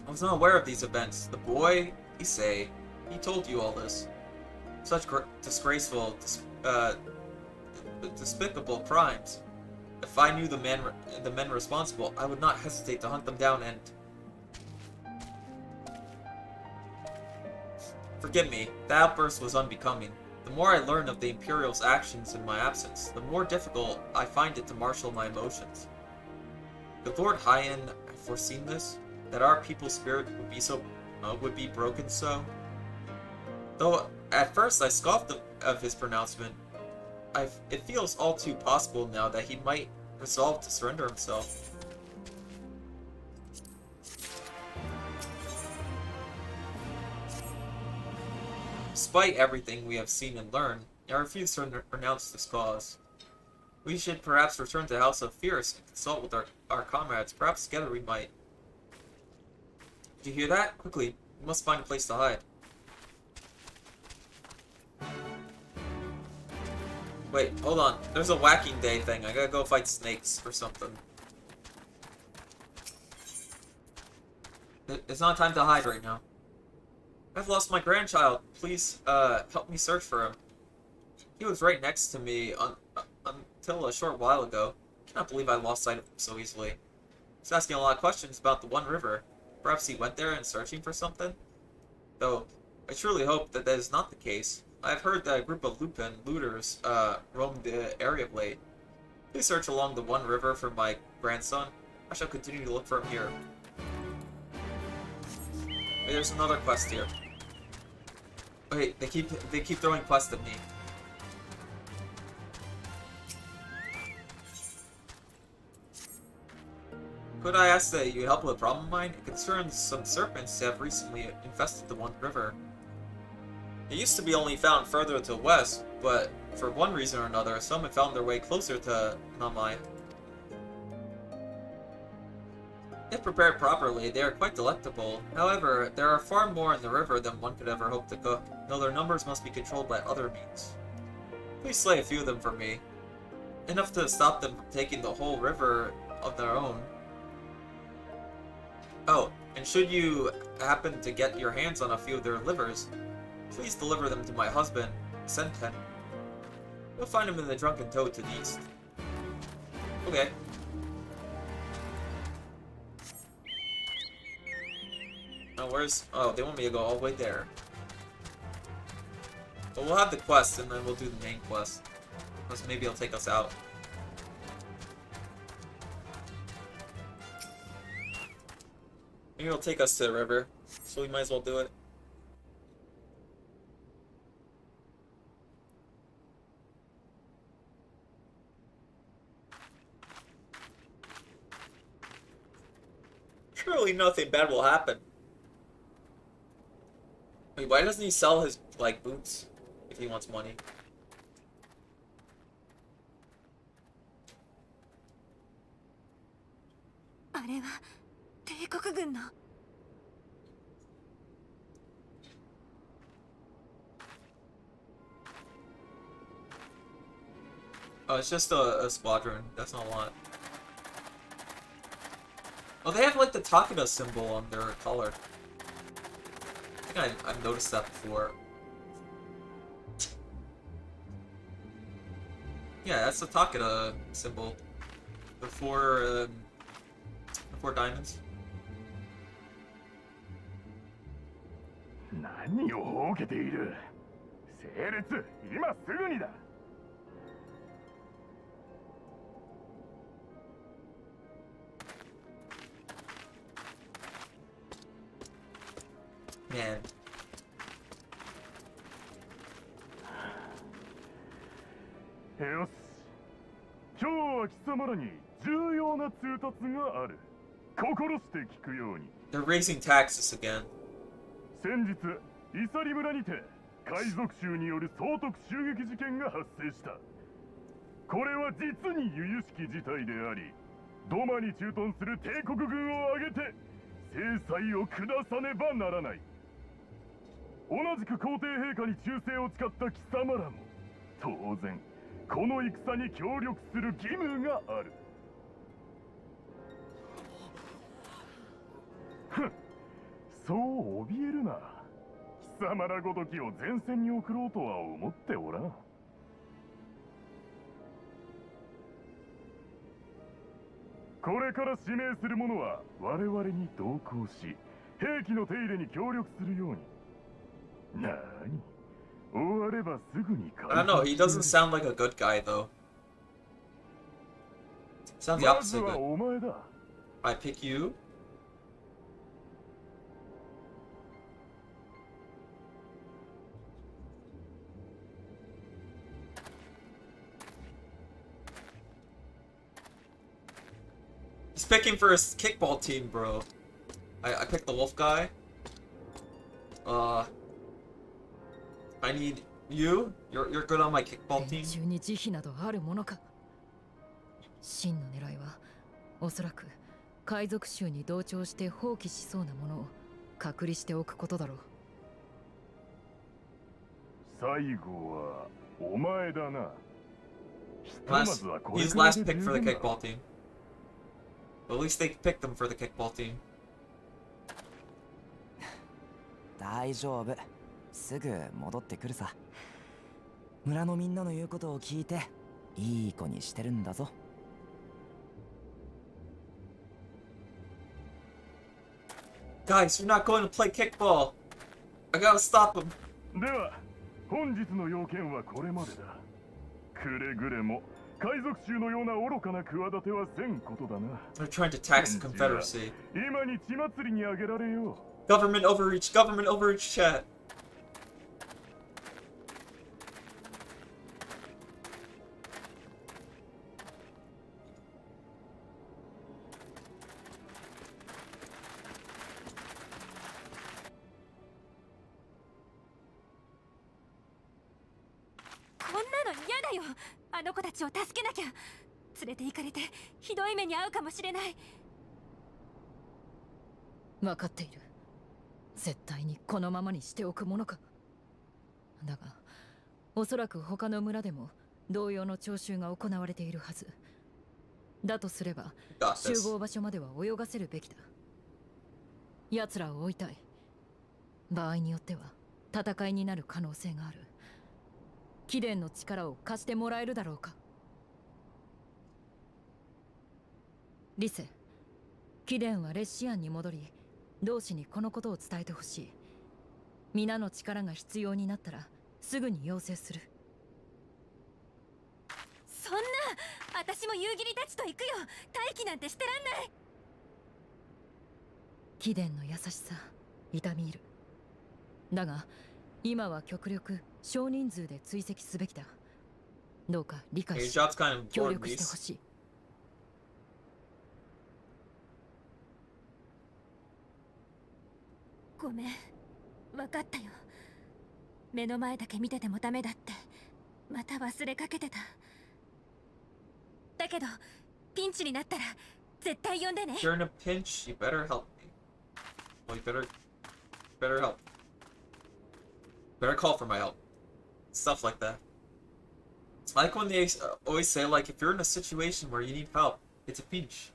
I was not aware of these events. The boy, Issei, he told you all this. Such disgraceful, despicable crimes. If I knew the men responsible, I would not hesitate to hunt them down and... Forgive me, the outburst was unbecoming. The more I learn of the Imperial's actions in my absence, the more difficult I find it to marshal my emotions. Could Lord Hyen have foreseen this? That our people's spirit would be so would be broken so. Though at first I scoffed of his pronouncement, it feels all too possible now that he might resolve to surrender himself. Despite everything we have seen and learned, I refuse to renounce this cause. We should perhaps return to the House of Fierce and consult with our comrades. Perhaps together we might. Did you hear that? Quickly, we must find a place to hide. Wait, hold on. There's a whacking day thing. I gotta go fight snakes or something. It's not time to hide right now. I've lost my grandchild. Please, help me search for him. He was right next to me until a short while ago. I cannot believe I lost sight of him so easily. He's asking a lot of questions about the One River. Perhaps he went there and searching for something? Though, I truly hope that is not the case. I've heard that a group of Lupin looters roamed the area of late. Please search along the One River for my grandson. I shall continue to look for him here. Wait, there's another quest here. Wait, they keep throwing quests at me. Could I ask that you help with a problem of mine? It concerns some serpents that have recently infested the One River. It used to be only found further to the west, but for one reason or another, some have found their way closer to Namai. If prepared properly, they are quite delectable. However, there are far more in the river than one could ever hope to cook, though their numbers must be controlled by other means. Please slay a few of them for me. Enough to stop them from taking the whole river of their own. Oh, and should you happen to get your hands on a few of their livers, please deliver them to my husband, Senten. You'll find him in the Drunken Toad to the east. Okay. Oh, where's... Oh, they want me to go all the way there. But we'll have the quest, and then we'll do the main quest. Plus, maybe it'll take us out. Maybe it'll take us to the river, so we might as well do it. Surely nothing bad will happen. Wait, why doesn't he sell his, like, boots if he wants money? Oh, it's just a squadron. That's not a lot. Oh, they have like the Takeda symbol on their collar. I think I've noticed that before. Yeah, that's the Takeda symbol. The four diamonds. 何をほうけている。整列、今すぐにだ。Man. よし。今日は貴様らに重要な通達がある。心して聞くように。They're raising taxes again. 先日、イサリ村にて海賊衆による総督襲撃事件が発生した。これは実に由々しき事態であり、ドマに駐屯する帝国軍を挙げて制裁を下さねばならない。同じく皇帝陛下に忠誠を誓った貴様らも当然この戦に協力する義務がある。ふん、そう怯えるな。貴様らごときを前線に送ろうとは思っておらん。これから指名する者は我々に同行し、兵器の手入れに協力するように。なに、終わればすぐに。I don't know, he doesn't sound like a good guy though. Sounds the opposite of good. I pick you? He's picking for his kickball team, bro. I picked the wolf guy. I need you. You're good on my kickball team. 中に慈悲などあるものか。真の狙いはおそらく海賊衆に同調して放棄しそうなものを隔離しておくことだろう。最後はお前だな。He's last pick for the kickball team. But at least they picked him for the kickball team. 大丈夫。すぐ戻ってくるさ。村のみんなの言うことを聞いて、いい子にしてるんだぞ。Guys, you're not going to play kickball. I gotta stop him. では、本日の要件はこれまでだ。くれぐれも海賊衆のような愚かな企てはせんことだな。They're trying to tax the Confederacy. 今に血祭りにあげられよう。Government overreach chat. こんなの嫌だよ。あの子たちを助けなきゃ。連れて行かれてひどい目に遭うかもしれない。分かっている。絶対にこのままにしておくものか。だがおそらく他の村でも同様の徴収が行われているはずだとすれば、集合場所までは泳がせるべきだ。奴らを追いたい。場合によっては戦いになる可能性がある。貴殿の力を貸してもらえるだろうか。リセ、貴殿はレシアンに戻り、同志にこのことを伝えてほしい。皆の力が必要になったらすぐに要請する。そんな、私も夕霧たちと行くよ。待機なんてしてらんない。貴殿の優しさ、痛み入る。だが今は極力少人数で追跡すべきだ。どうか理解し、協力してほしい。ごめん、分かったよ。目の前だけ見ててもダメだってまた忘れかけてた。だけどピンチになったら絶対呼んでね。 If you're in a pinch, you better help me. Well, you better help. Better call for my help. Stuff like that. It's like when they always say, like, if you're in a situation where you need help, it's a pinch.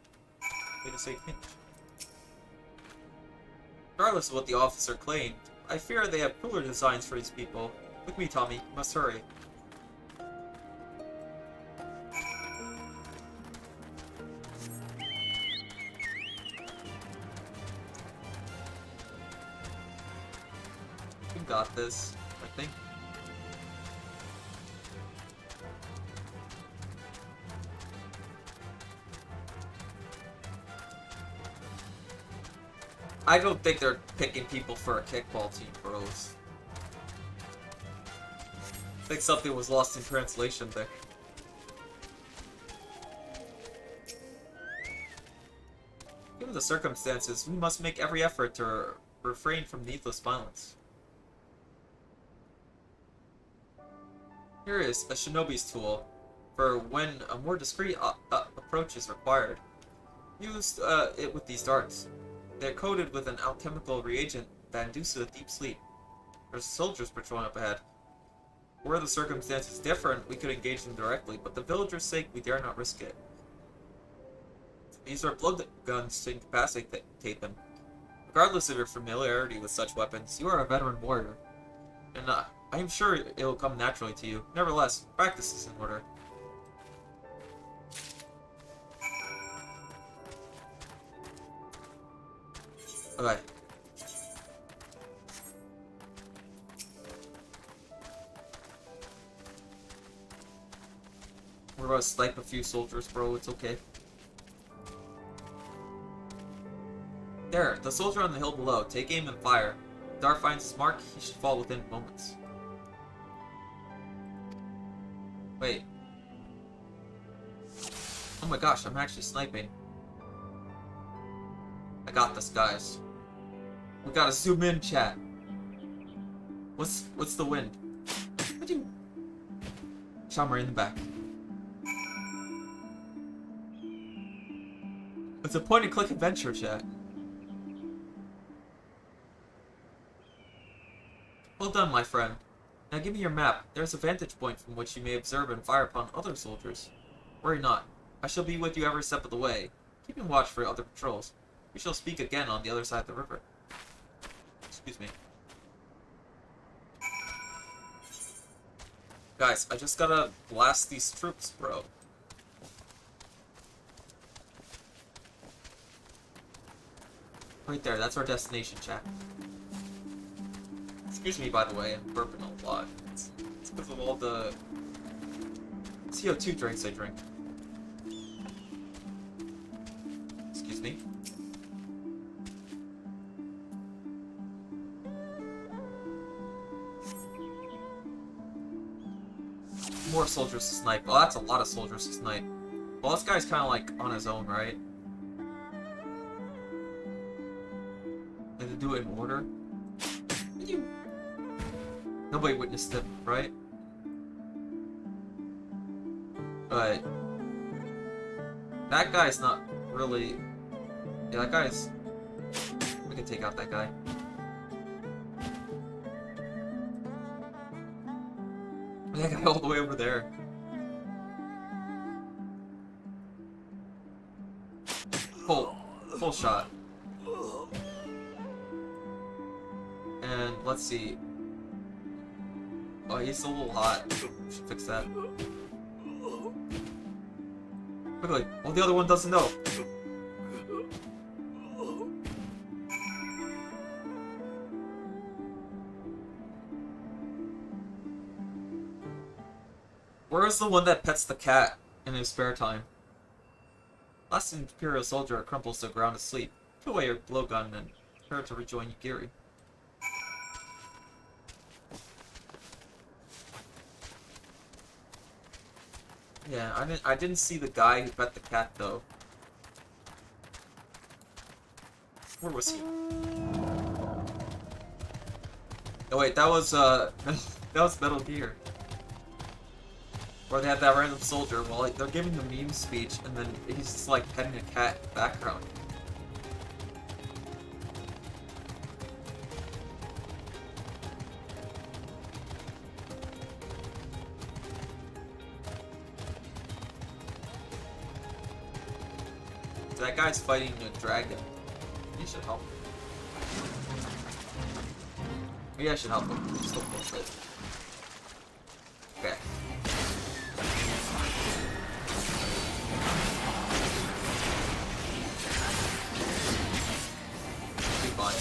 They just say pinch. Regardless of what the officer claimed, I fear they have cooler designs for these people. With me, Tommy. You must hurry. You got this, I think. I don't think they're picking people for a kickball team, bros. I think something was lost in translation there. Given the circumstances, we must make every effort to refrain from needless violence. Here is a shinobi's tool for when a more discreet approach is required. Use it with these darts. They're coated with an alchemical reagent that induces a deep sleep. There's soldiers patrolling up ahead. Were the circumstances different, we could engage them directly, but for the villagers' sake, we dare not risk it. These are blood guns to incapacitate them. Regardless of your familiarity with such weapons, you are a veteran warrior. And I am sure it will come naturally to you. Nevertheless, practice is in order. Okay. We're gonna snipe a few soldiers, bro. It's okay. There, the soldier on the hill below. Take aim and fire. If Dar finds his mark, he should fall within moments. Wait. Oh my gosh, I'm actually sniping. got this, guys. We gotta zoom in, chat. What's the wind? What do you... Shamar in the back. It's a point-and-click adventure, chat. Well done, my friend. Now give me your map. There's a vantage point from which you may observe and fire upon other soldiers. Worry not. I shall be with you every step of the way, keeping watch for other patrols. We shall speak again on the other side of the river. Excuse me. Guys, I just gotta blast these troops, bro. Right there, that's our destination, chat. Excuse me, by the way, I'm burping a lot. It's because of all the CO2 drinks I drink. Excuse me. More soldiers to snipe. Oh, that's a lot of soldiers to snipe. Well, this guy's kind of like on his own, right? Did they do it in order? Nobody witnessed him, right? But that guy's not really... Yeah, that guy's... We can take out that guy. That guy all the way over there. Full shot. And let's see. Oh, he's a little hot. Should fix that. Quickly. Well, the other one doesn't know. Where's the one that pets the cat in his spare time? Last Imperial soldier crumples to the ground asleep. Put away your blowgun and prepare to rejoin Yugiri. Yeah, I didn't see the guy who pet the cat though. Where was he? Oh wait, that was that was Metal Gear. Where they had that random soldier while like, they're giving the meme speech and then he's just like petting a cat in the background. That guy's fighting a dragon. You should help him. Maybe I should help him. Still close it. Okay. Be fine.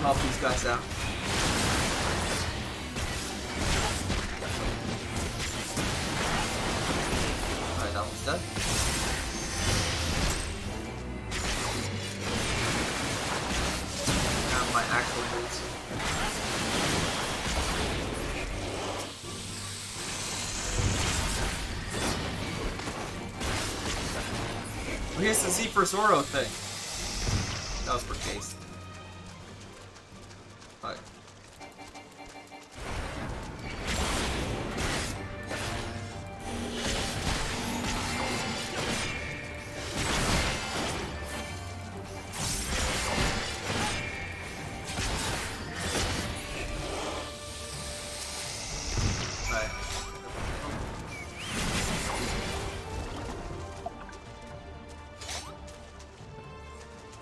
Help these guys out. Alright, that one's dead. Now my actual moves. Here's the Z for Zoro thing. That was for Case. Alright.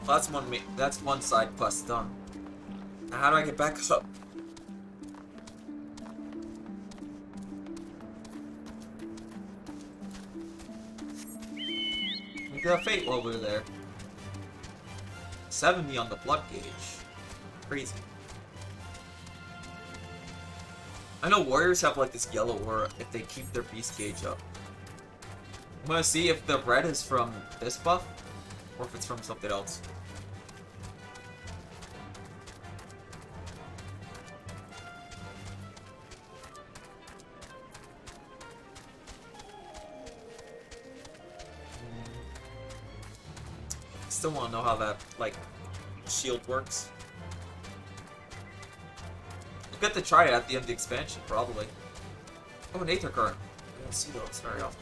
Well, that's one side quest done. Now how do I get back up? fate while we were there. 70 on the blood gauge. Crazy. I know warriors have like this yellow aura if they keep their beast gauge up. I'm gonna see if the red is from this buff or if it's from something else. Still want to know how that like shield works. We'll get to try it at the end of the expansion, probably. Oh, an Aether Current. I don't see those very often.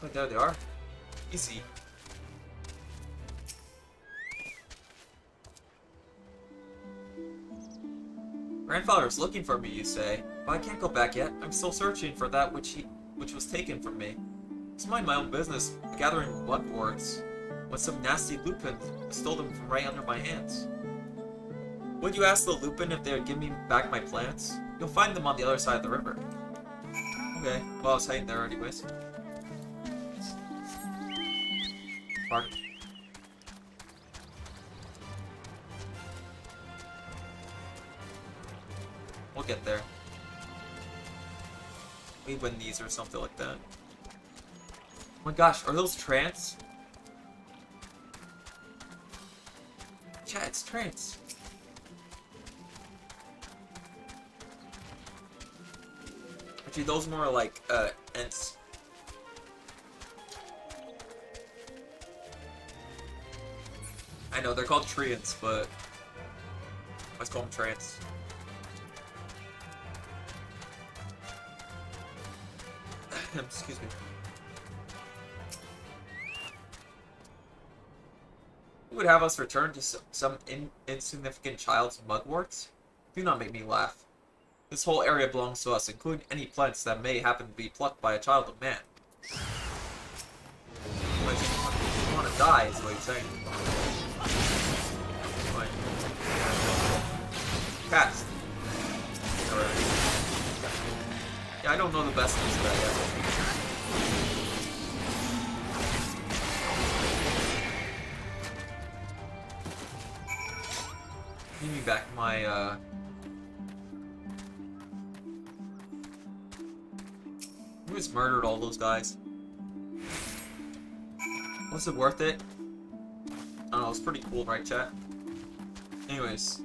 Oh, there they are. Easy. Grandfather's looking for me, you say, but I can't go back yet. I'm still searching for that which was taken from me. It's mind my own business, gathering blood wards, when some nasty lupin stole them from right under my hands. Would you ask the lupin if they would give me back my plants? You'll find them on the other side of the river. Okay, well I was heading there anyways. Pardon. We'll get there. We win these or something like that. Oh my gosh, are those trance? Yeah, it's trance. Actually, those more like, ents. I know, they're called treants, but let's call them trance. Excuse me. Who would have us return to some insignificant child's mugworts? Do not make me laugh. This whole area belongs to us, including any plants that may happen to be plucked by a child of man. You want to die, is what he's saying. Fine. Cast. Yeah, I don't know the best use of that yet. Give me back my, Who has murdered all those guys? Was it worth it? I don't know, it's pretty cool, right, chat? Anyways.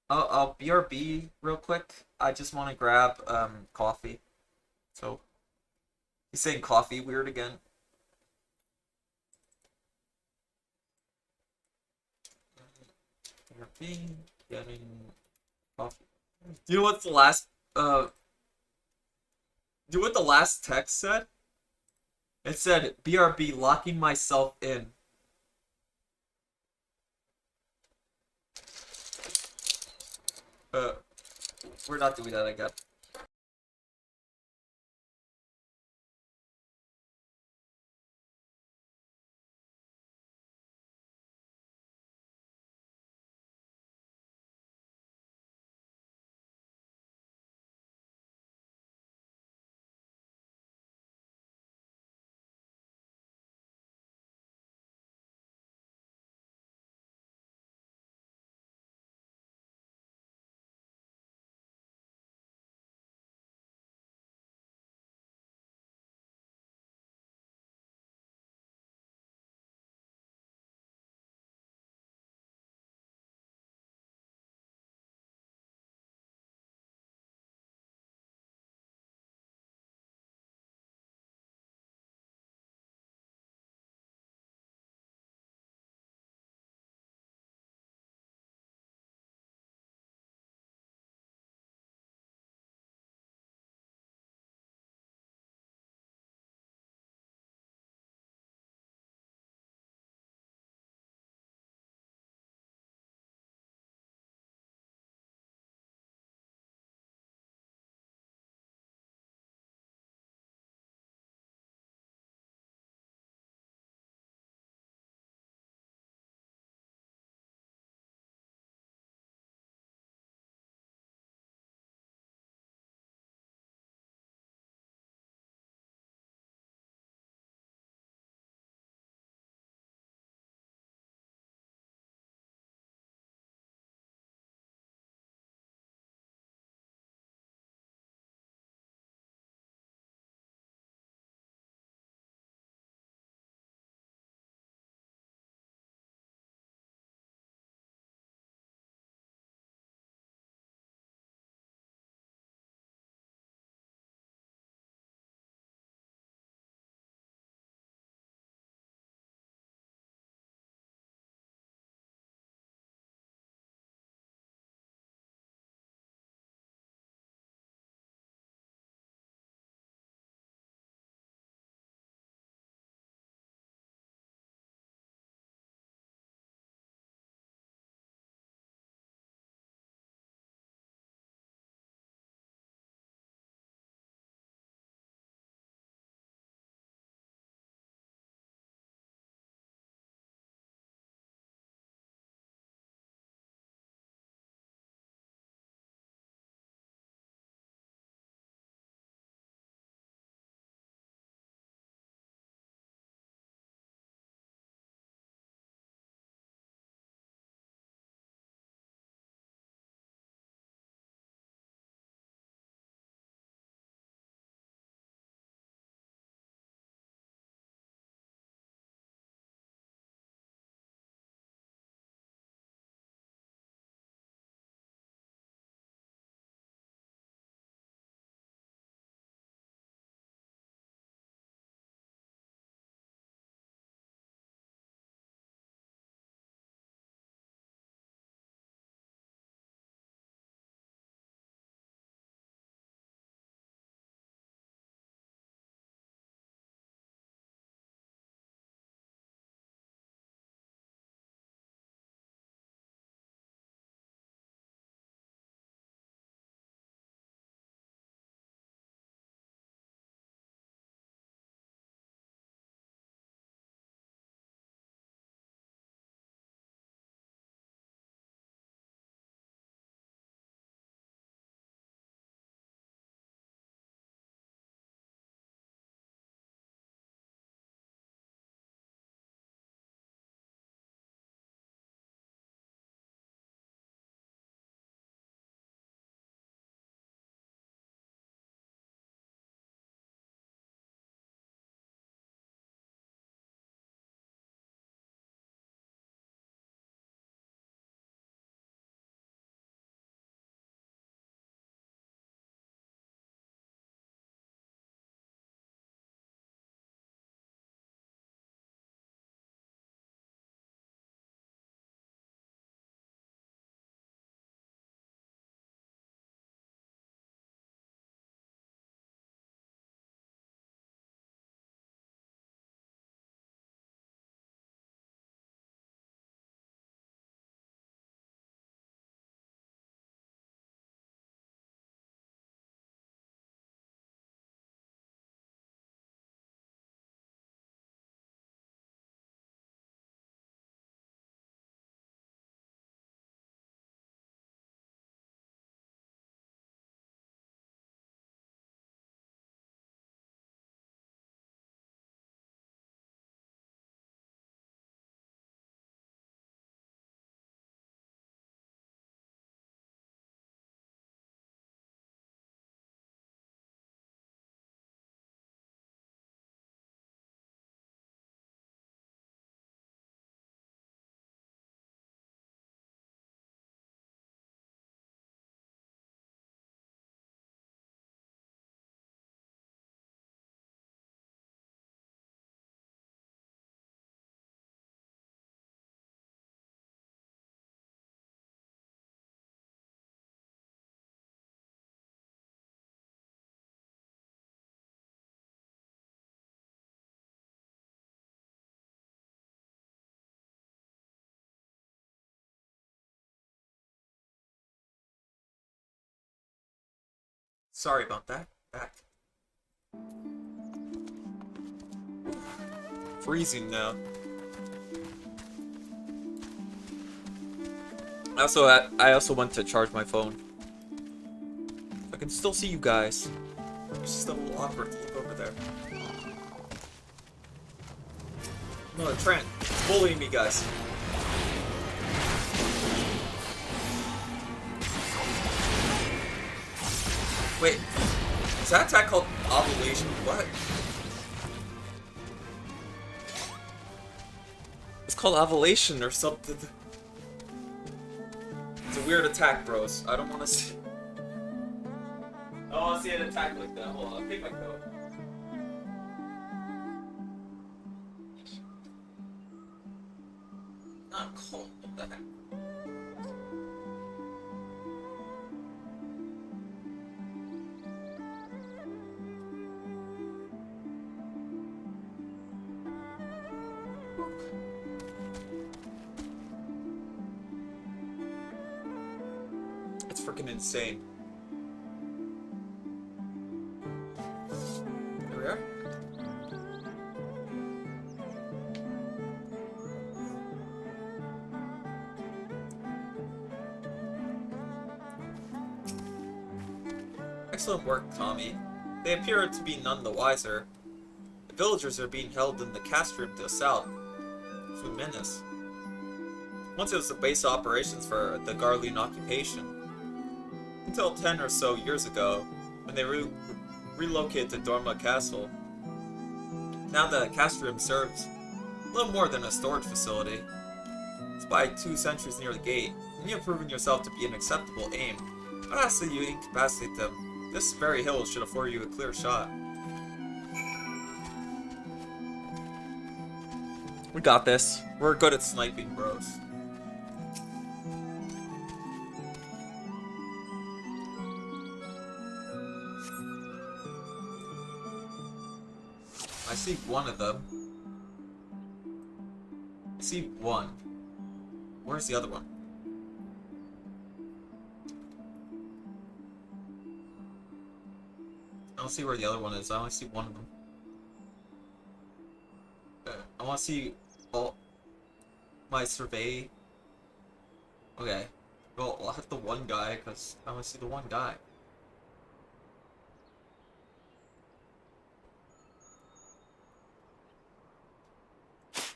I'll BRB real quick. I just want to grab, coffee. So, he's saying coffee weird again. BRB, getting coffee. Do you know what the last, do you know what the last text said? It said, BRB, locking myself in. We're not doing that again. Sorry about that. Back. Freezing now. I also went to charge my phone. I can still see you guys. It's just a little awkward to look over there. No, Trent, it's bullying me, guys. Wait, is that attack called Ovulation? What? It's called Ovulation or something. It's a weird attack, bros. I don't want to see. I don't want to see an attack like that. Hold on, I'll take my coat. Not cold. What the heck? It's freaking insane. There we are. Excellent work, Tommy. They appear to be none the wiser. The villagers are being held in the castrum to the south. Fuminus. Once it was the base of operations for the Garlean occupation. Until 10 or so years ago, when they relocated to Dorma Castle. Now the castrum serves a little more than a storage facility. Despite 2 sentries near the gate, and you have proven yourself to be an acceptable aim, I ask that you incapacitate them. This very hill should afford you a clear shot. We got this. We're good at sniping, bros. I see one of them. I see one. Where's the other one? I don't see where the other one is. I only see one of them. Okay. I want to see all my survey. Okay. Well, I'll hit the one guy because I want to see the one guy.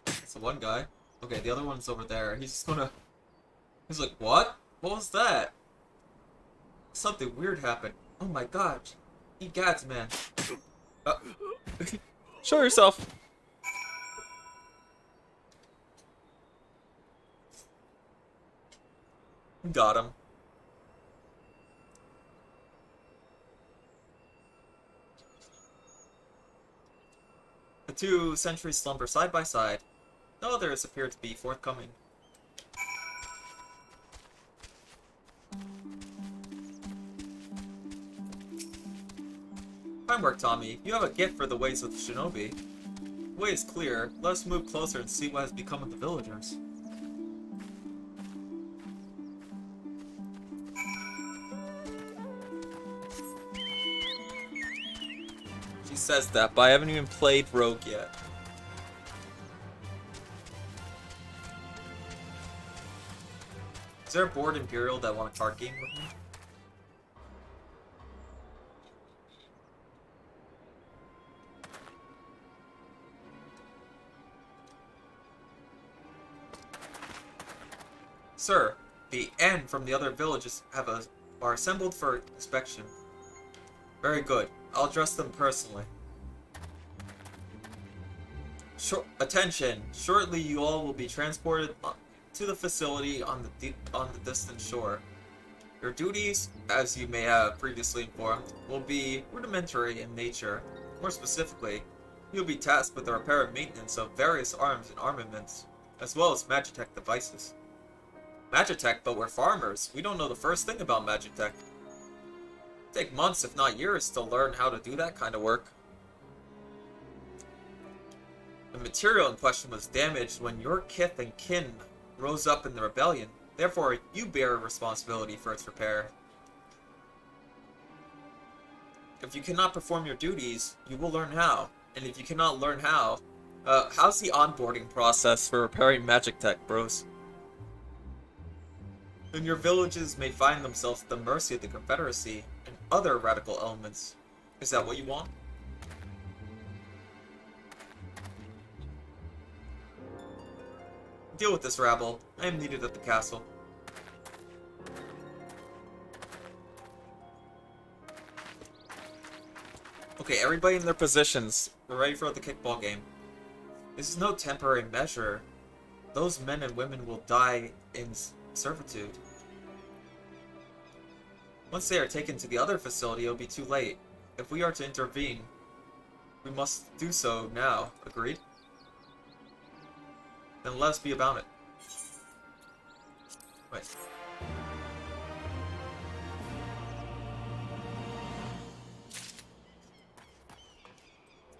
It's the one guy. Okay, the other one's over there. He's just gonna... He's like, what? What was that? Something weird happened. Oh my god. Egads, man. Show yourself. Got him. The 2 sentries slumber side by side. No others appear to be forthcoming. Fine work, Tommy. You have a gift for the ways of the shinobi. The way is clear. Let us move closer and see what has become of the villagers. She says that, but I haven't even played Rogue yet. Is there a bored Imperial that want a card game with me? Sir, the N from the other villages are assembled for inspection. Very good. I'll address them personally. Attention! Shortly you all will be transported to the facility on the distant shore. Your duties, as you may have previously informed, will be rudimentary in nature. More specifically, you'll be tasked with the repair and maintenance of various arms and armaments, as well as Magitech devices. Magitech, but we're farmers. We don't know the first thing about Magitech. Take months, if not years, to learn how to do that kind of work. The material in question was damaged when your kith and kin rose up in the rebellion. Therefore, you bear responsibility for its repair. If you cannot perform your duties, you will learn how. And if you cannot learn how, how's the onboarding process for repairing magic tech, bros? And your villages may find themselves at the mercy of the Confederacy and other radical elements. Is that what you want? Deal with this rabble. I am needed at the castle. Okay, everybody in their positions. We're ready for the kickball game. This is no temporary measure. Those men and women will die in servitude. Once they are taken to the other facility, it'll be too late. If we are to intervene, we must do so now. Agreed? Then let us be about it. Wait.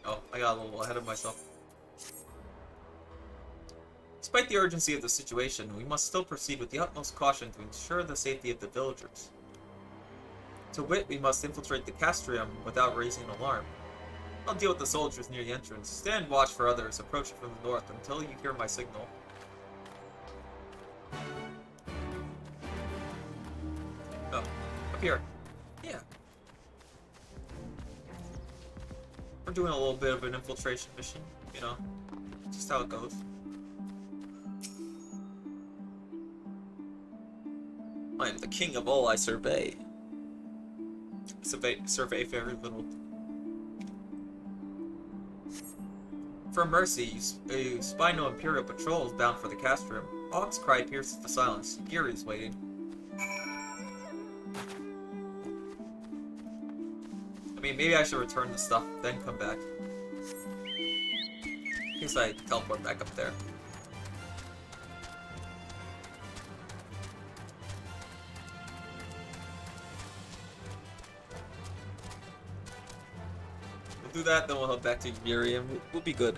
Oh, I got a little ahead of myself. Despite the urgency of the situation, we must still proceed with the utmost caution to ensure the safety of the villagers. To wit, we must infiltrate the castrium without raising an alarm. I'll deal with the soldiers near the entrance. Stand watch for others approaching from the north until you hear my signal. Oh, up here. Yeah. We're doing a little bit of an infiltration mission, you know, just how it goes. I am the king of all I survey. Survey very little. For mercy, you spy no Imperial patrols bound for the castrum. Hawk's cry pierces the silence. Geary's waiting. I mean, maybe I should return the stuff, then come back. In case I teleport back up there. We'll do that, then we'll head back to Yuri and we'll be good.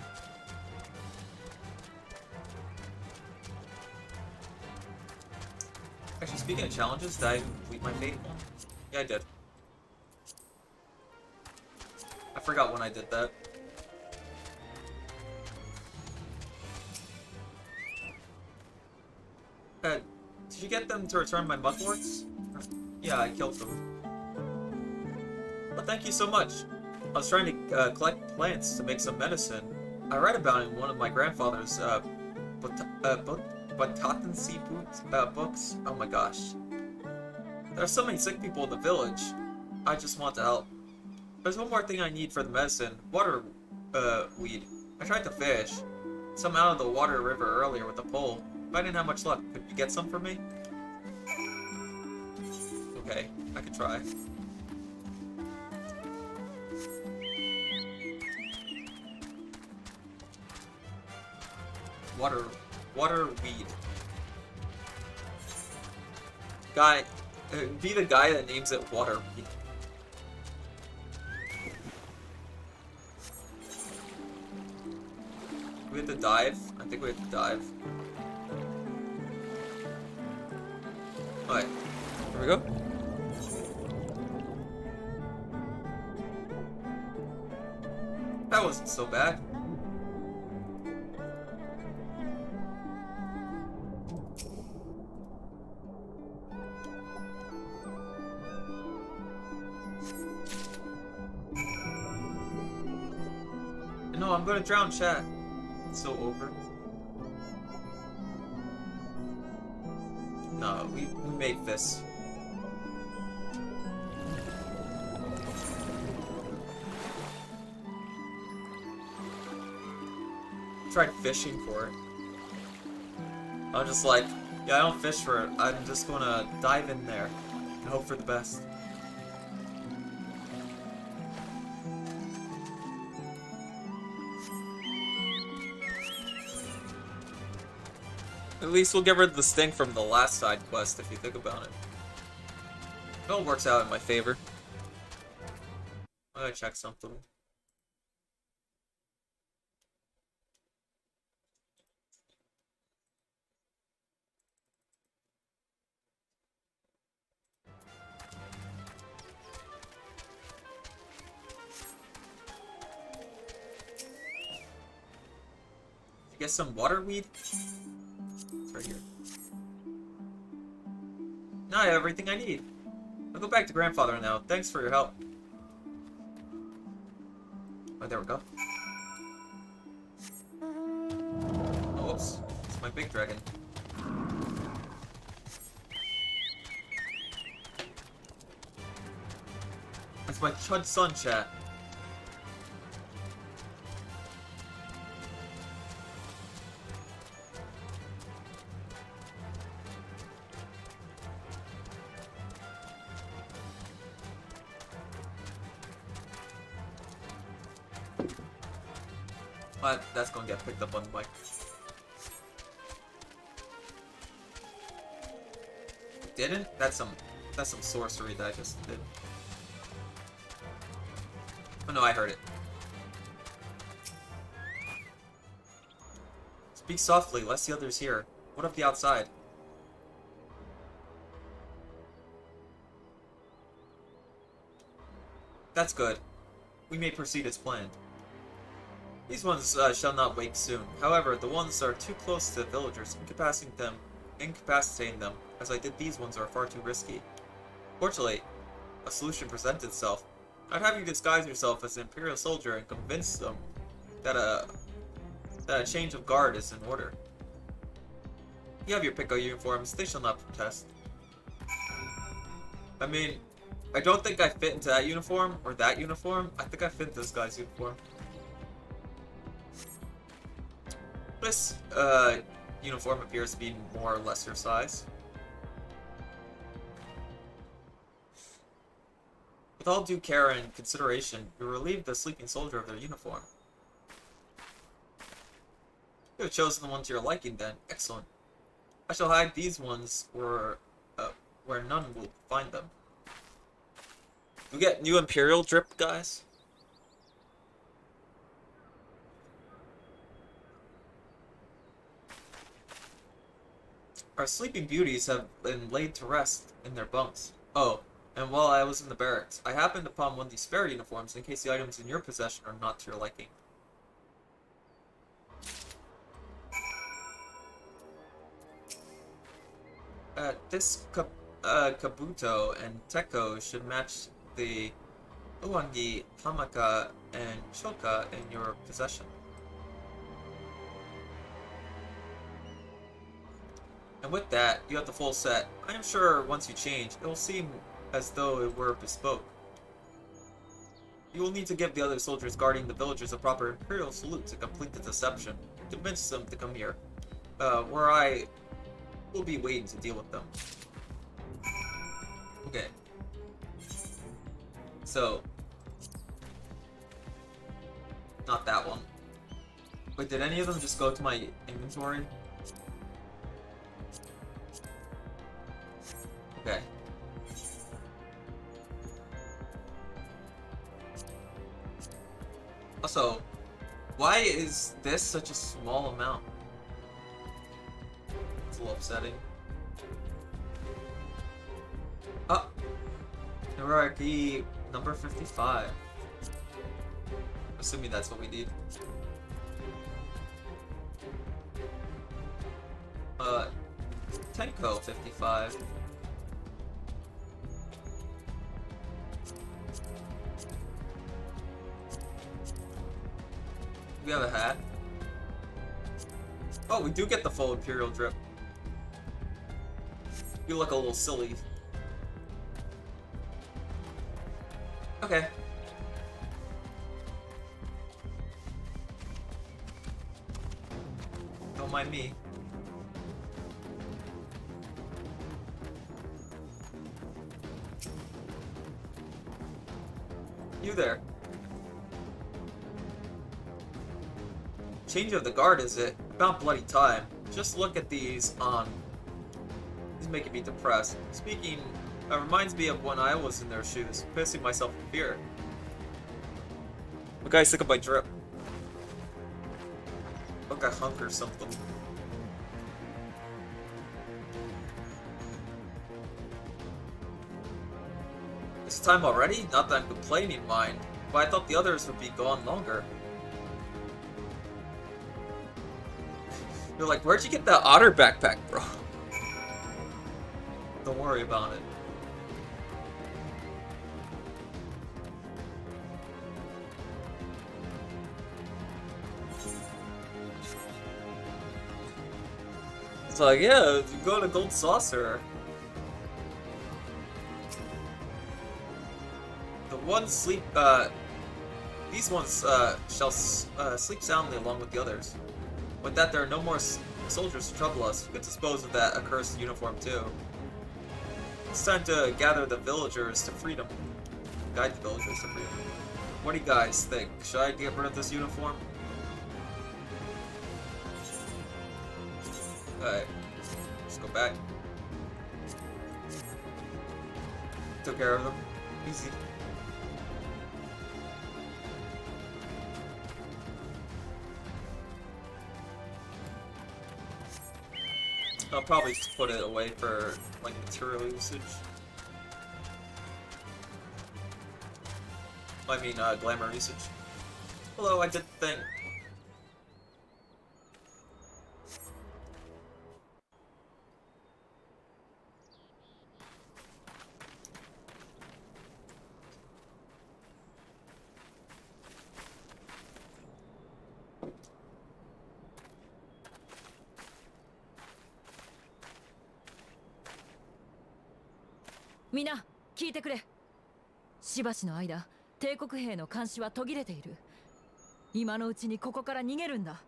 Actually, speaking of challenges, did I complete my fate one? Yeah, I did. I forgot when I did that. Did you get them to return my mugworts? Yeah, I killed them. Well, thank you so much. I was trying to collect plants to make some medicine. I read about it in one of my grandfather's botancy books. Oh my gosh. There are so many sick people in the village. I just want to help. There's one more thing I need for the medicine. Water weed. I tried to fish some out of the water river earlier with a pole, but I didn't have much luck. Could you get some for me? Okay, I could try. Water weed. Guy, be the guy that names it water weed. We have to dive? I think we have to dive. Alright, here we go. That wasn't so bad. No, I'm gonna drown, chat. It's so over. No, we made this. Tried fishing for it. I'm just like, yeah, I don't fish for it. I'm just gonna dive in there and hope for the best. At least we'll get rid of the stink from the last side quest, if you think about it. It all works out in my favor. I gotta check something. Get some waterweed? It's right here. Now I have everything I need. I'll go back to grandfather now. Thanks for your help. Oh, there we go. Oh, whoops. It's my big dragon. It's my Chud Sun chat. But that's gonna get picked up on the mic. Didn't? That's some sorcery that I just did. Oh no, I heard it. Speak softly, lest the others hear. What of the outside? That's good. We may proceed as planned. These ones shall not wake soon. However, the ones that are too close to the villagers, incapacitating them, as I did these ones, are far too risky. Fortunately, a solution presented itself. I'd have you disguise yourself as an Imperial soldier and convince them that a change of guard is in order. You have your Pico uniforms, they shall not protest. I mean, I don't think I fit into that uniform, or that uniform. I think I fit into this guy's uniform. This uniform appears to be more or less your size. With all due care and consideration, you relieve the sleeping soldier of their uniform. You have chosen the one to your liking then. Excellent. I shall hide these ones where none will find them. We get new Imperial drip, guys? Our sleeping beauties have been laid to rest in their bunks. Oh, and while I was in the barracks, I happened upon one of these spare uniforms in case the items in your possession are not to your liking. This Kabuto and Teko should match the Uwangi, Hamaka, and Shoka in your possession. And with that, you have the full set. I am sure once you change, it will seem as though it were bespoke. You will need to give the other soldiers guarding the villagers a proper Imperial salute to complete the deception. Convince them to come here, where I will be waiting to deal with them. Okay. So, not that one. Wait, did any of them just go to my inventory? Okay. Also, why is this such a small amount? It's a little upsetting. Oh! Hierarchy number 55. Assuming that's what we need. Tenko 55. We have a hat. Oh, we do get the full Imperial drip. You look a little silly. Okay. Don't mind me. You there. Change of the guard, is it? About bloody time. Just look at these on. He's making me depressed. Speaking, reminds me of when I was in their shoes, pissing myself in fear. The guy's sick of my drip. Look, I hunk or something. It's time already? Not that I'm complaining, mind, but I thought the others would be gone longer. They're like, where'd you get that otter backpack, bro? Don't worry about it. It's like, yeah, you go to Gold Saucer. The ones sleep, these ones, shall sleep soundly along with the others. With that, there are no more soldiers to trouble us. You could dispose of that accursed uniform, too. It's time to gather the villagers to freedom. Guide the villagers to freedom. What do you guys think? Should I get rid of this uniform? Alright. Just go back. Took care of them. Easy. I'll probably just put it away for, like, material usage. I mean, glamour usage. Although I did think...みんな聞いてくれ。しばしの間帝国兵の監視は途切れている。今のうちにここから逃げるんだ。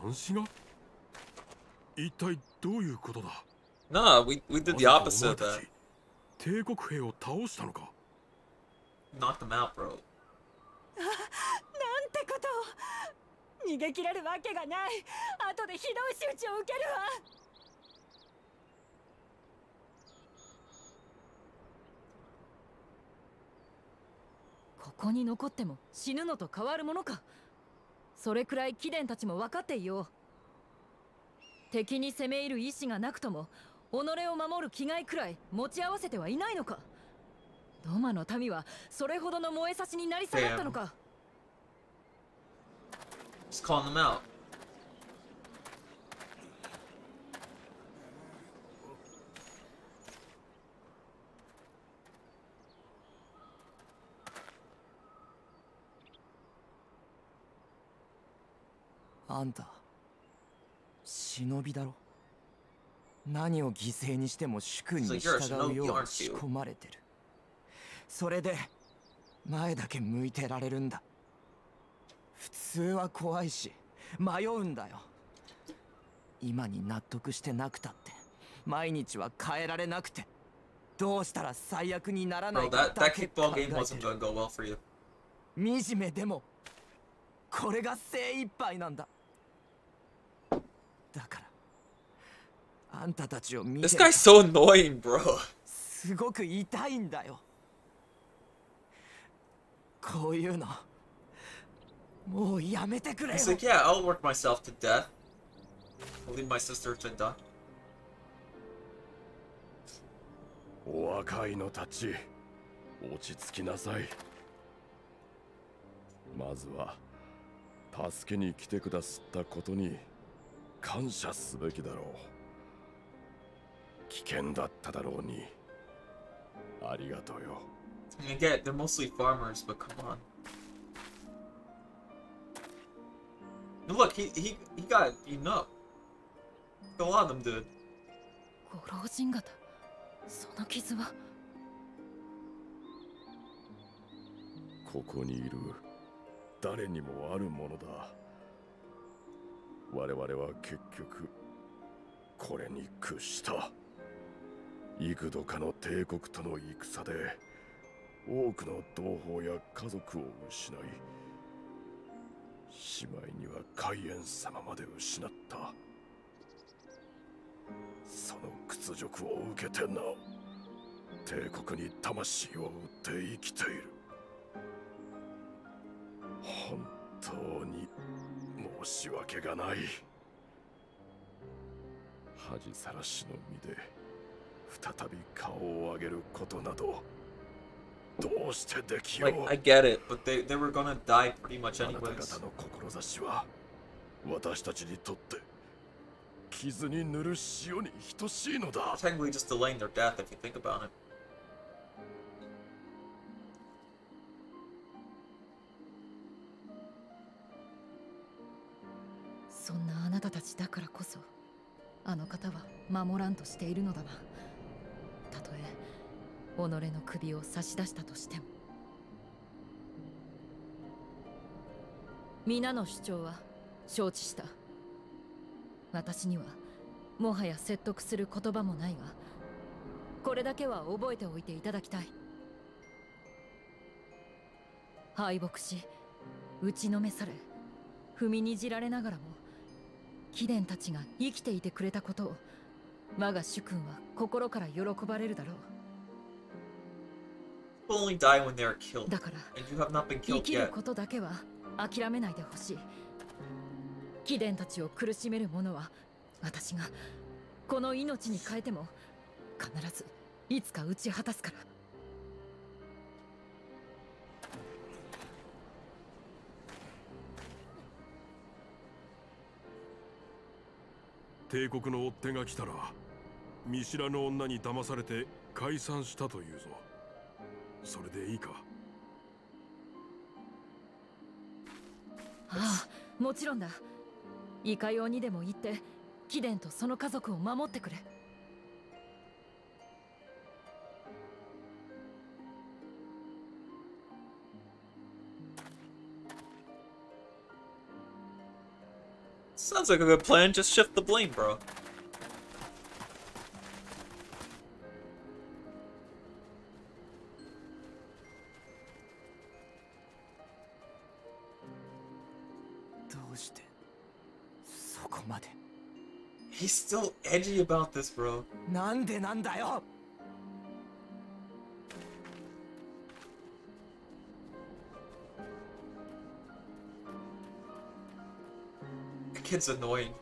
監視が？一体どういうことだ？ Nah, we did the opposite of that. 帝国兵を倒したのか？ Knocked them out, bro. なんてことを。逃げ切れるわけがない。後でひどい仕打ちを受けるわ。ここに残っても死ぬのと変わるものか。それくらい貴殿たちも分かっていよう。敵に攻め入る意志がなくとも己を守る気概くらい持ち合わせてはいないのか。ドマの民はそれほどの燃えさしになり下がったのか。Just calling them out. あんた忍びだろ。何を犠牲にしても主君に従うよう仕込まれてる。それで前だけ向いてられるんだ。普通は怖いし迷うんだよ。今に納得してなくたって毎日は変えられなくて、どうしたら最悪にならないかだけ考えてる。惨めでもこれが精一杯なんだ。だからあんたたちを見て This guy's so annoying, bro. すごく痛いんだよ。こういうのもうやめてくれよ。 He's like, yeah, I'll work myself to death. I'll leave my sister to die. お若いのたち、落ち着きなさい。まずは助けに来てくださったことに感謝すべきだろう。危険だっただろうに。ありがとうよ。I get it, they're mostly farmers, but come on. And look, he got beaten up. A lot of them did. ご老人方、その傷は。ここにいる誰にもあるものだ。我々は結局これに屈した。幾度かの帝国との戦で多くの同胞や家族を失い、しまいには海援様まで失った。その屈辱を受けてなお帝国に魂を売って生きている。本当に申し訳がない。恥さらしの身で再び顔を上げることなど Like, I get it, but they were gonna die pretty much anyways. Technically just delaying their death if you think about it. そんなあなたたちだからこそ、あの方は守らんとしているのだな。たとえ己の首を差し出したとしても。皆の主張は承知した。私にはもはや説得する言葉もないが、これだけは覚えておいていただきたい。敗北し、打ちのめされ、踏みにじられながらも、貴殿たちが生きていてくれたことを我が主君は心から喜ばれるだろう。 Only die when they are killed. だから And you have not been 生 killed きる yet. ことだけは諦めないでほしい。貴殿たちを苦しめる者は私がこの命に変えても必ずいつか打ち果たすから。帝国の追っ手が来たら見知らぬ女に騙されて解散したというぞ。それでいいか？ああ、もちろんだ。いかようにでも言って貴殿とその家族を守ってくれ。Sounds like a good plan, just shift the blame, bro. He's still edgy about this, bro. なんでなんだよ。 The kid's annoying.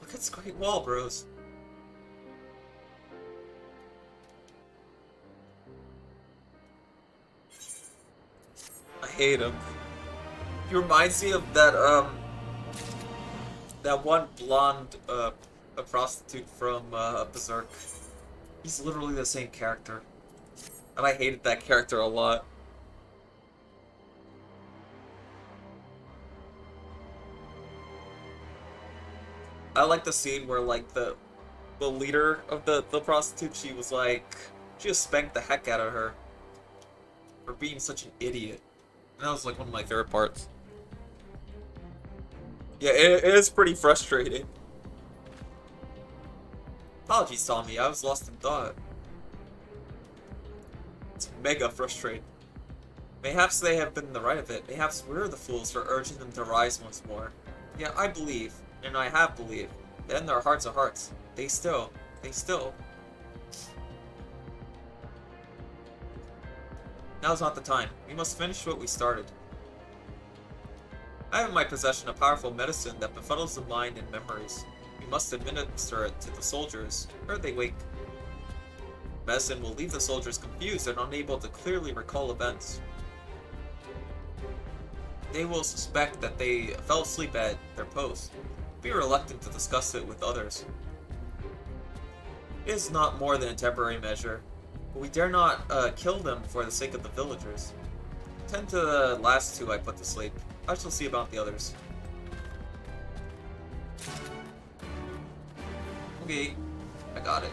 Look at this great wall, bros. I hate him. He reminds me of that that one blonde a prostitute from Berserk. He's literally the same character. And I hated that character a lot. I like the scene where like the leader of the prostitute, she just spanked the heck out of her for being such an idiot. And that was like one of my favorite parts. Yeah, it is pretty frustrating. Apologies, Tommy, I was lost in thought. It's mega frustrating. Mayhaps they have been in the right of it. Mayhaps we're the fools for urging them to rise once more. Yeah, I believe, and I have believed, that in their hearts of hearts, they still. Now's not the time. We must finish what we started. I have in my possession a powerful medicine that befuddles the mind and memories. We must administer it to the soldiers, or they wake. Medicine will leave the soldiers confused and unable to clearly recall events. They will suspect that they fell asleep at their post, be reluctant to discuss it with others. It is not more than a temporary measure, but we dare not kill them for the sake of the villagers. Tend to the last two I put to sleep. I shall see about the others. Okay, I got it.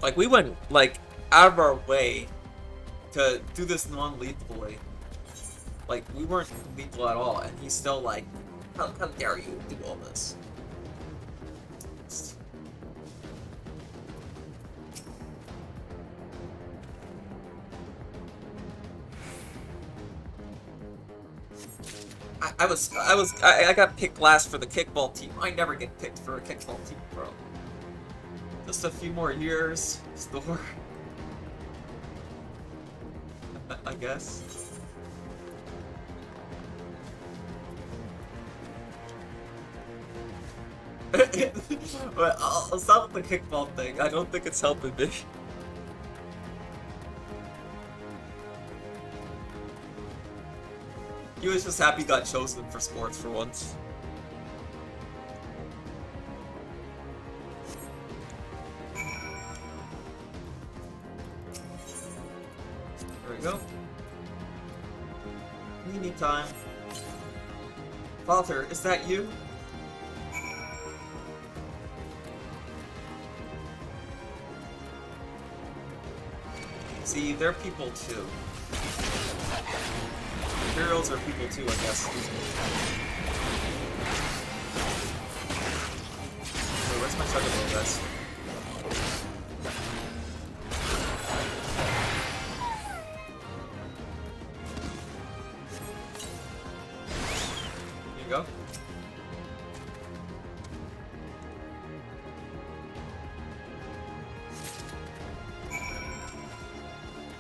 Like, we went, like, out of our way to do this non-lethally. Like, we weren't lethal at all, and he's still like, how dare you do all this? I got picked last for the kickball team. I never get picked for a kickball team, bro. Just a few more years, store. I guess. But I'll stop with the kickball thing. I don't think it's helping me. He was just happy he got chosen for sports for once. There we go. Meeting time. Father, is that you? See, they're people too. Imperials are people too, I guess. Wait, where's my Chocobo, guys? Here you go.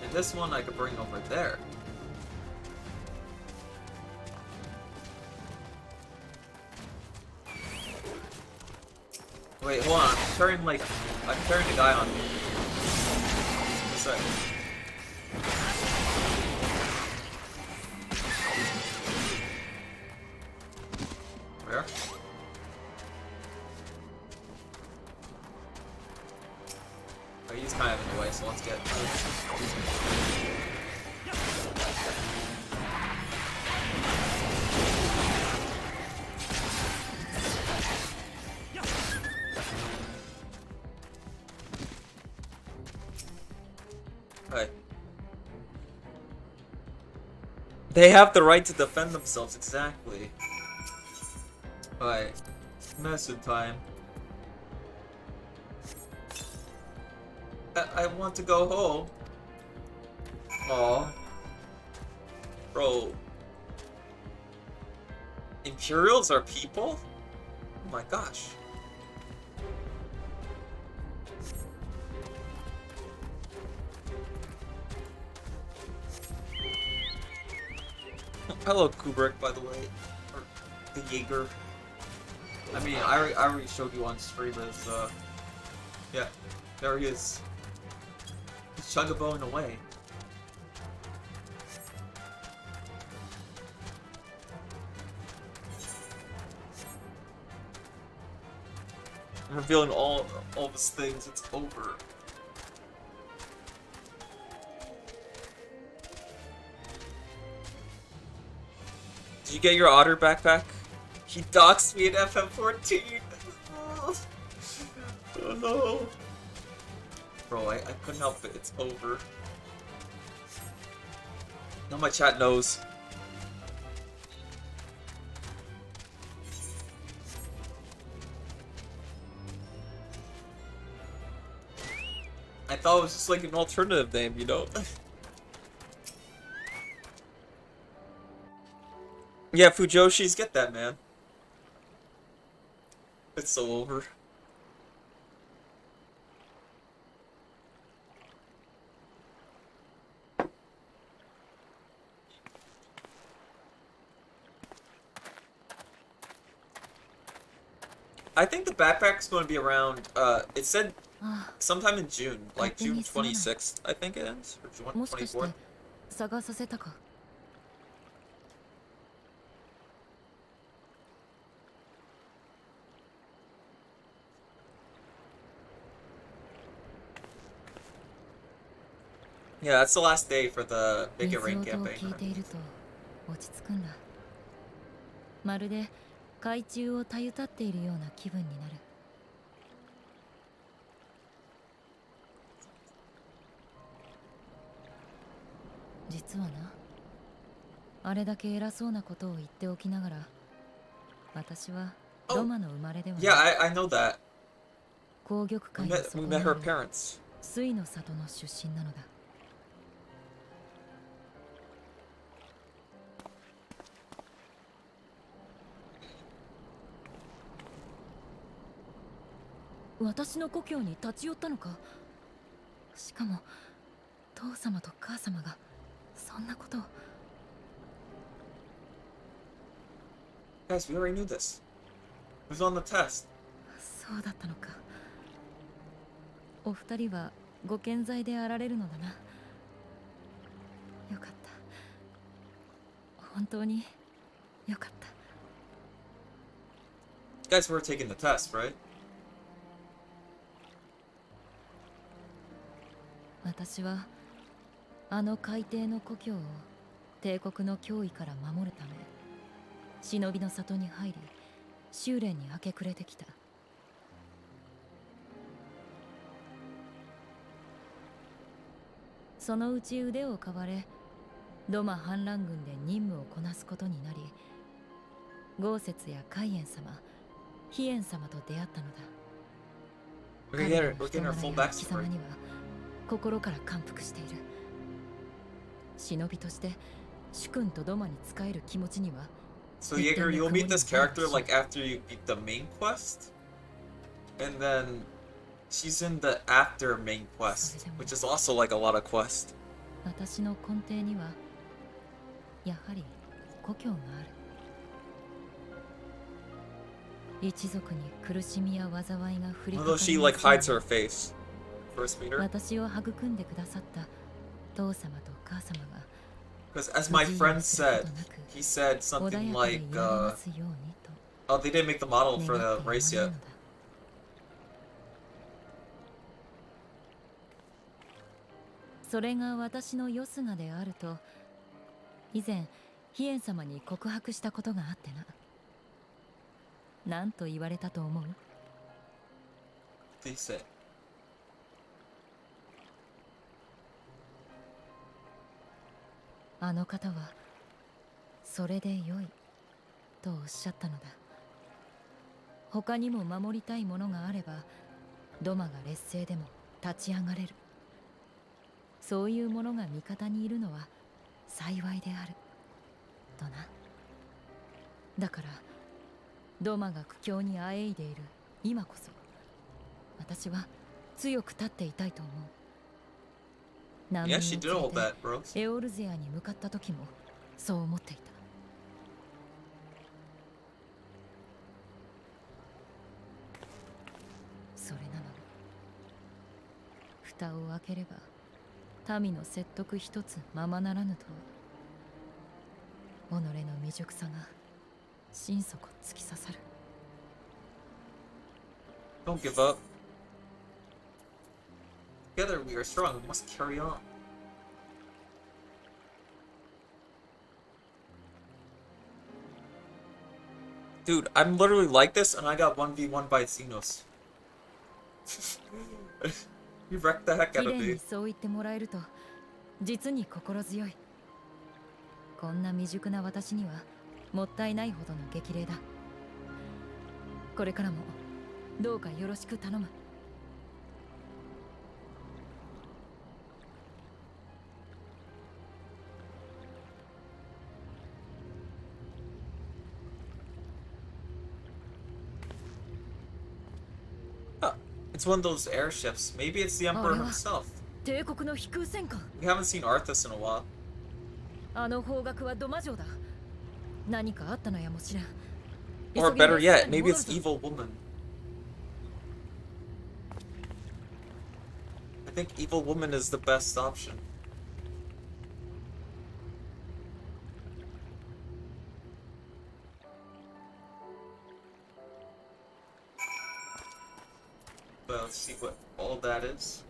And this one I could bring over there. Wait, hold on. I'm turning the guy on me. Just a sec. Where? Oh, he's kind of in the way, so let's get. They have the right to defend themselves, exactly. Alright. Medicine time. I want to go home. Aw. Bro. Imperials are people? Oh my gosh. Hello, Kubrick, by the way. Or the Jaeger. I mean, I already showed you on stream as, yeah, there he is. He's chug-a-boning away. I'm revealing all of his things, it's over. Did you get your otter backpack? He doxed me in FF14! Oh no! Bro, I couldn't help it, it's over. Now my chat knows. I thought it was just like an alternative name, you know? Yeah, Fujoshis, get that, man. It's so over. I think the backpack's going to be around, it said sometime in June, like June 26th, I think it ends, or June 24th. Yeah, that's the last day for the Big Rain campaign. まるで海中をたゆたっているような気分になる。実はな、あれだけ偉そうなことを言っておきながら、私はロマの生まれではない。Yeah, I know that. 紅玉界の底にある水の里の出身なのだ。私の故郷に立ち寄ったのか。しかも父様と母様がそんなことを。Guys, we already knew this. It was on the test. そうだったのか。お二人はご健在であられるのだな。よかった。本当によかった。You guys were taking the test, right? 私はあの海底の故郷を帝国の脅威から守るため忍びの里に入り修練に明け暮れてきた。そのうち腕を買われドマ反乱軍で任務をこなすことになり豪雪や海燕様飛燕様と出会ったのだ。彼らの人柄や生き様には心から感服している。忍びとして主君とドマに仕える気持ちには。 So Jaeger, you'll meet this character like after you beat the main quest, and then she's in the after main quest, which is also like a lot of quest. 私の根底にはやはり故郷がある。一族に苦しみや災いが降りかか Although she like hides her face. First meet her. 私を育んでくださった父様とお母様が Because as my friend said, he said something like, oh, they didn't make the model for the race yet. それが私のよすがであると以前飛燕様に告白したことがあってな。何と言われたと思う？ They said. あの方はそれでよいとおっしゃったのだ。他にも守りたいものがあればドマが劣勢でも立ち上がれる。そういうものが味方にいるのは幸いであるとな。だからドマが苦境にあえいでいる今こそ私は強く立っていたいと思う。難民を連れてエオルゼアに向かった時もそう思っていた。それなのに蓋を開ければ民の説得一つままならぬとは己の未熟さが心底突き刺さる。 Don't give up. Together we are strong. We must carry on. Dude, I'm literally like this, and I got 1v1 by Xenos. You wrecked the heck out of me. そう言ってもらえると実に心強い。こんな未熟な私にはもったいないほどの激励だ。これからもどうかよろしく頼む。 It's one of those airships. Maybe it's the Emperor himself. 帝国の飛空戦艦。 We haven't seen Arthas in a while. あの方角はドマ城だ。何かあったのやもしれん。 Or better yet, maybe it's Evil Woman. I think Evil Woman is the best option. Well, let's see what all that is.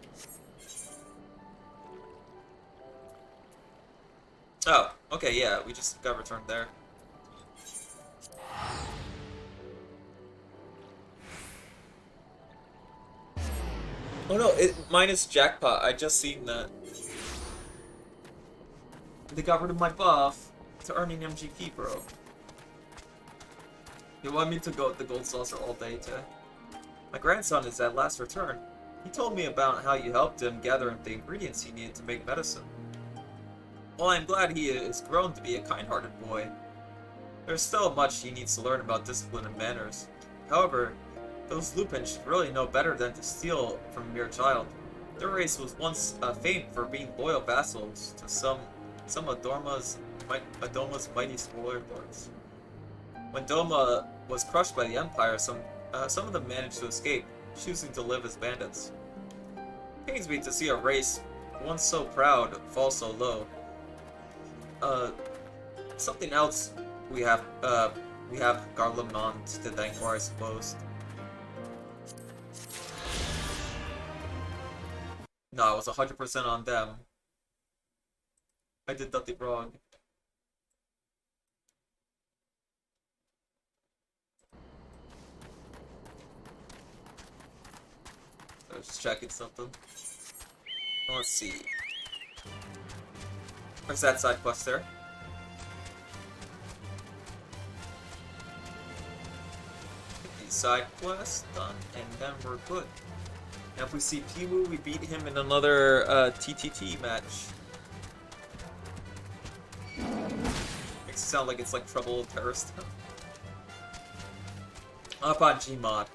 Oh, okay, yeah, we just got returned there. Oh no, mine is jackpot. I just seen that. They got rid of my buff to earning MGP, bro. You want me to go with the gold saucer all day today? My grandson is at last return. He told me about how you helped him gather the ingredients he needed to make medicine. Well, I'm glad he is grown to be a kind-hearted boy. There's still much he needs to learn about discipline and manners. However, those Lupins should really know better than to steal from a mere child. Their race was once famed for being loyal vassals to some Adoma's mighty spoiler lords. When Doma was crushed by the Empire some some of them managed to escape, choosing to live as bandits. Pains me to see a race, once so proud, fall so low. Something else we have Garlemont to thank for, I suppose. No, it was 100% on them. I did nothing wrong. I was just checking something. Let's see. Where's that side quest there? Get the side quest done, and then we're good. Now if we see Piwu, we beat him in another TTT match. Makes it sound like it's like Trouble Terrorist. Up on Gmod.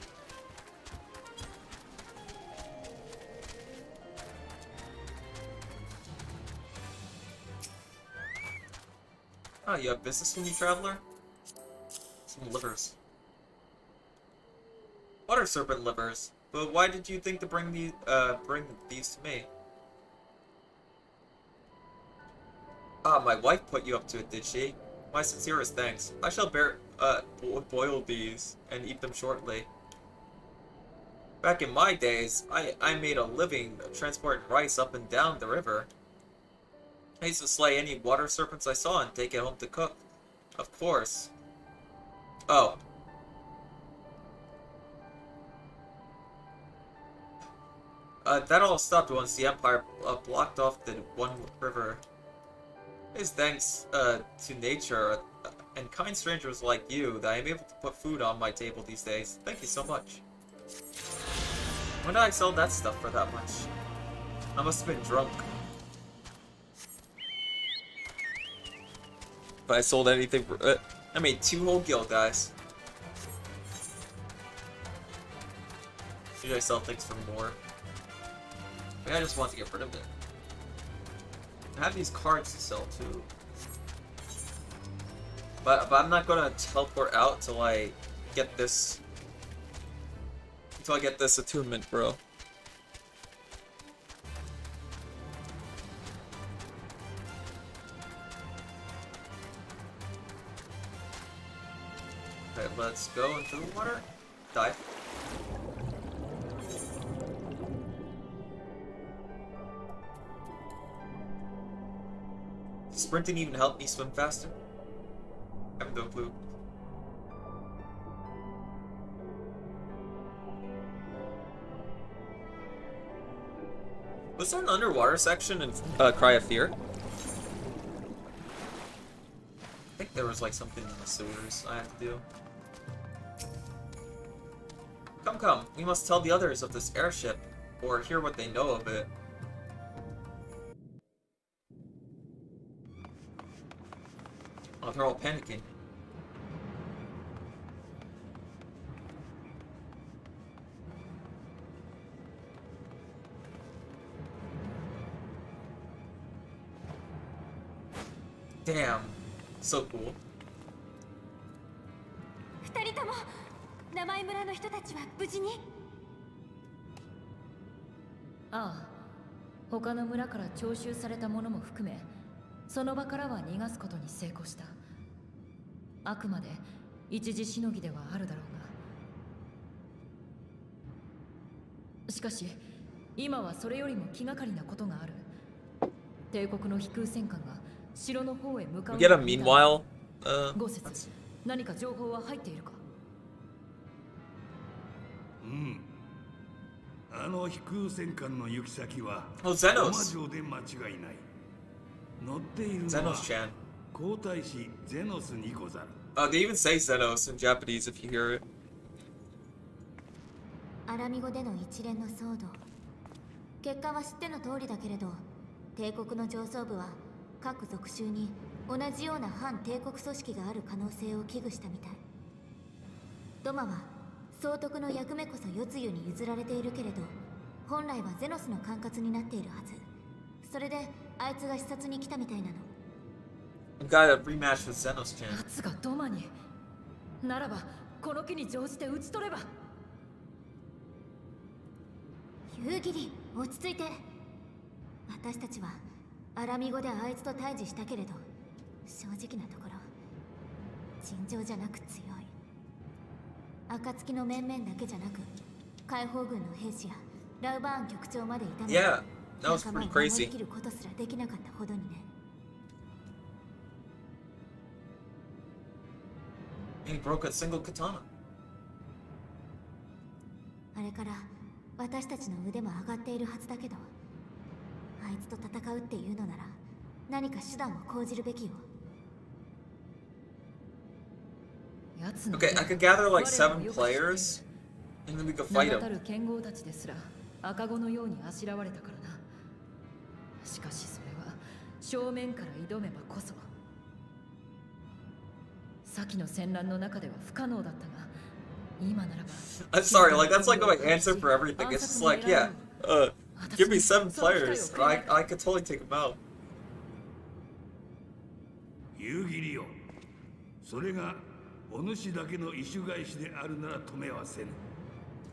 Oh, you have business with me, traveler? Some livers. Water serpent livers. But why did you think to bring these to me? Ah, my wife put you up to it, did she? My sincerest thanks. I shall boil these and eat them shortly. Back in my days, I made a living transporting rice up and down the river. I used to slay any water serpents I saw and take it home to cook. Of course. Oh. That all stopped once the Empire blocked off the one river. It's thanks to nature and kind strangers like you that I'm able to put food on my table these days. Thank you so much. When did I sell that stuff for that much? I must have been drunk. If I sold anything for... I made 2 whole guild, guys. Usually I sell things for more. Maybe I just want to get rid of it. I have these cards to sell too. But I'm not gonna teleport out till I get this... Until I get this attunement, bro. Okay, let's go into the water. Dive. Does sprinting even help me swim faster? I have no clue. Was there an underwater section in Cry of Fear? I think there was like something in the sewers I had to do. Come, come, we must tell the others of this airship, or hear what they know of it. Oh, they're all panicking. Damn, so cool. 二人とも名前村の人たちは無事に？ああ、他の村から徴収されたものも含め、その場からは逃がすことに成功した。あくまで一時しのぎではあるだろうが。しかし、今はそれよりも気がかりなことがある。帝国の飛空戦艦が We get a meanwhile. ご説、何か情報は入っているか？うん。あの飛空戦艦の行き先は Xenos 城で間違いない。乗っているのは Xenos-chan. 皇太子ゼノスにござる。They even say Xenos in Japanese if you hear it. アラミゴでの一連の騒動。結果は知っての通りだけれど、帝国の上層部は 各属州に同じような反帝国組織がある可能性を危惧したみたい。ドマは総督の役目こそ世露に譲られているけれど、本来はゼノスの管轄になっているはず。それであいつが視察に来たみたいなの。Got a rematch with Xenos-chan. 奴がドマに。ならばこの機に乗じて討ち取れば。夕霧、落ち着いて。私たちはアラミ語であいつと対峙したけれど、正直なところ尋常じゃなく強い。暁の面々だけじゃなく、解放軍の兵士やラウバーン局長までいたので、 Yeah, that was 仲間 pretty を守 crazy. りきることすらできなかったほどにね。He broke a single katana. あれから私たちの腕も上がっているはずだけど、あいつと戦うっていうのなら何か手段を講じるべきよ。 Okay, I could gather like 7 players, and then we could fight 名だた him. る剣豪たちですら赤子のようにあしらわれたからな。しかしそれは正面から挑めばこそ。先の戦乱の中では不可能だったが、今ならば。 I'm sorry, like that's like my answer for everything. It's just like, yeah, give me 7 players, and I could totally take them out. 夕霧よ、それがお主だけの異種返しであるなら止めはせぬ。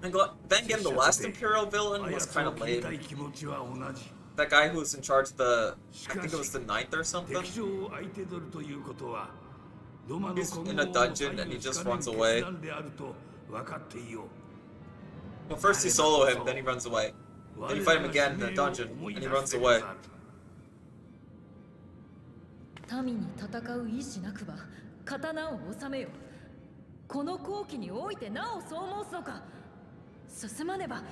And then again, the last Imperial villain was kind of lame. 気持ちは同じ。 That guy who was in charge of the, I think it was the 9th or something. 敵将を相手取るということは、ドマの He's in a dungeon and he just runs away. であると分かっていよう。 Well, first you solo him, then he runs away. Then you fight him again in the dungeon, and he runs away. 民に戦う意志なくば刀を収めよ。この好機においてなおそう申すのか。進まねば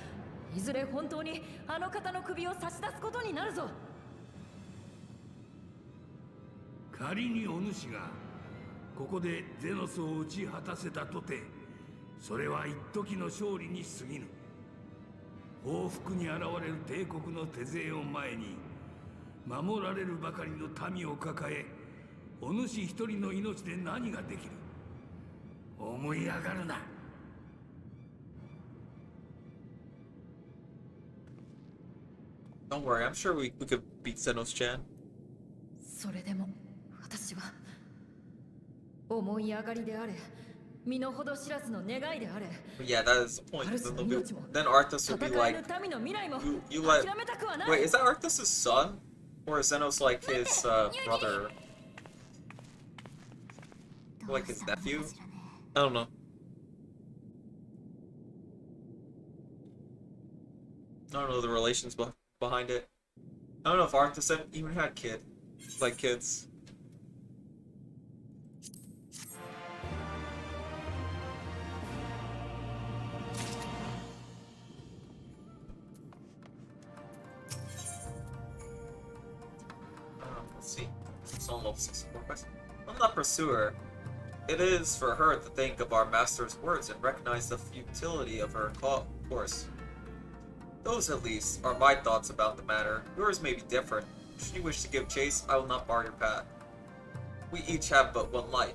いずれ本当にあの方の首を差し出すことになるぞ。仮にお主がここでゼノスを打ち果たせたとて、それは一時の勝利に過ぎぬ。報復に現れる帝国の手勢を前に、守られるばかりの民を抱え、お主一人の命で何ができる。思い上がるな。 Don't worry, I'm sure we could beat Zenos-chan. それでも私は思い上がりであれ、身の程知らずの願いであれ。 But yeah, that is the point. Then Arthas would be like, you let. Wait, is that Arthas' son, or is Zenos like his brother, like his nephew? I don't know. I don't know the relations behind it. I don't know if Arthas even had kids. Let's see. It's on level 64 quest. I'm not pursuer. It is for her to think of our master's words and recognize the futility of her course. Those, at least, are my thoughts about the matter. Yours may be different. Should you wish to give chase, I will not bar your path. We each have but one life.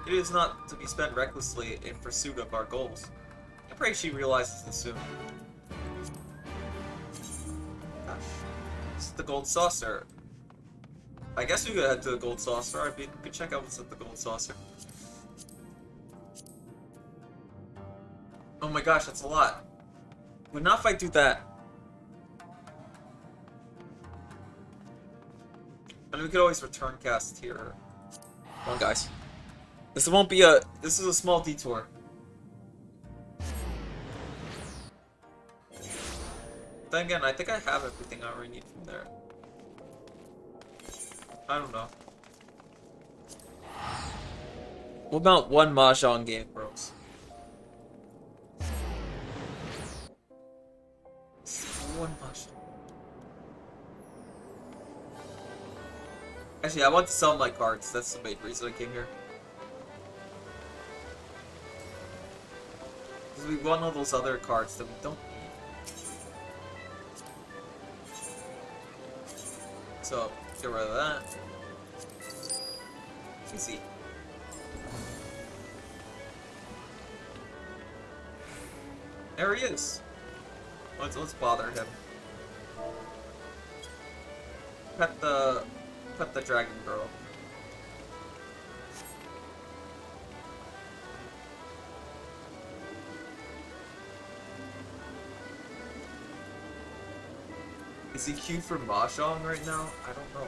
It is not to be spent recklessly in pursuit of our goals. I pray she realizes this soon. Gosh. This is the Gold Saucer. I guess we could head to the Gold Saucer. I mean, we could check out what's at the Gold Saucer. Oh my gosh, that's a lot. Would not fight through that. And we could always return cast here. Come on, guys. This won't be a. This is a small detour. Then again, I think I have everything I already need from there. I don't know. What about one Mahjong game, bros? One Mahjong. Actually, I want to sell my cards. That's the main reason I came here. Because we want all those other cards that we don't need. So, get rid of that. Easy. There he is. Let's bother him. Pet the dragon girl. Is he queued for Mahjong right now? I don't know.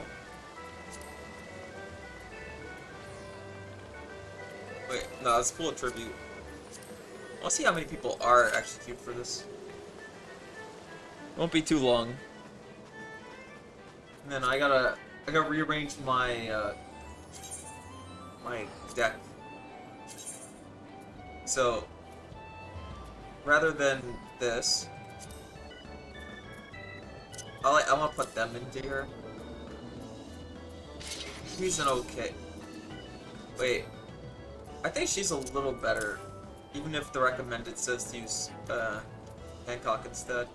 Wait, no, let's pull a tribute. I'll see how many people are actually queued for this. Won't be too long. And then I gotta rearrange my my deck. So rather than this, I want to put them into here. He's an okay. Wait, I think she's a little better, even if the recommended says to use Hancock instead.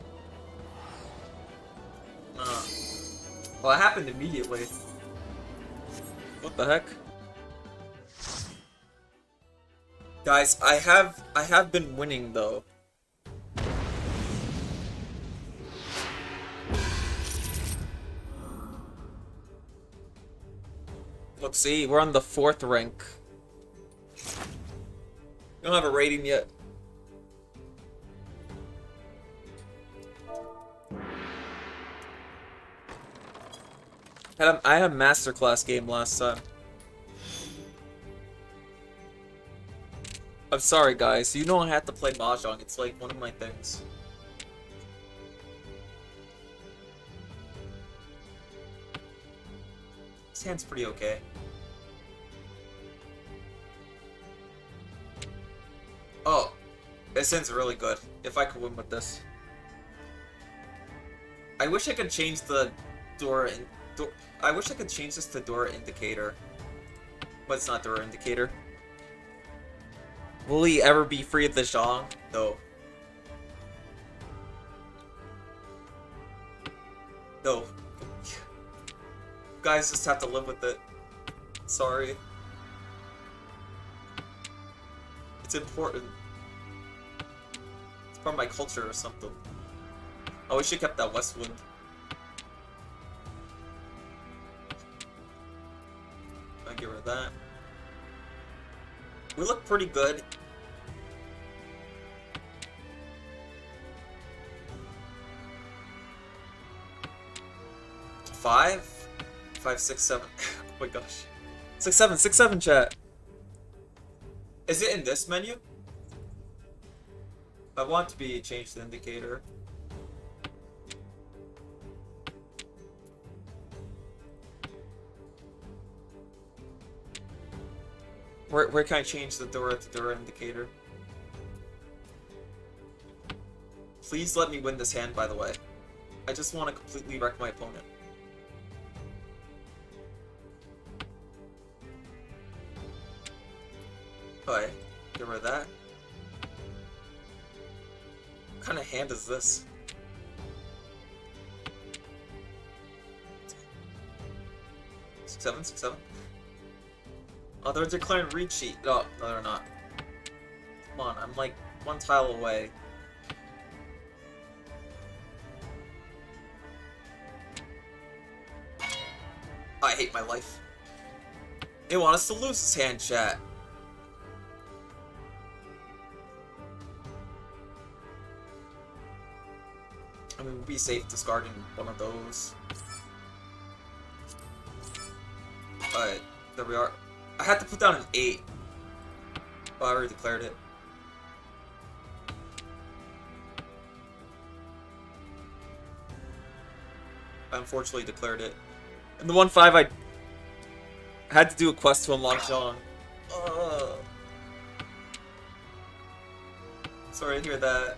Well, it happened immediately. What the heck? Guys, I have been winning though. Let's see, we're on the 4th rank. We don't have a rating yet. I had a masterclass game last time. I'm sorry guys, you don't have to play Mahjong, it's like one of my things. This hand's pretty okay. Oh, this hand's really good. If I could win with this. I wish I could change the Dora I wish I could change this to Dora Indicator. But it's not Dora Indicator. Will he ever be free of the Zhang? No. No. Guys just have to live with it. Sorry. It's important. It's part of my culture or something. I wish I kept that Westwind. I'll get rid of that. We look pretty good. Five, 6, 7. Oh my gosh. 6, 7, 6, 7, chat. Is it in this menu? I want to be changed to indicator. Where can I change the Dora to Dora Indicator? Please let me win this hand, by the way. I just want to completely wreck my opponent. Okay, get rid of that. What kind of hand is this? Six, 7, 6, 7. Oh, they're declaring read sheet. Oh, no, they're not. Come on, I'm like one tile away. I hate my life. They want us to lose this hand, chat. I mean, we'd be safe discarding one of those. But there we are. I had to put down an 8. But I already declared it. I unfortunately declared it. And the 1-5 I had to do a quest to unlock Zhang. Sorry to hear that.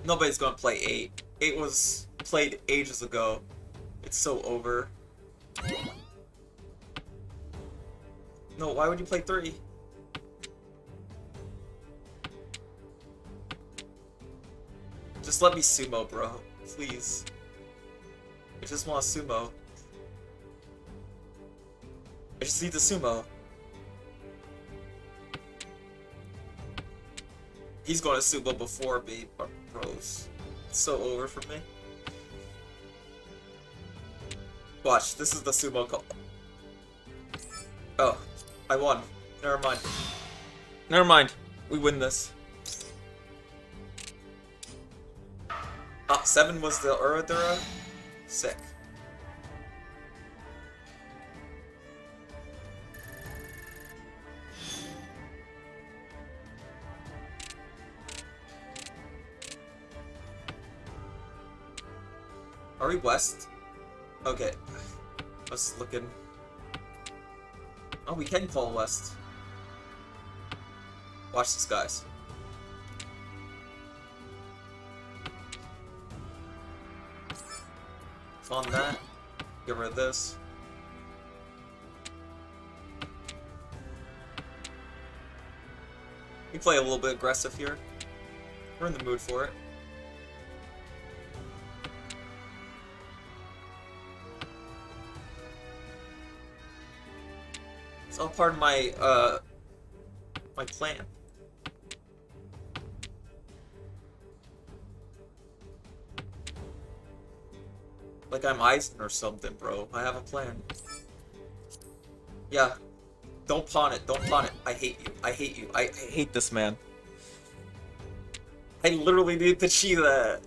Nobody's gonna play 8. 8 was played ages ago. It's so over. No, why would you play 3? Just let me sumo, bro. Please. I just want a sumo. I just need the sumo. He's going to sumo before me, bros. It's so over for me. Watch, this is the sumo call. Oh, I won. Never mind. Never mind. We win this. Ah, 7 was the Uradura? Sick. Are we west? Okay. Let's look in. Oh, we can call west. Watch this, guys. On that. Get rid of this. We play a little bit aggressive here. We're in the mood for it. It's all part of my my plan. Like I'm Eisen or something, bro. I have a plan. Yeah. Don't pawn it. Don't pawn it. I hate you. I hate you. I hate this man. I literally need to cheat that.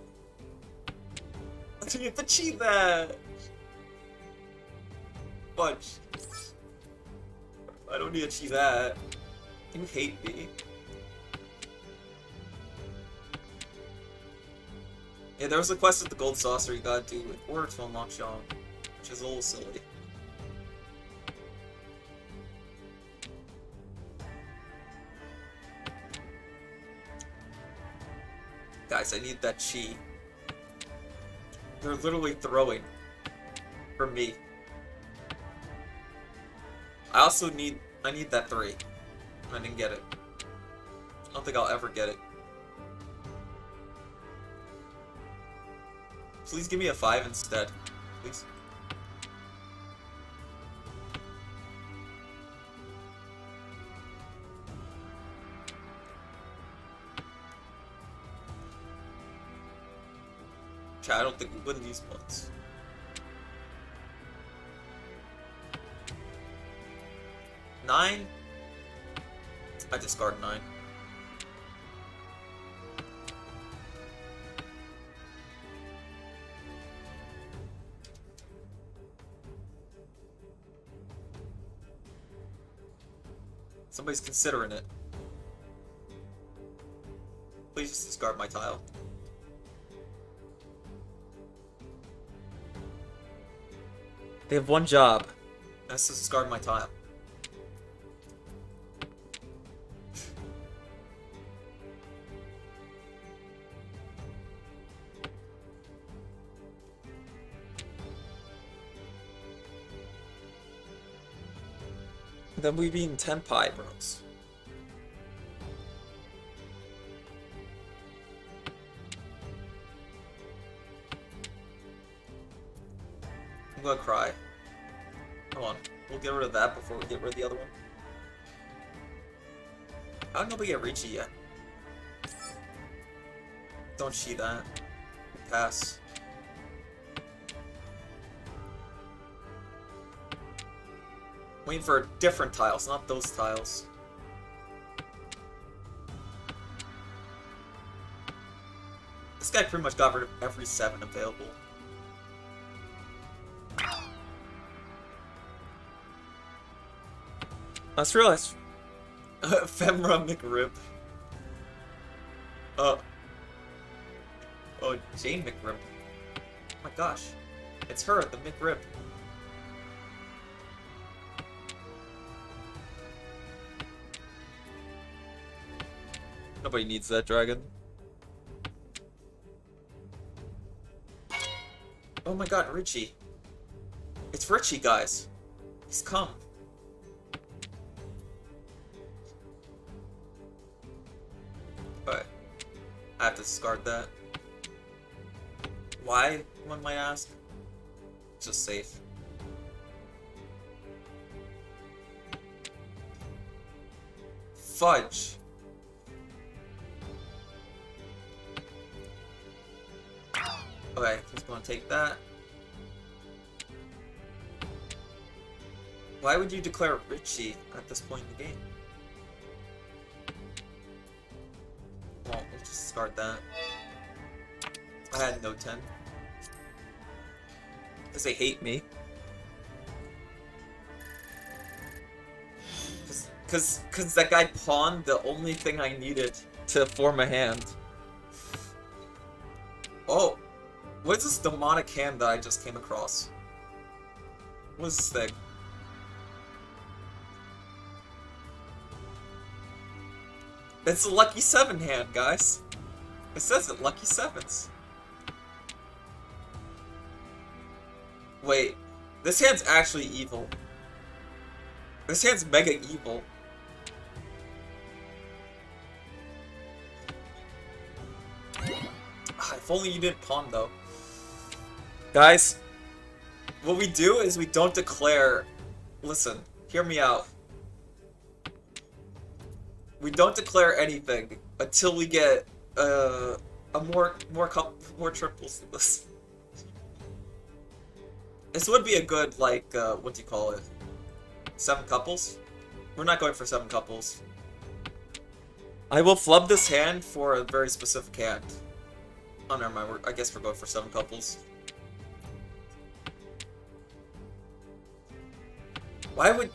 I need to cheat that. Fudge. I don't need to cheat that. You hate me. Yeah, there was a quest with the gold saucer you gotta do in order to unlock Sean, which is a little silly. Guys, I need that chi. They're literally throwing for me. I need that 3. I didn't get it. I don't think I'll ever get it. Please give me a 5 instead. Please. Chat, I don't think we win these ones. Nine? I discard 9. Somebody's considering it. Please just discard my tile. They have one job. That's to discard my tile. Then we being 10 pie bros. I'm gonna cry. Hold on. We'll get rid of that before we get rid of the other one. How did nobody get Ricci yet? Don't cheat that. Pass. Waiting for different tiles, not those tiles. This guy pretty much got rid of every 7 available. I just realized. Femra McRib. Oh, Jane McRib. Oh my gosh. It's her, the McRib. Nobody needs that dragon. Oh my god, Richie. It's Richie, guys. He's come. Alright. I have to discard that. Why, one might ask? It's just safe. Fudge. Okay, he's gonna take that. Why would you declare Richie at this point in the game? Well, we'll just discard that. I had no 10. Because they hate me. Because that guy pawned the only thing I needed to form a hand. Oh, what is this demonic hand that I just came across? What is this thing? It's a lucky 7 hand, guys. It says it, lucky 7s. Wait, this hand's actually evil. This hand's mega evil. If only you didn't pawn, though. Guys, what we do is we don't declare... Listen, hear me out. We don't declare anything until we get more triples than this. This would be a good, like, what do you call it? 7 couples? We're not going for 7 couples. I will flub this hand for a very specific hand. Oh, never mind. I guess we're going for 7 couples. Why would...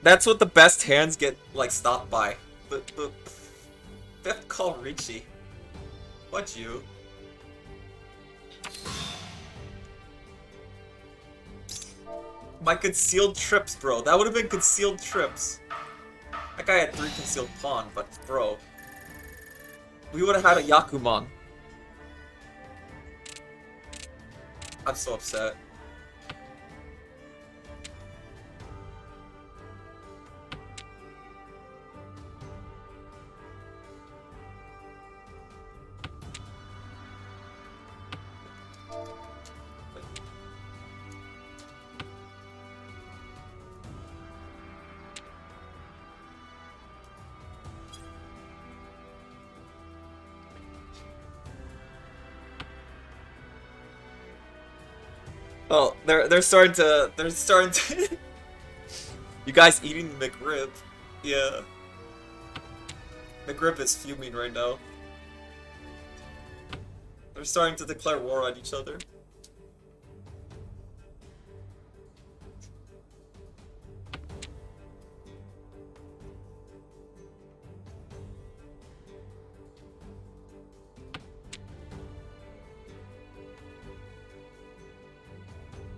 That's what the best hands get, like, stopped by. The 5th call Richie. What you? My concealed trips, bro. That would have been concealed trips. That guy had 3 concealed pawn, but bro. We would have had a Yakuman. I'm so upset. Oh, they're starting to You guys eating the McRib? Yeah. McRib is fuming right now. They're starting to declare war on each other.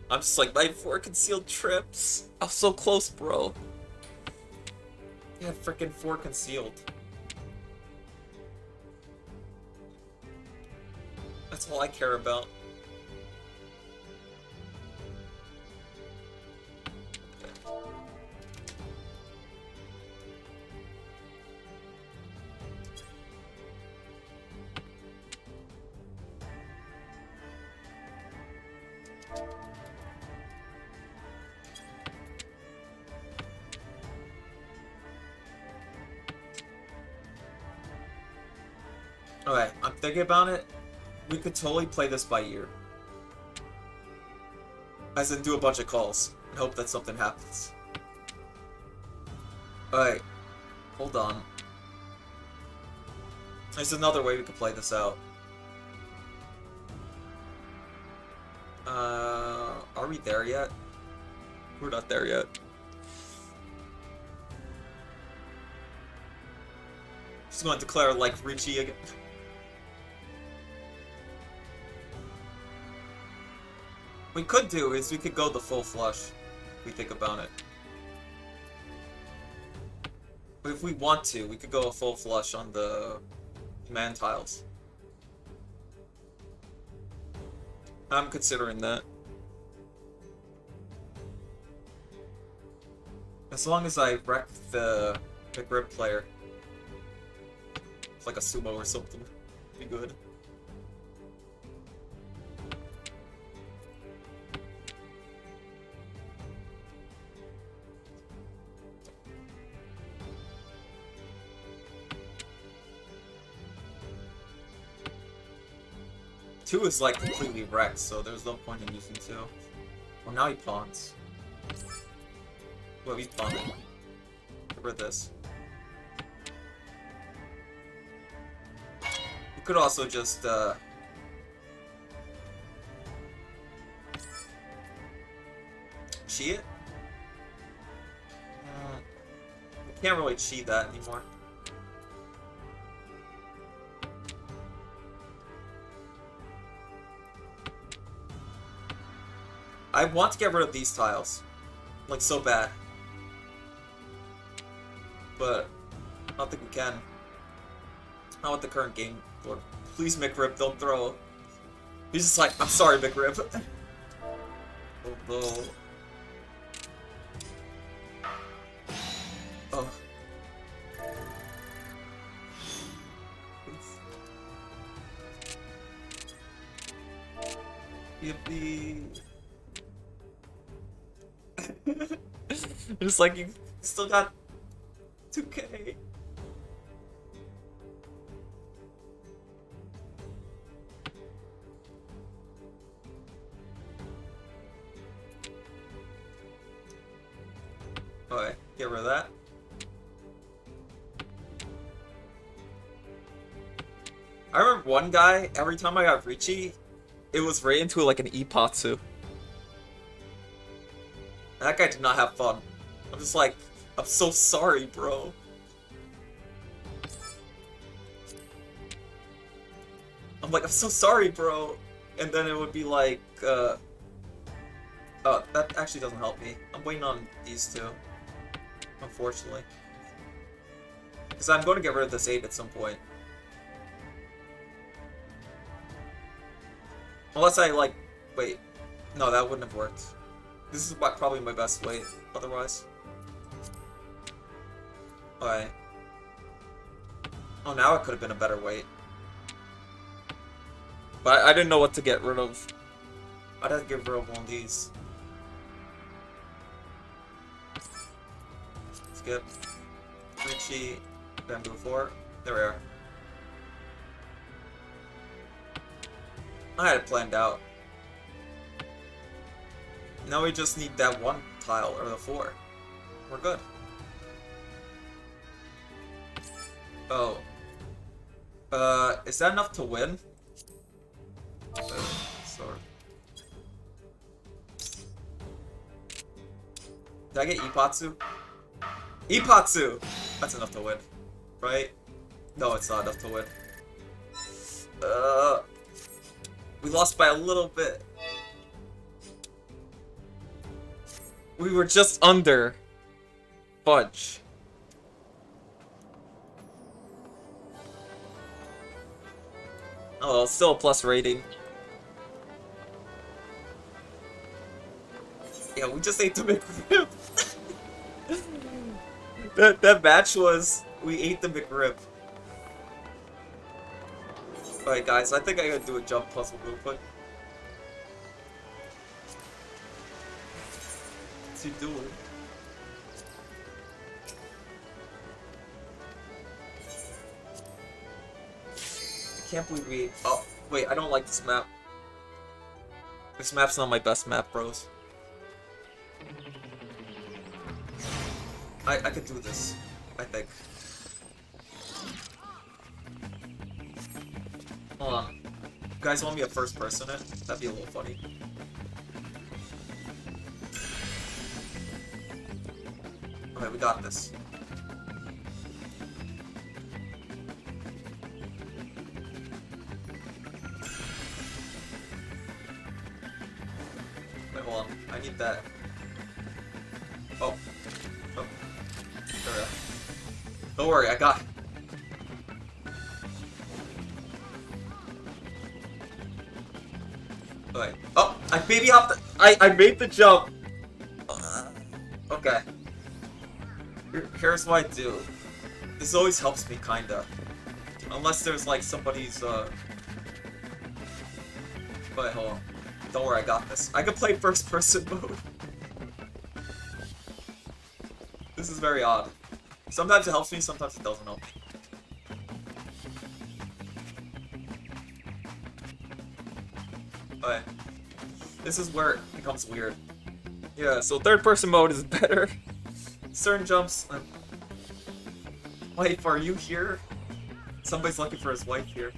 I'm just like, my 4 concealed trips. I'm so close, bro. Yeah, freaking 4 concealed. That's all I care about. Okay, I'm thinking about it. We could totally play this by ear. As in do a bunch of calls and hope that something happens. Alright, hold on. There's another way we could play this out. Are we there yet? We're not there yet. Just going to declare like Richie again. We could do is we could go the full flush, if we think about it. But if we want to, we could go a full flush on the command tiles. I'm considering that. As long as I wreck the grip player. It's like a sumo or something. Be good. Two is like completely wrecked, so there's no point in using 2. Well, now he pawns. Well, he's pawning. Get rid of this. You could also just cheat? We can't really cheat that anymore. I want to get rid of these tiles. Like, so bad. But I don't think we can. Not with the current game. Lord, please, McRib, don't throw. He's just like, I'm sorry, McRib. Oh no. Oh. Yippee. Just like, you still got 2K. Alright, get rid of that. I remember one guy, every time I got Richie, it was right into like an Ipatsu. That guy did not have fun. I'm just like, I'm so sorry, bro. I'm like, I'm so sorry, bro. And then it would be like, oh, that actually doesn't help me. I'm waiting on these two. Unfortunately. Because I'm going to get rid of this 8 at some point. Unless I, like, wait. No, that wouldn't have worked. This is probably my best weight, otherwise. Alright. Oh, now it could have been a better weight. But I didn't know what to get rid of. I'd have to get rid of one of these. Skip. Richie. Bamboo 4. There we are. I had it planned out. Now we just need that one tile, or the 4. We're good. Oh. Is that enough to win? Sorry. Did I get Ipatsu? Ipatsu! That's enough to win. Right? No, it's not enough to win. We lost by a little bit. We were just under. Fudge. Oh, well, still a plus rating. Yeah, we just ate the McRib. that match was, we ate the McRib. Alright guys, I think I gotta do a jump puzzle real quick. What's he doing? I can't believe we... Oh, wait, I don't like this map. This map's not my best map, bros. I could do this, I think. Hold on. You guys want me a first person it? That'd be a little funny. Okay, we got this. Wait, hold on. I need that. Oh. Oh. There we go. Don't worry, I got it. Okay. Oh, I baby hopped the, I made the jump. Okay. Here's what I do. This always helps me, kinda. Unless there's like somebody's, Wait, hold on. Don't worry, I got this. I can play first person mode. This is very odd. Sometimes it helps me, sometimes it doesn't help me. Okay. This is where it becomes weird. Yeah, so third person mode is better. Certain jumps... Wife, are you here? Somebody's looking for his wife here.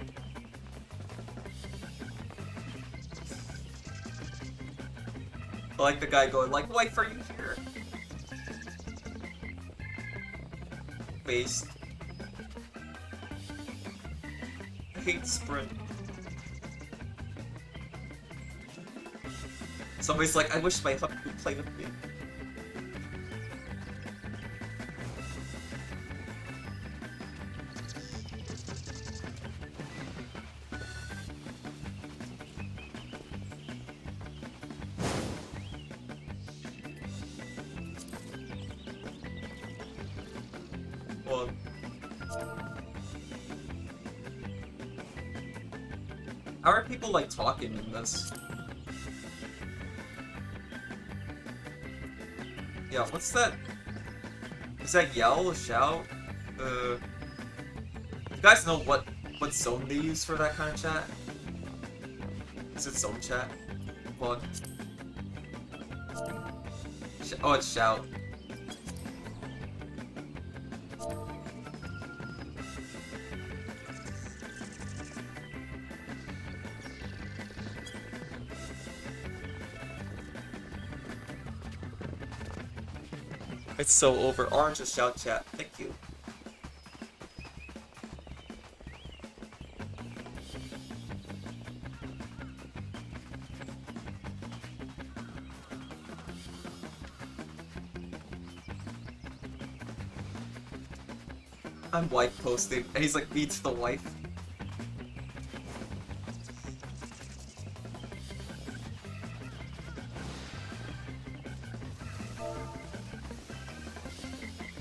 I like the guy going like, wife, are you here? Based. I hate sprint. Somebody's like, I wish my hub could play with me. Well, how are people like talking in this? Yeah, what's that? Is that yell, shout? You guys know what zone they use for that kind of chat? Is it zone chat? Hold on. Oh, it's shout. It's so over. Orange is shout chat. Thank you. I'm wife posting, and he's like, beats the wife.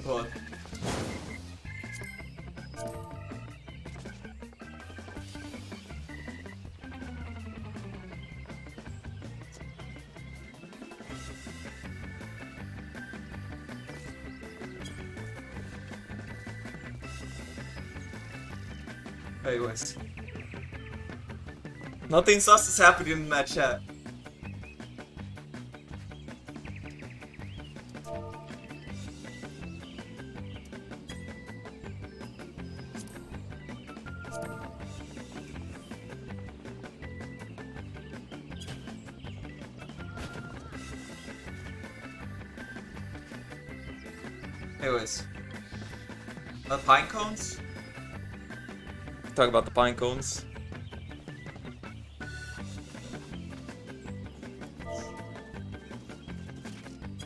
Hold on. Anyways. Nothing sus is happening in that chat. Anyways. Pine cones? Talk about the pine cones.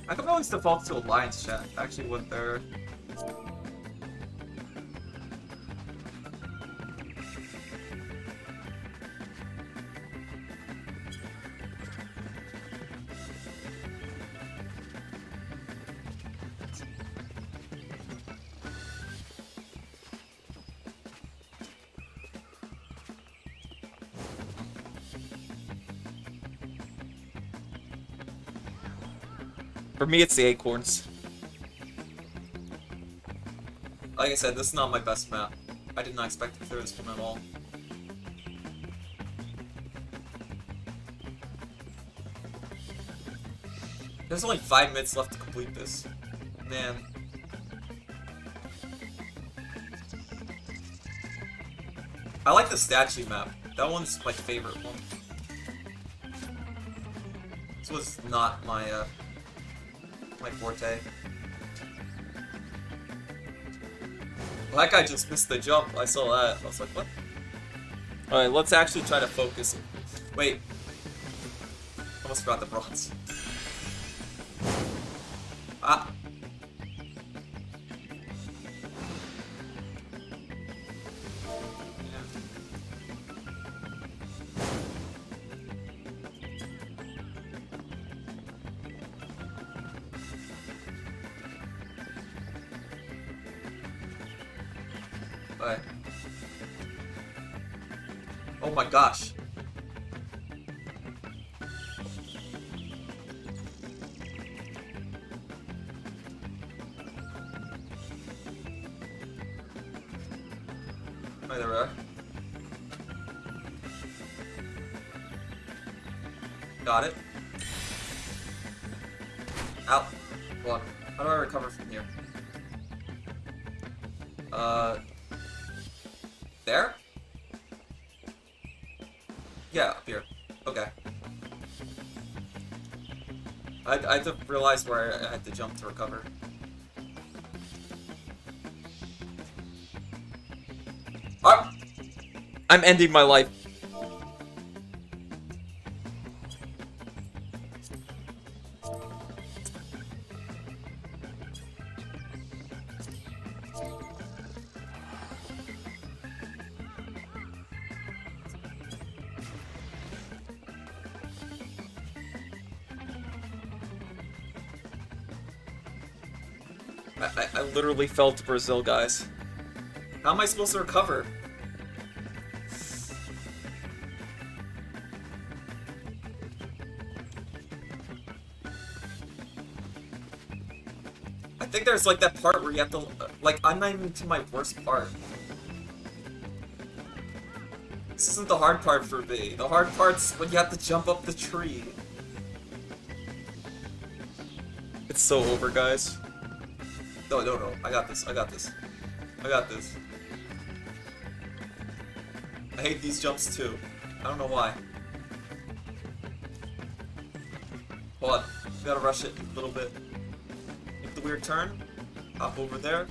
I could always default to Alliance chat. I actually went there. For me, it's the acorns. Like I said, this is not my best map. I did not expect to clear this one at all. There's only 5 minutes left to complete this. Man. I like the statue map. That one's my favorite one. This was not my forte. Well, that guy just missed the jump. I saw that. I was like, what? Alright, let's actually try to focus. Wait. Almost forgot the bronze. Ah. Oh my gosh. Right there we are. Got it. Ow. Hold on. How do I recover from here? There? Yeah, up here. Okay. I had to realize where I had to jump to recover. I'm ending my life. I literally fell to Brazil, guys. How am I supposed to recover? I think there's like that part where you have to, like, I'm not even to my worst part. This isn't the hard part for me. The hard part's when you have to jump up the tree. It's so over, guys. No, no, no. I got this. I got this. I got this. I hate these jumps too. I don't know why. Hold on. We gotta rush it a little bit. Make the weird turn. Hop over there.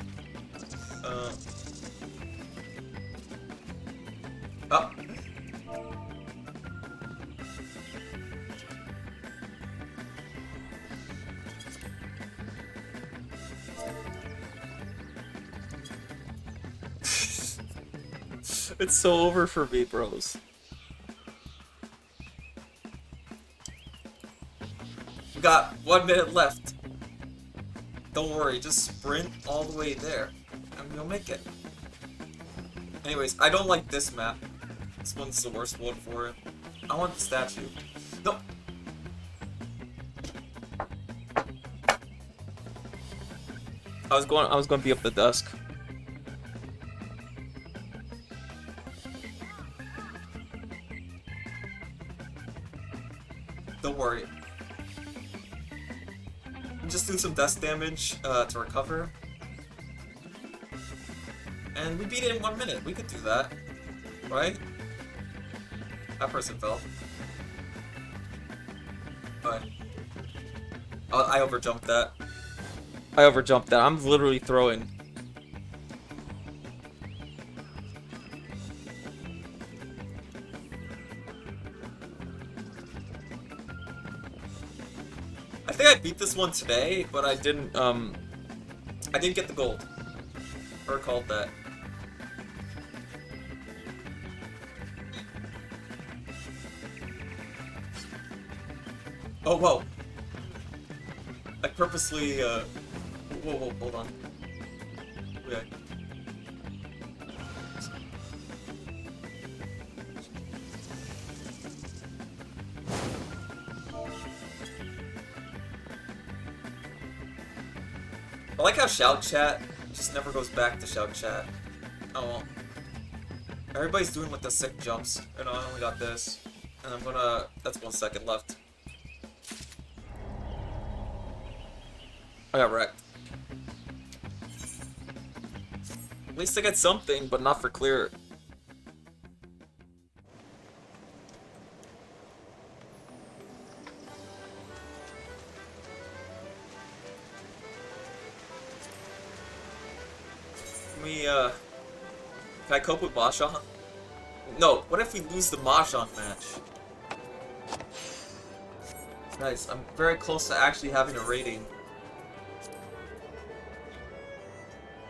Up. It's so over for me, bros. We got 1 minute left. Don't worry, just sprint all the way there, and we'll make it. Anyways, I don't like this map. This one's the worst one for it. I want the statue. No. I was going to be up the desk. Don't worry. Just do some death damage to recover. And we beat it in 1 minute. We could do that. Right? That person fell. Alright. I overjumped that. I overjumped that. I'm literally throwing. I think I beat this one today, but I didn't get the gold. Or called that. Oh, whoa. I purposely, whoa, hold on. Okay. I like how shout chat just never goes back to shout chat. Oh well. Everybody's doing like the sick jumps, and I only got this. And I'm gonna... that's 1 second left. I got wrecked. At least I get something, but not for clear. Can I cope with Mahjong? No, what if we lose the Mahjong match? Nice, I'm very close to actually having a rating.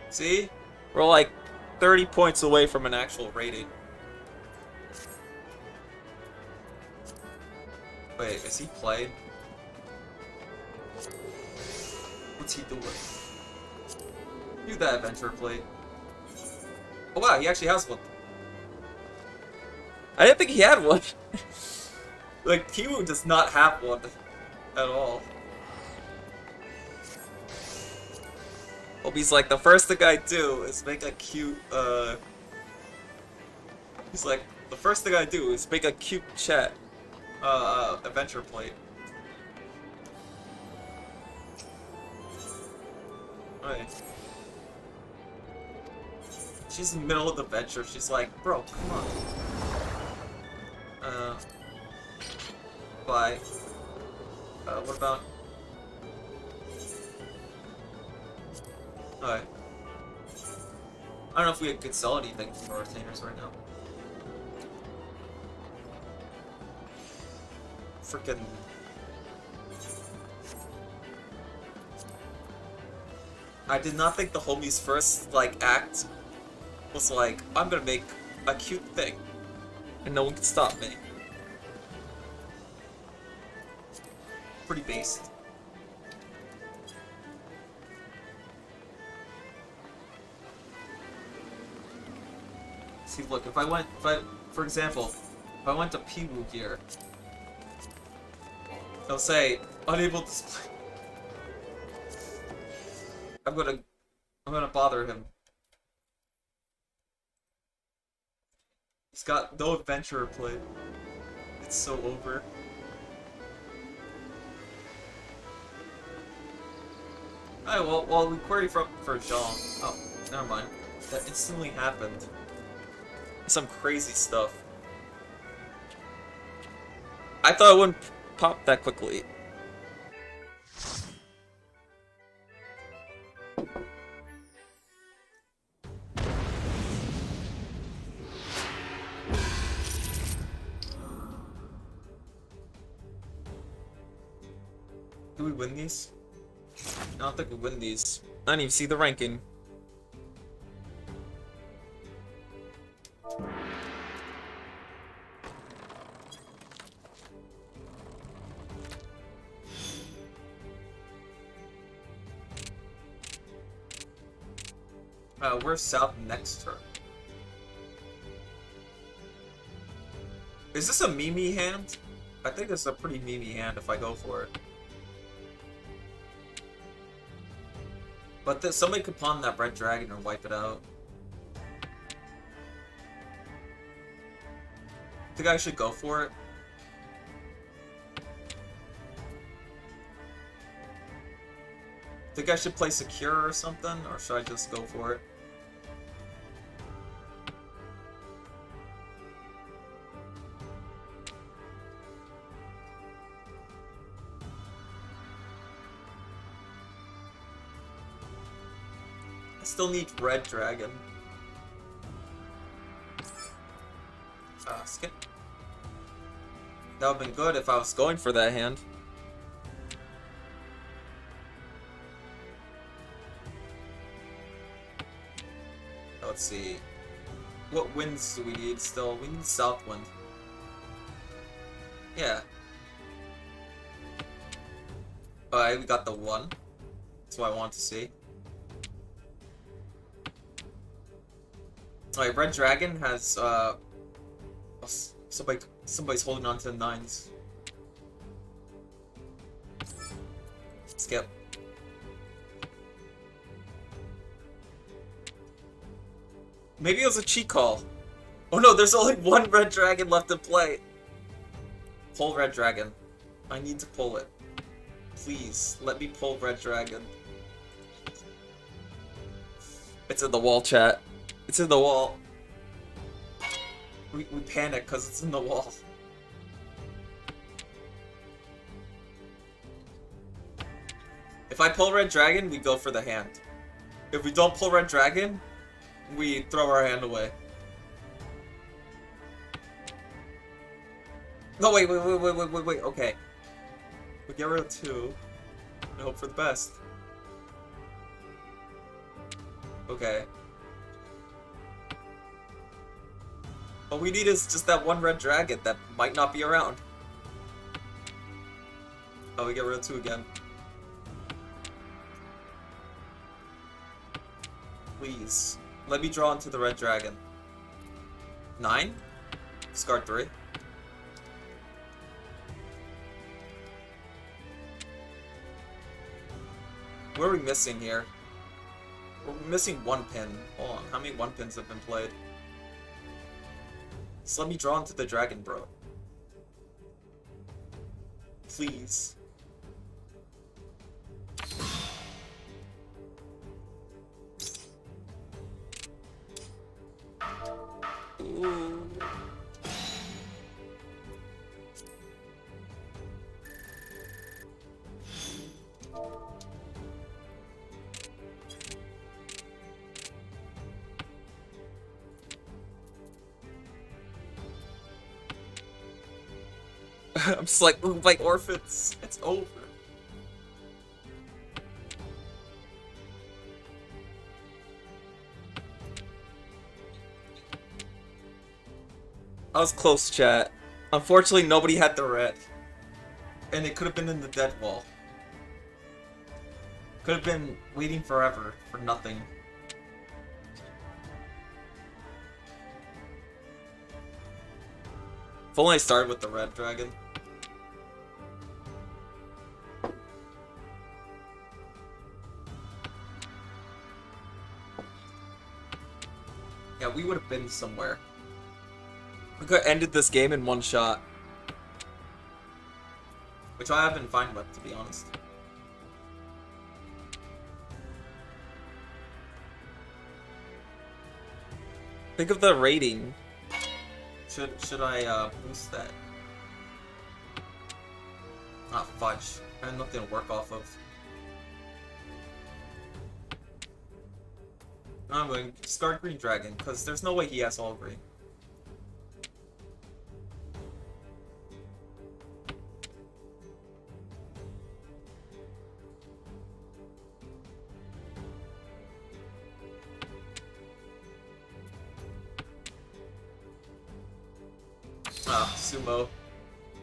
See? We're like 30 points away from an actual rating. Wait, is he playing? What's he doing? Do that adventure plate. Oh wow, he actually has one. I didn't think he had one. Like, Kiwu does not have one at all. Obi's like, the first thing I do is make a cute, he's like, the first thing I do is make a cute chat, adventure plate. Alright. She's in the middle of the adventure, she's like, bro, come on. Bye. What about Alright. I don't know if we could sell anything from our retainers right now. Freaking. I did not think the homie's first, like, act was like, I'm gonna make a cute thing, and no one can stop me. Pretty based. See, look, for example, if I went to Piwu here, it'll say, unable to display. I'm gonna bother him. He's got no adventurer play. It's so over. Alright, well, we query for Jean. Oh, never mind. That instantly happened. Some crazy stuff. I thought it wouldn't pop that quickly. Do we win these? I don't think we win these. I didn't even see the ranking. We're south next turn. Is this a Mimi hand? I think this is a pretty Mimi hand if I go for it. But somebody could pawn that red dragon and wipe it out. Think I should go for it? Think I should play secure or something, or should I just go for it? I still need red dragon. Skip. That would've been good if I was going for that hand. Let's see. What winds do we need still? We need south wind. Yeah. Alright, we got the 1. That's what I want to see. Alright, red dragon has somebody's holding on to the 9s. Skip. Maybe it was a cheat call. Oh no, there's only one red dragon left in play. Pull red dragon. I need to pull it. Please, let me pull red dragon. It's in the wall, chat. It's in the wall. We panic because it's in the wall. If I pull red dragon, we go for the hand. If we don't pull red dragon, we throw our hand away. No, wait, okay. We get rid of 2 and hope for the best. Okay. All we need is just that one red dragon that might not be around. Oh, we get rid of 2 again. Please. Let me draw into the red dragon. 9? Discard 3. What are we missing here? We're missing 1 pin. Hold on, how many 1 pins have been played? So let me draw into the dragon, bro. Please. Ooh. I'm just like, ooh, my orphans. It's over. I was close, chat. Unfortunately, nobody had the red. And it could have been in the dead wall. Could have been waiting forever for nothing. If only I started with the red dragon. Yeah, we would have been somewhere. We could have ended this game in one shot. Which I have been fine with, to be honest. Think of the rating. Should I boost that? Ah, fudge. I have nothing to work off of. I'm going to discard green dragon, because there's no way he has all green. Ah, sumo.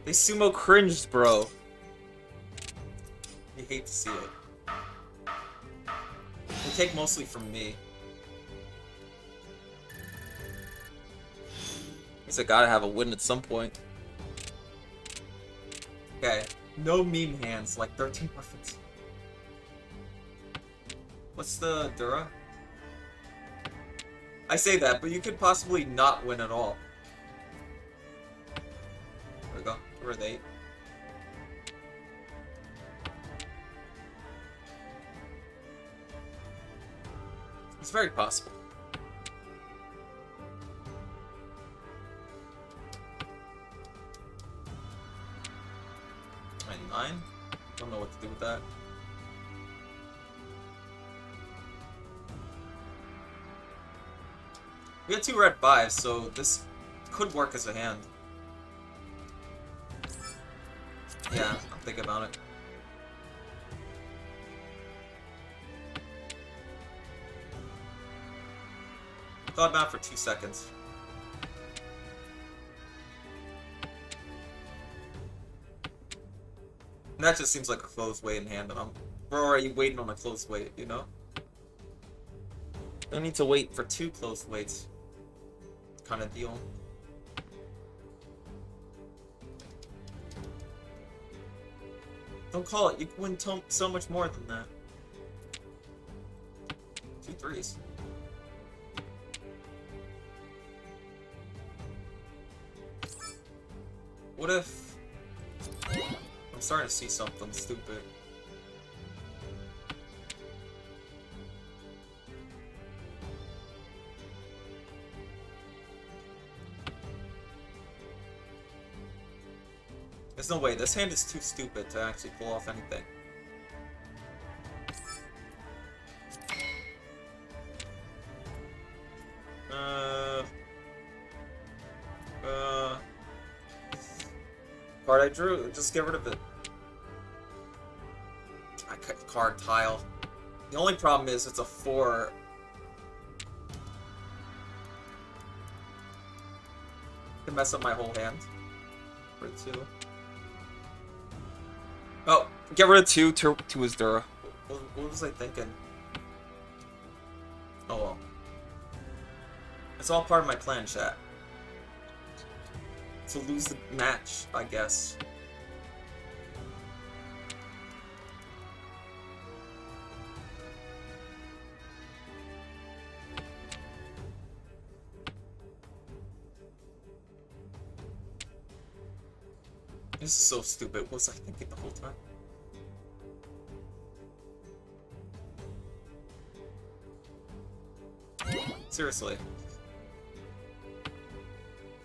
They sumo cringed, bro. You hate to see it. They take mostly from me. Guess I gotta have a win at some point. Okay, no meme hands, like 13 orphans. What's the Dura? I say that, but you could possibly not win at all. There we go. Where are they? It's very possible. And 9? Don't know what to do with that. We had 2 red 5s, so this could work as a hand. Yeah, I'm thinking about it. Thought about it for 2 seconds. And that just seems like a closed weight in hand, and we're already waiting on a closed weight, you know? Don't need to wait for 2 closed weights. Kind of deal. Don't call it. You can win so much more than that. 2 3s. What if... I'm starting to see something stupid. There's no way. This hand is too stupid to actually pull off anything. Card I drew. Just get rid of it. I cut card tile. The only problem is it's a 4. Can mess up my whole hand. For 2. Oh, get rid of 2 to his Dura. What was I thinking? Oh well. It's all part of my plan, chat. To lose the match, I guess. This is so stupid. What was I thinking the whole time? Seriously.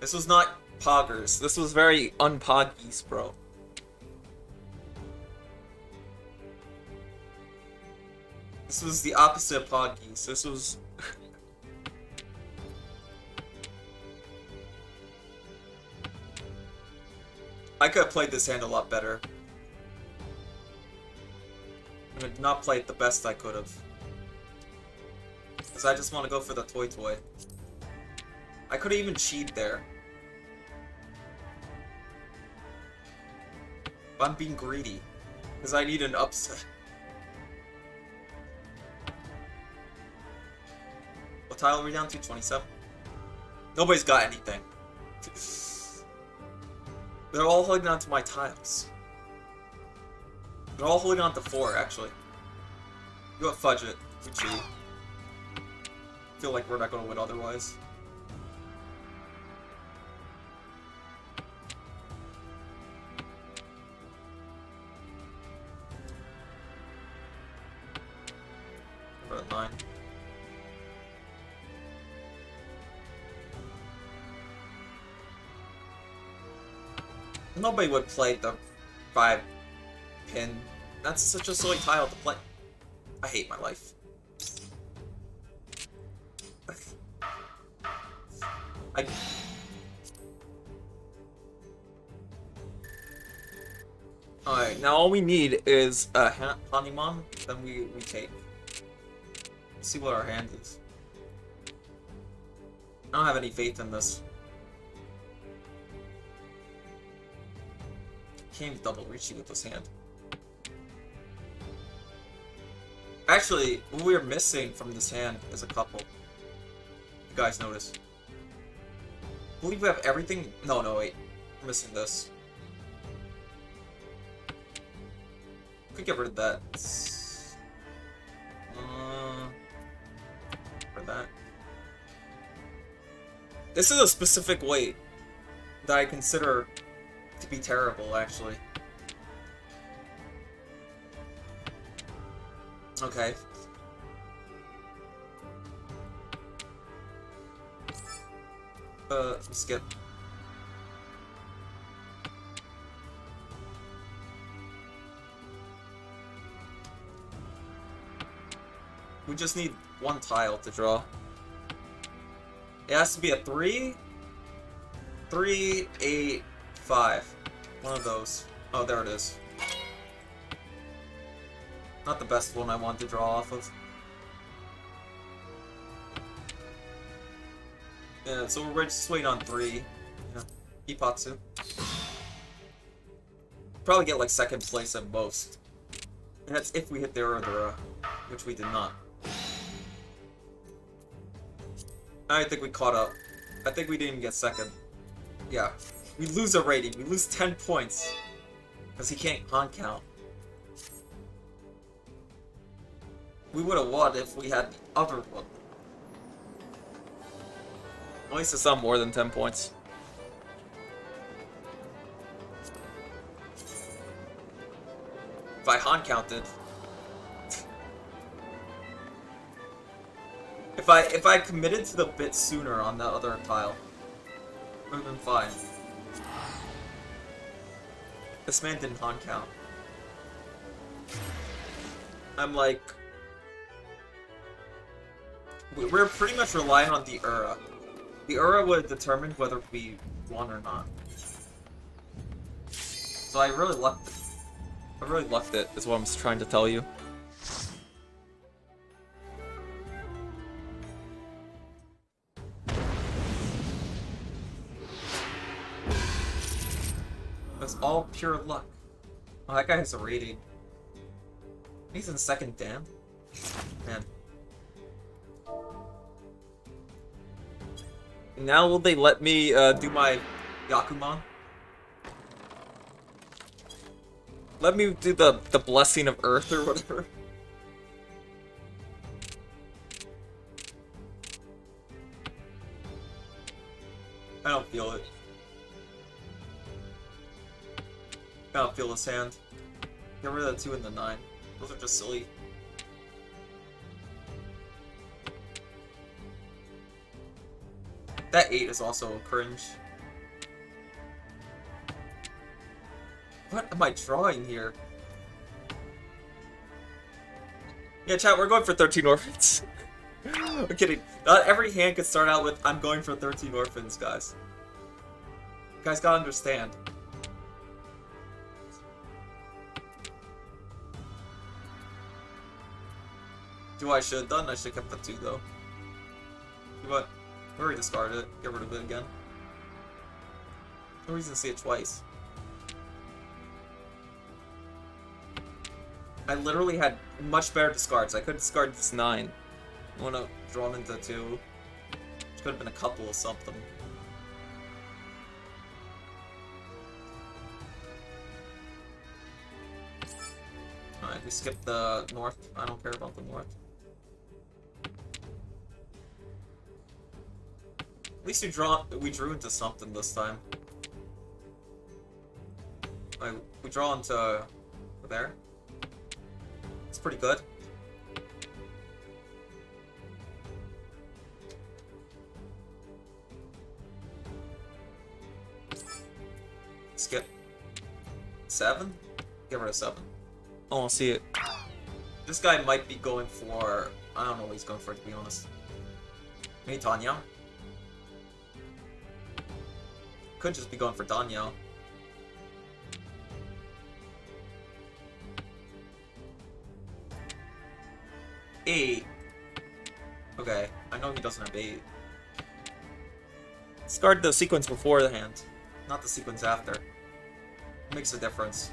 This was not poggers. This was very unpoggies, bro. This was the opposite of poggies. This was... I could have played this hand a lot better. And I did not play it the best I could have. Because I just want to go for the toy. I could have even cheated there. But I'm being greedy. Because I need an upset. What tile are we down to? 27? Nobody's got anything. They're all holding on to my tiles. They're all holding on to 4, actually. You want fudge it. We cheat. Feel like we're not going to win otherwise. We're at 9. Nobody would play the 5 pin. That's such a silly tile to play. I hate my life. Alright, now all we need is a Hanuman, then we take. Let's see what our hand is. I don't have any faith in this. Can't double reach you with this hand. Actually, what we're missing from this hand is a couple. You guys notice. I believe we have everything. No, wait. We're missing this. Could get rid of that. For that. This is a specific weight that I consider to be terrible, actually. Okay. Skip. We just need 1 tile to draw. It has to be a 3, 3, 8, 5. One of those. Oh, there it is. Not the best one I want to draw off of. Yeah, so we're just waiting on 3. Yeah. Ipatsu. Probably get like 2nd place at most. And that's if we hit the Urdura, which we did not. I think we caught up. I think we didn't get 2nd. Yeah. We lose a rating. We lose 10 points. Because he can't count. We would have won if we had the other one. At least it's not more than 10 points. If I Han counted. If I committed to the bit sooner on that other tile, it would have been fine. This man didn't Han count. I'm like... We're pretty much relying on the Ura. The Ura would have determined whether we won or not. So I really lucked it. I really lucked it, is what I'm trying to tell you. That's all pure luck. Oh, that guy has a rating. He's in 2nd Dan. Man. Now will they let me do my Yakuman? Let me do the blessing of Earth or whatever. I don't feel it. I don't feel this hand. Get rid of the 2 and the 9. Those are just silly. That 8 is also cringe. What am I drawing here? Yeah, chat, we're going for 13 orphans. I'm kidding. Not every hand could start out with, I'm going for 13 orphans, guys. You guys gotta understand. Do I should have done? I should have kept the 2 though. You know what? We already discarded it. Get rid of it again. No reason to see it twice. I literally had much better discards. I could discard this 9. I want to draw them into 2. Which could have been a couple of something. Alright, we skipped the north. I don't care about the north. At least we drew into something this time. Like, we draw into there. It's pretty good. Skip 7? Get rid of 7. I want to see it. This guy might be going for... I don't know what he's going for, to be honest. Maybe Tanya? Could just be going for Daniel. Eight. Okay, I know he doesn't have 8. Discard the sequence before the hand, not the sequence after. Makes a difference.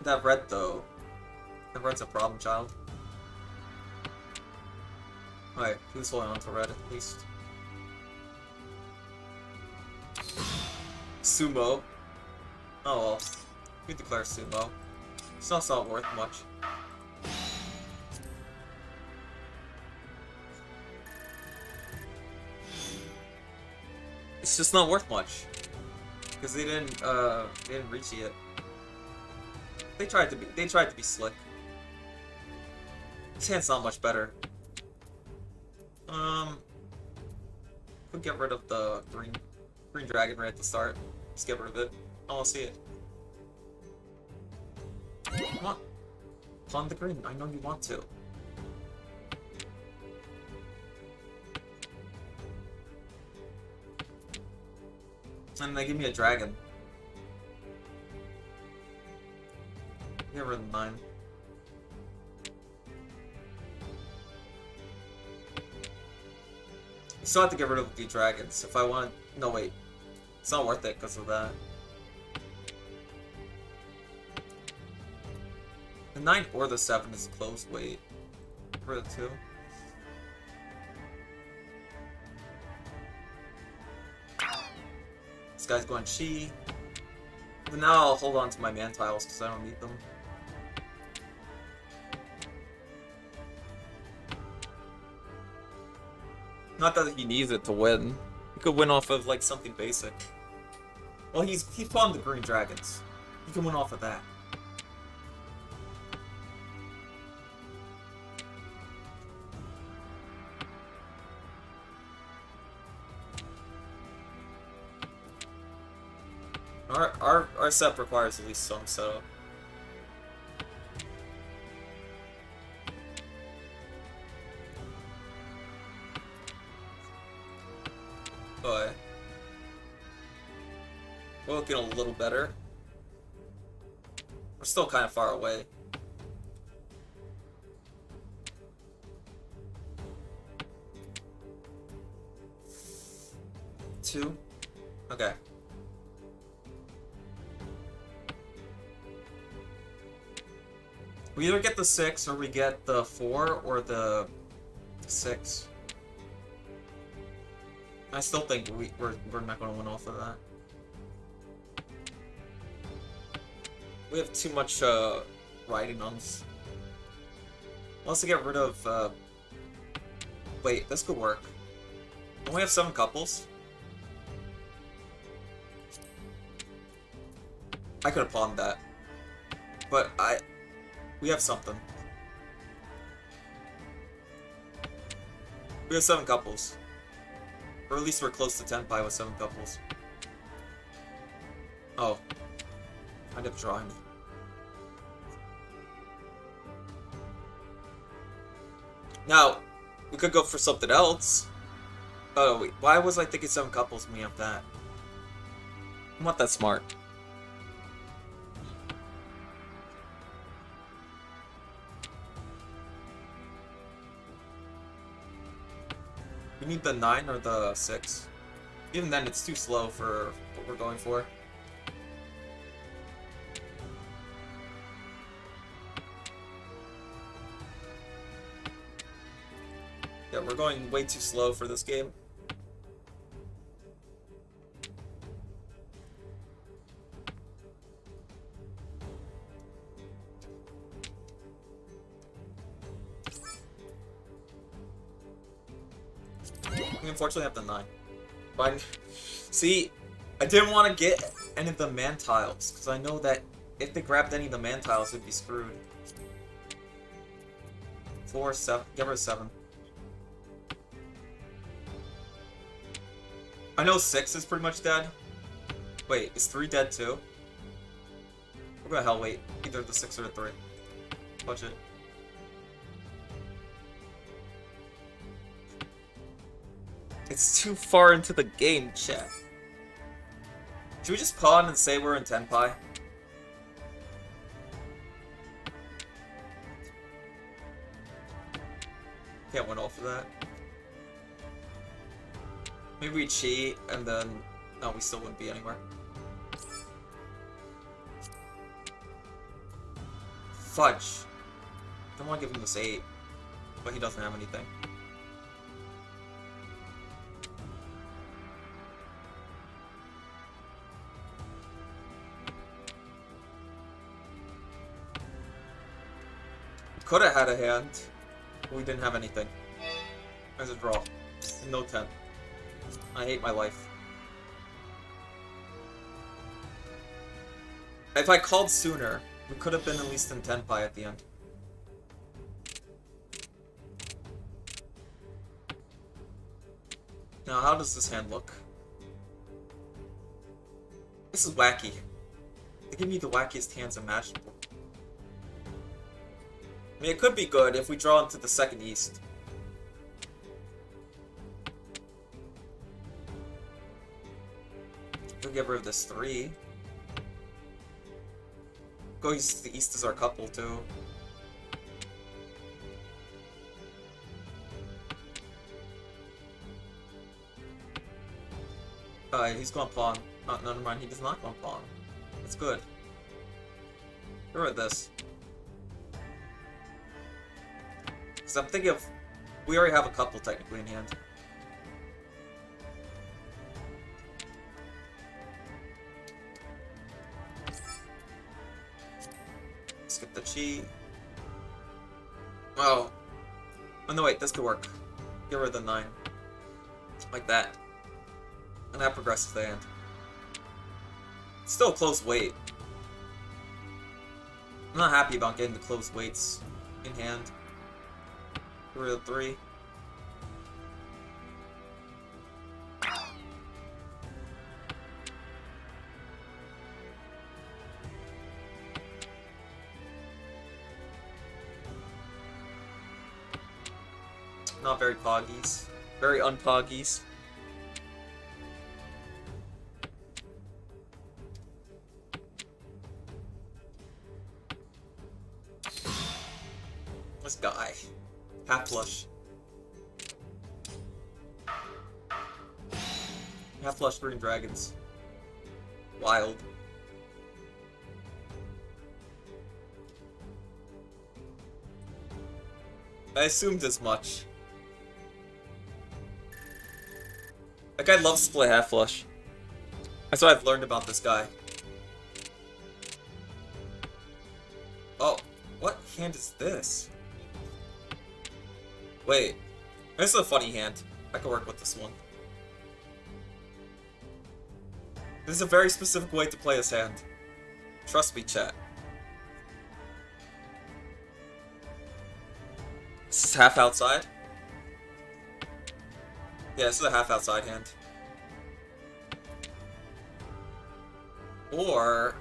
That red though. That red's a problem child. Alright, who's holding on to red at least? Sumo. Oh well. We declare Sumo. It's not worth much. It's just not worth much. Because they didn't reach it. They tried to be slick. This hand's not much better. Could get rid of the green dragon right at the start. Just get rid of it. I want to see it. Come on. Pawn the green. I know you want to. And they give me a dragon. Get rid of the 9. You still have to get rid of the dragons if I want. No, wait. It's not worth it because of that. The 9 or the 7 is closed. Wait. Get rid of the 2. This guy's going chi. But now I'll hold on to my man tiles because I don't need them. Not that he needs it to win. He could win off of like something basic. Well, he's pawned the green dragons. He can win off of that. Our set requires at least some setup. But we're looking a little better. We're still kind of far away. Two? Okay. We either get the 6 or we get the 4 or the 6. I still think we're not going to win off of that. We have too much riding on us. Let's get rid of. Wait, this could work. Don't we have 7 couples? I could have pawned that, but we have something. We have 7 couples. Or at least we're close to 10 pi with 7 couples. Oh. I end up drawing. Now, we could go for something else. Oh wait, why was I thinking 7 couples when we have that? I'm not that smart. We need the 9 or the 6. Even then, it's too slow for what we're going for. Yeah, we're going way too slow for this game. We unfortunately have the 9. But see, I didn't want to get any of the man tiles, because I know that if they grabbed any of the man tiles, we'd be screwed. 4, 7, get rid of 7. I know 6 is pretty much dead. Wait, is 3 dead too? We're gonna hell wait. Either the 6 or the 3. Watch it. It's too far into the game, chat. Should we just pawn and say we're in Tenpai? Can't win off of that. Maybe we cheat and then... No, we still wouldn't be anywhere. Fudge. Don't want to give him this 8, but he doesn't have anything. Could have had a hand, but we didn't have anything. As a draw. No 10. I hate my life. If I called sooner, we could have been at least in Tenpai at the end. Now, how does this hand look? This is wacky. They give me the wackiest hands imaginable. I mean, it could be good if we draw into the second east. We'll get rid of this 3. Go east. The east is our couple too. He's going pawn. Oh, never mind. He does not go pawn. That's good. Get rid of this. Because I'm thinking of... We already have a couple technically in hand. Skip the chi. Oh. Oh no, wait, this could work. Get rid of the 9. Like that. And that progresses the hand. Still a close weight. I'm not happy about getting the close weights in hand. Get rid of 3. Not very poggies. Very unpoggies. This guy. Half flush. Half flush green dragons. Wild. I assumed as much. That guy loves to play half flush. That's what I've learned about this guy. Oh, what hand is this? Wait, this is a funny hand. I can work with this one. This is a very specific way to play this hand. Trust me, chat. This is half outside. Yeah, this is a half outside hand. Or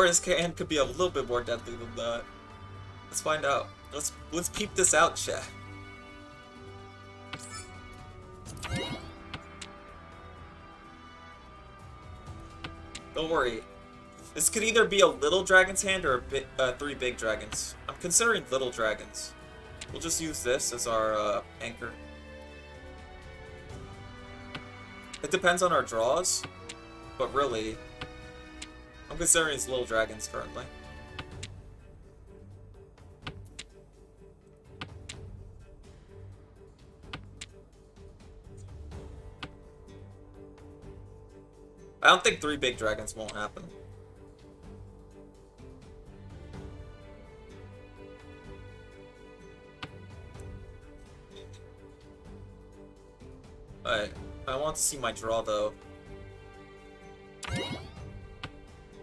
his hand could be a little bit more deadly than that. Let's find out. Let's peep this out, chat. Don't worry. This could either be a little dragon's hand or a 3 big dragons. I'm considering little dragons. We'll just use this as our anchor. It depends on our draws, but really, I'm considering it's little dragons currently. I don't think 3 big dragons won't happen. Alright, I want to see my draw though.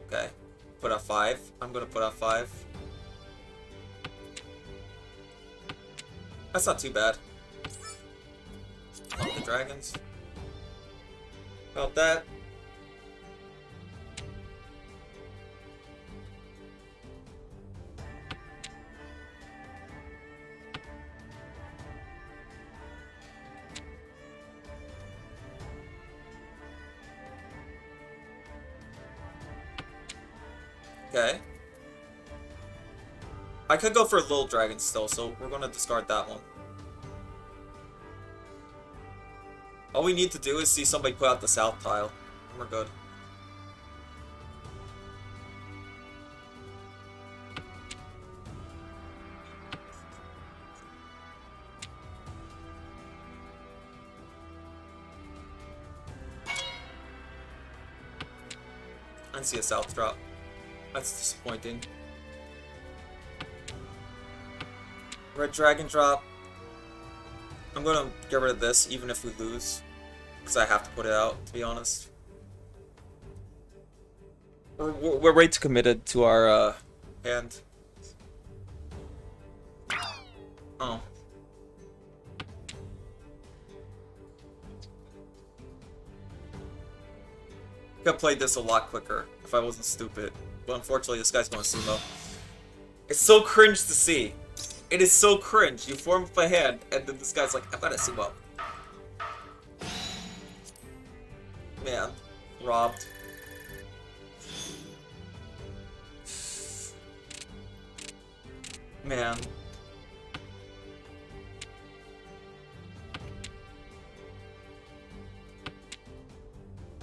Okay, put out 5. I'm gonna put out 5. That's not too bad. Love the dragons. About that. Okay. I could go for little dragon still, so we're gonna discard that one. All we need to do is see somebody put out the south tile, and we're good. I didn't see a south drop. That's disappointing. Red dragon drop. I'm gonna get rid of this even if we lose, because I have to put it out, to be honest. We're way too committed to our hand. Oh. Could have played this a lot quicker if I wasn't stupid. But unfortunately, this guy's going sumo. It's so cringe to see. It is so cringe. You form up a hand, and then this guy's like, I've got a sumo. Man. Robbed. Man.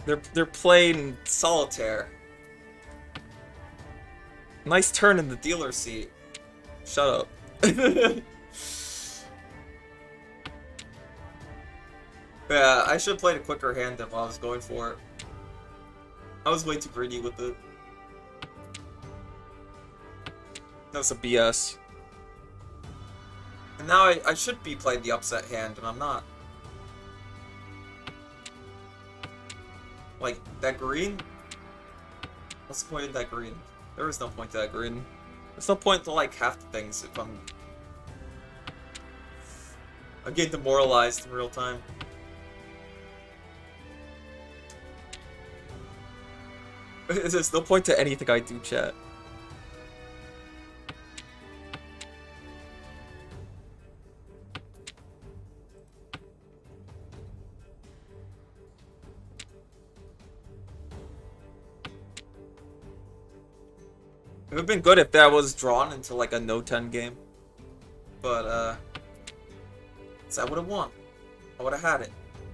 They're playing solitaire. Nice turn in the dealer seat. Shut up. Yeah, I should have played a quicker hand than what I was going for. I was way too greedy with it. That was a BS. And now I should be playing the upset hand, and I'm not. Like, that green? What's the point of that green? There is no point to that green. There's no point to like half the things if I'm getting demoralized in real time. There's no point to anything I do, chat. It would have been good if that was drawn into like a no-10 game. But, so I would have won. I would have had it.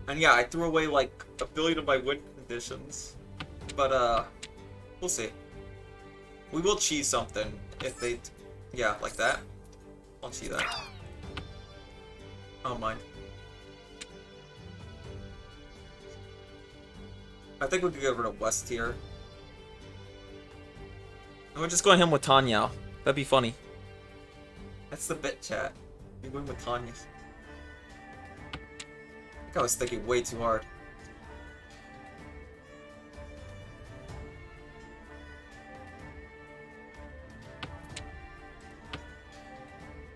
And yeah, I threw away like a billion of my win conditions. But, we'll see. We will cheese something if they... Yeah, like that. I'll cheese that. I don't mind. I think we could get rid of West here. And we're just going him with Tanya. That'd be funny. That's the bit, chat. We win with Tanya. I think I was thinking way too hard.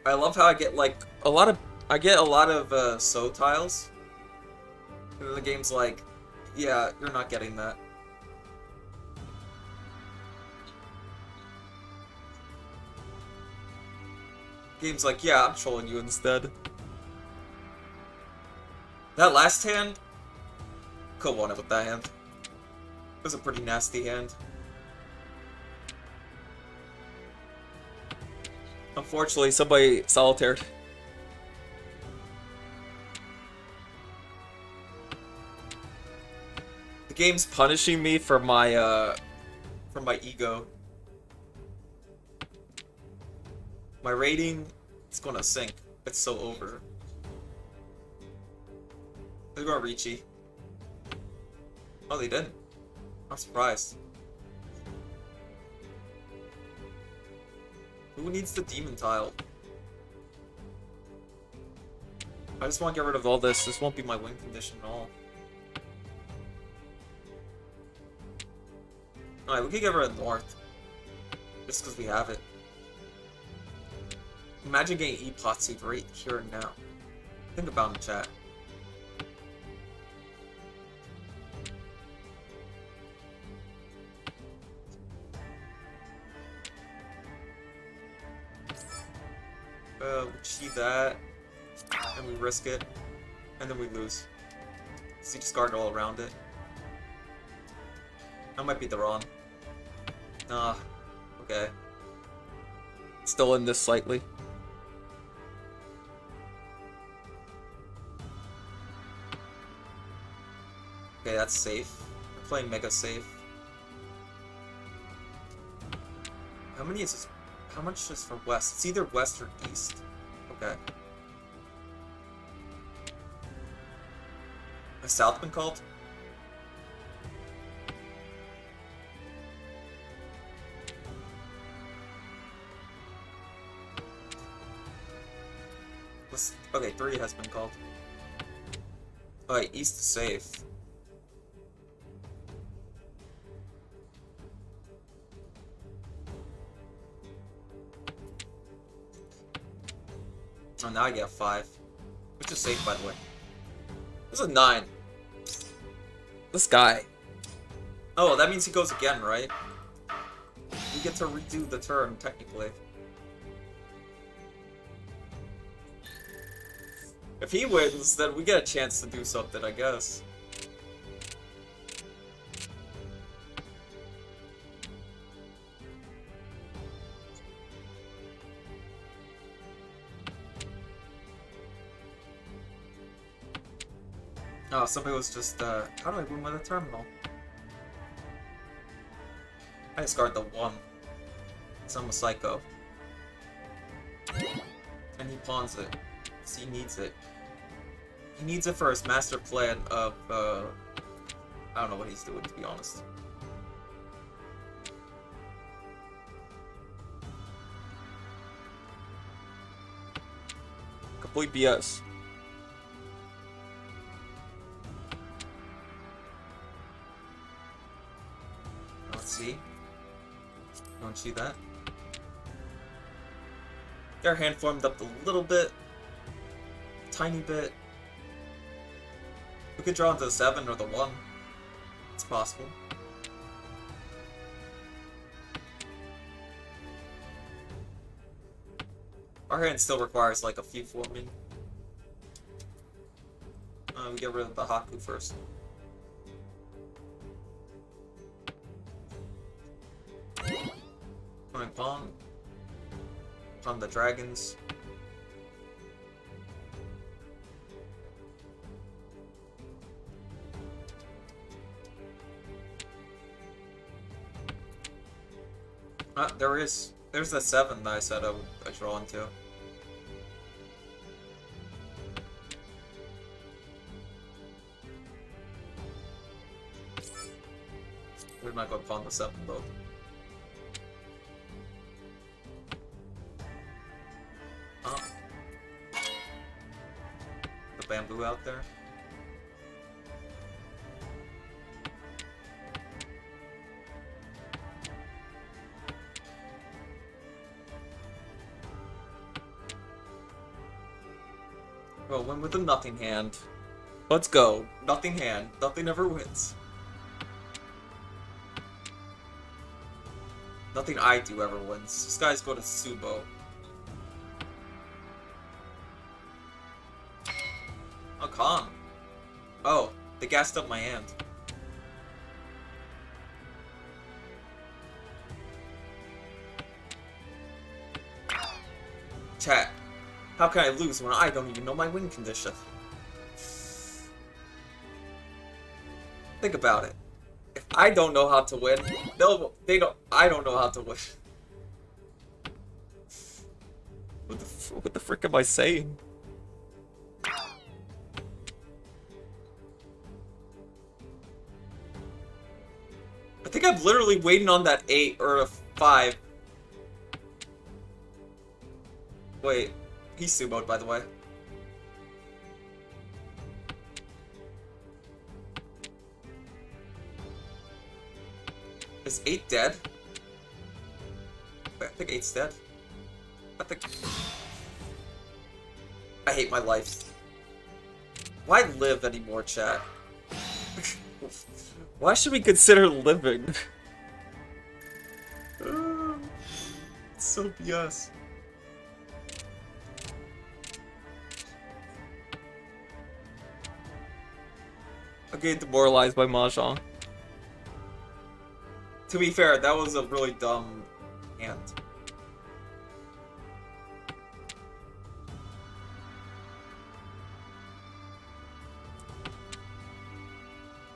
I love how I get like a lot of so tiles. And then the game's like, yeah, you're not getting that. Game's like, yeah, I'm trolling you instead. That last hand, could've won it with that hand. was a pretty nasty hand. Unfortunately, somebody solitaired. The game's punishing me for my ego. My rating is gonna sink. It's so over. They're going Ricci. Oh, they didn't. I'm surprised. Who needs the demon tile? I just want to get rid of all this. This won't be my win condition at all. Alright, we can get rid of North. Just because we have it. Imagine getting E-Potsuit right here and now. Think about it in chat. We cheat that, and we risk it, and then we lose. So you discard all around it. That might be the wrong. Nah, okay. Still in this slightly. Okay, that's safe. We're playing mega safe. How many is this? How much is for west? It's either west or east. Okay. Has south been called? Okay, 3 has been called. Alright, east is safe. Oh, now I get a 5. Which is safe, by the way. This is a 9. This guy. Oh, that means he goes again, right? We get to redo the turn, technically. If he wins, then we get a chance to do something, I guess. Oh, somebody was just, how do I win with a terminal? I discard the 1. So I'm a psycho. And he pawns it. So he needs it. He needs it for his master plan of, I don't know what he's doing, to be honest. Complete BS. Let's see. Don't see that. Get our hand formed up a little bit. Tiny bit. We could draw into the 7 or the 1. It's possible. Our hand still requires like a few forming. We get rid of the Haku first. Going pawn. Pawn the dragons. There's the 7 that I said I draw into. We're not going to pawn the 7 though. The bamboo out there. Well, win with a nothing hand. Let's go. Nothing hand. Nothing ever wins. Nothing I do ever wins. This guy's going to Subo. Oh, Khan. Oh, they gassed up my hand. Chat. How can I lose when I don't even know my win condition? Think about it. If I don't know how to win, I don't know how to win. What the frick am I saying? I think I'm literally waiting on that 8 or a 5. Wait, he's sumoed, by the way. Is 8 dead? Wait, I think 8's dead. I hate my life. Why live anymore, chat? Why should we consider living? It's so BS. I'm getting demoralized by Mahjong. To be fair, that was a really dumb hand.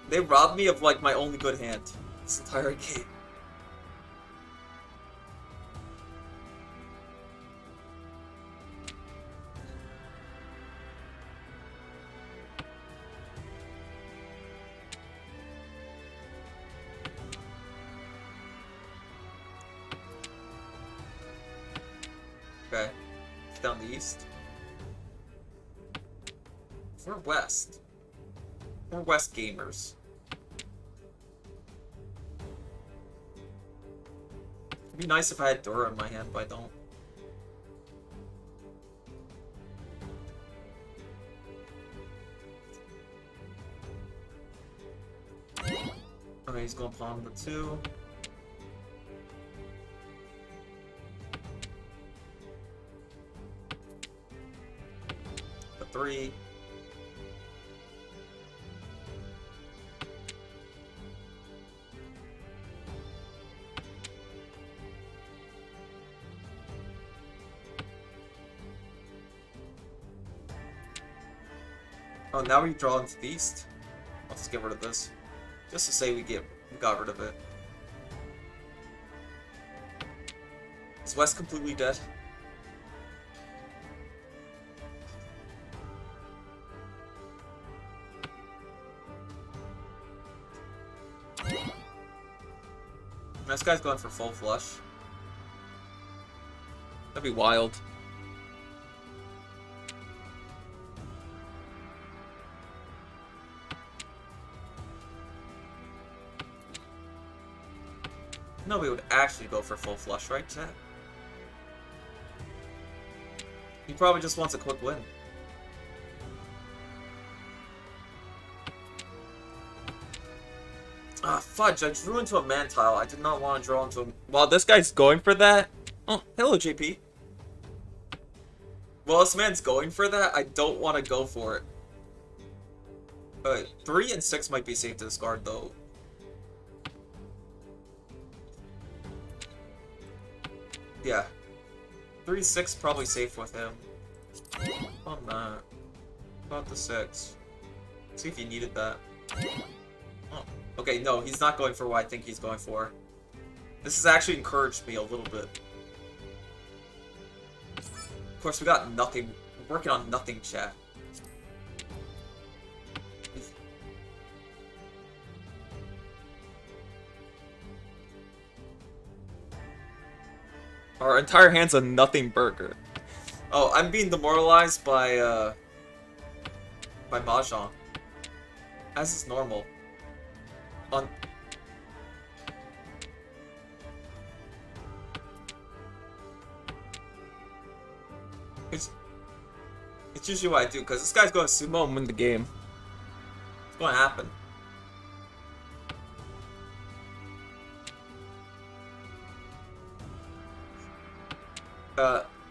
They robbed me of, like, my only good hand this entire game. Okay. Down the east. We're west. We're west gamers. It'd be nice if I had Dora in my hand, but I don't. Okay, he's going pawn the 2. The 3. Oh, now we draw into the east. I'll just get rid of this. Just to say we got rid of it. Is West completely dead? This guy's going for full flush. That'd be wild. Nobody would actually go for full flush, right, chat? He probably just wants a quick win. Ah, fudge, I drew into a man tile. I did not want to draw into him. Well, this guy's going for that. Oh, hello, JP. Well, this man's going for that. I don't want to go for it. 3 and 6 might be safe to discard, though. Yeah. 3-6 probably safe with him. Oh, nah. About the 6. See if he needed that. Oh. Okay, no, he's not going for what I think he's going for. This has actually encouraged me a little bit. Of course, we got nothing. We're working on nothing, chat. Our entire hand's a nothing burger. Oh, I'm being demoralized by Mahjong. As is normal. It's usually what I do, because this guy's going to sumo and win the game. It's going to happen.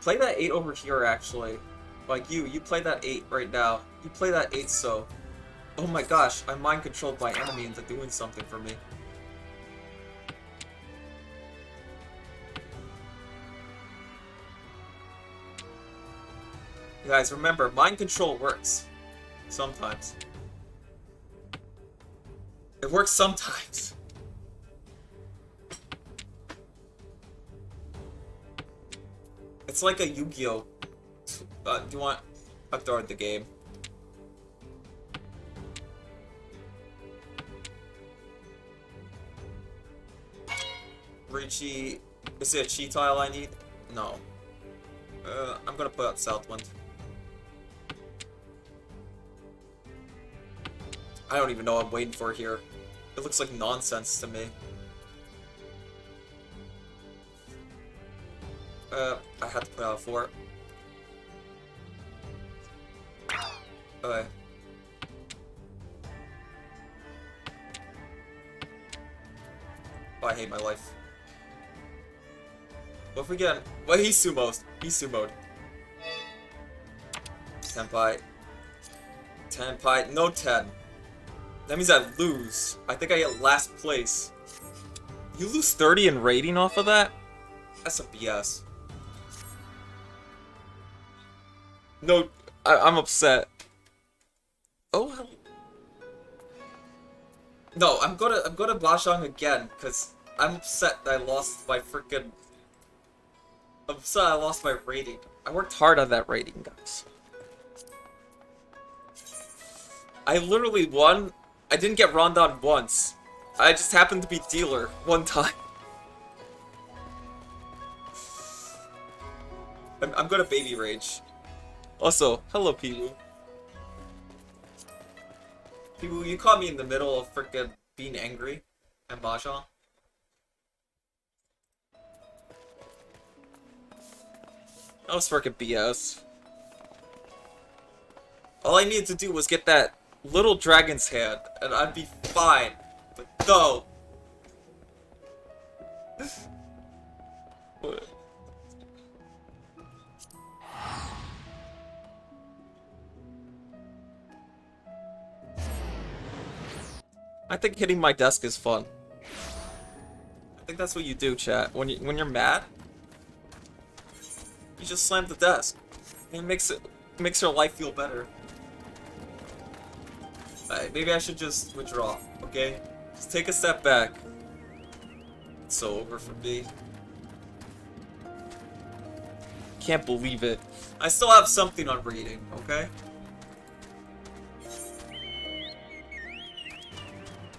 Play that 8 over here, actually. Like you play that 8 right now. You play that 8, so... Oh my gosh, I mind-controlled my enemy into doing something for me. Guys, remember, mind control works. Sometimes. It works sometimes. It's like a Yu-Gi-Oh! Do you want... I've started the game. Richie... Is it a chi tile I need? No. I'm gonna put out Southwind. I don't even know what I'm waiting for here. It looks like nonsense to me. I had to put out a 4. Okay. Oh, I hate my life. What if we get... Well, he's sumoed. He's sumoed. Tenpai. Tenpai. No 10. That means I lose. I think I get last place. You lose 30 in rating off of that? That's a BS. No, I'm upset. Oh, hell. No, I'm gonna Bashang again, because I'm upset that I lost my freaking... I'm upset I lost my rating. I worked hard on that rating, guys. I literally won. I didn't get Rondon once. I just happened to be dealer one time. I'm gonna baby rage. Also, hello Piwu. Piwu, you caught me in the middle of freaking being angry and Mahjong. That was freaking BS. All I needed to do was get that little dragon's hand, and I'd be fine. But no! What? I think hitting my desk is fun. I think that's what you do, chat. When you're mad, you just slam the desk. And it makes your life feel better. Alright, maybe I should just withdraw, okay? Just take a step back. It's so over for me. Can't believe it. I still have something on reading, okay?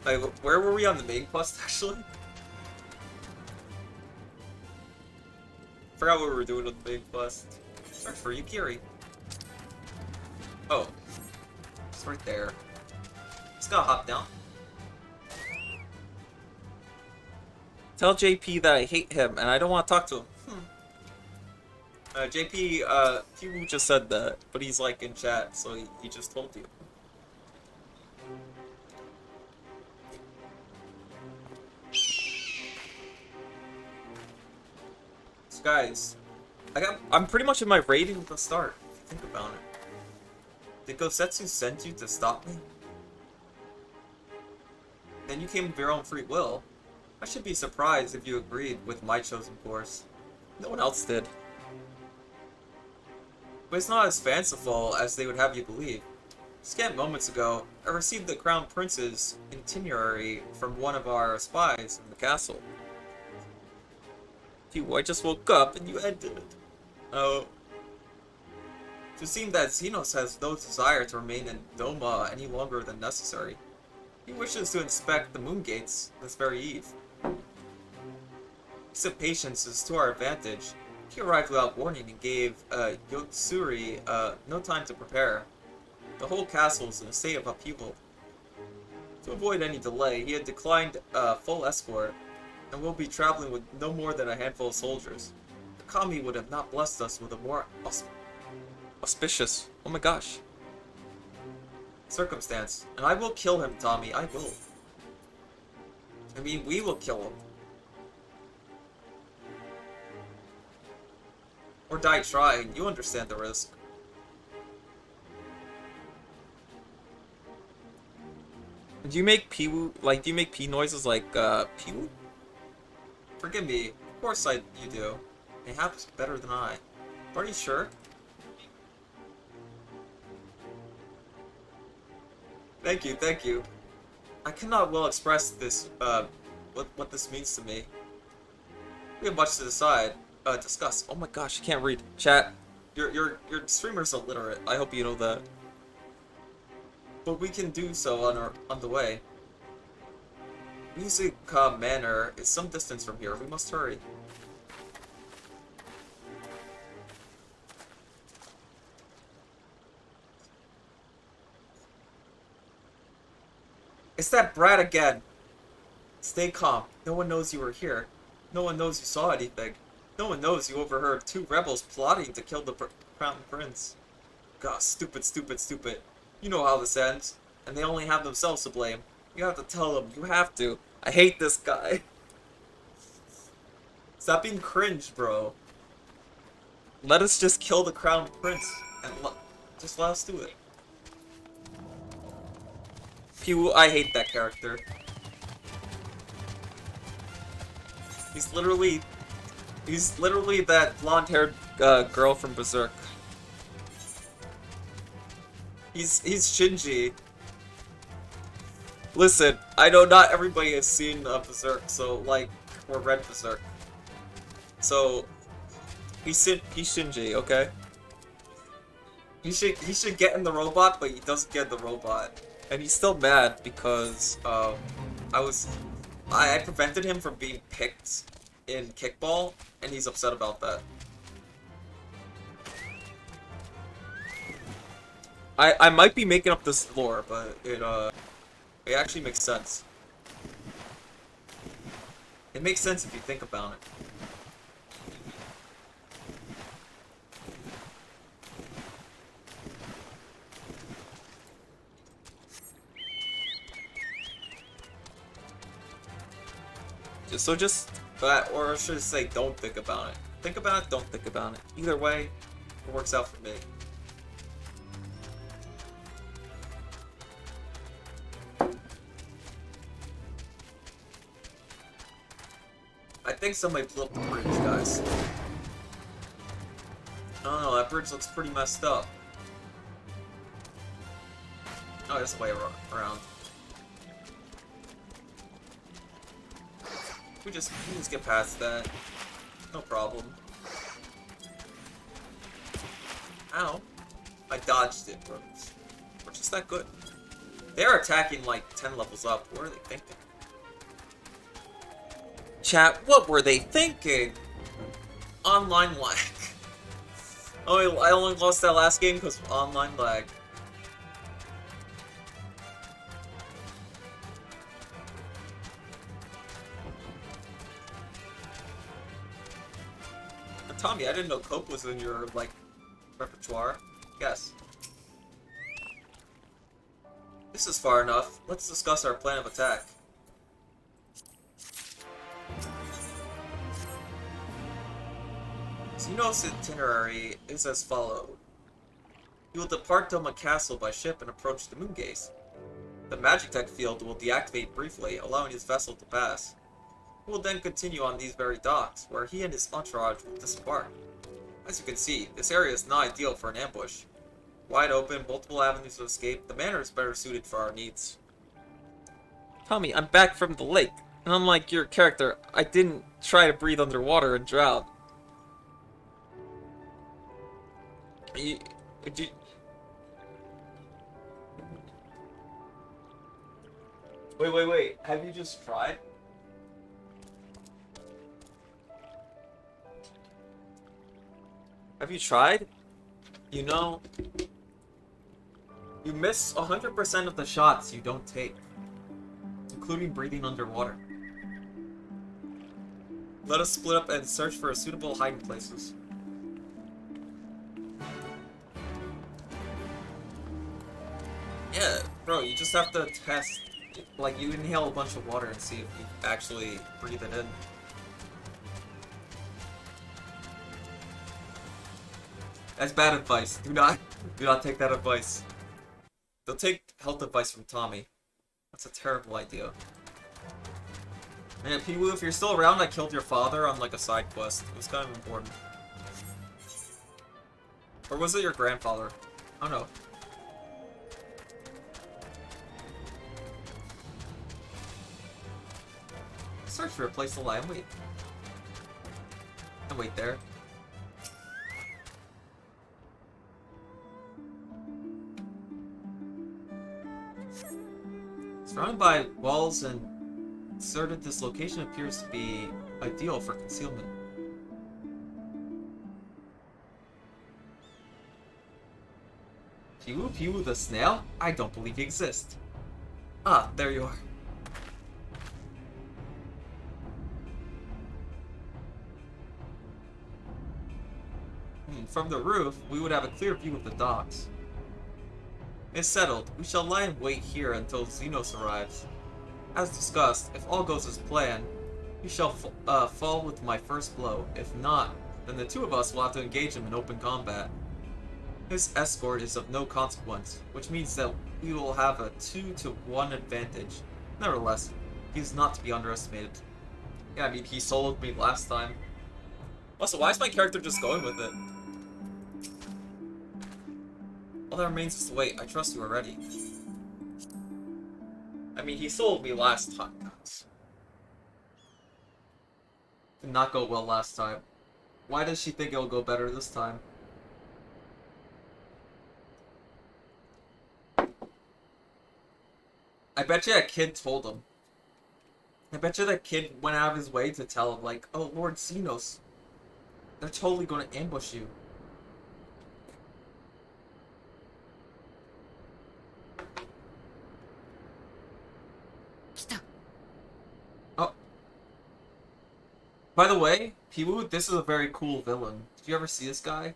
Like, where were we on the main quest, actually? Forgot what we were doing with the main quest. Search for Yukiri. Oh. It's right there. Just gotta hop down. Tell JP that I hate him and I don't want to talk to him. JP, Piwu just said that, but he's like in chat, so he just told you. So guys, I'm pretty much in my rating at the start, if you think about it. Did Gosetsu send you to stop me? Then you came of your own free will. I should be surprised if you agreed with my chosen course. No one else did. But it's not as fanciful as they would have you believe. Scant moments ago, I received the Crown Prince's itinerary from one of our spies in the castle. Phew, I just woke up and you ended it. Oh. It seems that Xenos has no desire to remain in Doma any longer than necessary. He wishes to inspect the moon gates this very eve. His impatience is to our advantage. He arrived without warning and gave Yotsuri no time to prepare. The whole castle is in a state of upheaval. To avoid any delay, he had declined full escort and will be traveling with no more than a handful of soldiers. The kami would have not blessed us with a more auspicious, oh my gosh, circumstance. And I will kill him, Tommy, I will. I mean, we will kill him. Or die trying, you understand the risk. Do you make pee-woo, like, do you make pee noises like, pee-woo? Forgive me, of course you do. Perhaps better than I. Are you sure? Thank you, thank you. I cannot well express this, what this means to me. We have much to discuss. Oh my gosh, I can't read. Chat, your streamer's illiterate. I hope you know that. But we can do so on the way. Music Manor is some distance from here. We must hurry. It's that brat again. Stay calm. No one knows you were here. No one knows you saw anything. No one knows you overheard 2 rebels plotting to kill the Crown Prince. God, stupid, stupid, stupid. You know how this ends. And they only have themselves to blame. You have to tell them. You have to. I hate this guy. Stop being cringe, bro. Let us just kill the Crown Prince. And just let us do it. Pew, I hate that character. He's literally that blonde-haired girl from Berserk. He's Shinji. Listen, I know not everybody has seen Berserk, so like, or read Berserk. So he's Shinji, okay? He should get in the robot, but he doesn't get in the robot. And he's still mad because I prevented him from being picked in kickball, and he's upset about that. I might be making up this lore, but it actually makes sense. It makes sense if you think about it. So just, or should I say, don't think about it. Think about it, don't think about it. Either way, it works out for me. I think somebody blew up the bridge, guys. Oh, that bridge looks pretty messed up. Oh, there's a way around. We just get past that. No problem. Ow. I dodged it, bro. We're just that good. They're attacking like 10 levels up. What are they thinking? Chat, what were they thinking? Online lag. Oh, I only lost that last game because of online lag. Tommy, I didn't know Coke was in your, like, repertoire. Yes. This is far enough. Let's discuss our plan of attack. Xenos' itinerary is as follows. You will depart Doma Castle by ship and approach the Moongaze. The Magitech field will deactivate briefly, allowing his vessel to pass. He will then continue on these very docks, where he and his entourage will disembark. As you can see, this area is not ideal for an ambush. Wide open, multiple avenues of escape, the manor is better suited for our needs. Tommy, I'm back from the lake, and unlike your character, I didn't try to breathe underwater and drown. Wait, have you just tried? Have you tried? You know, you miss 100% of the shots you don't take, including breathing underwater. Let us split up and search for suitable hiding places. Yeah, bro, you just have to test, like, you inhale a bunch of water and see if you actually breathe it in. That's bad advice. Do not take that advice. They'll take health advice from Tommy. That's a terrible idea. Man, Pee-woo, if you're still around, I killed your father on, like, a side quest. It was kind of important. Or was it your grandfather? I don't know. search for a place to lie and wait. And wait there. Surrounded by walls and deserted, this location appears to be ideal for concealment. Piwu the snail? I don't believe he exists. Ah, there you are. From the roof, we would have a clear view of the docks. It's settled. We shall lie in wait here until Xenos arrives. As discussed, if all goes as planned, we shall fall with my first blow. If not, then the two of us will have to engage him in open combat. His escort is of no consequence, which means that we will have a 2-to-1 advantage. Nevertheless, he is not to be underestimated. Yeah, I mean, he soloed me last time. Also, why is my character just going with it? All that remains is to wait. I trust you already. I mean, he sold me last time. Did not go well last time. Why does she think it'll go better this time? I bet you that kid told him. I bet you that kid went out of his way to tell him, like, oh, Lord Xenos, they're totally gonna ambush you. Oh. By the way, Piwu, this is a very cool villain. Did you ever see this guy?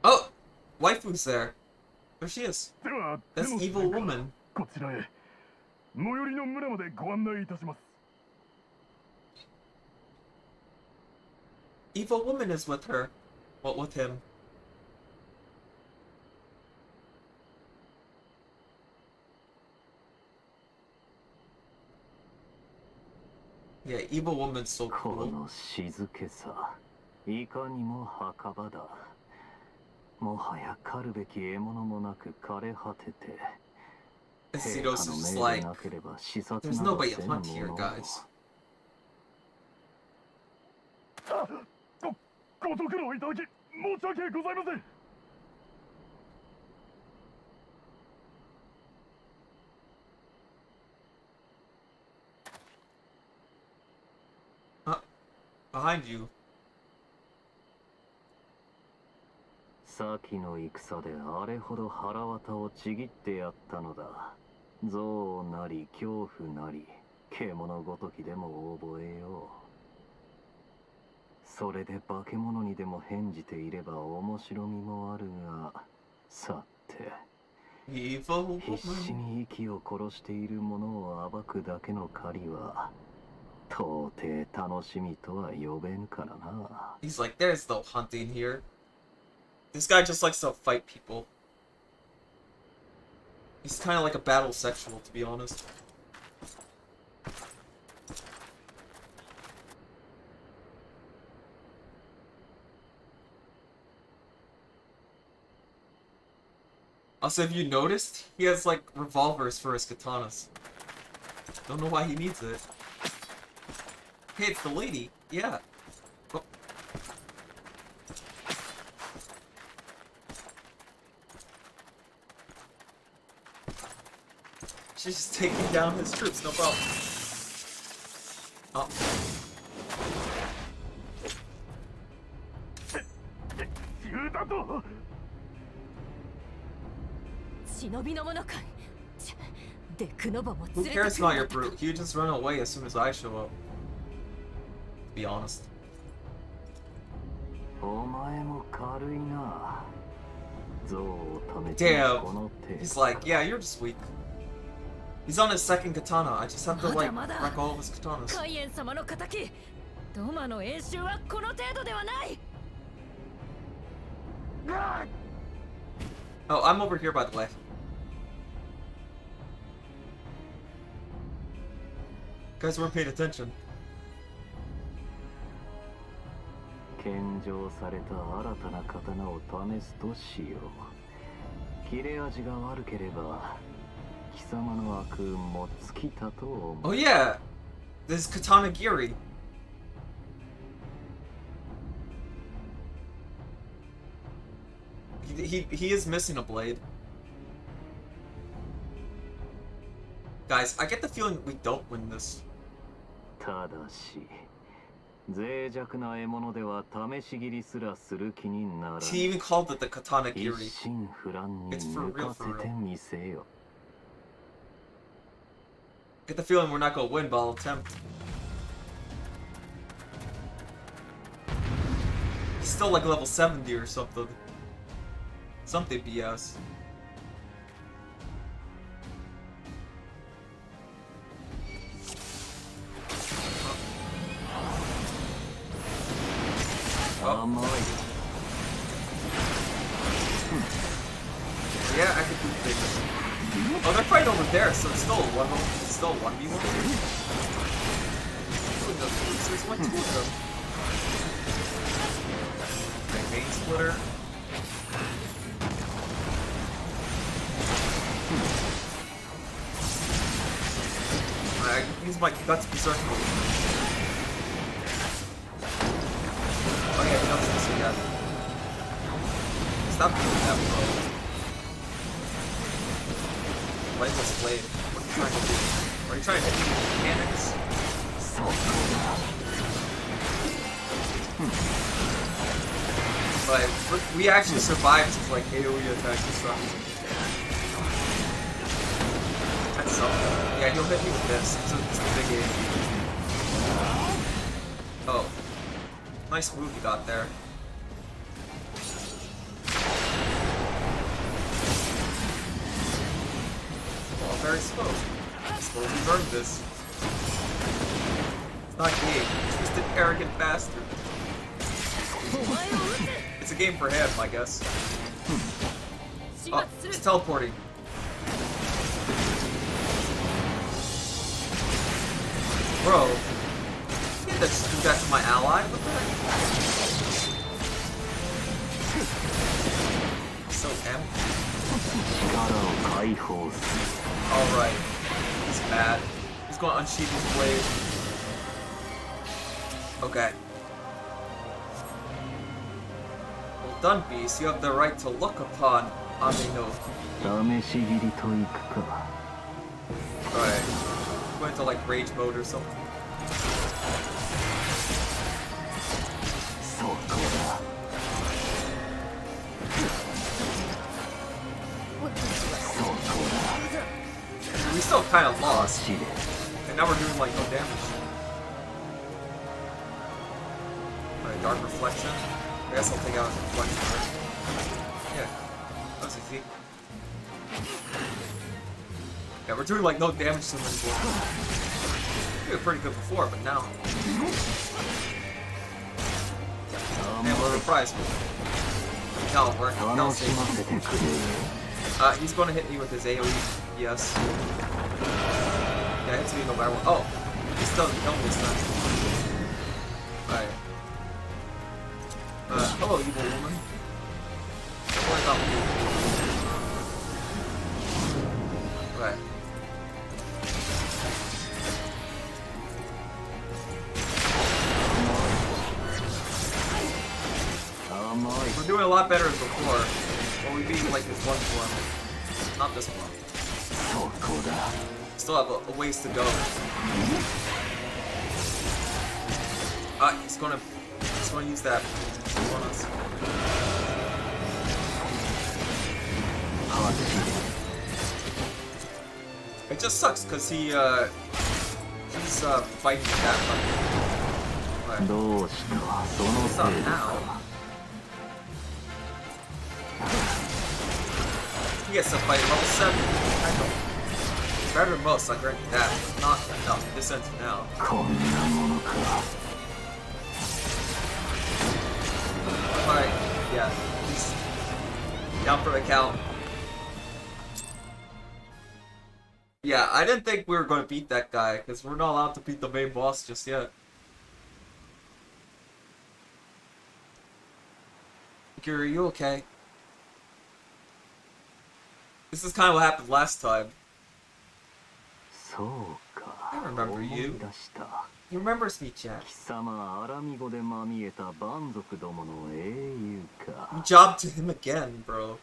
Oh! Waifu's there. There she is. That's evil woman. Evil woman is with her. What with him? Yeah, evil woman's so cool. Xenos is just like, there's nobody to hunt here, guys. Behind you. 先の戦であれほど腹渡をちぎってやったのだ。憎悪なり恐怖なり獣ごときでも覚えよう。それで化け物にでも変じていれば面白みもあるが、さて必死に息を殺している者を暴くだけの狩りは到底楽しみとは呼べぬからな。 He's like, there's no hunting here. This guy just likes to fight people. He's kind of like a battle sexual, to be honest. Also, if you noticed, he has like revolvers for his katanas. Don't know why he needs it. Hey, it's the lady. Yeah. Oh. She's just taking down his troops, no problem. Oh. Who cares about your brute? You just run away as soon as I show up. To be honest. Damn. He's like, yeah, you're just weak. He's on his second katana. I just have to like wreck all of his katanas. Oh, I'm over here, by the way. Guys weren't paying attention. 献上された新たな刀を試すとしよう。切れ味が悪ければ貴様の悪運も尽きたと思う。Oh yeah, this Katana Giri. He is missing a blade. Guys, I get the feeling we don't win this. ただし脆弱な獲物では試し切りすらする気にならない。 He even called it the Katana Giri. 一心不乱に It's for 抜 real, かせ for て real. みせよ。 Get the feeling we're not gonna win, but I'll attempt. He's still like level 70 or something. Something BS. Oh. Yeah, I could do things. Oh, they're fighting over there, so it's still one. It's still 1v1. There's like 2 of them. Okay, main splitter. I use my guts berserk move. Oh yeah, he doesn't see that. Stop doing that, bro. Lightless blade. What are you trying to do? Are you trying to hit mechanics? But we actually survived his like AoE attack and stuff. That's something. Yeah, he'll hit me with this. It's a big game. Oh. Nice move you got there. Well, very slow. Slowly learned this. It's not a game. It's just an arrogant bastard. It's a game for him, I guess. Oh, it's teleporting. Bro, you can't just do that to my ally. What the heck? So empty. Alright. He's mad. He's going to unsheath his blade. Okay. Well done, Beast. You have the right to look upon Amino. Alright. Go into like rage mode or something. We still kind of lost. And now we're doing like no damage. Alright, Dark Reflection. I guess I'll take out his reflection first. Yeah, that was easy. Yeah, we're doing like no damage to him anymore. We were pretty good before, but now. And we're reprised. Now it'll work. Now it's safe. He's going to hit me with his AoE. Yes. Yeah, it hits me no matter what. Oh! He still doesn't kill me this time. Alright. Hello, evil woman. Don't worry about me. Right. We're doing a lot better than before. Well, we beat like this one form. Not this one. Still have a ways to go. He's gonna use that on us. It just sucks because he's fighting that button. What's up now? He gets to fight level 7. I know. Better than most, I grant you that. Not enough in this sense now. Alright, yeah. He's down for the count. Yeah, I didn't think we were going to beat that guy, because we're not allowed to beat the main boss just yet. Gary, are you okay? This is kind of what happened last time. I remember you. He remembers me, Jack. Job to him again, bro.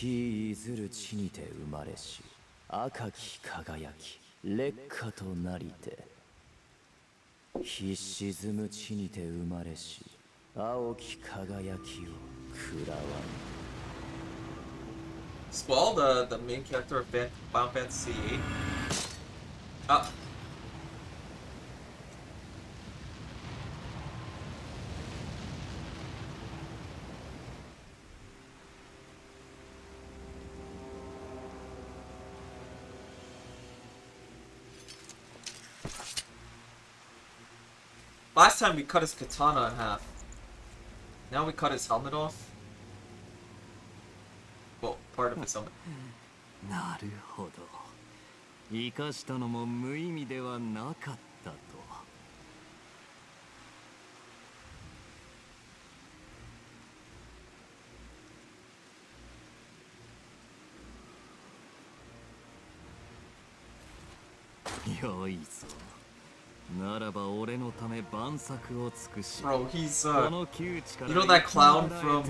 日いずる地にて生まれし赤き輝き烈火となりて日沈む地にて生まれし青き輝きを食らわぬ Squall, the main character of Final Fantasy VIII. Ah. Last time we cut his katana in half. Now we cut his helmet off. Well, part of his helmet. なるほど。生かしたのも無意味ではなかったと。よいぞ。ならば俺のため万策を尽くし。Bro, he's you know that clown from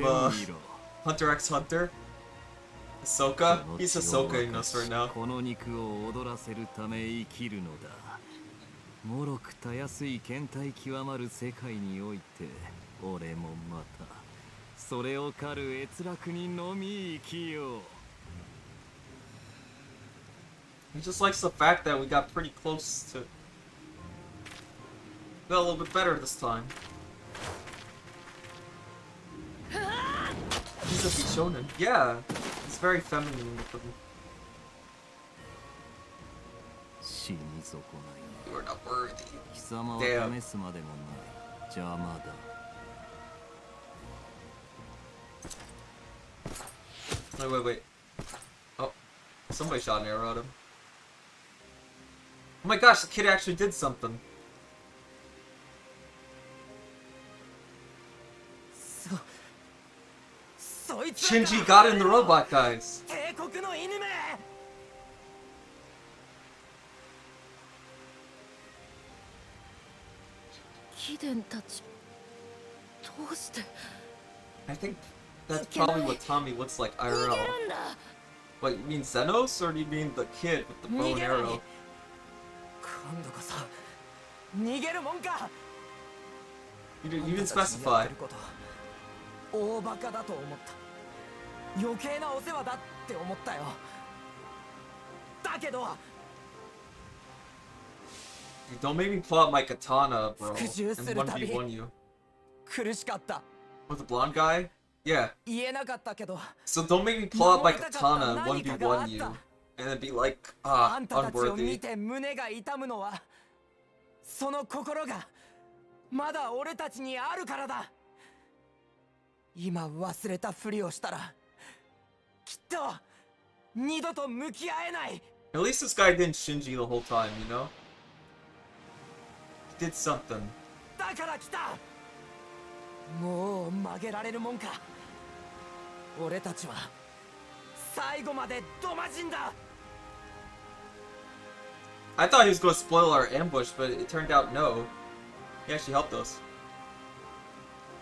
Hunter x Hunter? Ahsoka? He's Ahsoka in us right now. この肉を踊らせるため生きるのだ。もろくたやすい倦怠極まる世界において、俺もまたそれを狩る閲楽にのみ生きよう。He just likes the fact that we got pretty close to. Got a little bit better this time. He's a Bishonen. Yeah. He's very feminine with them. You are not worthy. Damn. Wait. Oh. Somebody shot an arrow at him. Oh my gosh, the kid actually did something. Shinji got in the robot guys. 貴殿たちどうして I think that's probably what Tommy looks like IRL. What, you mean Xenos or do you mean the kid with the bow and arrow? 今度こそ逃げるもんか You didn't specify. 大バカだと思った余計なお世話だって思ったよだけど Don't make me pull out my katana, bro, and 復讐するたび 1v1 you. 苦しかった With the blonde guy? Yeah. 言えなかったけど So don't make me pull out my katana and 1v1 you. And then be like, あんたたちを unworthy. 見て胸が痛むのはその心がまだ俺たちにあるからだ今忘れたふりをしたらきっと二度と向き合えない At least this guy didn't Shinji the whole time, you know? He did something. だから来たもう曲げられるもんか俺たちは最後までドマジンだ I thought he was going to spoil our ambush, but it turned out no. He actually helped us.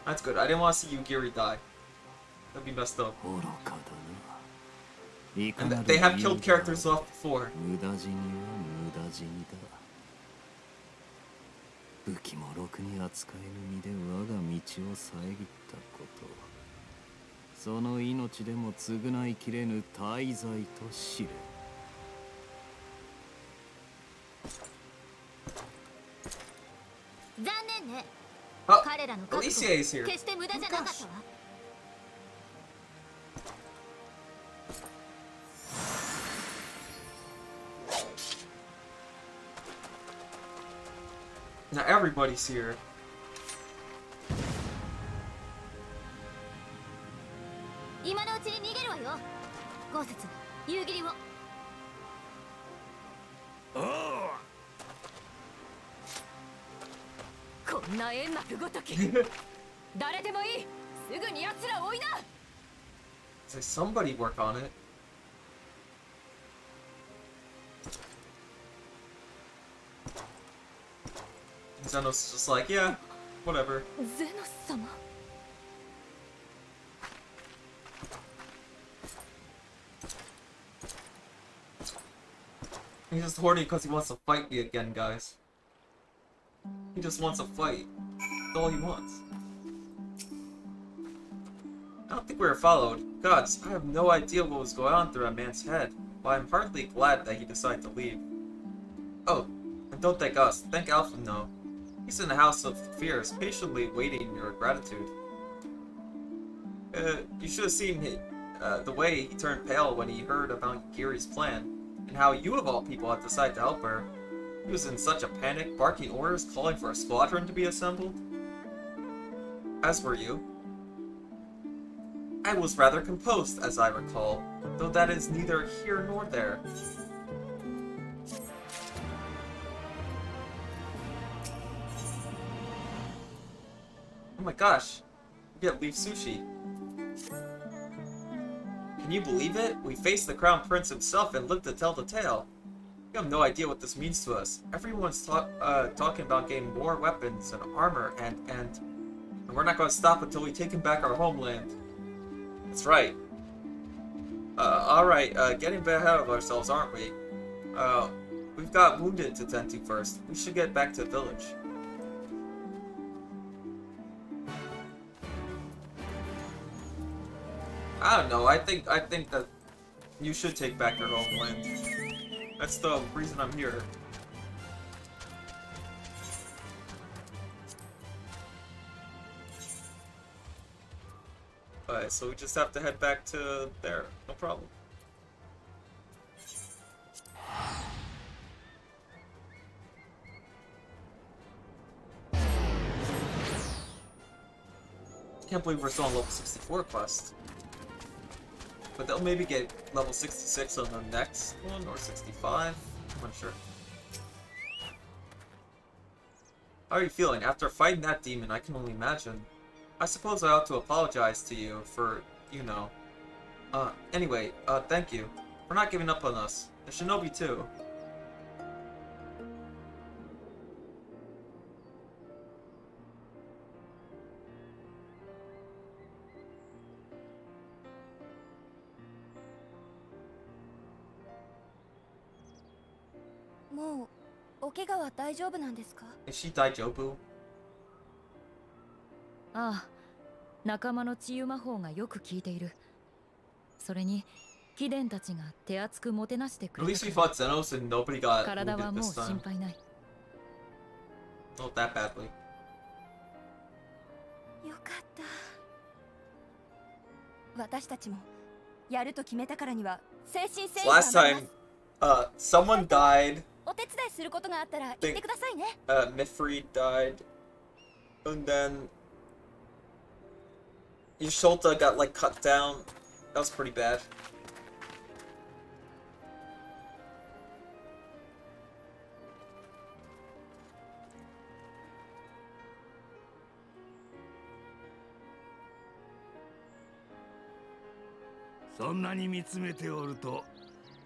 That's good. I didn't want to see Yugiri die. That'd be messed up. And they have killed characters off before. 武器もろくに扱えぬ身で我が道を遮ったことその命でも償いきれぬ大罪と知れ残念ね Oh, 彼らの覚悟 Alicia is here. 決して無駄じゃなかったわ Now everybody's here. 今のうちに逃げるわよ豪雪夕霧をんな煙幕ごとき誰でもいいすぐに奴ら追いな Say somebody work on it. Xenos just like, yeah, whatever. ゼノス様 He's just horny because he wants to fight me again, guys. He just wants to fight. That's all he wants. I don't think we were followed. Gods, I have no idea what was going on through that man's head, but I'm hardly glad that he decided to leave. Oh, and don't thank us. Thank Alpha, no. He's in the House of Fears, patiently waiting your gratitude. You should have seen the way he turned pale when he heard about Giri's plan, and how you of all people had decided to help her. He was in such a panic, barking orders, calling for a squadron to be assembled. As were you. I was rather composed, as I recall, though that is neither here nor there. Oh my gosh, we get leaf sushi. Can you believe it? We faced the Crown Prince himself and lived to tell the tale. You have no idea what this means to us. Everyone's talking about getting more weapons and armor, and we're not going to stop until we take back our homeland. That's right. Alright, getting a bit ahead of ourselves, aren't we? We've got wounded to tend to first. We should get back to the village. I don't know, I think that you should take back your homeland. That's the reason I'm here. Alright, so we just have to head back to there. No problem. Can't believe we're still on level 64 quest. But they'll maybe get level 66 on the next one, or 65. I'm unsure. How are you feeling? After fighting that demon, I can only imagine. I suppose I ought to apologize to you for, you know. Anyway, thank you. For not giving up on us. The shinobi too. Is she Daijobu? ああ、仲間の治癒魔法がよく効いている。それに、貴殿たちが手厚くもてなしてくれ At た least we から。 fought Xenos and nobody got 体は wounded もう this 心 time. 配ない。Not that badly. よかった私たちもやると決めたからには精神誠意 Last 頑張りま time, す someone died. お手伝いすることがあったら言ってくださいね Mifri died. And then Yasholta got like cut down. That was pretty bad.「そんなに見つめておると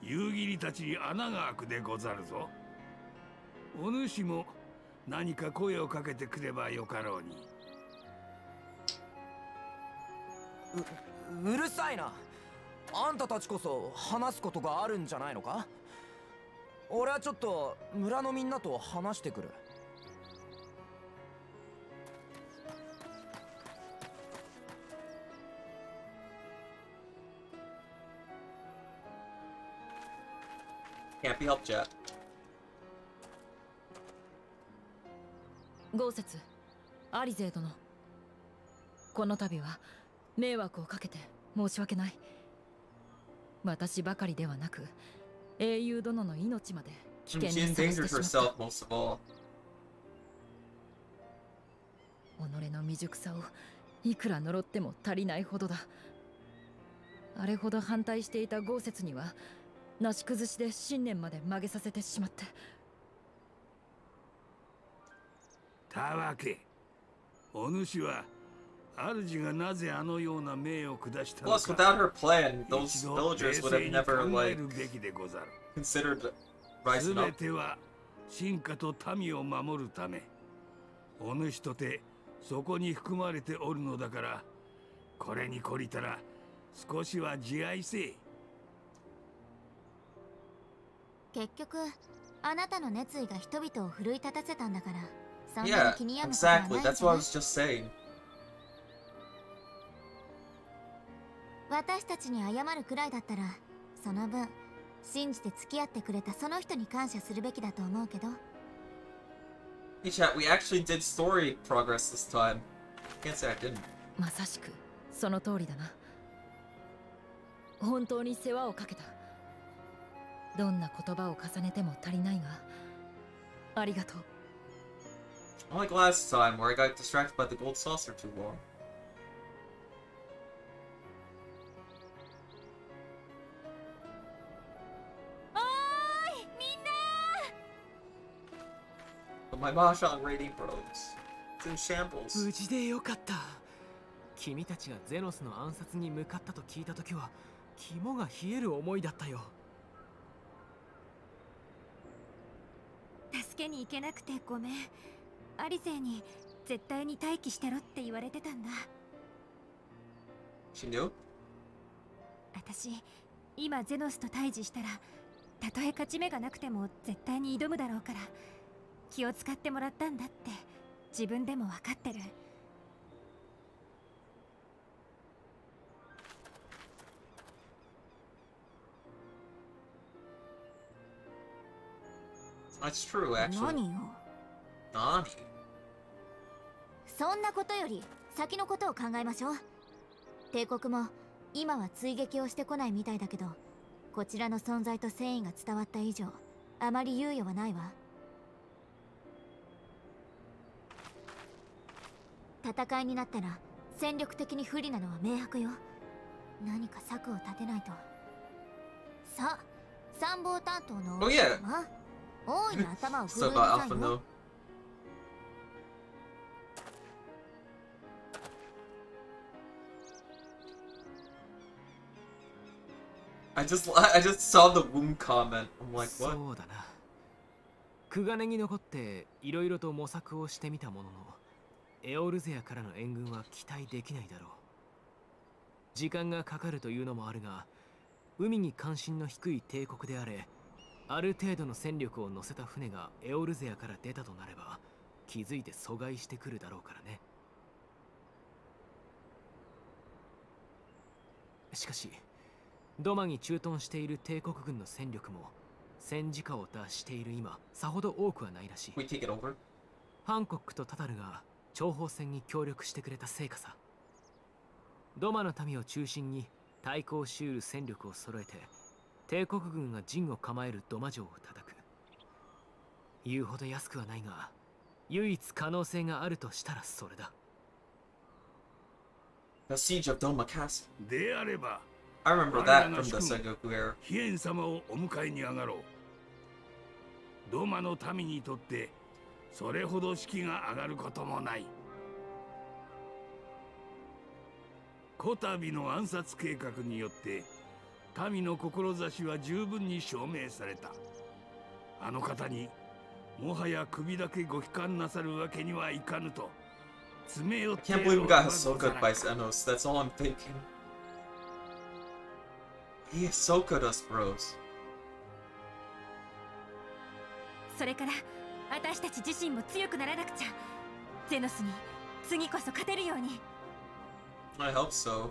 夕霧たちに穴が開くでござるぞ。お主も何か声をかけてくればよかろうに。うるさいな。あんたたちこそ話すことがあるんじゃないのか？俺はちょっと村のみんなと話してくる。Can't be helped yet. 豪雪、アリゼー殿。この度は迷惑をかけて申し訳ない。私ばかりではなく、英雄殿の命まで危険 She にさらし endangered てしまっ herself た。 most of all. 己の未熟さをいくら呪っても足りないほどだ。あれほど反対していた豪雪にはなし崩しで信念まで曲げさせてしまって。たわけお主は主がなぜあのような命を下したの Plus, か without her plan, those villagers would have never, like, べきでござる。 considered rising すべ up. ては進化と民を守るため。お主とてそこに含まれておるのだから、これに懲りたら少しは自愛せい。結局あなたの熱意が人々を奮い立たせたんだから、そんなに Yeah, 気に病むことはない exactly. じゃ That's what I ない。 was just saying. 私たちに謝るくらいだったら、その分信じて付き合ってくれたその人に感謝するべきだと思うけど。 Hey chat, we actually did story progress this time. Can't say I didn't. まさしくその通りだな。本当に世話をかけた。どんな言葉を重ねても足りないが、ありがとう。 Unlike last time, where I got distracted by the gold saucer too long. おーい、みんな But my Mahjong rating bros. It's in shambles. 無事でよかった。君たちがゼノスの暗殺に向かったと聞いたときは肝が冷える思いだったよ。助けに行けなくてごめん。アリ勢に絶対に待機してろって言われてたんだ。 She knew? 私、今ゼノスと対峙したら、たとえ勝ち目がなくても絶対に挑むだろうから、気を使ってもらったんだって自分でも分かってる。 That's true, actually. 何よ。 Nani? そんなことより先のことを考えましょう。帝国も今は追撃をしてこないみたいだけど、こちらの存在と戦意が伝わった以上、あまり猶予はないわ。戦いになったら戦力的に不利なのは明白よ。何か策を立てないと。さあ、参謀担当の Oh yeah. 大いに頭を振 So るいな about さい Alpha よ。 No. I just saw the womb comment. I'm like, what? そうだな。クガネに残っていろいろと模索をしてみたものの、エオルゼアからの援軍は期待できないだろう。時間がかかるというのもあるが、海に関心の低い帝国であれ、ある程度の戦力を乗せた船がエオルゼアから出たとなれば、気づいて阻害してくるだろうからね。しかし、ドマに駐屯している帝国軍の戦力も戦時下を脱している今、さほど多くはないらしい。We take it over? ハンコックとタタルが諜報戦に協力してくれた成果さ。ドマの民を中心に対抗しうる戦力を揃えて、帝国軍が陣を構えるドマ城を叩く。言うほど安くはないが、唯一可能性があるとしたらそれだ。The siege of Doma Castle. であれば、 I remember that from the Sengoku era. ヒエン様をお迎えに上がろう。ドマの民にとってそれほど士気が上がることもない。こたびの暗殺計画によって民の志は十分に証明された。あの方にもはや首だけご悲観なさるわけにはいかぬと詰め寄って I can't believe we got Hisoka by Zenos. That's all I'm thinking. He Hisoka'd us, bros. それから私たち自身も強くならなくちゃ。ゼノスに次こそ勝てるように。 I hope so.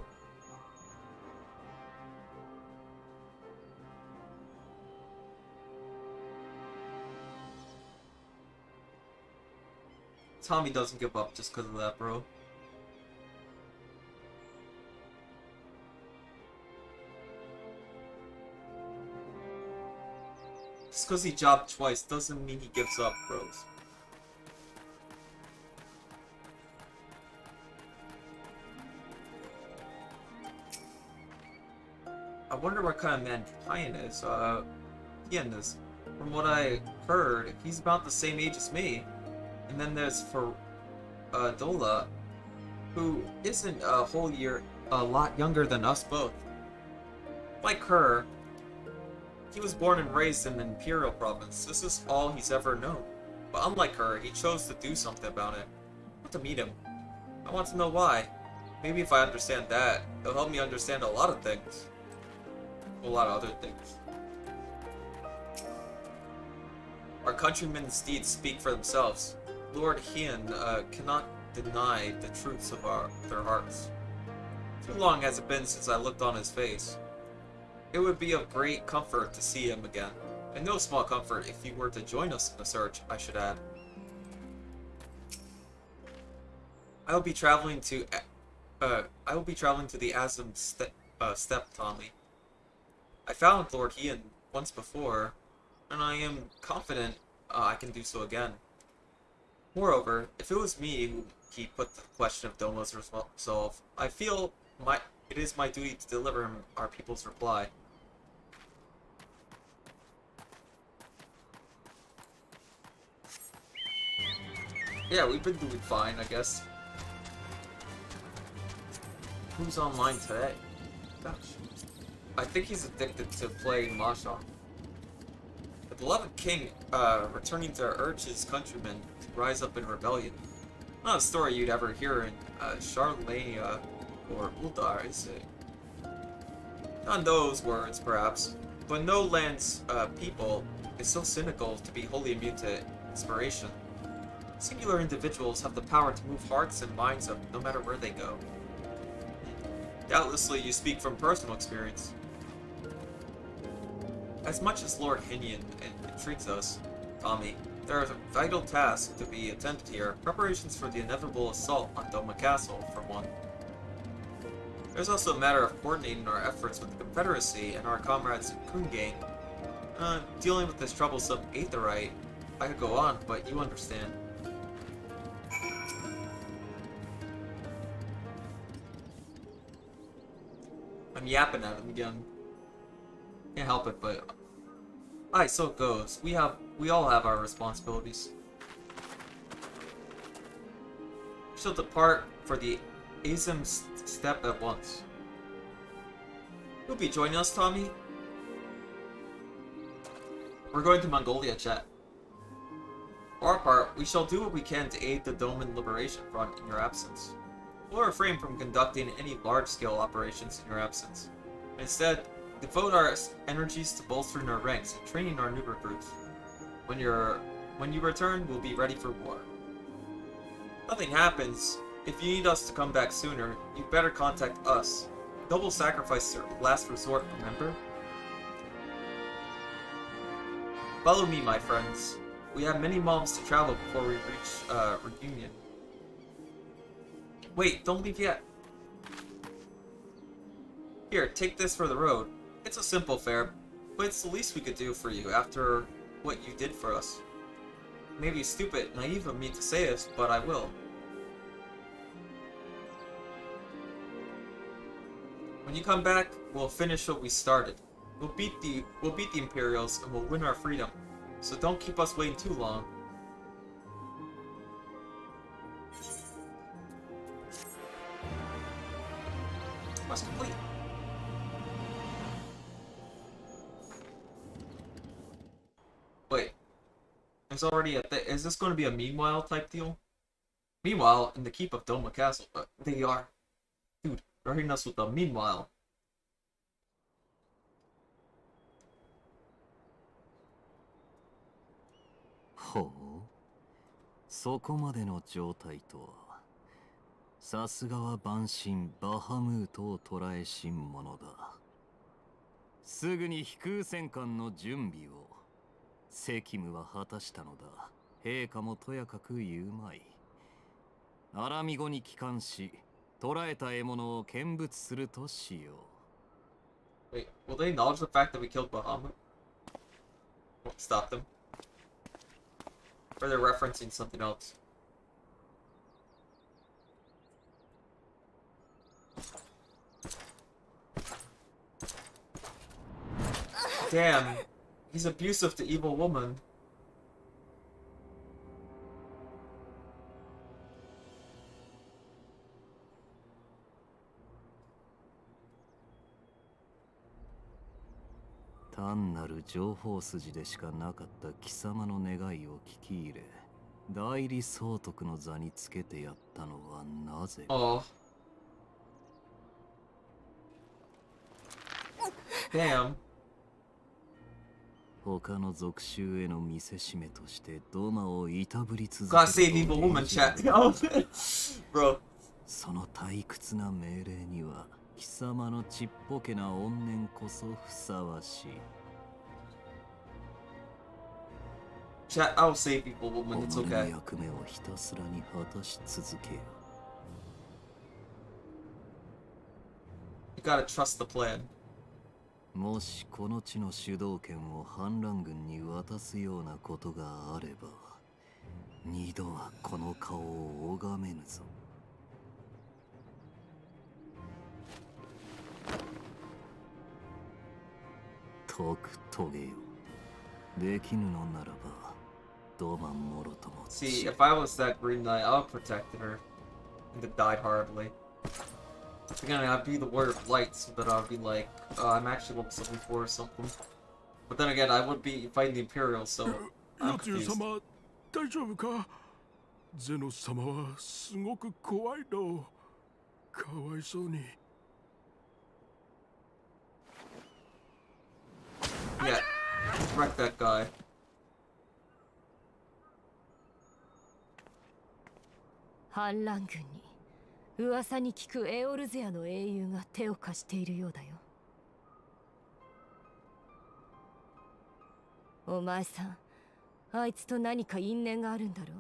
Tommy doesn't give up just because of that, bro. Just because he jobbed twice doesn't mean he gives up, bros. I wonder what kind of man Ryan is. Ian is. From what I heard, he's about the same age as me. And then there's for Dola. who isn't a lot younger than us both. Like her, he was born and raised in the Imperial Province. This is all he's ever known. But unlike her, he chose to do something about it. I want to meet him. I want to know why. Maybe if I understand that, it'll help me understand a lot of things. A lot of other things. Our countrymen's deeds speak for themselves. Lord Hien cannot deny the truths of their hearts. Too long has it been since I looked on his face. It would be of great comfort to see him again, and no small comfort if he were to join us in the search, I should add. I will be traveling to the Azim Steppe, Tommy. I found Lord Hien once before, and I am confident I can do so again. Moreover, if it was me who he put the question of Doma's resolve, I feel it is my duty to deliver him our people's reply. Yeah, we've been doing fine, I guess. Who's online today? Gosh. I think he's addicted to playing Mahjong. The beloved king, returning to urge his countrymen to rise up in rebellion. Not a story you'd ever hear in Charlania or Uldar, is it? Not those words, perhaps, but no land's people is so cynical to be wholly immune to inspiration. Singular individuals have the power to move hearts and minds up no matter where they go. Doubtlessly, you speak from personal experience. As much as Lord Hinian intrigues us, Tommy, there is a vital task to be attended here, preparations for the inevitable assault on Doma Castle, for one. There's also a matter of coordinating our efforts with the Confederacy and our comrades in Kungang. Dealing with this troublesome Aetherite, I could go on, but you understand. I'm yapping at him again. Can't help it, but aye, so it goes. We all have our responsibilities. We shall depart for the Azim Steppe at once. You'll be joining us, Tommy? We're going to Mongolia, chat. For our part, we shall do what we can to aid the Doman Liberation Front in your absence. We'll refrain from conducting any large-scale operations in your absence. Instead, devote our energies to bolstering our ranks and training our new recruits. When you return, we'll be ready for war. Nothing happens. If you need us to come back sooner, you better contact us. Double sacrifice your last resort, remember? Follow me, my friends. We have many months to travel before we reach reunion. Wait, don't leave yet. Here, take this for the road. It's a simple fare, but it's the least we could do for you after what you did for us. Maybe stupid, naive of me to say this, but I will. When you come back, we'll finish what we started. We'll beat the Imperials and we'll win our freedom. So don't keep us waiting too long. Quest complete. Wait. There's already is this going to be a meanwhile type deal? Meanwhile, in the keep of Doma Castle, they are. Dude, they're hitting us with a meanwhile.ほう、そこまでの状態とは。さすがは万神バハムートを捕らえしんものだ。すぐに飛空戦艦の準備を。責務は果たしたのだ。陛下もとやかく言うまい。アラミ語に帰還し、捕らえた獲物を見物するとしよう。Wait, will they acknowledge the fact that we killed Bahamut? Won't stop them. Or they're referencing something else. Damn, he's abusive to evil woman. 単なる情報筋でしかなかった貴様の願いを聞き入れ、代理総督の座につけてやったのはなぜか。Damn. 他の属州への見せしめとしてドマをいたぶり続け Gotta save evil woman, chat. Bro. その退屈な命令には貴様のちっぽけな怨念こそふさわしい。Chat, I'll save evil woman, it's 己の okay. 役目をひたすらに果たし続けよ。You gotta trust the plan. もしこの地の主導権を反乱軍に渡すようなことがあれば、二度はこの顔を拝めぬぞ。とく遂げよ。できぬのならば、ドマンもろとも。See, if I was that Green Knight, I would have protected her. And then died horribly. Again, I'd be the Warrior of Light, so that I'd be like, I'm actually level 74 or something. But then again, I would be fighting the Imperials, so I'm confused. 様、大丈夫か？ゼノス様はすごく怖いの。かわいそうに。Yeah, wreck that guy. 反乱軍に噂に聞くエオルゼアの英雄が手を貸しているようだよ。お前さん、あいつと何か因縁があるんだろ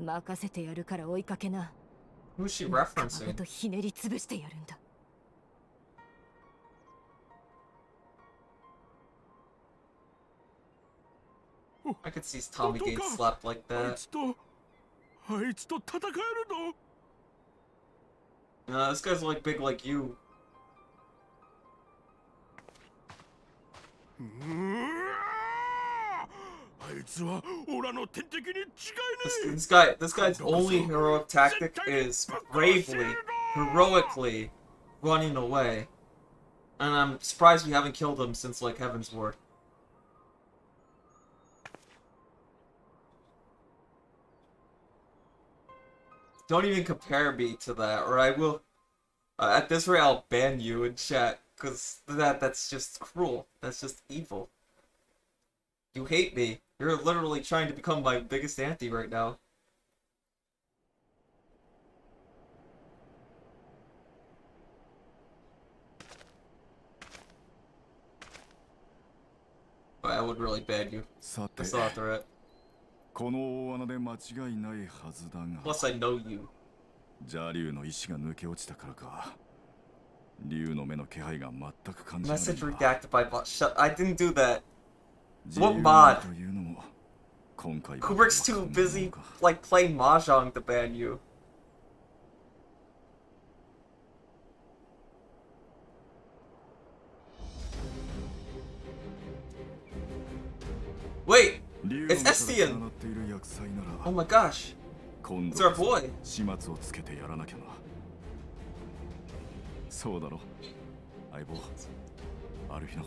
う。任せてやるから追いかけな。Who's she referencing? ごとひねり潰してやるんだ。I could see Tommy getting slapped like that. あいつと戦えるの？ This guy's like big like you. This guy's only heroic tactic is heroically running away. And I'm surprised we haven't killed him since like Heaven's Ward. Don't even compare me to that, or I will. At this rate, I'll ban you in chat, cause that's just cruel. That's just evil. You hate me. You're literally trying to become my biggest anti right now. But I would really ban you. I saw a threat. この大穴で間違いないはずだが。Plus, I know you. 邪竜の石が抜け落ちたからか。竜の目の気配が全く感じられない。 Message redacted by bot. Shut. I didn't do that. What mod? Kubrick's too busy like playing mahjong to ban you. Wait, it's Estian. Oh my gosh, it's our boy. 始末をつけてやらなきゃな。そうだろ、相棒。ある日の。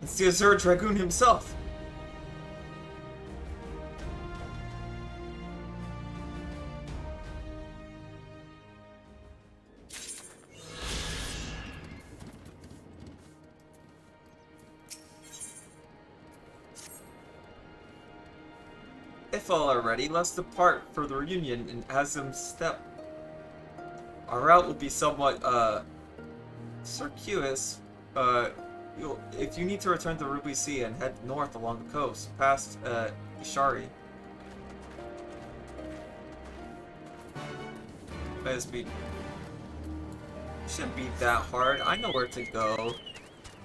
It's the Azure Dragoon himself. If all are ready, let's depart for the reunion and as him step. Our route will be somewhat, circuitous. If you need to return to Ruby Sea and head north along the coast, past, Ishari. By speed. Shouldn't be that hard. I know where to go.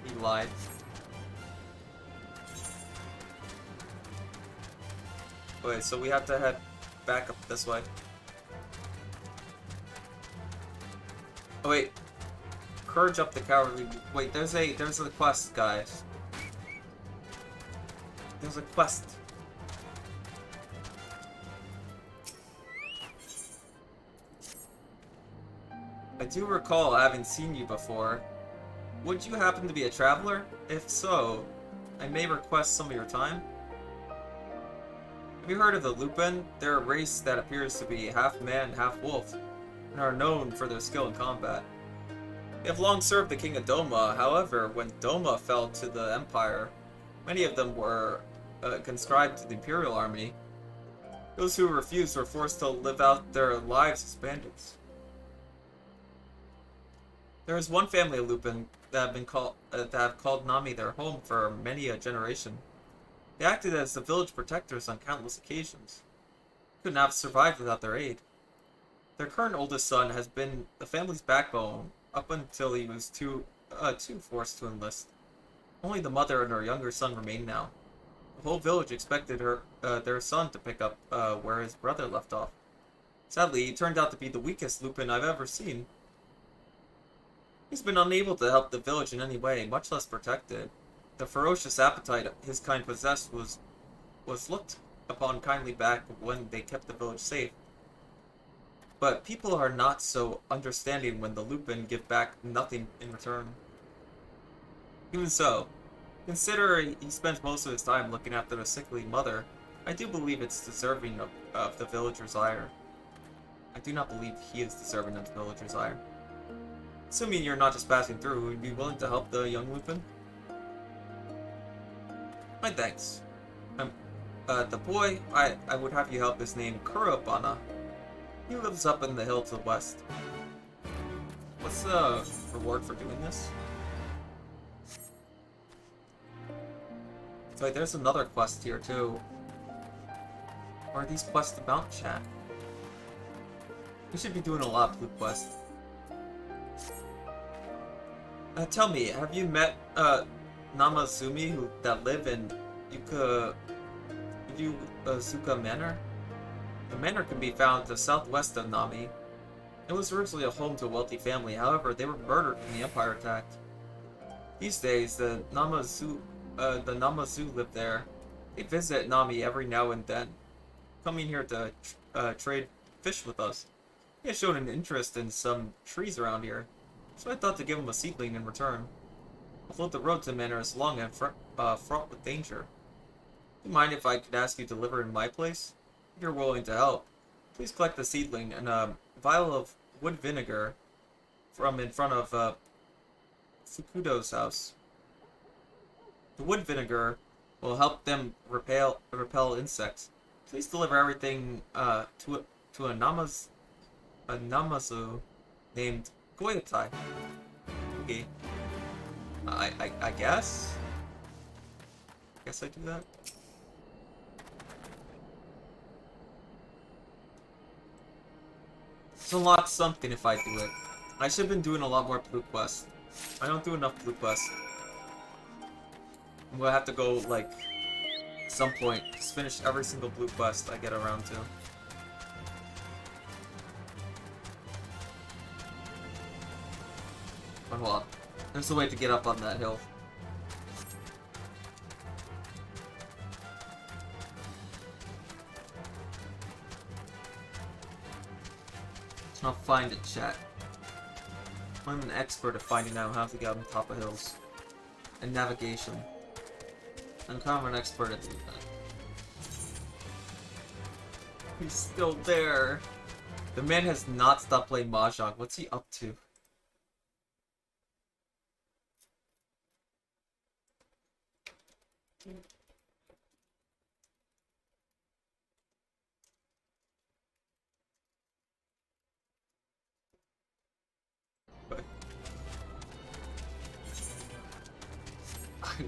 He lied. Wait, so we have to head back up this way. Oh wait. Courage up the cowardly. Wait, there's a quest, guys. There's a quest. I do recall having seen you before. Would you happen to be a traveler? If so, I may request some of your time. Have you heard of the Lupin? They're a race that appears to be half man, half wolf, and are known for their skill in combat. They have long served the King of Doma. However, when Doma fell to the Empire, many of them were conscribed to the Imperial Army. Those who refused were forced to live out their lives as bandits. There is one family of Lupin that have called Nami their home for many a generation. They acted as the village protectors on countless occasions. Could not have survived without their aid. Their current oldest son has been the family's backbone up until he was too forced to enlist. Only the mother and her younger son remain now. The whole village expected their son to pick up where his brother left off. Sadly, he turned out to be the weakest Lupin I've ever seen. He's been unable to help the village in any way, much less protect it. The ferocious appetite his kind possessed was looked upon kindly back when they kept the village safe. But people are not so understanding when the Lupin give back nothing in return. Even so, considering he spends most of his time looking after a sickly mother, I do believe it's deserving of the villager's ire. I do not believe he is deserving of the villager's ire. Assuming you're not just passing through, would you be willing to help the young Lupin? My thanks. The boy I would have you help is named Kurobana. He lives up in the hill to the west. What's the reward for doing this? So there's another quest here too. Or are these quests about chat? We should be doing a lot of blue quests. Tell me, have you met Namazumi that live in Yuzuka Manor? The manor can be found to the southwest of Nami. It was originally a home to a wealthy family, however, they were murdered when the Empire attacked. These days, the Namazu live there. They visit Nami every now and then, coming here to trade fish with us. He has shown an interest in some trees around here, so I thought to give him a seedling in return. Although the road to the manor is long and fraught with danger. Do you mind if I could ask you to deliver in my place? If you're willing to help, please collect the seedling and a vial of wood vinegar from in front of Fukudo's house. The wood vinegar will help them repel insects. Please deliver everything to a Namazu named Goyotai. Okay. I guess? I do that? It's unlock something if I do it. I should have been doing a lot more blue quests. I don't do enough blue quests. I'm gonna have to go, like, at some point, just finish every single blue quest I get around to. But hold on. There's a way to get up on that hill. I'll find it, chat. I'm an expert at finding out how to get on top of hills. And navigation. I'm kind of an expert at doing that. He's still there. The man has not stopped playing Mahjong. What's he up to?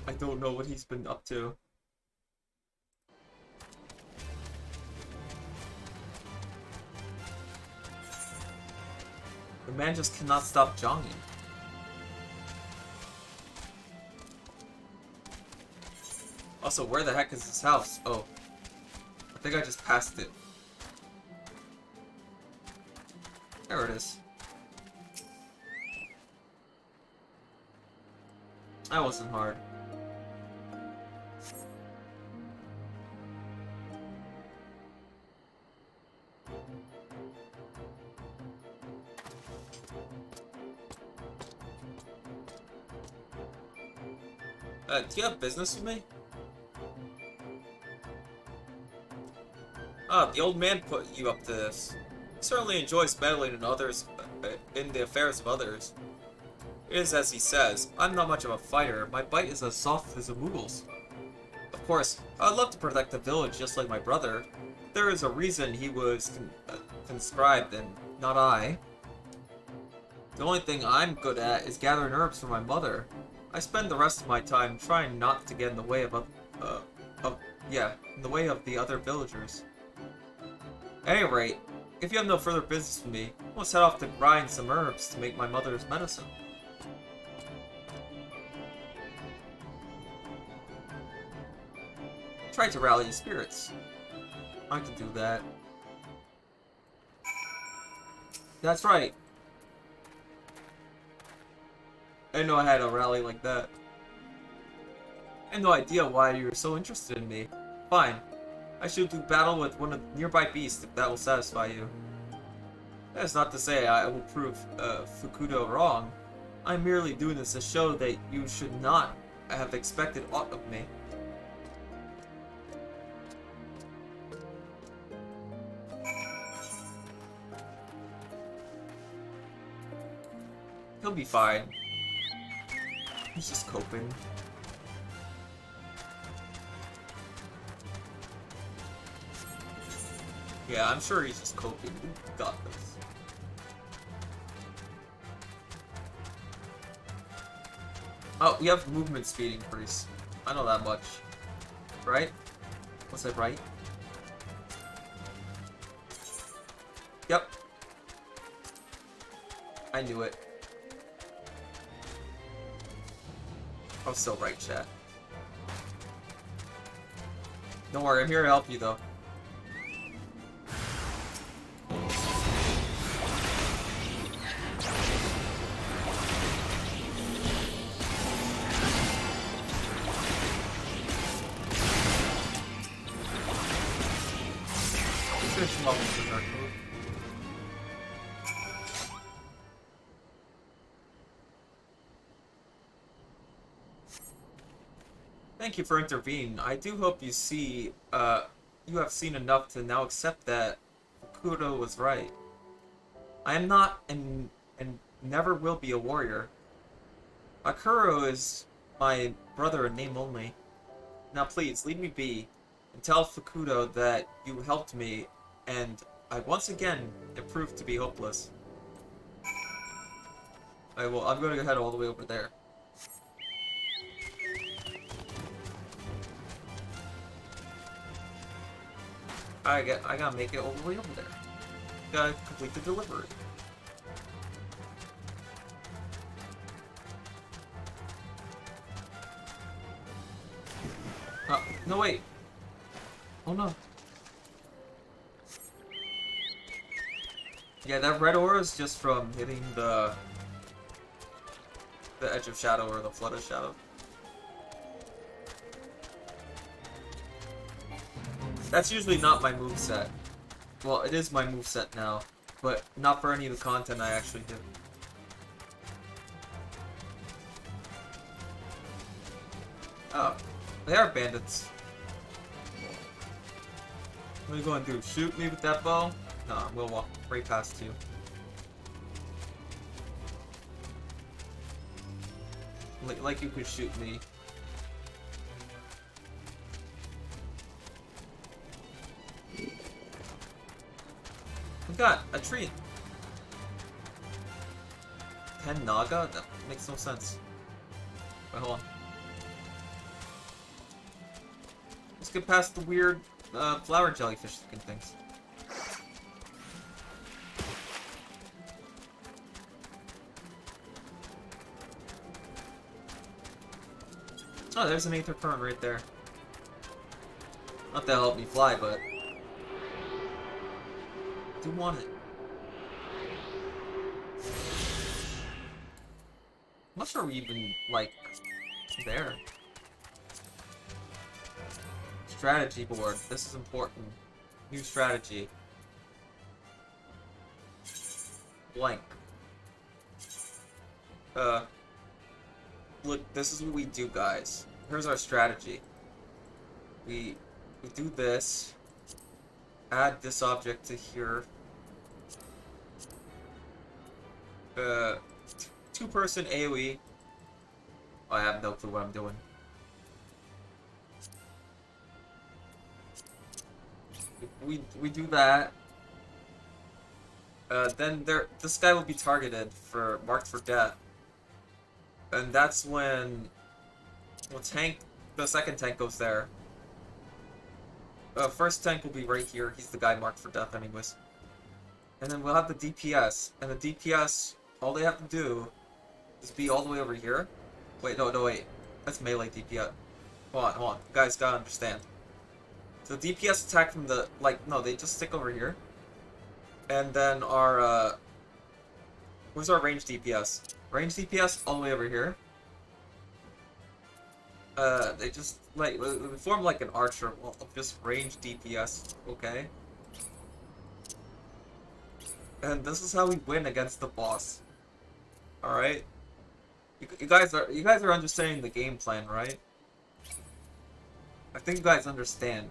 I don't know what he's been up to. The man just cannot stop jogging. Also, where the heck is his house? Oh. I think I just passed it. There it is. That wasn't hard. Do you have business with me? Ah, the old man put you up to this. He certainly enjoys meddling in in the affairs of others. It is as he says, I'm not much of a fighter. My bite is as soft as a Moogle's. Of course, I'd love to protect the village just like my brother. There is a reason he was conscribed and not I. The only thing I'm good at is gathering herbs for my mother. I spend the rest of my time trying not to get in the way of the other villagers. At any rate, if you have no further business with me, let's head off to grind some herbs to make my mother's medicine. Try to rally your spirits. I can do that. That's right. I didn't know I had a rally like that. I had no idea why you were so interested in me. Fine. I shall do battle with one of the nearby beasts if that will satisfy you. That is not to say I will prove Fukudo wrong. I'm merely doing this to show that you should not have expected aught of me. He'll be fine. He's just coping. Yeah, I'm sure he's just coping. We got this. Oh, we have movement speed increase. I know that much. Right? Was I right? Yep. I knew it. I was so right, chat. Don't worry, I'm here to help you, though. Finish him up with the dark move. Thank you for intervening. I do hope you see, you have seen enough to now accept that Fukudo was right. I am not and never will be a warrior. Akuro is my brother in name only. Now please, leave me be, and tell Fukudo that you helped me, and I once again, it proved to be hopeless. I'm going to head all the way over there. I gotta make it all the way over there. Gotta complete the delivery. No wait. Oh no. Yeah, that red aura is just from hitting the edge of shadow or the flood of shadow. That's usually not my moveset. Well, it is my moveset now, but not for any of the content I actually do. Oh, they are bandits. What are you going to do? Shoot me with that bow? No, I'm gonna walk right past you. Like you could shoot me. We got a tree. 10 Naga? That makes no sense. Wait, hold on. Let's get past the weird flower jellyfish looking things. Oh, there's an Aether Current right there. Not that'll help me fly, but I do want it. I'm not sure we even, like, there. Strategy board. This is important. New strategy. Blank. Look, this is what we do, guys. here's our strategy. We do this. Add this object to here. Two-person AoE. I have no clue what I'm doing. We do that. Then this guy will be targeted for marked for death, and that's when the second tank goes there. First tank will be right here. He's the guy marked for death, anyways. And then we'll have the DPS, and the DPS, all they have to do is be all the way over here. Wait, no, wait. That's melee DPS. Hold on. You guys gotta understand. So the DPS attack from the, no, they just stick over here. And then our, where's our range DPS? Range DPS all the way over here. They just, we form like an archer. Well, just range DPS, okay? And this is how we win against the boss. Alright? You guys are understanding the game plan, right? I think you guys understand.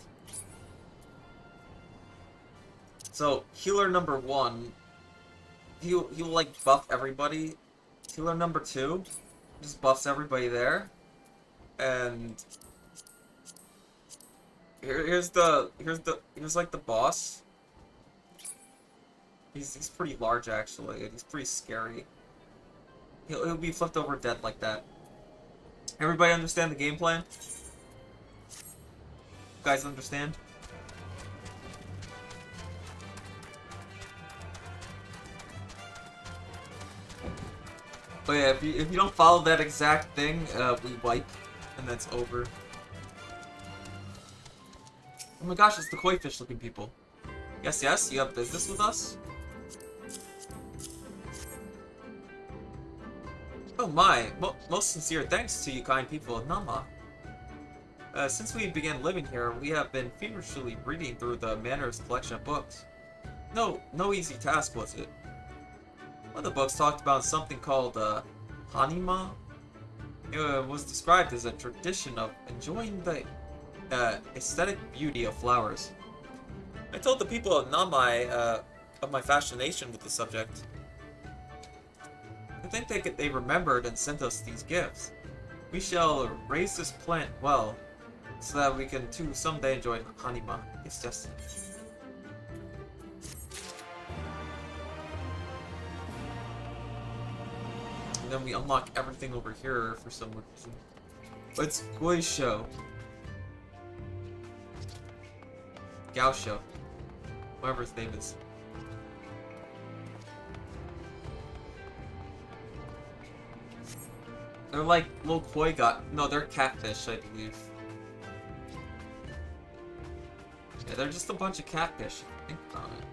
So, healer number 1, he'll like buff everybody. Healer number 2 just buffs everybody there. And here's like the boss. He's pretty large actually, and he's pretty scary. He'll be flipped over dead like that. Everybody understand the game plan? You guys understand? But yeah, if you don't follow that exact thing, we wipe, and that's over. Oh my gosh, it's the koi fish looking people. Yes, you have business with us? Oh my, most sincere thanks to you kind people of Nama. Since we began living here, we have been feverishly reading through the Manor's collection of books. No easy task was it. One of the books talked about something called, Hanima. It was described as a tradition of enjoying the, aesthetic beauty of flowers. I told the people of Namai, of my fascination with the subject. I think they remembered and sent us these gifts. We shall raise this plant well, so that we can too someday enjoy Hanima. It's just... And then we unlock everything over here for some reason. It's Guisho. Gaosho. Whatever his name is. They're like little koi no, they're catfish, I believe. Yeah, they're just a bunch of catfish. Think about it.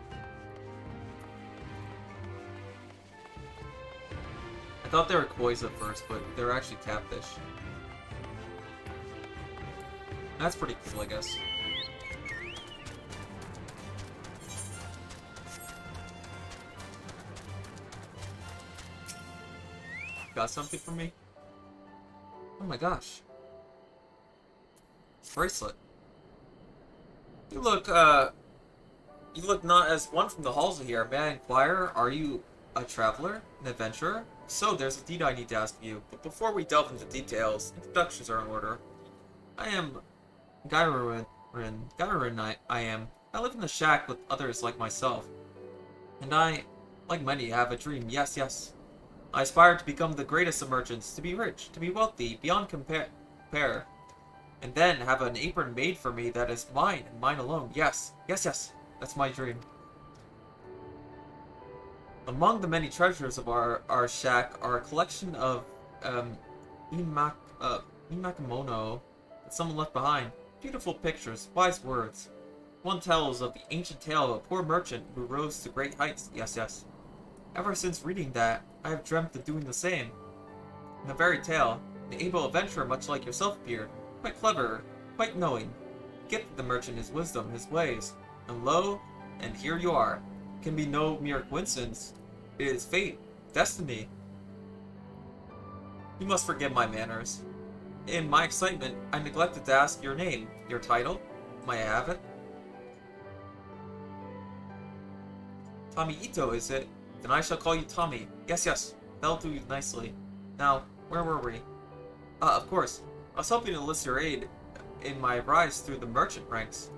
I thought they were kois at first, but they're actually catfish. That's pretty cool, I guess. Got something for me? Oh my gosh. Bracelet. You look not as one from the halls of here. May I inquire, are you a traveler? An adventurer? So, there's a deed I need to ask you, but before we delve into details, introductions are in order. I am Gairuin I am. I live in a shack with others like myself. And I, like many, have a dream, yes. I aspire to become the greatest of merchants, to be rich, to be wealthy, beyond compare, and then have an apron made for me that is mine, and mine alone, yes, that's my dream. Among the many treasures of our shack are a collection of, imakemono that someone left behind. Beautiful pictures, wise words. One tells of the ancient tale of a poor merchant who rose to great heights, yes. Ever since reading that, I have dreamt of doing the same. In the very tale, an able adventurer much like yourself appeared, quite clever, quite knowing. Gifted the merchant his wisdom, his ways, and lo, and here you are. It can be no mere coincidence. It is fate, destiny. You must forgive my manners. In my excitement, I neglected to ask your name. Your title? May I have it? Tommy Ito, is it? Then I shall call you Tommy. Yes, yes. That'll do nicely. Now, where were we? Of course. I was hoping to enlist your aid in my rise through the merchant ranks.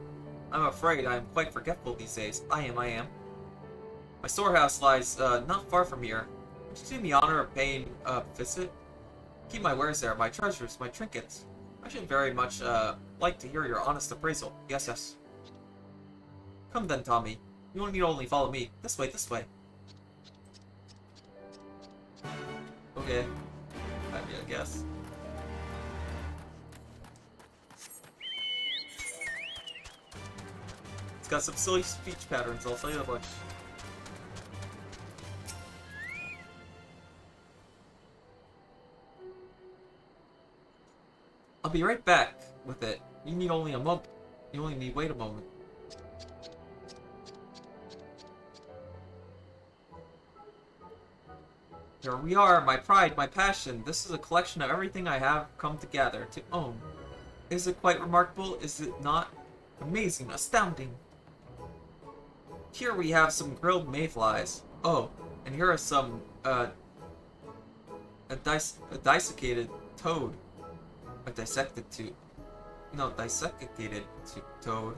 I'm afraid I am quite forgetful these days. I am. My storehouse lies not far from here. Would you do me the honor of paying a visit? Keep my wares there, my treasures, my trinkets. I should very much like to hear your honest appraisal. Yes, yes. Come then, Tommy. You need only follow me. This way, this way. Okay. I guess. It's got some silly speech patterns, I'll tell you that much. I'll be right back with it. You need only a moment. You only need wait a moment. Here we are, my pride, my passion. This is a collection of everything I have come to gather, to own. Is it quite remarkable? Is it not? Amazing, astounding. Here we have some grilled mayflies. Oh, and here are some, a desiccated toad. A dissected toad.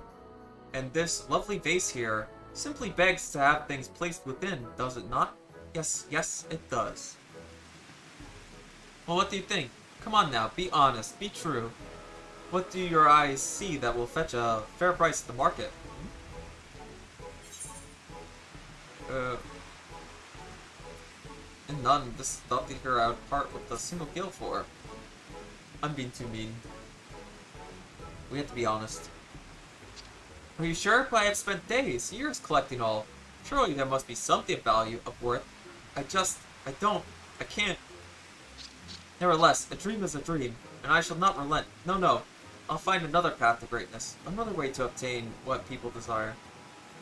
And this lovely vase here simply begs to have things placed within, does it not? Yes, yes, it does. Well, what do you think? Come on now, be honest, be true. What do your eyes see that will fetch a fair price at the market? And none. This is nothing here I would part with a single gil for. I'm being too mean. We have to be honest. Are you sure? But I have spent days, years collecting all. Surely there must be something of value, of worth. I can't. Nevertheless, a dream is a dream, and I shall not relent. No, no. I'll find another path to greatness, another way to obtain what people desire.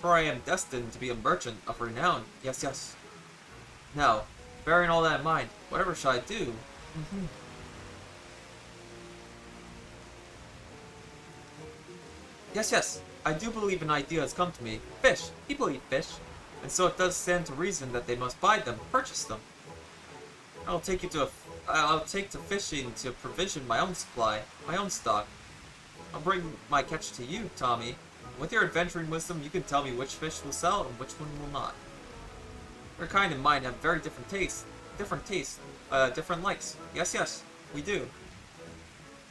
For I am destined to be a merchant of renown. Yes, yes. Now, bearing all that in mind, whatever shall I do? Yes, yes. I do believe an idea has come to me. Fish. People eat fish. And so it does stand to reason that they must buy them, purchase them. I'll take to fishing to provision my own supply, my own stock. I'll bring my catch to you, Tommy. With your adventuring wisdom, you can tell me which fish will sell and which one will not. Your kind and mine have very different tastes, different likes. Yes, yes, we do.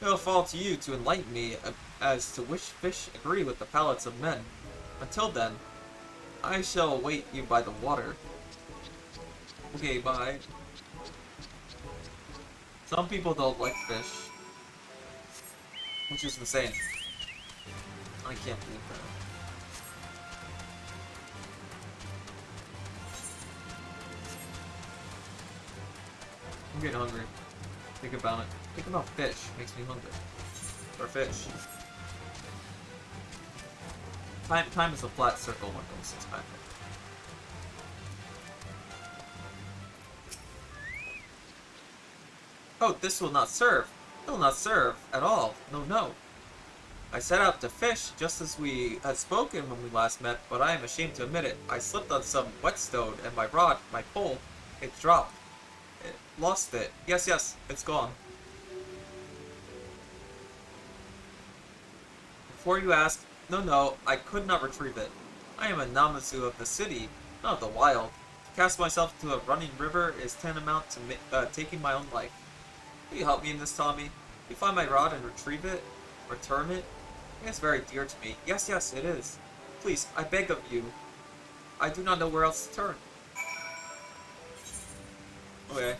It'll fall to you to enlighten me as to which fish agree with the palates of men. Until then, I shall await you by the water. Okay, bye. Some people don't like fish. Which is insane. I can't believe that. I'm getting hungry. Think about it. Think about fish. Makes me hungry. Or fish. Time is a flat circle when it comes to this map. Oh, this will not serve. It will not serve at all. No, no. I set out to fish just as we had spoken when we last met, but I am ashamed to admit it. I slipped on some whetstone and my rod, my pole, it dropped. It lost it. Yes, yes, it's gone. Before you ask, no, no, I could not retrieve it. I am a Namazu of the city, not of the wild. To cast myself into a running river is tantamount to taking my own life. Will you help me in this, Tommy? Will you find my rod and retrieve it? Return it? It is very dear to me. Yes, yes, it is. Please, I beg of you. I do not know where else to turn. Okay.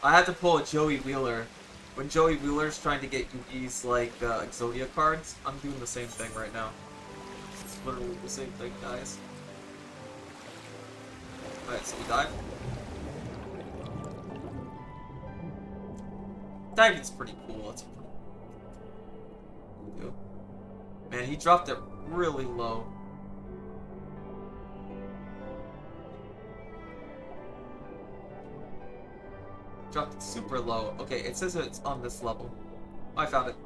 I had to pull a Joey Wheeler. When Joey Wheeler's trying to get Yugi's, like, Exodia cards, I'm doing the same thing right now. It's literally the same thing, guys. Alright, so we dive. Diving's pretty cool. It's pretty cool. Man, he dropped it really low. Dropped it super low. Okay, it says it's on this level. I found it.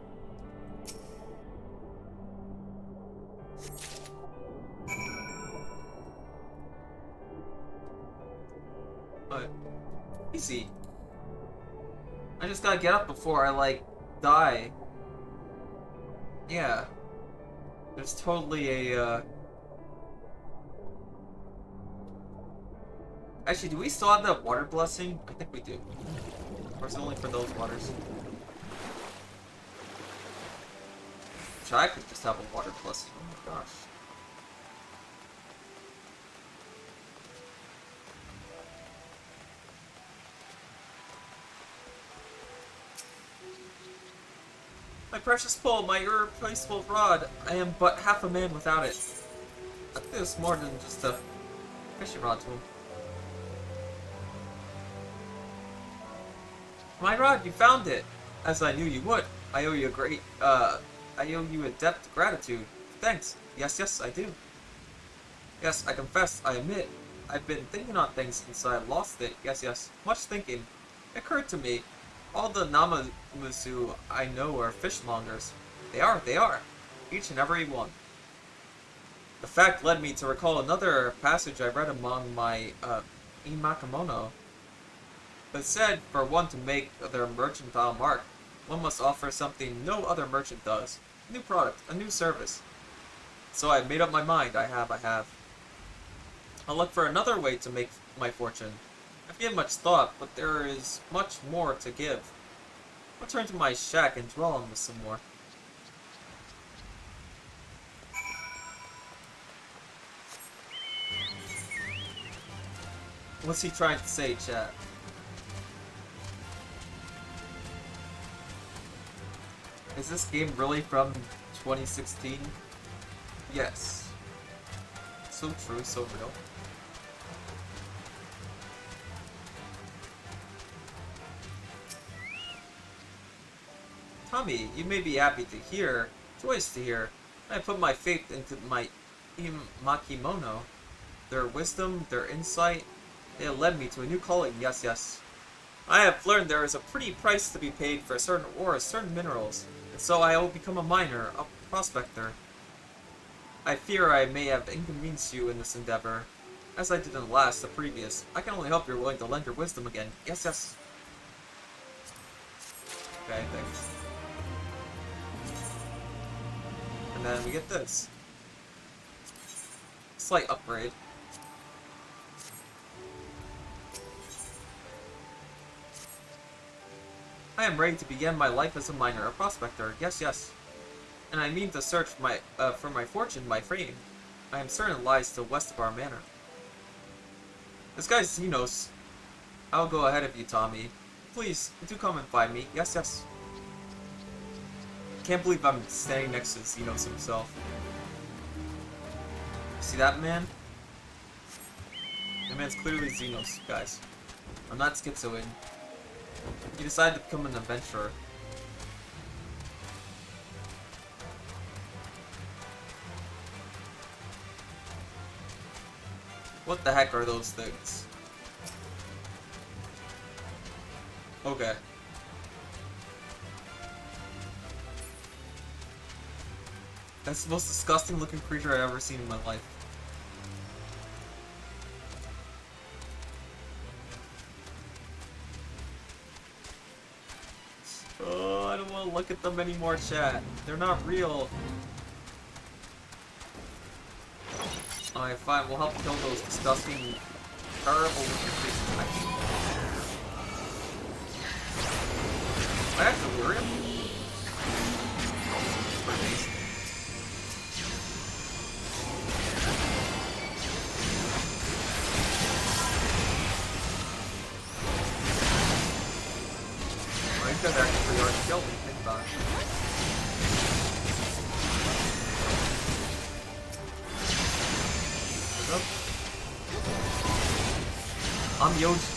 Easy. I just gotta get up before I, like, die. Yeah. There's totally a, Actually, do we still have that water blessing? I think we do. Or is it only for those waters? Which I could just have a water blessing. Oh my gosh. My precious pole, my irreplaceable rod. I am but half a man without it. I think it's more than just a fishing rod to him. My rod, you found it! As I knew you would. I owe you a debt of gratitude. Thanks. Yes, I do. Yes, I confess, I admit. I've been thinking on things since I lost it. Yes. Much thinking. It occurred to me. All the Namamusu I know are fishmongers. They are. Each and every one. The fact led me to recall another passage I read among my Imakamono. It said for one to make their mercantile mark, one must offer something no other merchant does. A new product, a new service. So I made up my mind. I have. I'll look for another way to make my fortune. I've given much thought, but there is much more to give. I'll turn to my shack and dwell on this some more. What's he trying to say, chat? Is this game really from 2016? Yes. So true, so real. Tommy, you may be happy to hear, joyous to hear, I put my faith into my Imakimono. Their wisdom, their insight, they have led me to a new calling, yes. I have learned there is a pretty price to be paid for certain ores, certain minerals, and so I will become a miner, a prospector. I fear I may have inconvenienced you in this endeavor. As I did in the previous, I can only hope you're willing to lend your wisdom again. Yes. Okay, thanks. And then we get this. Slight upgrade. I am ready to begin my life as a miner, a prospector. Yes. And I mean to search for my fortune, my fame. I am certain it lies to the west of our manor. This guy's Xenos. I'll go ahead of you, Tommy. Please, do come and find me. Yes. Can't believe I'm standing next to Xenos himself. See that man? That man's clearly Xenos, guys. I'm not schizoid. He decided to become an adventurer. What the heck are those things? Okay. That's the most disgusting looking creature I've ever seen in my life. Oh, I don't want to look at them anymore, chat. They're not real. Alright, fine. We'll help kill those disgusting, terrible looking creatures. I have delirium? Pretty. That actually already killed me, think about it. I'm Yoji.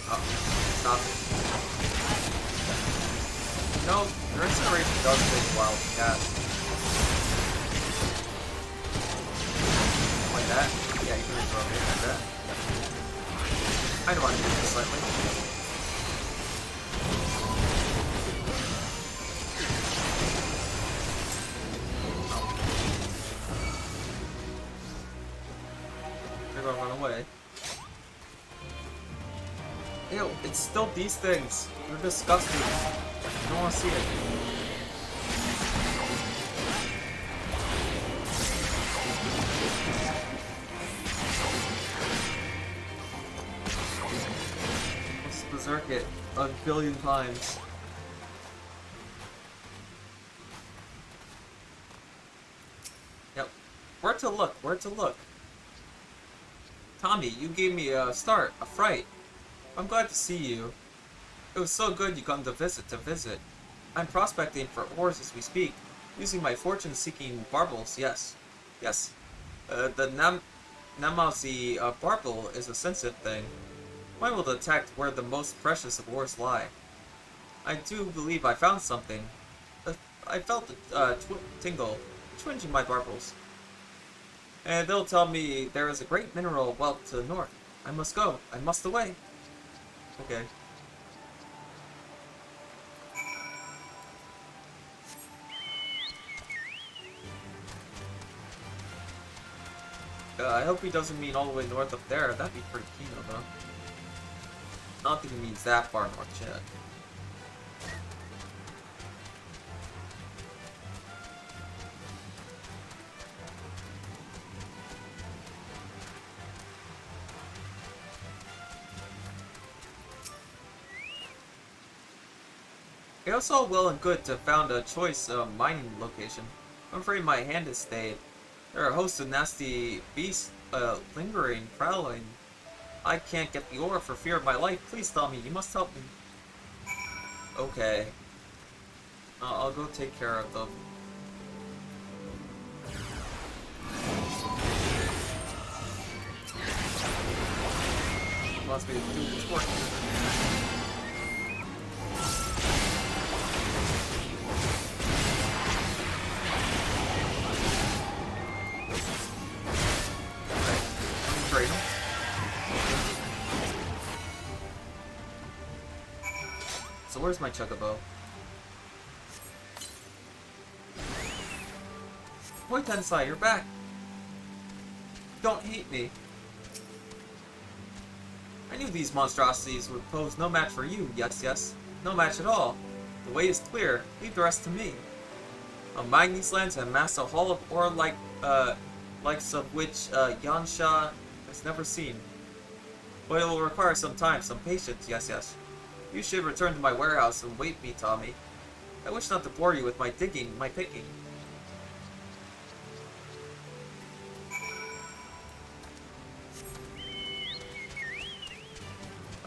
Oh, stop it. No, your incineration does take a while to cast. Like that? Yeah, you can They're gonna run away. Ew, it's still these things. They're disgusting. I don't want to see it. Let's berserk it a billion times. Yep. Where to look? Where to look? Tommy, you gave me a start, a fright. I'm glad to see you. It was so good you come to visit. I'm prospecting for ores as we speak, using my fortune-seeking barbels, yes. Yes. The Namauzi barbel is a sensitive thing. Mine will detect where the most precious of ores lie. I do believe I found something. I felt a tingle, twinging my barbels. And they'll tell me there is a great mineral wealth to the north. I must go. I must away. Okay. I hope he doesn't mean all the way north up there. That'd be pretty keen though. I don't think he means that far north yet. It was all well and good to found a choice mining location. I'm afraid my hand has stayed. There are a host of nasty beasts lingering, prowling. I can't get the ore for fear of my life. Please tell me, you must help me. Okay. I'll go take care of them. Wants me to do this work. So where's my Chocobo? Boy Tensai, you're back! Don't hate me. I knew these monstrosities would pose no match for you, yes. No match at all. The way is clear, leave the rest to me. I'll mine these lands and amass a haul of ore likes of which Yansha has never seen. But it will require some time, some patience, yes. You should return to my warehouse and wait me, Tommy. I wish not to bore you with my digging, my picking.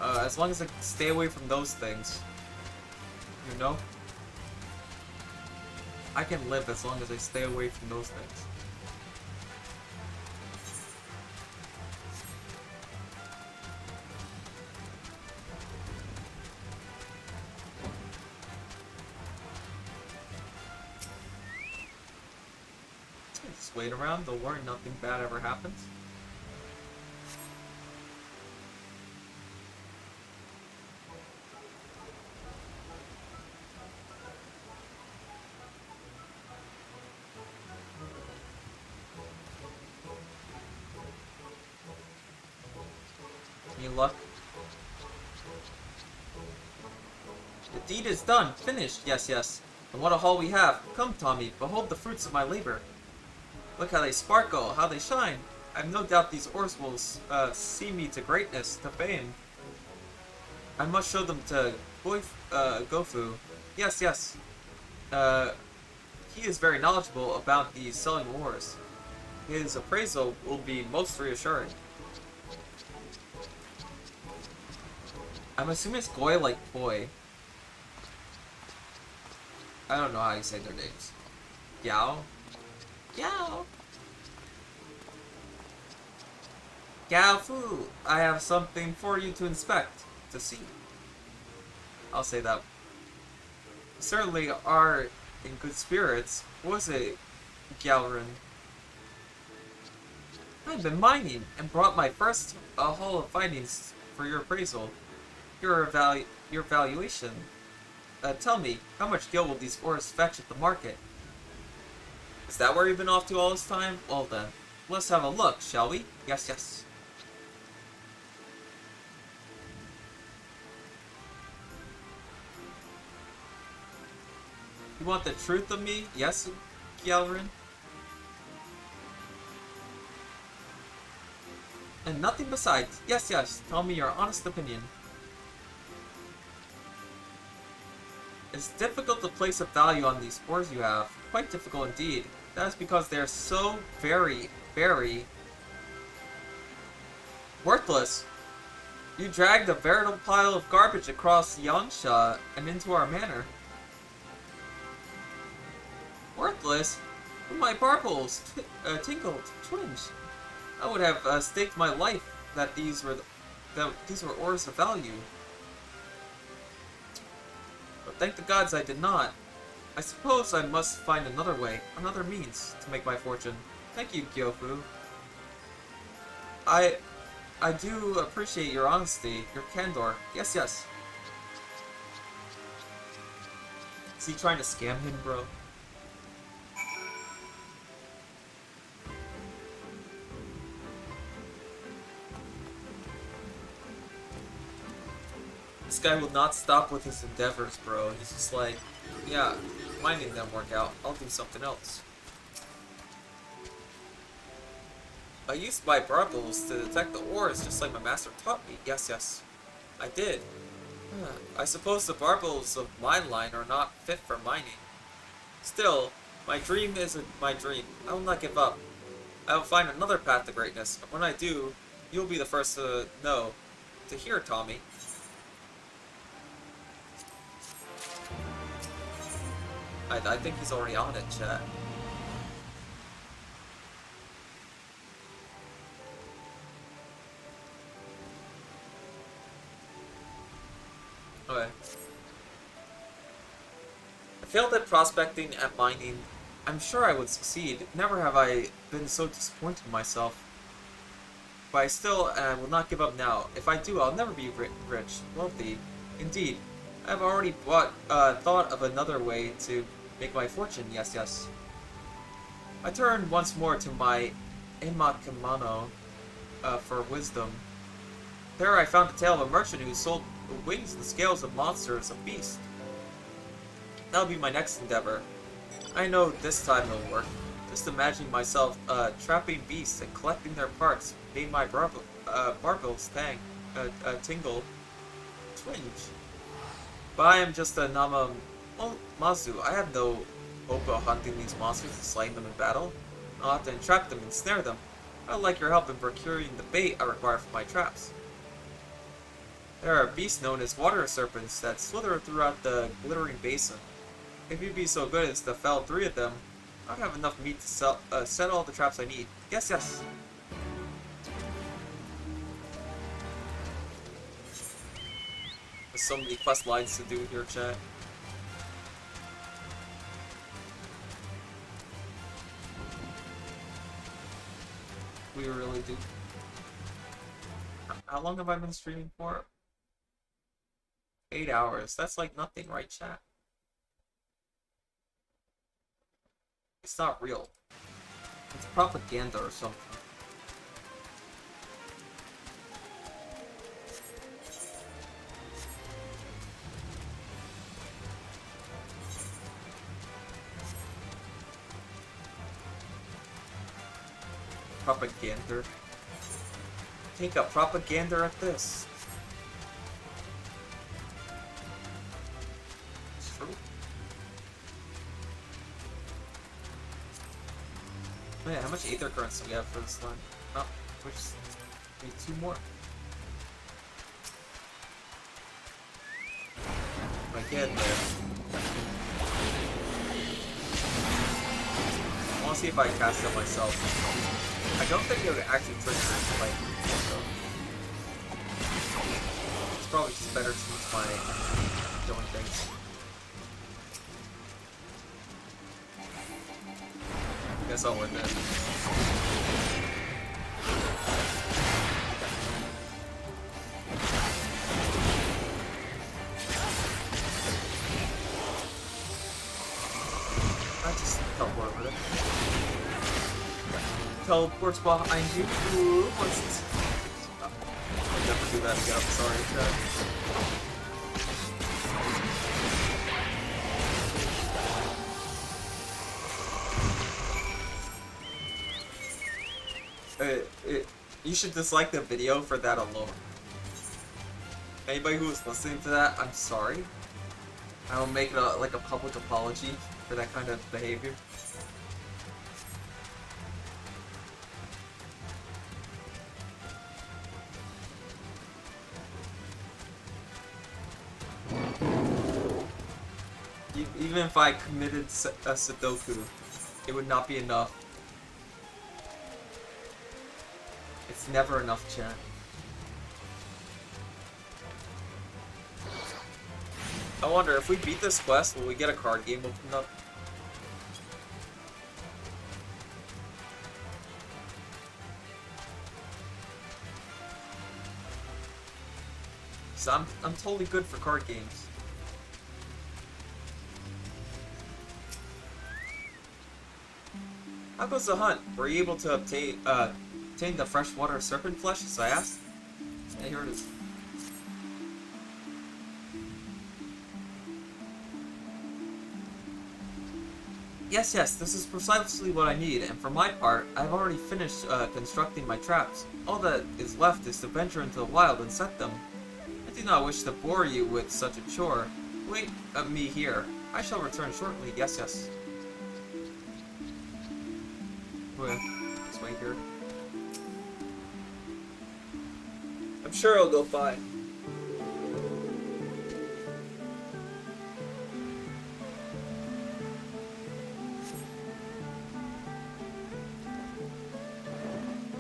As long as I stay away from those things. You know? I can live as long as I stay away from those things. Just wait around, don't worry, nothing bad ever happens. Any luck? The deed is done, finished, yes. And what a haul we have. Come, Tommy, behold the fruits of my labor. Look how they sparkle, how they shine. I have no doubt these ores will see me to greatness, to fame. I must show them to Gofu. Yes. He is very knowledgeable about these selling ores. His appraisal will be most reassuring. I'm assuming it's Goy like boy. I don't know how you say their names. Yao? Gao Fu, I have something for you to inspect, to see. I'll say that. Certainly are in good spirits. What was it, Galrin? I've been mining and brought my first haul of findings for your appraisal. Your valuation. Tell me, how much gil will these ores fetch at the market? Is that where you've been off to all this time? Well then, let's have a look, shall we? Yes. You want the truth of me? Yes, Gyalrin? And nothing besides. Yes, yes. Tell me your honest opinion. It's difficult to place a value on these ores you have. Quite difficult indeed. That is because they are so very, very worthless. You dragged a veritable pile of garbage across Yangsha and into our manor. Worthless? My barbels tinkled, twinged. I would have staked my life that these were ores of value. But thank the gods I did not. I suppose I must find another way, another means to make my fortune. Thank you, Gyofu. I do appreciate your honesty, your candor. Yes, yes. Is he trying to scam him, bro? This guy will not stop with his endeavors, bro. He's just like, yeah, mining didn't work out. I'll do something else. I used my barbels to detect the ores just like my master taught me. Yes, yes, I did. I suppose the barbels of mine line are not fit for mining. Still, my dream isn't my dream. I will not give up. I will find another path to greatness. When I do, you'll be the first to know, to hear, Tommy. I think he's already on it, chat. Okay. I failed at prospecting and mining. I'm sure I would succeed. Never have I been so disappointed in myself. But I still will not give up now. If I do, I'll never be rich, wealthy. Indeed, I have already thought of another way to make my fortune. Yes, yes. I turned once more to my Emakimono for wisdom. There I found a tale of a merchant who sold the wings and scales of monsters of beasts. That'll be my next endeavor. I know this time it'll work. Just imagining myself trapping beasts and collecting their parts made my barbels tingle, twinge. But I am just a Mazu. I have no hope of hunting these monsters and slaying them in battle. I'll have to entrap them and snare them. I'd like your help in procuring the bait I require for my traps. There are beasts known as water serpents that slither throughout the glittering basin. If you'd be so good as to fell 3 of them, I'd have enough meat to set all the traps I need. Yes, yes. There's so many quest lines to do here, chat. We really do. How long have I been streaming for? 8 hours. That's like nothing, right, chat? It's not real. It's propaganda or something. Propaganda. Take a propaganda at this. It's true. Man, how much Aether Currents do we have for this line? Oh, we just need 2 more. If I get there. I want to see if I cast it myself. I don't think it would actually trigger it like so. It's probably just better to use my doing things. I guess I'll win this. I just teleport over it. Teleports behind you. Ooh, what's this? Oh, I'll never do that again. I'm sorry, chat. You should dislike the video for that alone. Anybody who is listening to that, I'm sorry. I will make it like a public apology for that kind of behavior. Even if I committed a Sudoku, it would not be enough. It's never enough, chat. I wonder, if we beat this quest, will we get a card game opened up? So I'm totally good for card games. How goes the hunt? Were you able to obtain the freshwater serpent flesh, as I asked? Yeah, here it is. Yes, this is precisely what I need, and for my part, I've already finished constructing my traps. All that is left is to venture into the wild and set them. I do not wish to bore you with such a chore. Wait me here. I shall return shortly, yes. Okay, let's wait here. I'm sure it'll go fine.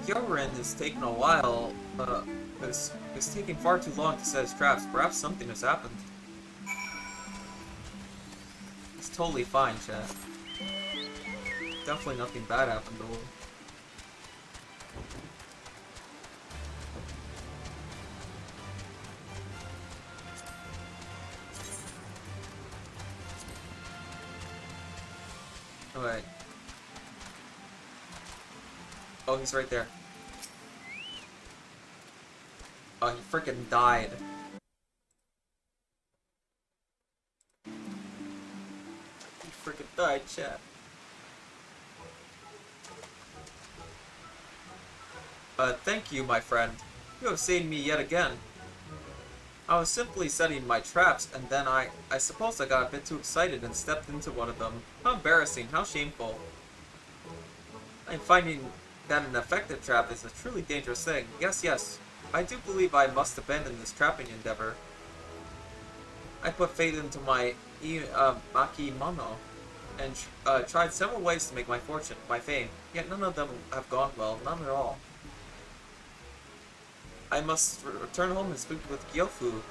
Yorin is taking a while, is taking far too long to set his traps. Perhaps something has happened. It's totally fine, chat. Definitely nothing bad happened to him. Alright. Oh, he's right there. Oh, he freaking died. He freaking died, chat. Thank you, my friend. You have saved me yet again. I was simply setting my traps, and then I suppose I got a bit too excited and stepped into one of them. How embarrassing, how shameful. I'm finding that an effective trap is a truly dangerous thing. Yes. I do believe I must abandon this trapping endeavor. I put faith into my Makimono, and tried several ways to make my fortune, my fame, yet none of them have gone well, none at all. I must return home and speak with Gyofu.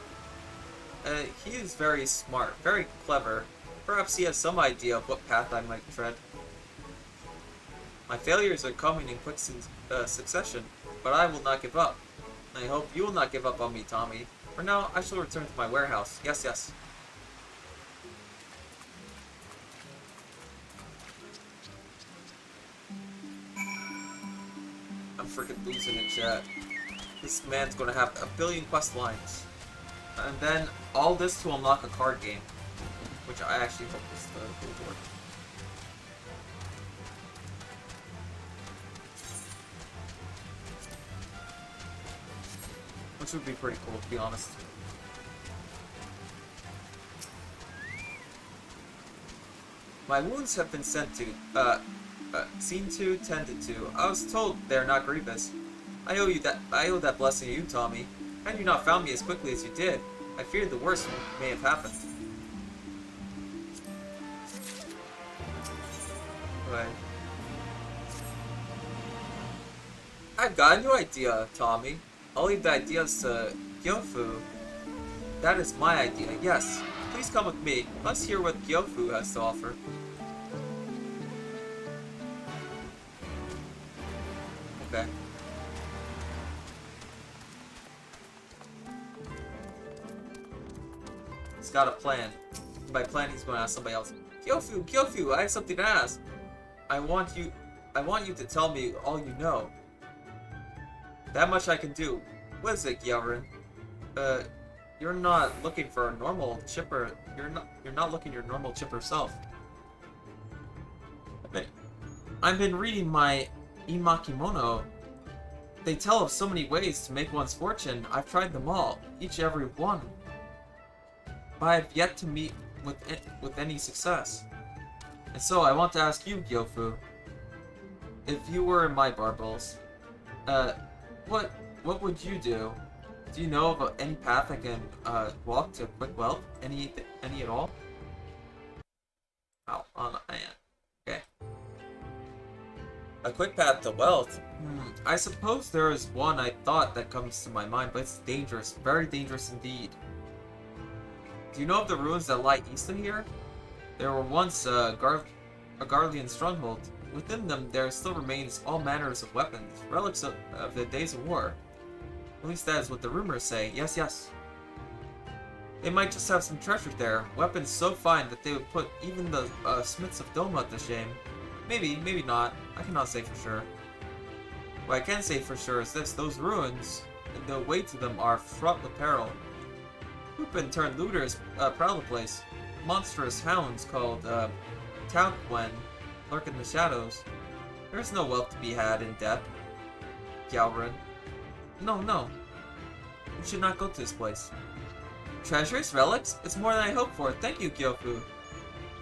He is very smart, very clever. Perhaps he has some idea of what path I might tread. My failures are coming in quick succession, but I will not give up. I hope you will not give up on me, Tommy. For now, I shall return to my warehouse. Yes. I'm freaking losing it, chat. This man's gonna have a billion quest lines. And then all this to unlock a card game. Which I actually hope is the reward. Which would be pretty cool, to be honest. My wounds have been seen to, tended to. I was told they're not grievous. I owe that blessing to you, Tommy. Had you not found me as quickly as you did, I feared the worst may have happened. Right. I've got a new idea, Tommy. I'll leave the ideas to Gyofu. That is my idea, yes. Please come with me. Let's hear what Gyofu has to offer. Okay. He's got a plan. By plan, he's going to ask somebody else. Gyofu, I have something to ask. I want you to tell me all you know. That much I can do. What is it, Gyorin? You're not looking for a normal chipper. You're not looking your normal chipper self. I've been reading my Imakimono They tell of so many ways to make one's fortune. I've tried them all, each and every one. But I've yet to meet with any success. And so I want to ask you, Gyofu, if you were in my barbels, what would you do? Do you know of any path I can walk to quick wealth? Any at all? Oh, okay. A quick path to wealth? I suppose there is one I thought that comes to my mind, but it's dangerous, very dangerous indeed. Do you know of the ruins that lie east of here? There were once a Garlean stronghold. Within them, there still remains all manners of weapons, relics of the days of war. At least that is what the rumors say. Yes, yes. They might just have some treasure there, weapons so fine that they would put even the smiths of Doma to shame. Maybe, maybe not. I cannot say for sure. What I can say for sure is this: those ruins, and the way to them are fraught with peril. Lupin turned looters prowl the place. Monstrous hounds called Taoquen lurk in the shadows. There is no wealth to be had in death. Galrin. No, no. You should not go to this place. Treasures? Relics? It's more than I hoped for. Thank you, Gyofu.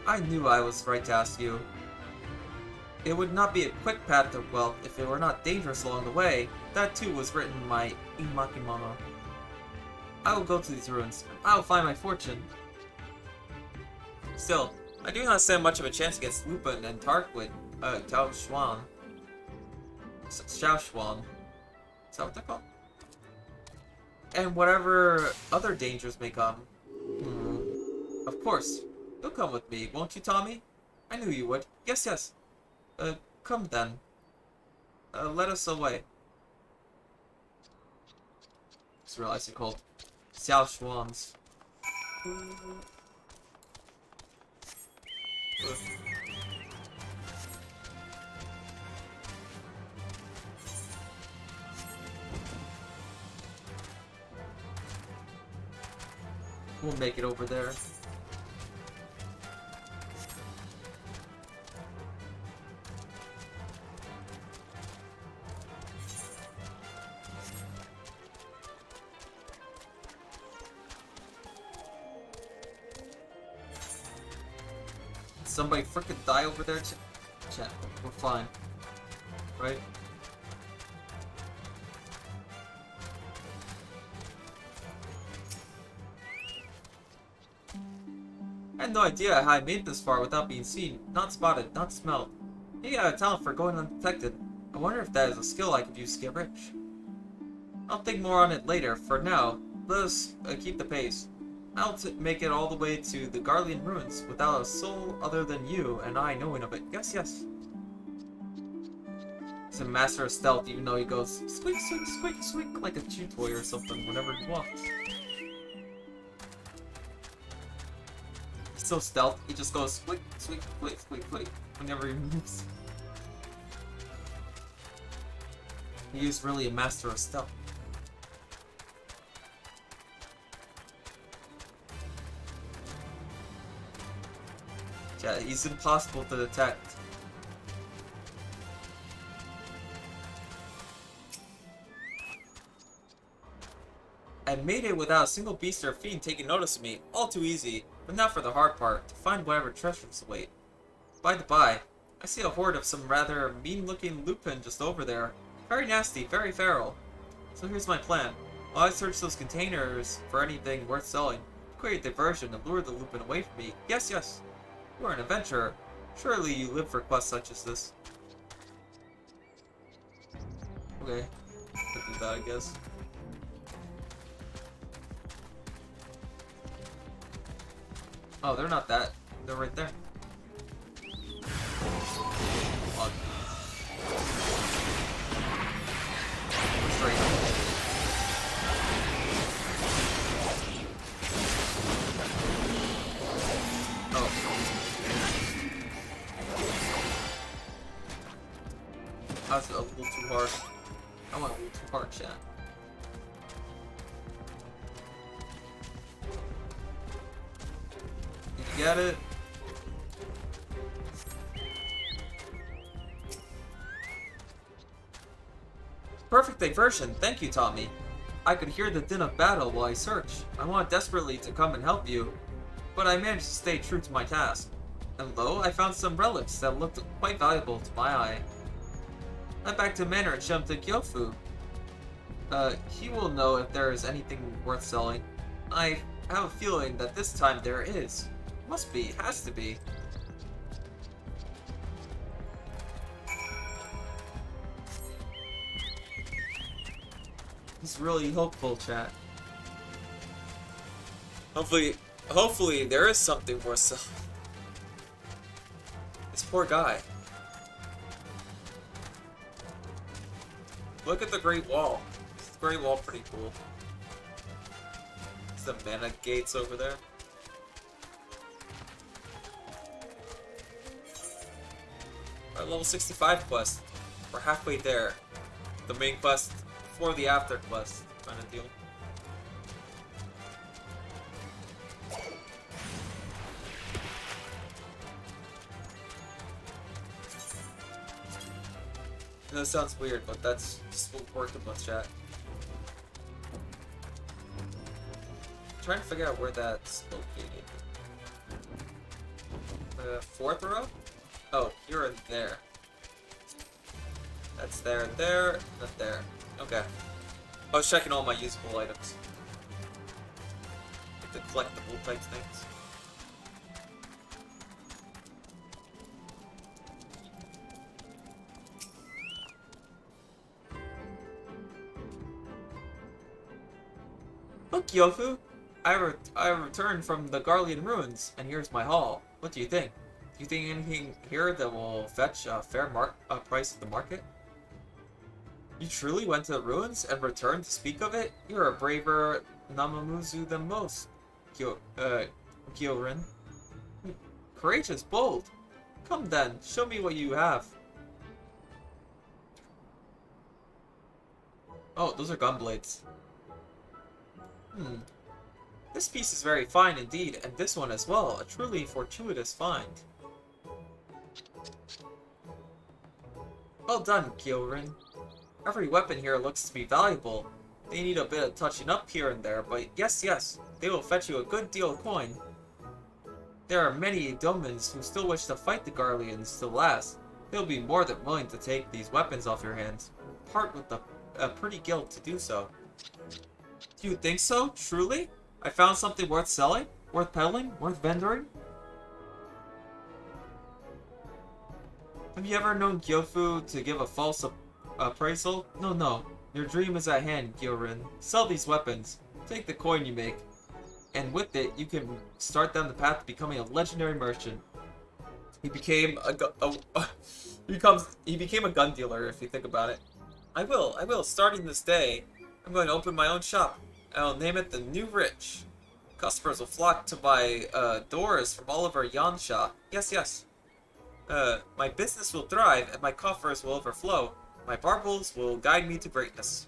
I knew I was right to ask you. It would not be a quick path to wealth if it were not dangerous along the way. That too was written in my Imakimono. I will go to these ruins. I will find my fortune. Still, I do not stand much of a chance against Lupin and Tarquin, Xiao Xuan. Is that what they're called? And whatever other dangers may come. Of course. You'll come with me, won't you, Tommy? I knew you would. Yes, yes. Come then. Let us away. Just realized they're called Xiao Xuans. We'll make it over there. Somebody frickin' die over there? Chat, we're fine. Right? I had no idea how I made it this far without being seen, not spotted, not smelled. Maybe I have a talent for going undetected. I wonder if that is a skill I could use to get rich. I'll think more on it later. For now, let us keep the pace. I'll make it all the way to the Garlean ruins without a soul other than you and I knowing of it. Yes, yes. He's a master of stealth, even though he goes squeak, squeak, squeak, squeak like a chew toy or something whenever he walks. He's so stealth, he just goes squeak, squeak, squeak, squeak, squeak whenever he moves. He is really a master of stealth. Yeah, he's impossible to detect. I made it without a single beast or fiend taking notice of me. All too easy. But now for the hard part, to find whatever treasures await. By the by, I see a horde of some rather mean-looking Lupin just over there. Very nasty, very feral. So here's my plan. While I search those containers for anything worth selling, create a diversion and lure the Lupin away from me. Yes, yes. You are an adventurer. Surely you live for quests such as this. Okay. I'll do that, I guess. Oh, they're not that. They're right there. Oh. Straight. Oh. That's a little too hard. I went a little too hard, chat. Did you get it? perfect diversion. Thank you, Tommy. I could hear the din of battle while I searched. I wanted desperately to come and help you, but I managed to stay true to my task. And lo, I found some relics that looked quite valuable to my eye. I back to Manor and show them to Gyofu. He will know if there is anything worth selling. I have a feeling that this time there is. Must be, has to be. He's really hopeful, chat. Hopefully there is something worth selling. This poor guy. Look at the Great Wall. The Great Wall pretty cool. There's the mana gates over there. Our level 65 quest. We're halfway there. The main quest for the after quest kind of deal. I know it sounds weird, but that's just what we're working with, chat. I'm trying to figure out where that's located. The fourth row? Oh, you're in there. That's there, not there. Okay. I was checking all my usable items. The collectible type things. Look, Yofu! I returned from the Garlean ruins, and here's my haul. What do you think? Do you think anything here that will fetch a fair price at the market? You truly went to the ruins and returned to speak of it? You're a braver Namamuzu than most, Gyorin. Courageous, bold. Come then, show me what you have. Oh, those are gun blades. This piece is very fine indeed, and this one as well. A truly fortuitous find. Well done, Gyorin. Every weapon here looks to be valuable. They need a bit of touching up here and there, but yes, they will fetch you a good deal of coin. There are many domans who still wish to fight the Garleans to the last. They'll be more than willing to take these weapons off your hands. Part with a pretty guilt to do so. Do you think so? Truly? I found something worth selling? Worth peddling? Worth vendoring? Have you ever known Gyofu to give a false appraisal? No. Your dream is at hand, Gyorin. Sell these weapons. Take the coin you make. And with it, you can start down the path to becoming a legendary merchant. He became a gun dealer, if you think about it. I will. Starting this day, I'm going to open my own shop. I'll name it the New Rich. Customers will flock to my doors from all over Yansha. Yes. My business will thrive and my coffers will overflow. My barbels will guide me to greatness.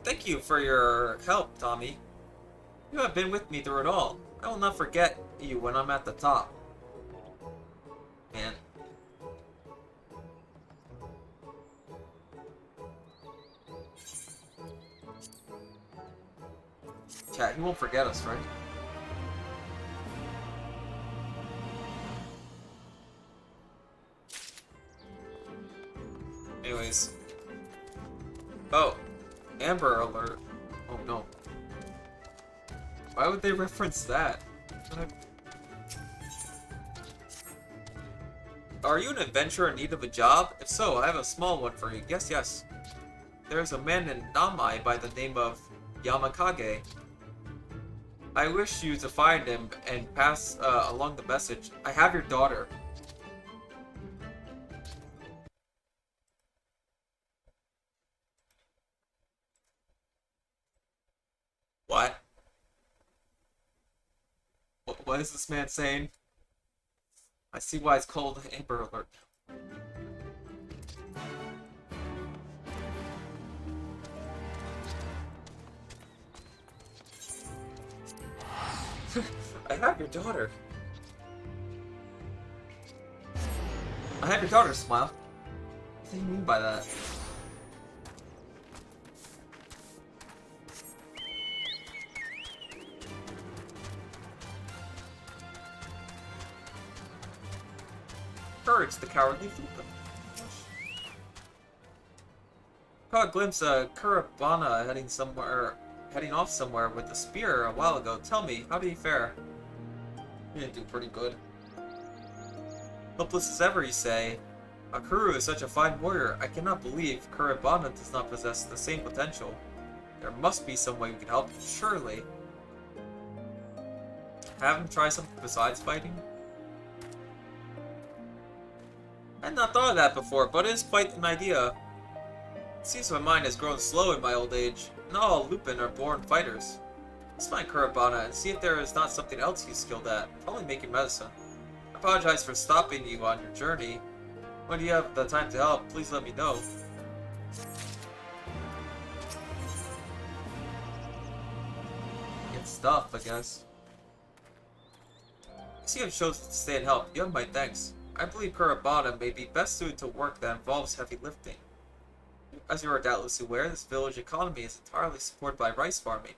Thank you for your help, Tommy. You have been with me through it all. I will not forget you when I'm at the top. Man. Chat, he won't forget us, right? Anyways. Oh. Amber Alert. Oh no. Why would they reference that? Are you an adventurer in need of a job? If so, I have a small one for you. Yes. There's a man in Namai by the name of Yamakage. I wish you to find him and pass along the message. I have your daughter. What? What is this man saying? I see why it's called Amber Alert. I have your daughter. I have your daughter, Smile. What do you mean by that? Courage, the cowardly Fuka. Caught a glimpse of Kurabana heading off somewhere with a spear a while ago. Tell me, how did he fare? He didn't do pretty good. Helpless as ever, you say? Akuru is such a fine warrior. I cannot believe Kurabana does not possess the same potential. There must be some way we can help him, surely. Have him try something besides fighting? I had not thought of that before, but it is quite an idea. It seems my mind has grown slow in my old age. Not all Lupin are born fighters. Let's find Kurabana and see if there is not something else he's skilled at. Probably making medicine. I apologize for stopping you on your journey. When you have the time to help, please let me know. Good stuff, I guess. I see you have chosen to stay and help. You have my thanks. I believe Kurabana may be best suited to work that involves heavy lifting. As you are doubtless aware, this village economy is entirely supported by rice farming.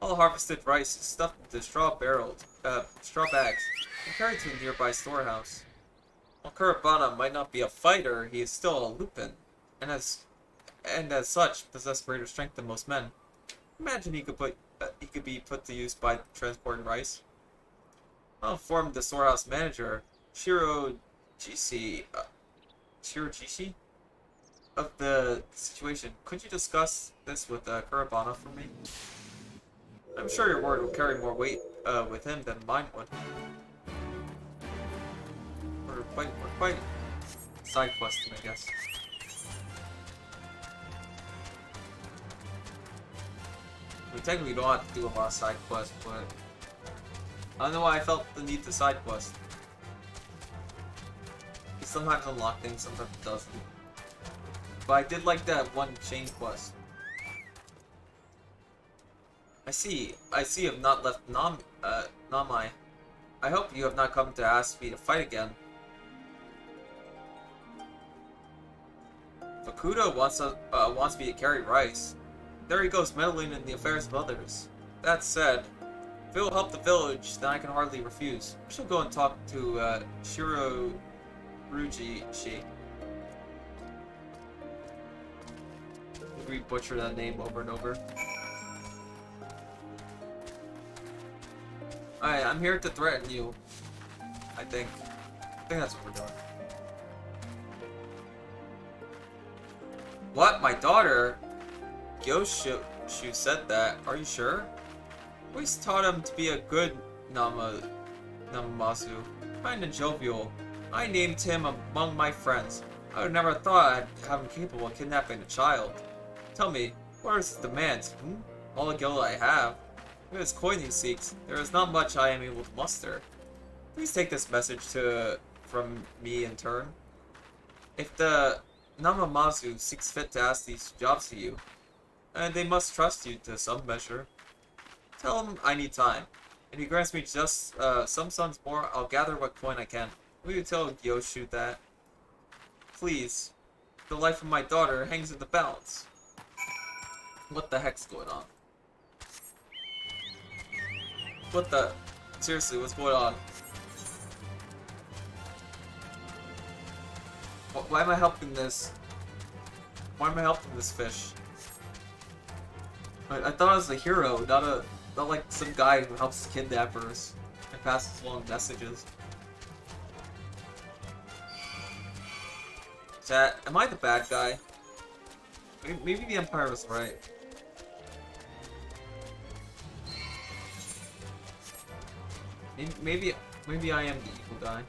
All harvested rice is stuffed into straw bags, and carried to a nearby storehouse. While Kurabana might not be a fighter, he is still a Lupin, and as such possess greater strength than most men. Imagine he could be put to use by transporting rice. I'll inform the storehouse manager, Shirojishi, of the situation. Could you discuss this with Kurabana for me? I'm sure your word will carry more weight with him than mine would. We're quite side questing, I guess. I mean, technically, you don't have to do a lot of side quests, but I don't know why I felt the need to side quest. It sometimes unlock things, sometimes it doesn't. But I did like that one chain quest. I see you have not left Namai. I hope you have not come to ask me to fight again. Fukuda wants me to carry rice. There he goes meddling in the affairs of others. That said, if it will help the village, then I can hardly refuse. I shall go and talk to Shirojishi. We butcher that name over and over. Alright, I'm here to threaten you. I think that's what we're doing. What? My daughter? Gyoshu said that. Are you sure? I always taught him to be a good Namamasu. Kind and jovial. I named him among my friends. I would never thought I'd have him capable of kidnapping a child. Tell me, what are his demands? All the guilt I have. With his coin he seeks, there is not much I am able to muster. Please take this message from me in turn. If the Namamazu seeks fit to ask these jobs to you, they must trust you to some measure. Tell him I need time. If he grants me just some suns more, I'll gather what coin I can. Will you tell Gyoshu that? Please. The life of my daughter hangs in the balance. What the heck's going on? What the? Seriously, what's going on? Why am I helping this? Why am I helping this fish? I thought I was a hero, not like some guy who helps kidnappers and passes along messages. Chat, am I the bad guy? Maybe the Empire was right. Maybe I am the evil guy.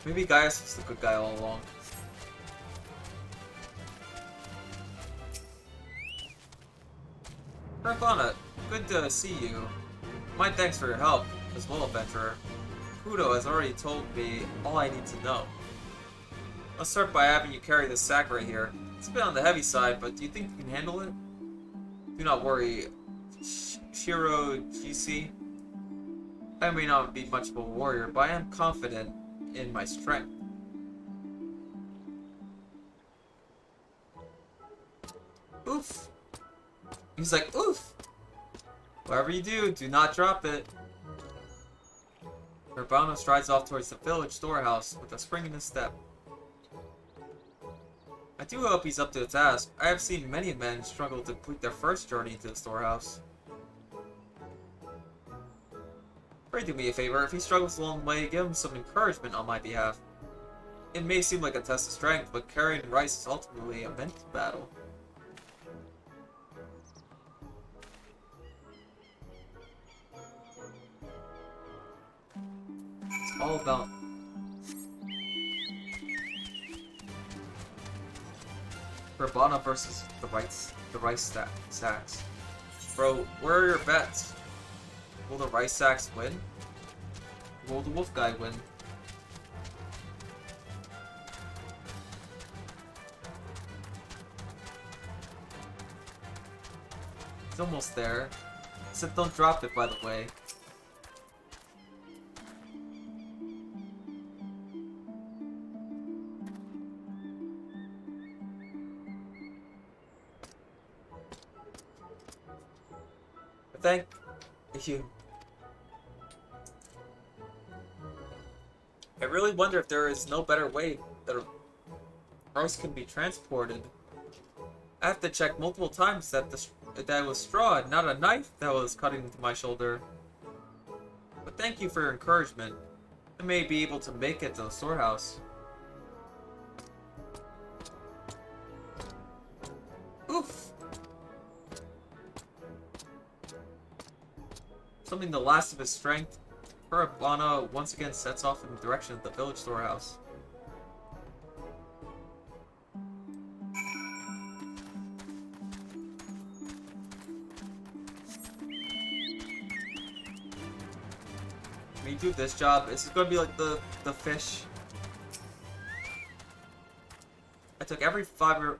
Maybe Gaius was the good guy all along. Kurabana, good to see you. My thanks for your help as well, adventurer. Kudo has already told me all I need to know. Let's start by having you carry this sack right here. It's a bit on the heavy side, but do you think you can handle it? Do not worry, Shirojishi. I may not be much of a warrior, but I am confident in my strength. Oof. He's like, oof. Whatever you do not drop it. Urbano strides off towards the village storehouse with a spring in his step. I do hope he's up to the task. I have seen many men struggle to complete their first journey to the storehouse. Pray do me a favor, if he struggles along the way, give him some encouragement on my behalf. It may seem like a test of strength, but carrying rice is ultimately a mental battle. It's all about... Urbana versus the rice sacks. Bro, where are your bets? Will the rice sacks win? Will the wolf guy win? It's almost there. Except don't drop it, by the way. Thank you. I really wonder if there is no better way that rice can be transported. I have to check multiple times that that was straw and not a knife that was cutting into my shoulder. But thank you for your encouragement. I may be able to make it to the storehouse. Oof. Something the last of his strength, Urbana once again sets off in the direction of the village storehouse. When you do this job, this is going to be like the fish. It took every fiber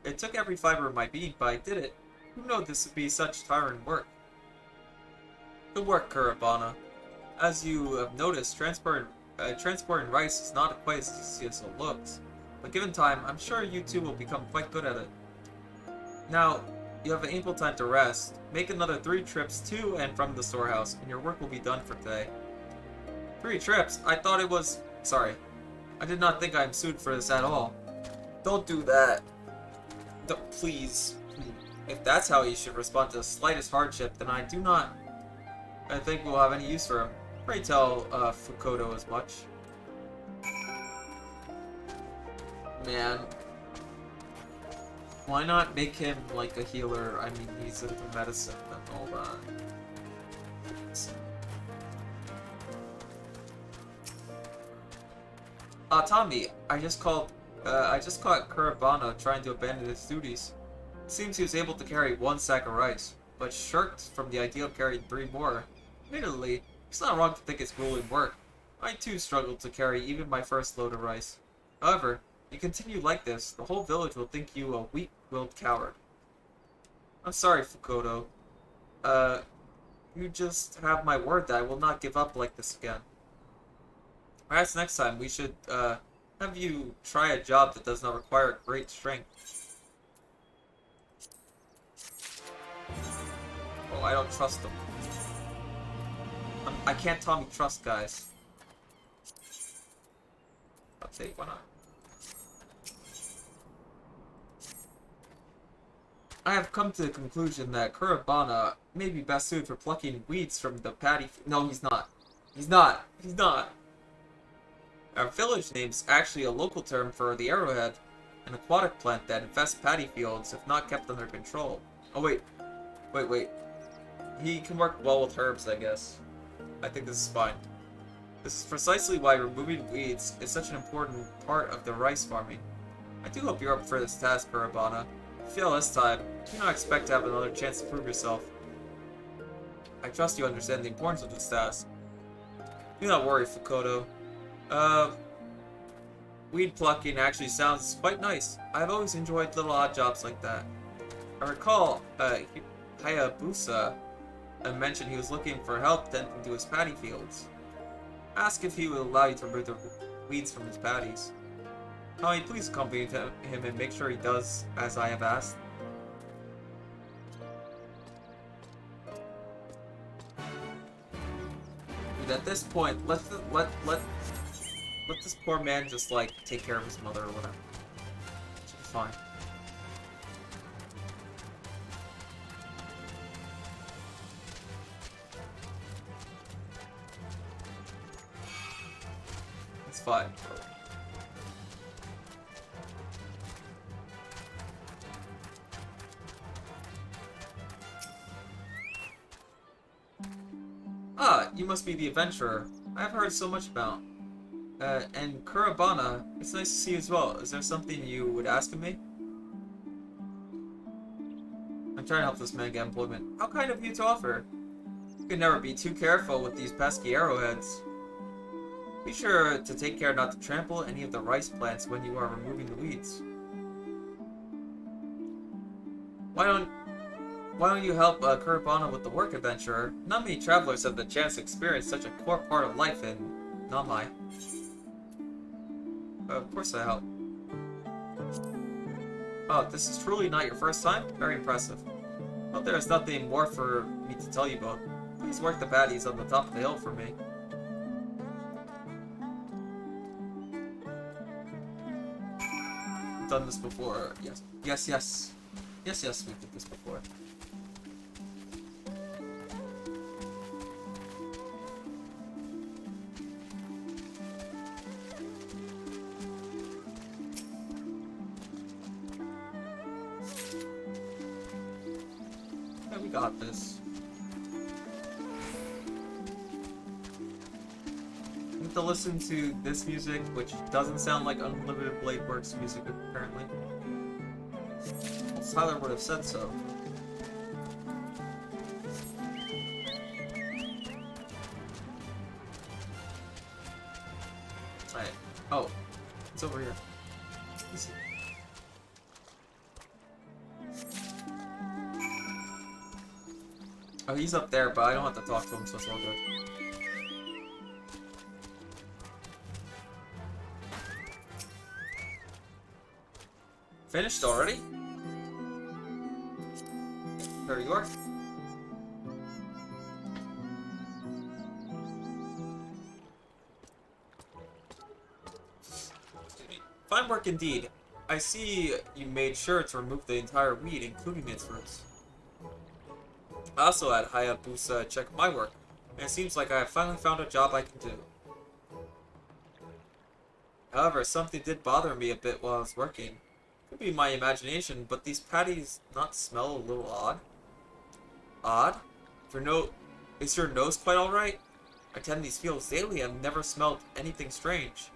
of my being, but I did it. Who knew this would be such tiring work? Good work, Urbana. As you have noticed, transporting rice is not quite as easy as it looks. But given time, I'm sure you two will become quite good at it. Now, you have ample time to rest. Make another 3 trips to and from the storehouse, and your work will be done for today. 3 trips? I thought it was... Sorry. I did not think I am suited for this at all. Don't do that. Please. If that's how you should respond to the slightest hardship, then I think we'll have any use for him. Pray tell Fukoto as much. Man. Why not make him like a healer? I mean, he's into medicine and all that. Tommy, I just caught Urbana trying to abandon his duties. It seems he was able to carry 1 sack of rice, but shirked from the idea of carrying 3 more. Admittedly, it's not wrong to think it's grueling work. I too struggled to carry even my first load of rice. However, if you continue like this, the whole village will think you a weak-willed coward. I'm sorry, Fukoto. You just have my word that I will not give up like this again. Perhaps next time we should, have you try a job that does not require great strength. Oh, I don't trust them. I can't Tommy trust guys. I'll say, why not? I have come to the conclusion that Urbana may be best suited for plucking weeds from the paddy. No, he's not. He's not. He's not. Our village name's actually a local term for the arrowhead, an aquatic plant that infests paddy fields if not kept under control. Oh wait. Wait. He can work well with herbs, I guess. I think this is fine. This is precisely why removing weeds is such an important part of the rice farming. I do hope you're up for this task, Urbana. If you fail this time, do not expect to have another chance to prove yourself. I trust you understand the importance of this task. Do not worry, Fukoto. Weed plucking actually sounds quite nice. I've always enjoyed little odd jobs like that. I recall, Hayabusa mentioned he was looking for help tending to his paddy fields. Ask if he will allow you to remove the weeds from his patties. Tommy, please accompany him and make sure he does as I have asked. And at this point, let this poor man just like take care of his mother or whatever. Should be fine. It's fine. Ah, you must be the adventurer I've heard so much about. And Kurabana, it's nice to see you as well. Is there something you would ask of me? I'm trying to help this man get employment. How kind of you to offer? You can never be too careful with these pesky arrowheads. Be sure to take care not to trample any of the rice plants when you are removing the weeds. Why don't you help Kurabana with the work, adventurer? Not many travelers have the chance to experience such a core part of life in Namai. Of course I help. Oh, this is truly not your first time? Very impressive. Well, there is nothing more for me to tell you about. Please work the baddies on the top of the hill for me. I've done this before. Yes. Yes, yes. Yes, yes, we did this before. Yeah, we got this. I need to listen to this music, which doesn't sound like Unlimited Blade Works music, apparently. Tyler would have said so. Alright. Oh. It's over here. Easy. Oh, he's up there, but I don't have to talk to him, so it's all good. Finished already? There you are. Fine work indeed. I see you made sure to remove the entire weed, including its roots. I also had Hayabusa check my work, and it seems like I have finally found a job I can do. However, something did bother me a bit while I was working. Could be my imagination, but these patties not smell a little odd? Odd? Is your nose quite alright? I attend these fields daily and have never smelled anything strange.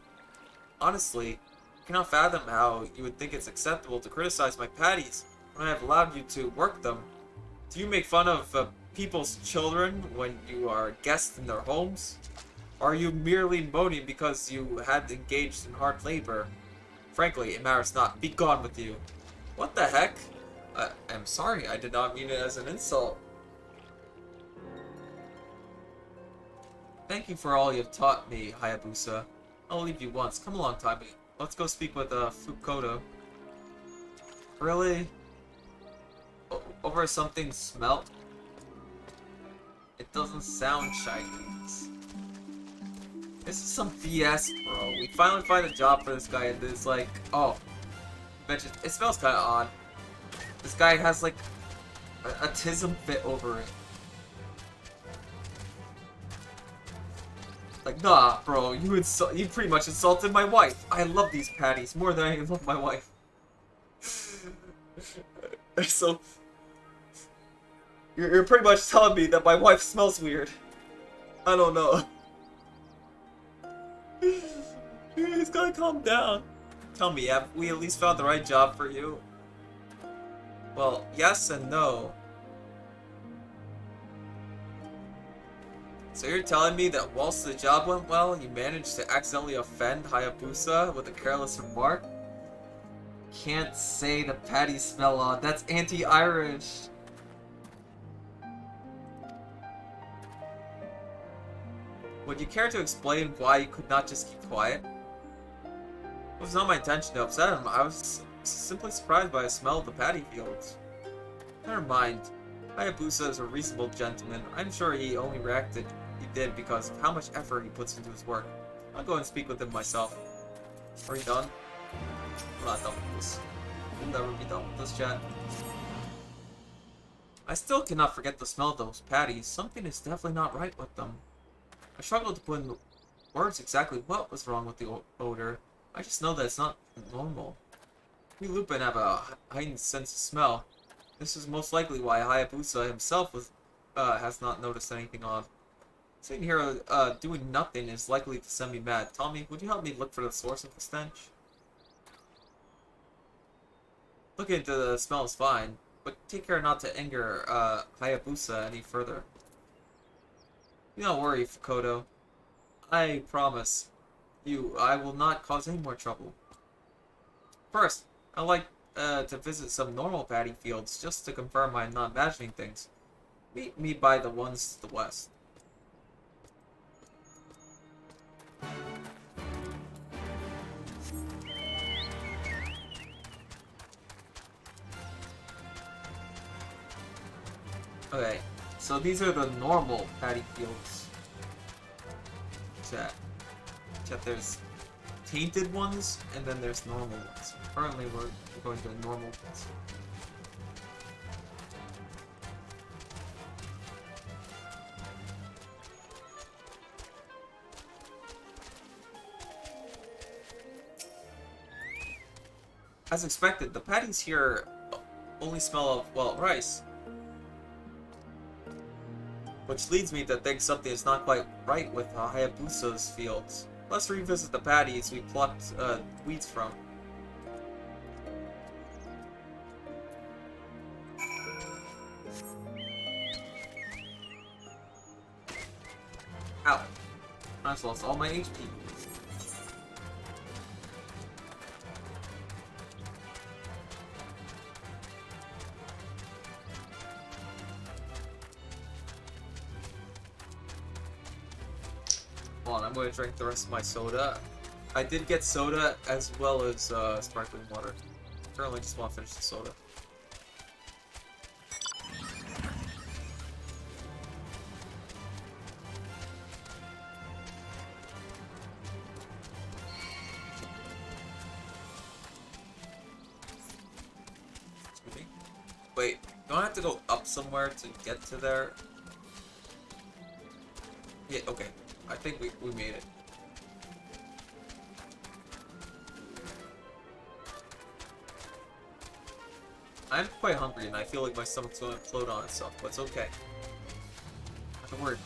Honestly, I cannot fathom how you would think it's acceptable to criticize my patties when I have allowed you to work them. Do you make fun of people's children when you are guests in their homes? Or are you merely moaning because you had engaged in hard labor? Frankly, it matters not. Be gone with you. What the heck? I'm sorry, I did not mean it as an insult. Thank you for all you have taught me, Hayabusa. I'll leave you once. Come along, Tami. Let's go speak with Fukoto. Really? Over something smelt? It doesn't sound Chinese. This is some BS, bro. We finally find a job for this guy, and it's like, oh, it smells kind of odd. This guy has like a tism fit over it. Like, nah, bro, you pretty much insulted my wife. I love these patties more than I love my wife. So, you're pretty much telling me that my wife smells weird. I don't know. He's gotta calm down. Tell me, have we at least found the right job for you? Well, yes and no. So you're telling me that whilst the job went well, you managed to accidentally offend Hayabusa with a careless remark? Can't say the patties smell odd. That's anti-Irish. Would you care to explain why you could not just keep quiet? It was not my intention to upset him. I was simply surprised by the smell of the paddy fields. Never mind. Hayabusa is a reasonable gentleman. I'm sure he only reacted he did because of how much effort he puts into his work. I'll go and speak with him myself. Are you done? We're not done with this. We'll never be done with this, chat. I still cannot forget the smell of those patties. Something is definitely not right with them. I struggled to put in words exactly what was wrong with the odor. I just know that it's not normal. We Lupin have a heightened sense of smell. This is most likely why Hayabusa himself has not noticed anything odd. Sitting here doing nothing is likely to send me mad. Tommy, would you help me look for the source of the stench? Looking into the smell is fine, but take care not to anger Hayabusa any further. Do not worry, Fukoto. I promise you I will not cause any more trouble. First, I'd like to visit some normal paddy fields just to confirm I'm not imagining things. Meet me by the ones to the west. Okay, so these are the normal paddy fields. Chat, there's tainted ones, and then there's normal ones. Currently, we're going to the normal ones. As expected, the patties here only smell of, well, rice. Which leads me to think something is not quite right with Hayabusa's fields. Let's revisit the patties we plucked weeds from. Ow. I just lost all my HP. I'm going to drink the rest of my soda. I did get soda as well as sparkling water. Currently just want to finish the soda. Excuse me. Wait, don't I have to go up somewhere to get to there? Yeah, okay. I think we made it. I'm quite hungry and I feel like my stomach's going to float on itself, but it's okay. Don't worry.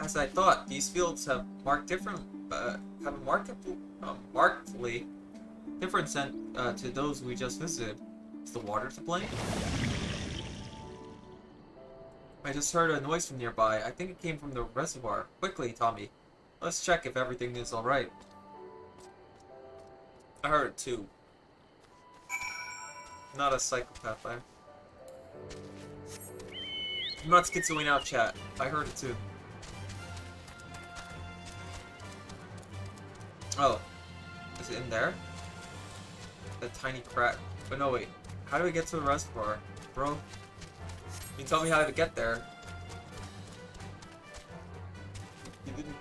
As I thought, these fields have marked different, have a markedly different scent to those we just visited. Is the water to blame? I just heard a noise from nearby. I think it came from the reservoir. Quickly, Tommy. Let's check if everything is alright. I heard it too. Not a psychopath, I'm not schizoing out, chat. I heard it too. Oh. Is it in there? The tiny crack. But no, wait. How do we get to the reservoir? Bro? You tell me how to get there.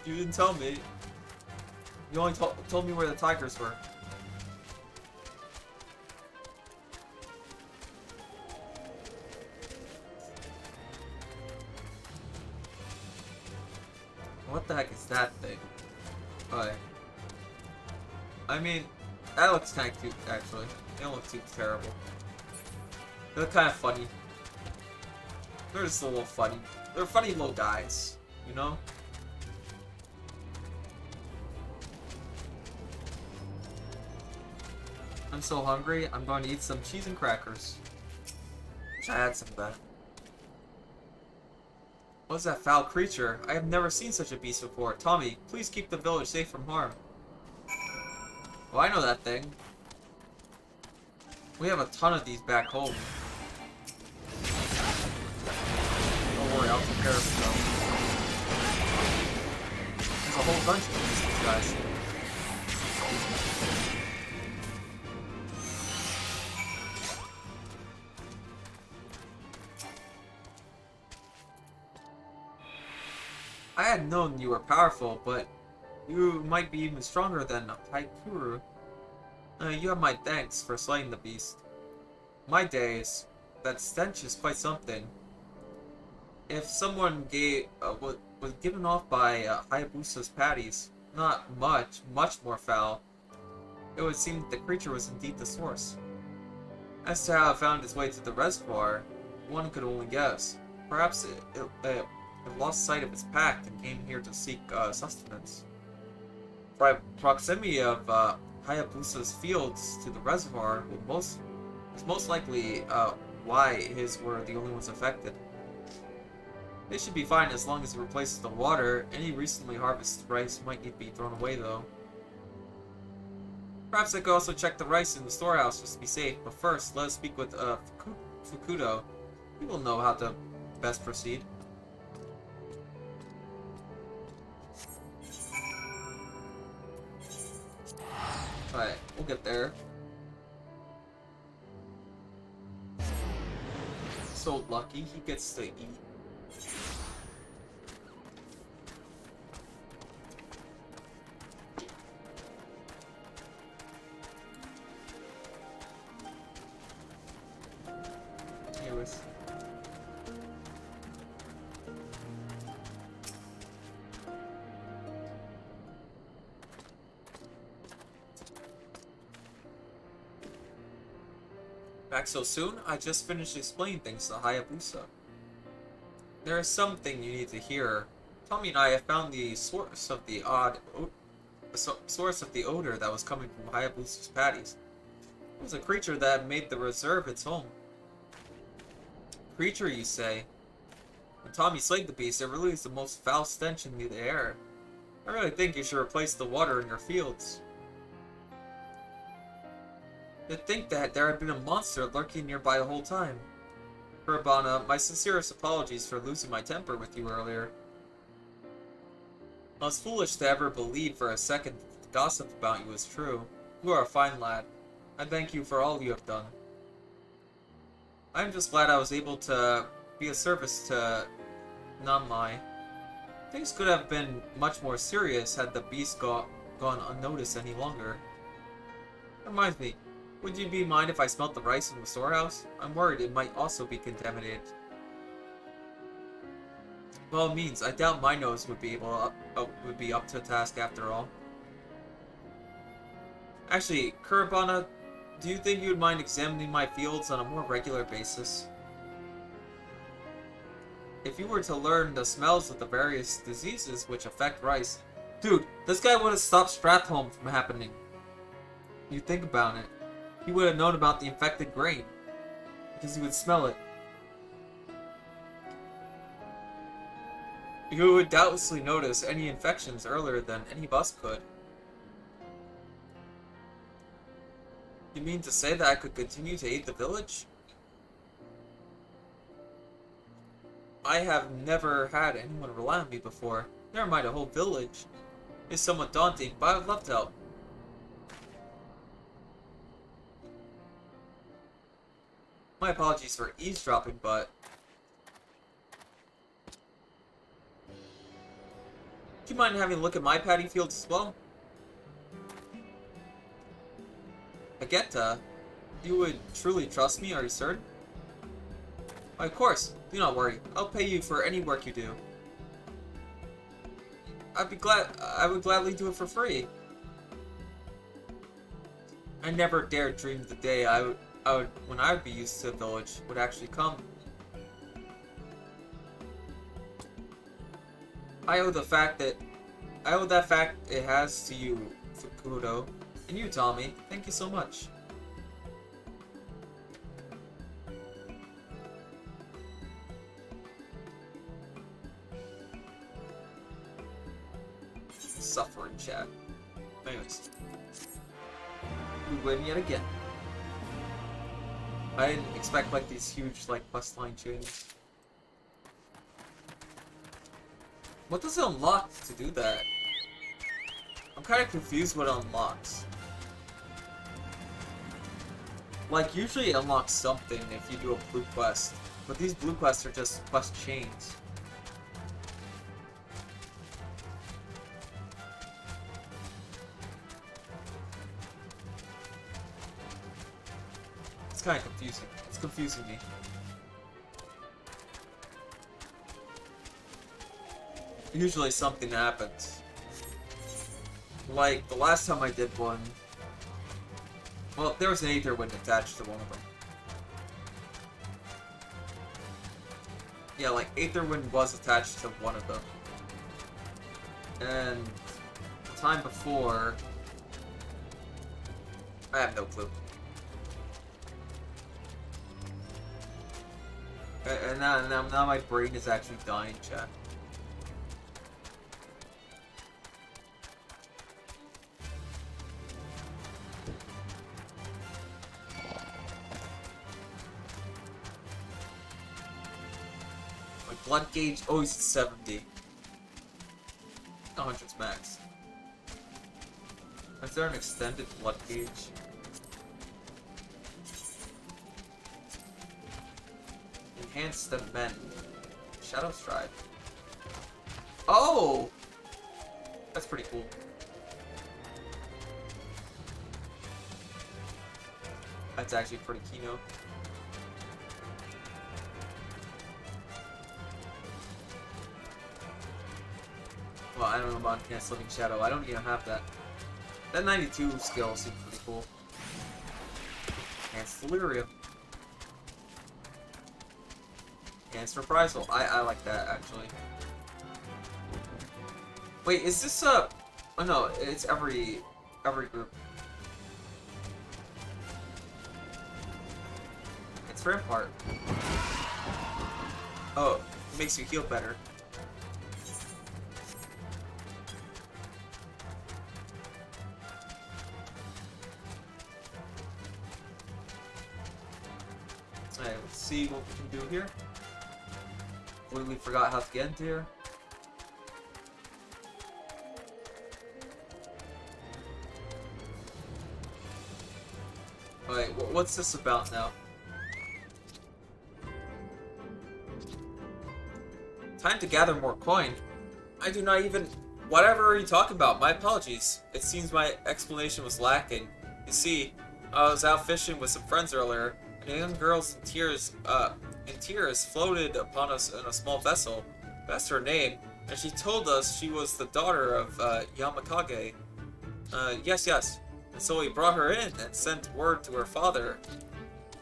You didn't tell me. You only told me where the tigers were. What the heck is that thing? Alright. I mean, that looks kind of cute, actually. They don't look too terrible. They look kind of funny. They're just a little funny. They're funny little guys, you know? I'm so hungry, I'm going to eat some cheese and crackers. Wish I had some of that. What's that foul creature? I have never seen such a beast before. Tommy, please keep the village safe from harm. Oh, I know that thing. We have a ton of these back home. Don't worry, I'll take care of it though. There's a whole bunch of these guys. I had known you were powerful, but you might be even stronger than Haikuru. You have my thanks for slaying the beast. My days, that stench is quite something. If someone was given off by Hayabusa's patties, not much more foul, it would seem that the creature was indeed the source. As to how it found its way to the reservoir, one could only guess. Perhaps it lost sight of its pack and came here to seek sustenance. Proximity of Hayabusa's fields to the reservoir was most likely why his were the only ones affected. They should be fine as long as it replaces the water. Any recently harvested rice might need to be thrown away though. Perhaps I could also check the rice in the storehouse just to be safe, but first let us speak with Fukudo. He will know how to best proceed. Alright, we'll get there. So lucky he gets to eat. Anyways. Back so soon? I just finished explaining things to Hayabusa. There is something you need to hear. Tommy and I have found the source of the odor that was coming from Hayabusa's patties. It was a creature that made the reserve its home. Creature, you say? When Tommy slayed the beast, it released the most foul stench in the air. I really think you should replace the water in your fields. You'd think that there had been a monster lurking nearby the whole time. Kurabana, my sincerest apologies for losing my temper with you earlier. I was foolish to ever believe for a second that the gossip about you was true. You are a fine lad. I thank you for all you have done. I am just glad I was able to be of service to Nanmai. Things could have been much more serious had the beast gone unnoticed any longer. Reminds me, would you be mind if I smelt the rice in the storehouse? I'm worried it might also be contaminated. By all means, I doubt my nose would be up to the task after all. Actually, Kurabana, do you think you would mind examining my fields on a more regular basis? If you were to learn the smells of the various diseases which affect rice... Dude, this guy would have stopped Stratholm from happening. You think about it. He would have known about the infected grain. Because he would smell it. You would doubtlessly notice any infections earlier than any of us could. You mean to say that I could continue to aid the village? I have never had anyone rely on me before. Never mind a whole village. It's somewhat daunting, but I would love to help. My apologies for eavesdropping, but... Do you mind having a look at my paddy fields as well? Ageta, you would truly trust me, are you certain? Why, of course. Do not worry. I'll pay you for any work you do. I would gladly do it for free. I never dared dream the day when I would be used to the village would actually come. I owe that fact it has to you, Fukudo, and you, Tommy. Thank you so much. Suffering chat. Anyways. we win yet again. I didn't expect like these huge like questline chains. What does it unlock to do that? I'm kind of confused what it unlocks. Like, usually it unlocks something if you do a blue quest, but these blue quests are just quest chains. It's kind of confusing. It's confusing me. Usually something happens. Like, the last time I did one... Well, there was an Aether Wind attached to one of them. Yeah, like, Aether Wind was attached to one of them. And... the time before... I have no clue. And now my brain is actually dying, chat. Blood gauge always 70. 100's max. Is there an extended blood gauge? Enhanced amend. Shadow Stride. Oh! That's pretty cool. That's actually pretty keynote. Well, I don't know about Enhanced Living Shadow. I don't even have that. That 92 skill seems pretty cool. Enhanced Delirium. Enhanced Reprisal. I like that, actually. Wait, is this oh no, it's every group. It's Rampart. Oh, it makes you heal better. Alright, let's see what we can do here. Completely forgot how to get into here. Alright, what's this about now? Time to gather more coin. I do not even... Whatever are you talking about? My apologies. It seems my explanation was lacking. You see, I was out fishing with some friends earlier, and a young girl in tears floated upon us in a small vessel. That's her name, and she told us she was the daughter of Yamakage. Yes. And so we brought her in and sent word to her father.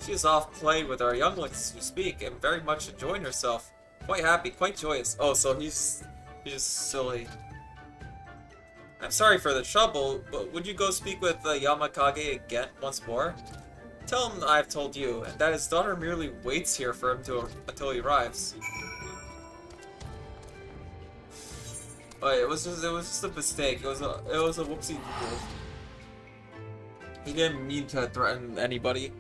She is off playing with our younglings as we speak, and very much enjoying herself. Quite happy, quite joyous. Oh, so he's silly. I'm sorry for the trouble, but would you go speak with Yamakage again once more? Tell him I've told you, and that his daughter merely waits here for him until he arrives. Oh, it was just a mistake. It was a whoopsie. He didn't mean to threaten anybody.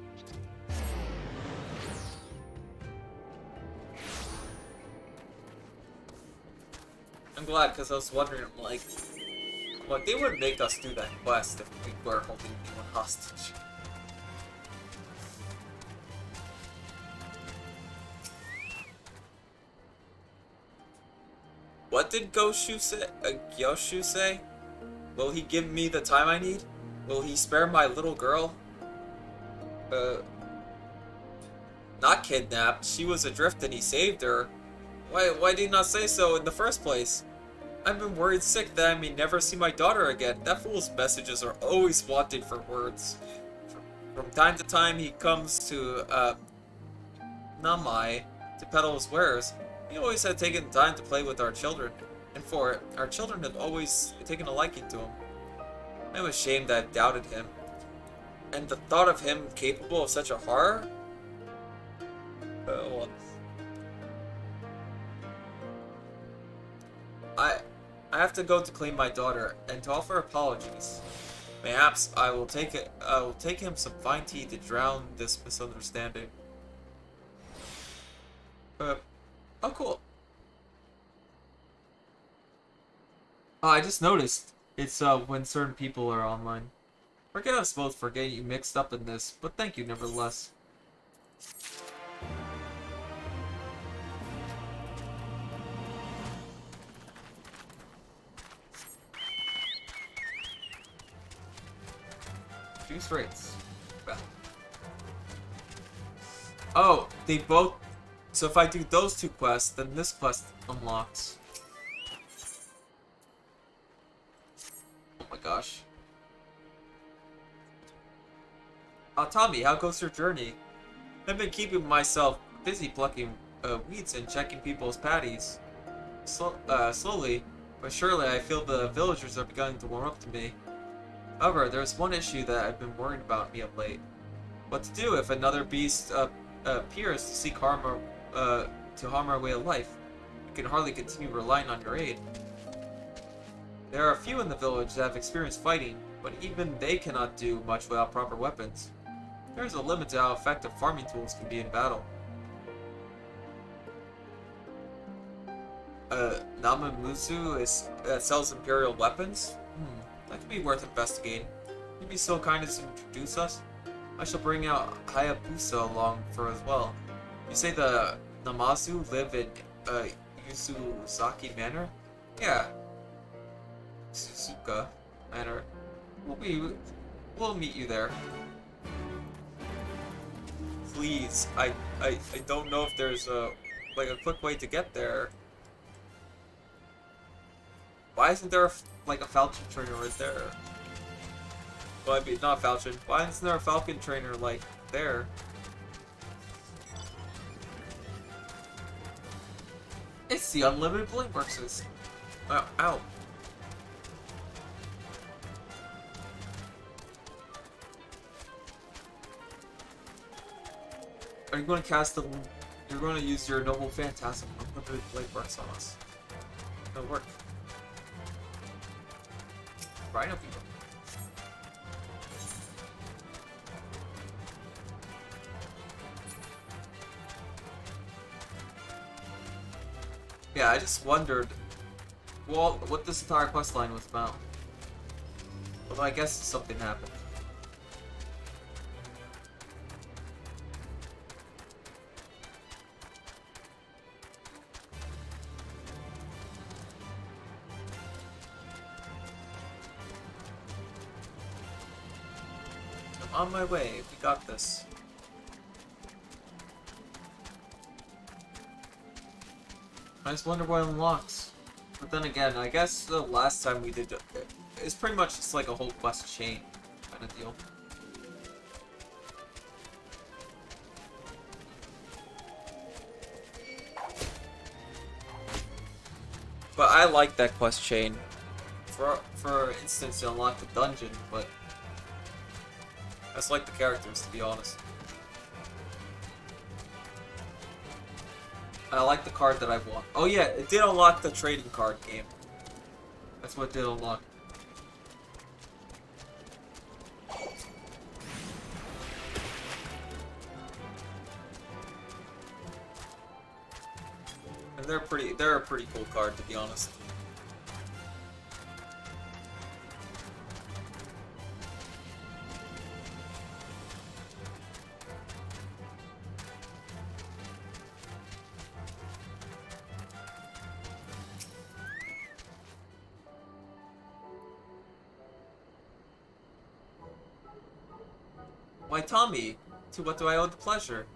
I'm glad, because I was wondering, like, they wouldn't make us do that quest if we were holding anyone hostage. What did Gyoshu say? Will he give me the time I need? Will he spare my little girl? Not kidnapped. She was adrift and he saved her. Why did he not say so in the first place? I've been worried sick that I may never see my daughter again. That fool's messages are always wanting for words. From time to time he comes to, Namai to peddle his wares. He always had taken time to play with our children. And for it, our children have always taken a liking to him. I'm ashamed that I've doubted him. And the thought of him capable of such a horror? I have to go to claim my daughter and to offer apologies. Mayhaps I will take him some fine tea to drown this misunderstanding. Oh cool. I just noticed it's when certain people are online. Forgive us both for getting you mixed up in this, but thank you nevertheless. Juice rates. Oh, they both... So if I do those two quests, then this quest unlocks. Oh my gosh. Tommy, how goes your journey? I've been keeping myself busy plucking weeds and checking people's patties. Slowly, but surely I feel the villagers are beginning to warm up to me. However, there's one issue that I've been worried about me of late. What to do if another beast appears to seek harm to harm our way of life? We can hardly continue relying on your aid. There are a few in the village that have experienced fighting, but even they cannot do much without proper weapons. There's a limit to how effective farming tools can be in battle. Namamusu sells imperial weapons? That could be worth investigating. You'd be so kind as to introduce us? I shall bring out Hayabusa along for as well. You say the Namazu live in Yuzuzaki Manor? Yeah. Suzuka Manor. We'll meet you there. Please, I don't know if there's a quick way to get there. Why isn't there a falchion trainer right there? Well, I mean, not falchion. Why isn't there a falcon trainer like there? It's the unlimited blink boxes. Ow. Are you going to cast the... You're going to use your noble phantasm unlimited blade works on us. It'll work. Rhino people. Yeah, I just wondered what this entire quest line was about. Although I guess something happened. I'm on my way, we got this. I just wonder what unlocks. But then again, I guess the last time we did it's pretty much just like a whole quest chain kind of deal. But I like that quest chain. For instance, to unlock the dungeon, but I just like the characters, to be honest. I like the card that I want. Oh yeah, it did unlock the trading card game. That's what it did unlock. And they're a pretty cool card, to be honest. Why, Tommy, to what do I owe the pleasure?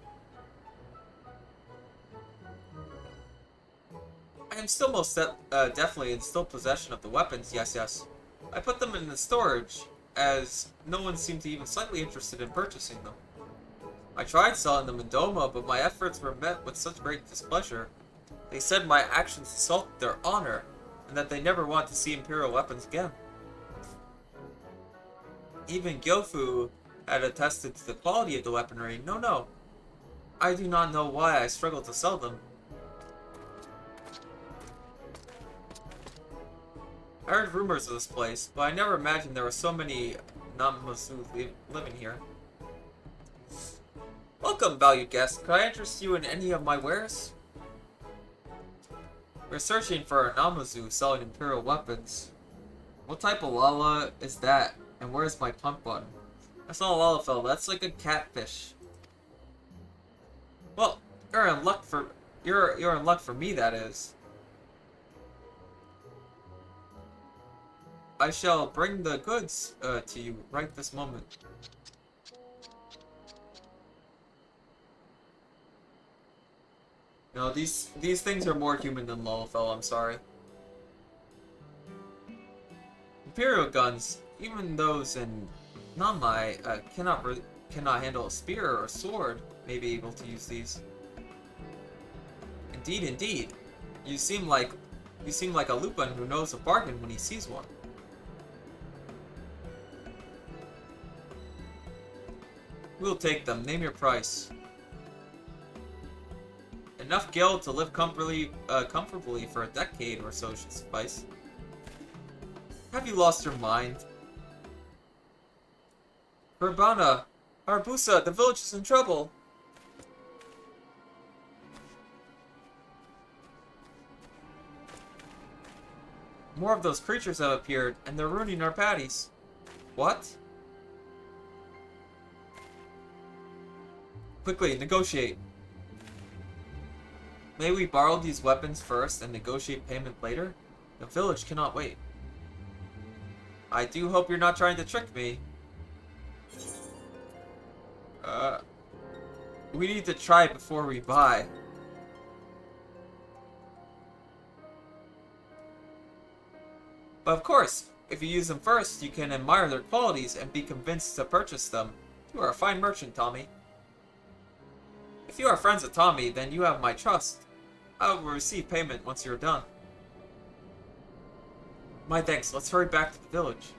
I am still most definitely in still possession of the weapons, yes. I put them in the storage, as no one seemed to even slightly interested in purchasing them. I tried selling them in Doma, but my efforts were met with such great displeasure. They said my actions insulted their honor, and that they never want to see Imperial weapons again. Even Gyofu had attested to the quality of the weaponry. No. I do not know why I struggled to sell them. I heard rumors of this place, but I never imagined there were so many Namazu living here. Welcome, valued guest. Could I interest you in any of my wares? We're searching for a Namazu selling Imperial weapons. What type of Lala is that? And where's my pump button? That's not a Lalafell, that's like a catfish. Well, you're in luck for me, that is. I shall bring the goods to you right this moment. No, these things are more human than Lalafell, I'm sorry. Imperial guns, even those in Namai, cannot handle a spear or a sword, may be able to use these. Indeed. You seem like a Lupin who knows a bargain when he sees one. We'll take them. Name your price. Enough gil to live comfortably for a decade or so should suffice. Have you lost your mind? Urbana! Arbusa, the village is in trouble! More of those creatures have appeared, and they're ruining our patties. What? Quickly, negotiate. May we borrow these weapons first and negotiate payment later? The village cannot wait. I do hope you're not trying to trick me. We need to try before we buy. But of course, if you use them first, you can admire their qualities and be convinced to purchase them. You are a fine merchant, Tommy. If you are friends with Tommy, then you have my trust. I will receive payment once you're done. My thanks. Let's hurry back to the village.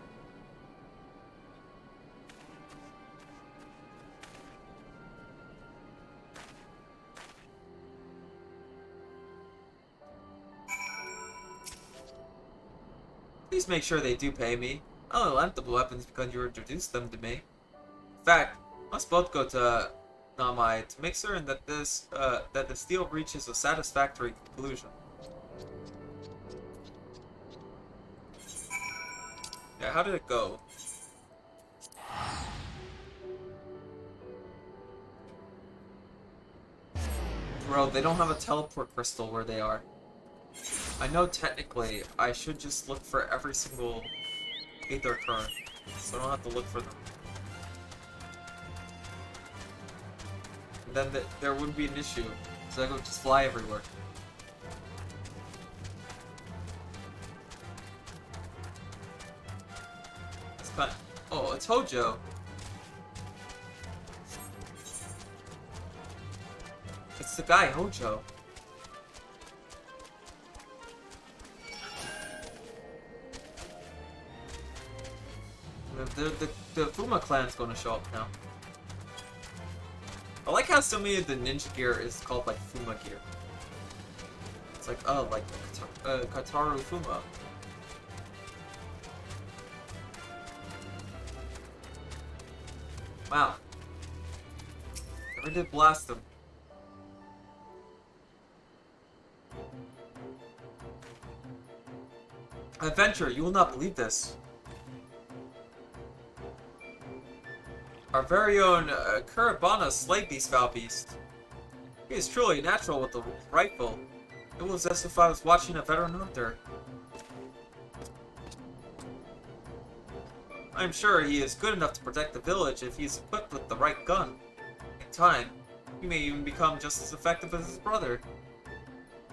Please make sure they do pay me. I only lent the weapons because you introduced them to me. In fact, let's both go to Namai to make certain that that the deal reaches a satisfactory conclusion. Yeah, how did it go? Bro, they don't have a teleport crystal where they are. I know technically I should just look for every single Aether current, so I don't have to look for them. And then there wouldn't be an issue, so I could just fly everywhere. It's fun. Oh, it's Hojo. It's the guy, Hojo. The Fuma clan's gonna show up now. I like how so many of the ninja gear is called like Fuma gear. It's like, oh, like Kataru Fuma. Wow. Never did blast him. Adventure, you will not believe this. Our very own Kurabana slayed these foul beasts. He is truly natural with the rifle. It was as if I was watching a veteran hunter. I am sure he is good enough to protect the village if he is equipped with the right gun. In time, he may even become just as effective as his brother.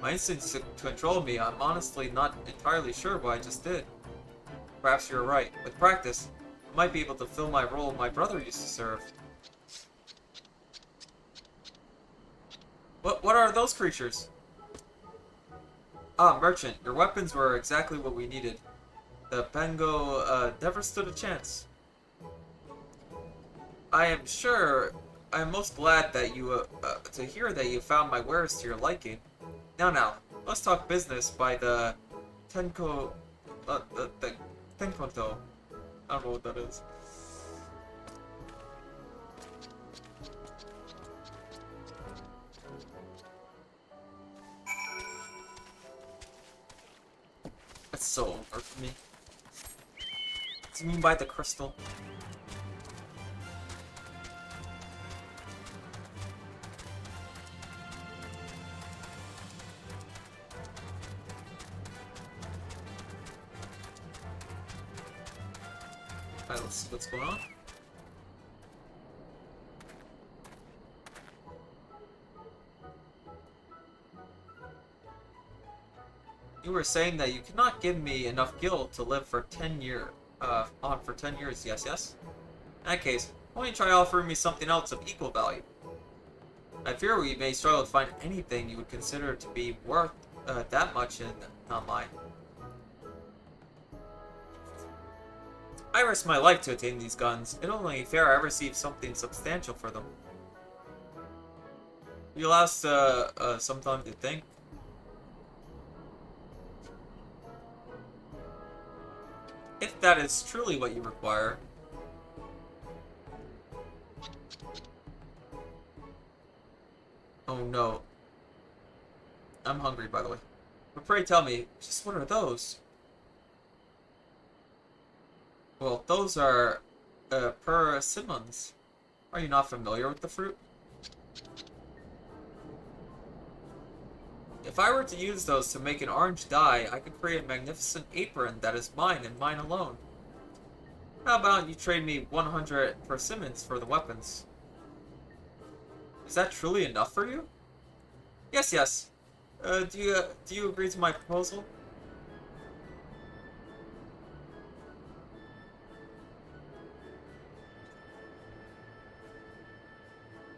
My instincts to control me, I'm honestly not entirely sure what I just did. Perhaps you're right. With practice, I might be able to fill my role my brother used to serve. What are those creatures? Ah, merchant, your weapons were exactly what we needed. The Bengo never stood a chance. I am most glad that you to hear that you found my wares to your liking. Now, let's talk business by the Tenkoto. I don't know what that is. so over for me. What do you mean by the crystal? Alright, let's see what's going on. You were saying that you cannot give me enough gil to live for 10 years. For 10 years, yes. In that case, why don't you try offering me something else of equal value? I fear we may struggle to find anything you would consider to be worth that much in non-mine. I risked my life to attain these guns. It's only fair I receive something substantial for them. You allow us some time to think. If that is truly what you require. Oh no. I'm hungry, by the way. But pray tell me, just what are those? Well, those are persimmons. Are you not familiar with the fruit? If I were to use those to make an orange dye, I could create a magnificent apron that is mine and mine alone. How about you trade me 100 persimmons for the weapons? Is that truly enough for you? Yes. Do you agree to my proposal?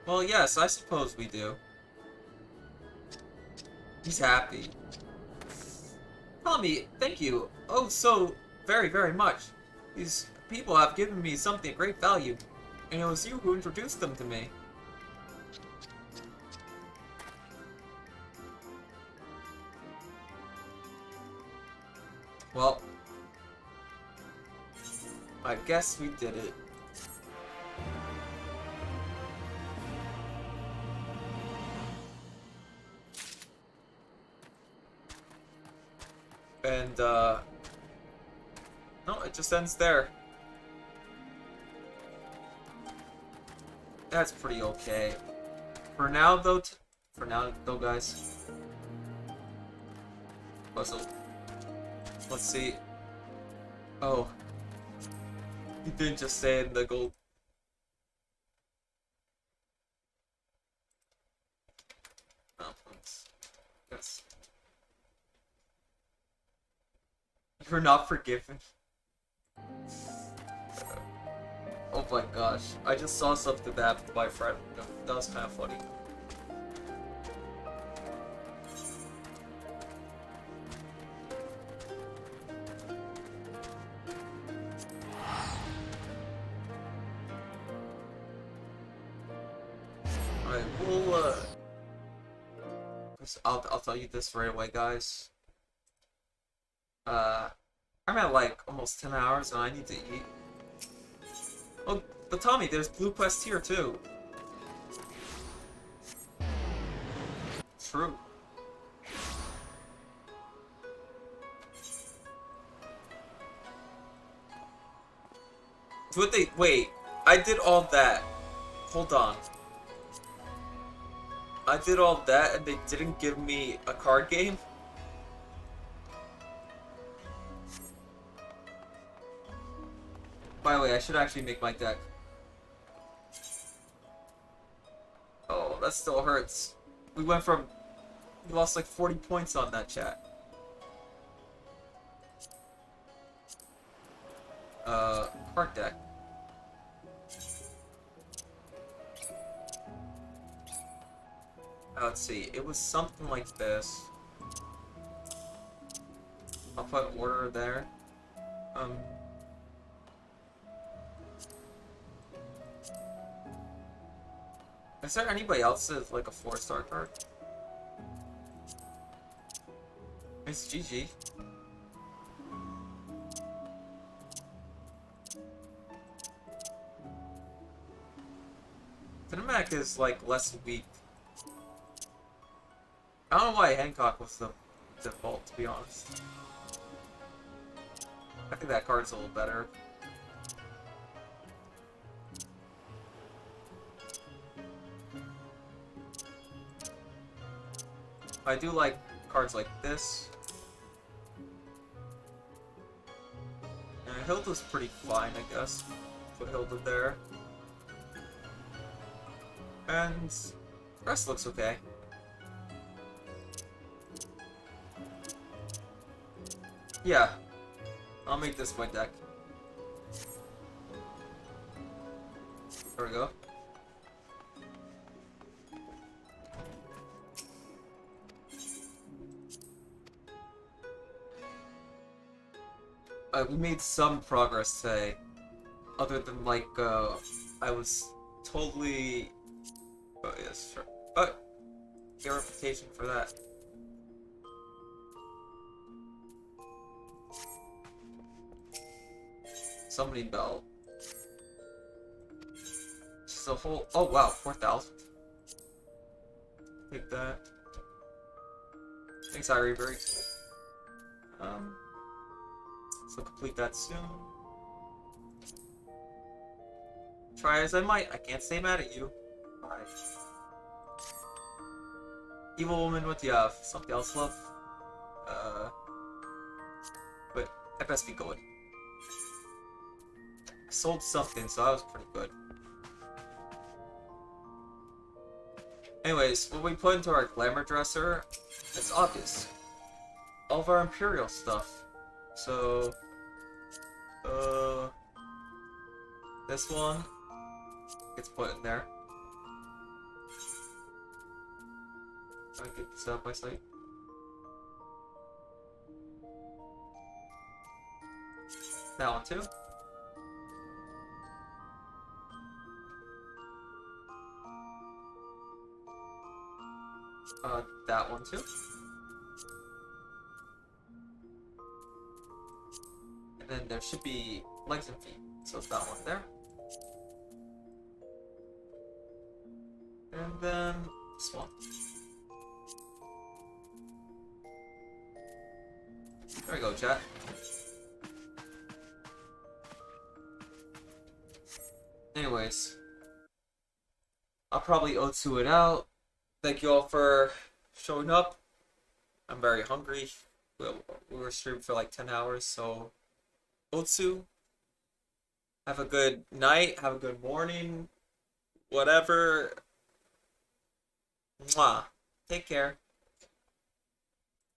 Well, yes, I suppose we do. He's happy. Tommy, thank you. Oh, so very, very much. These people have given me something of great value, and it was you who introduced them to me. Well, I guess we did it. And, no, it just ends there. That's pretty okay. For now, though, guys. Also, let's see. Oh. He didn't just say in the gold. Oh, yes. You're not forgiven. Oh my gosh. I just saw something that happened by Friday. That was kind of funny. Alright, we'll, I'll tell you this right away, guys. I'm at like almost 10 hours and I need to eat. Oh, but Tommy, there's blue quests here too. True. Wait, I did all that. Hold on. I did all that and they didn't give me a card game? By the way, I should actually make my deck. Oh, that still hurts. We lost like 40 points on that, chat. Card deck. Let's see, it was something like this. I'll put order there. Is there anybody else that's like a 4-star card? It's GG. Cinematic is like less weak. I don't know why Hancock was the default, to be honest. I think that card's a little better. I do like cards like this. And Hilda's pretty fine, I guess. Put Hilda there. And the rest looks okay. Yeah. I'll make this my deck. There we go. We made some progress today. Other than, like, I was totally... Oh, yes, sure. But, get a reputation for that. Summoning Bell. Just a whole... Oh, wow, 4,000. Take that. Thanks, Irie. So complete that soon. Try as I might, I can't stay mad at you. Alright. Evil Woman, what do you have? Something else left? But that best be good. I sold something, so that was pretty good. Anyways, what we put into our glamour dresser, it's obvious. All of our Imperial stuff. So, this one gets put in there. I get this out by sight. That one too. That one too. And then there should be legs and feet, so it's that one there. And then this one. There we go, chat. Anyways, I'll probably Otsu it out. Thank you all for showing up. I'm very hungry. We were streaming for like 10 hours, so Otsu. Have a good night, have a good morning, whatever. Mwah. Take care.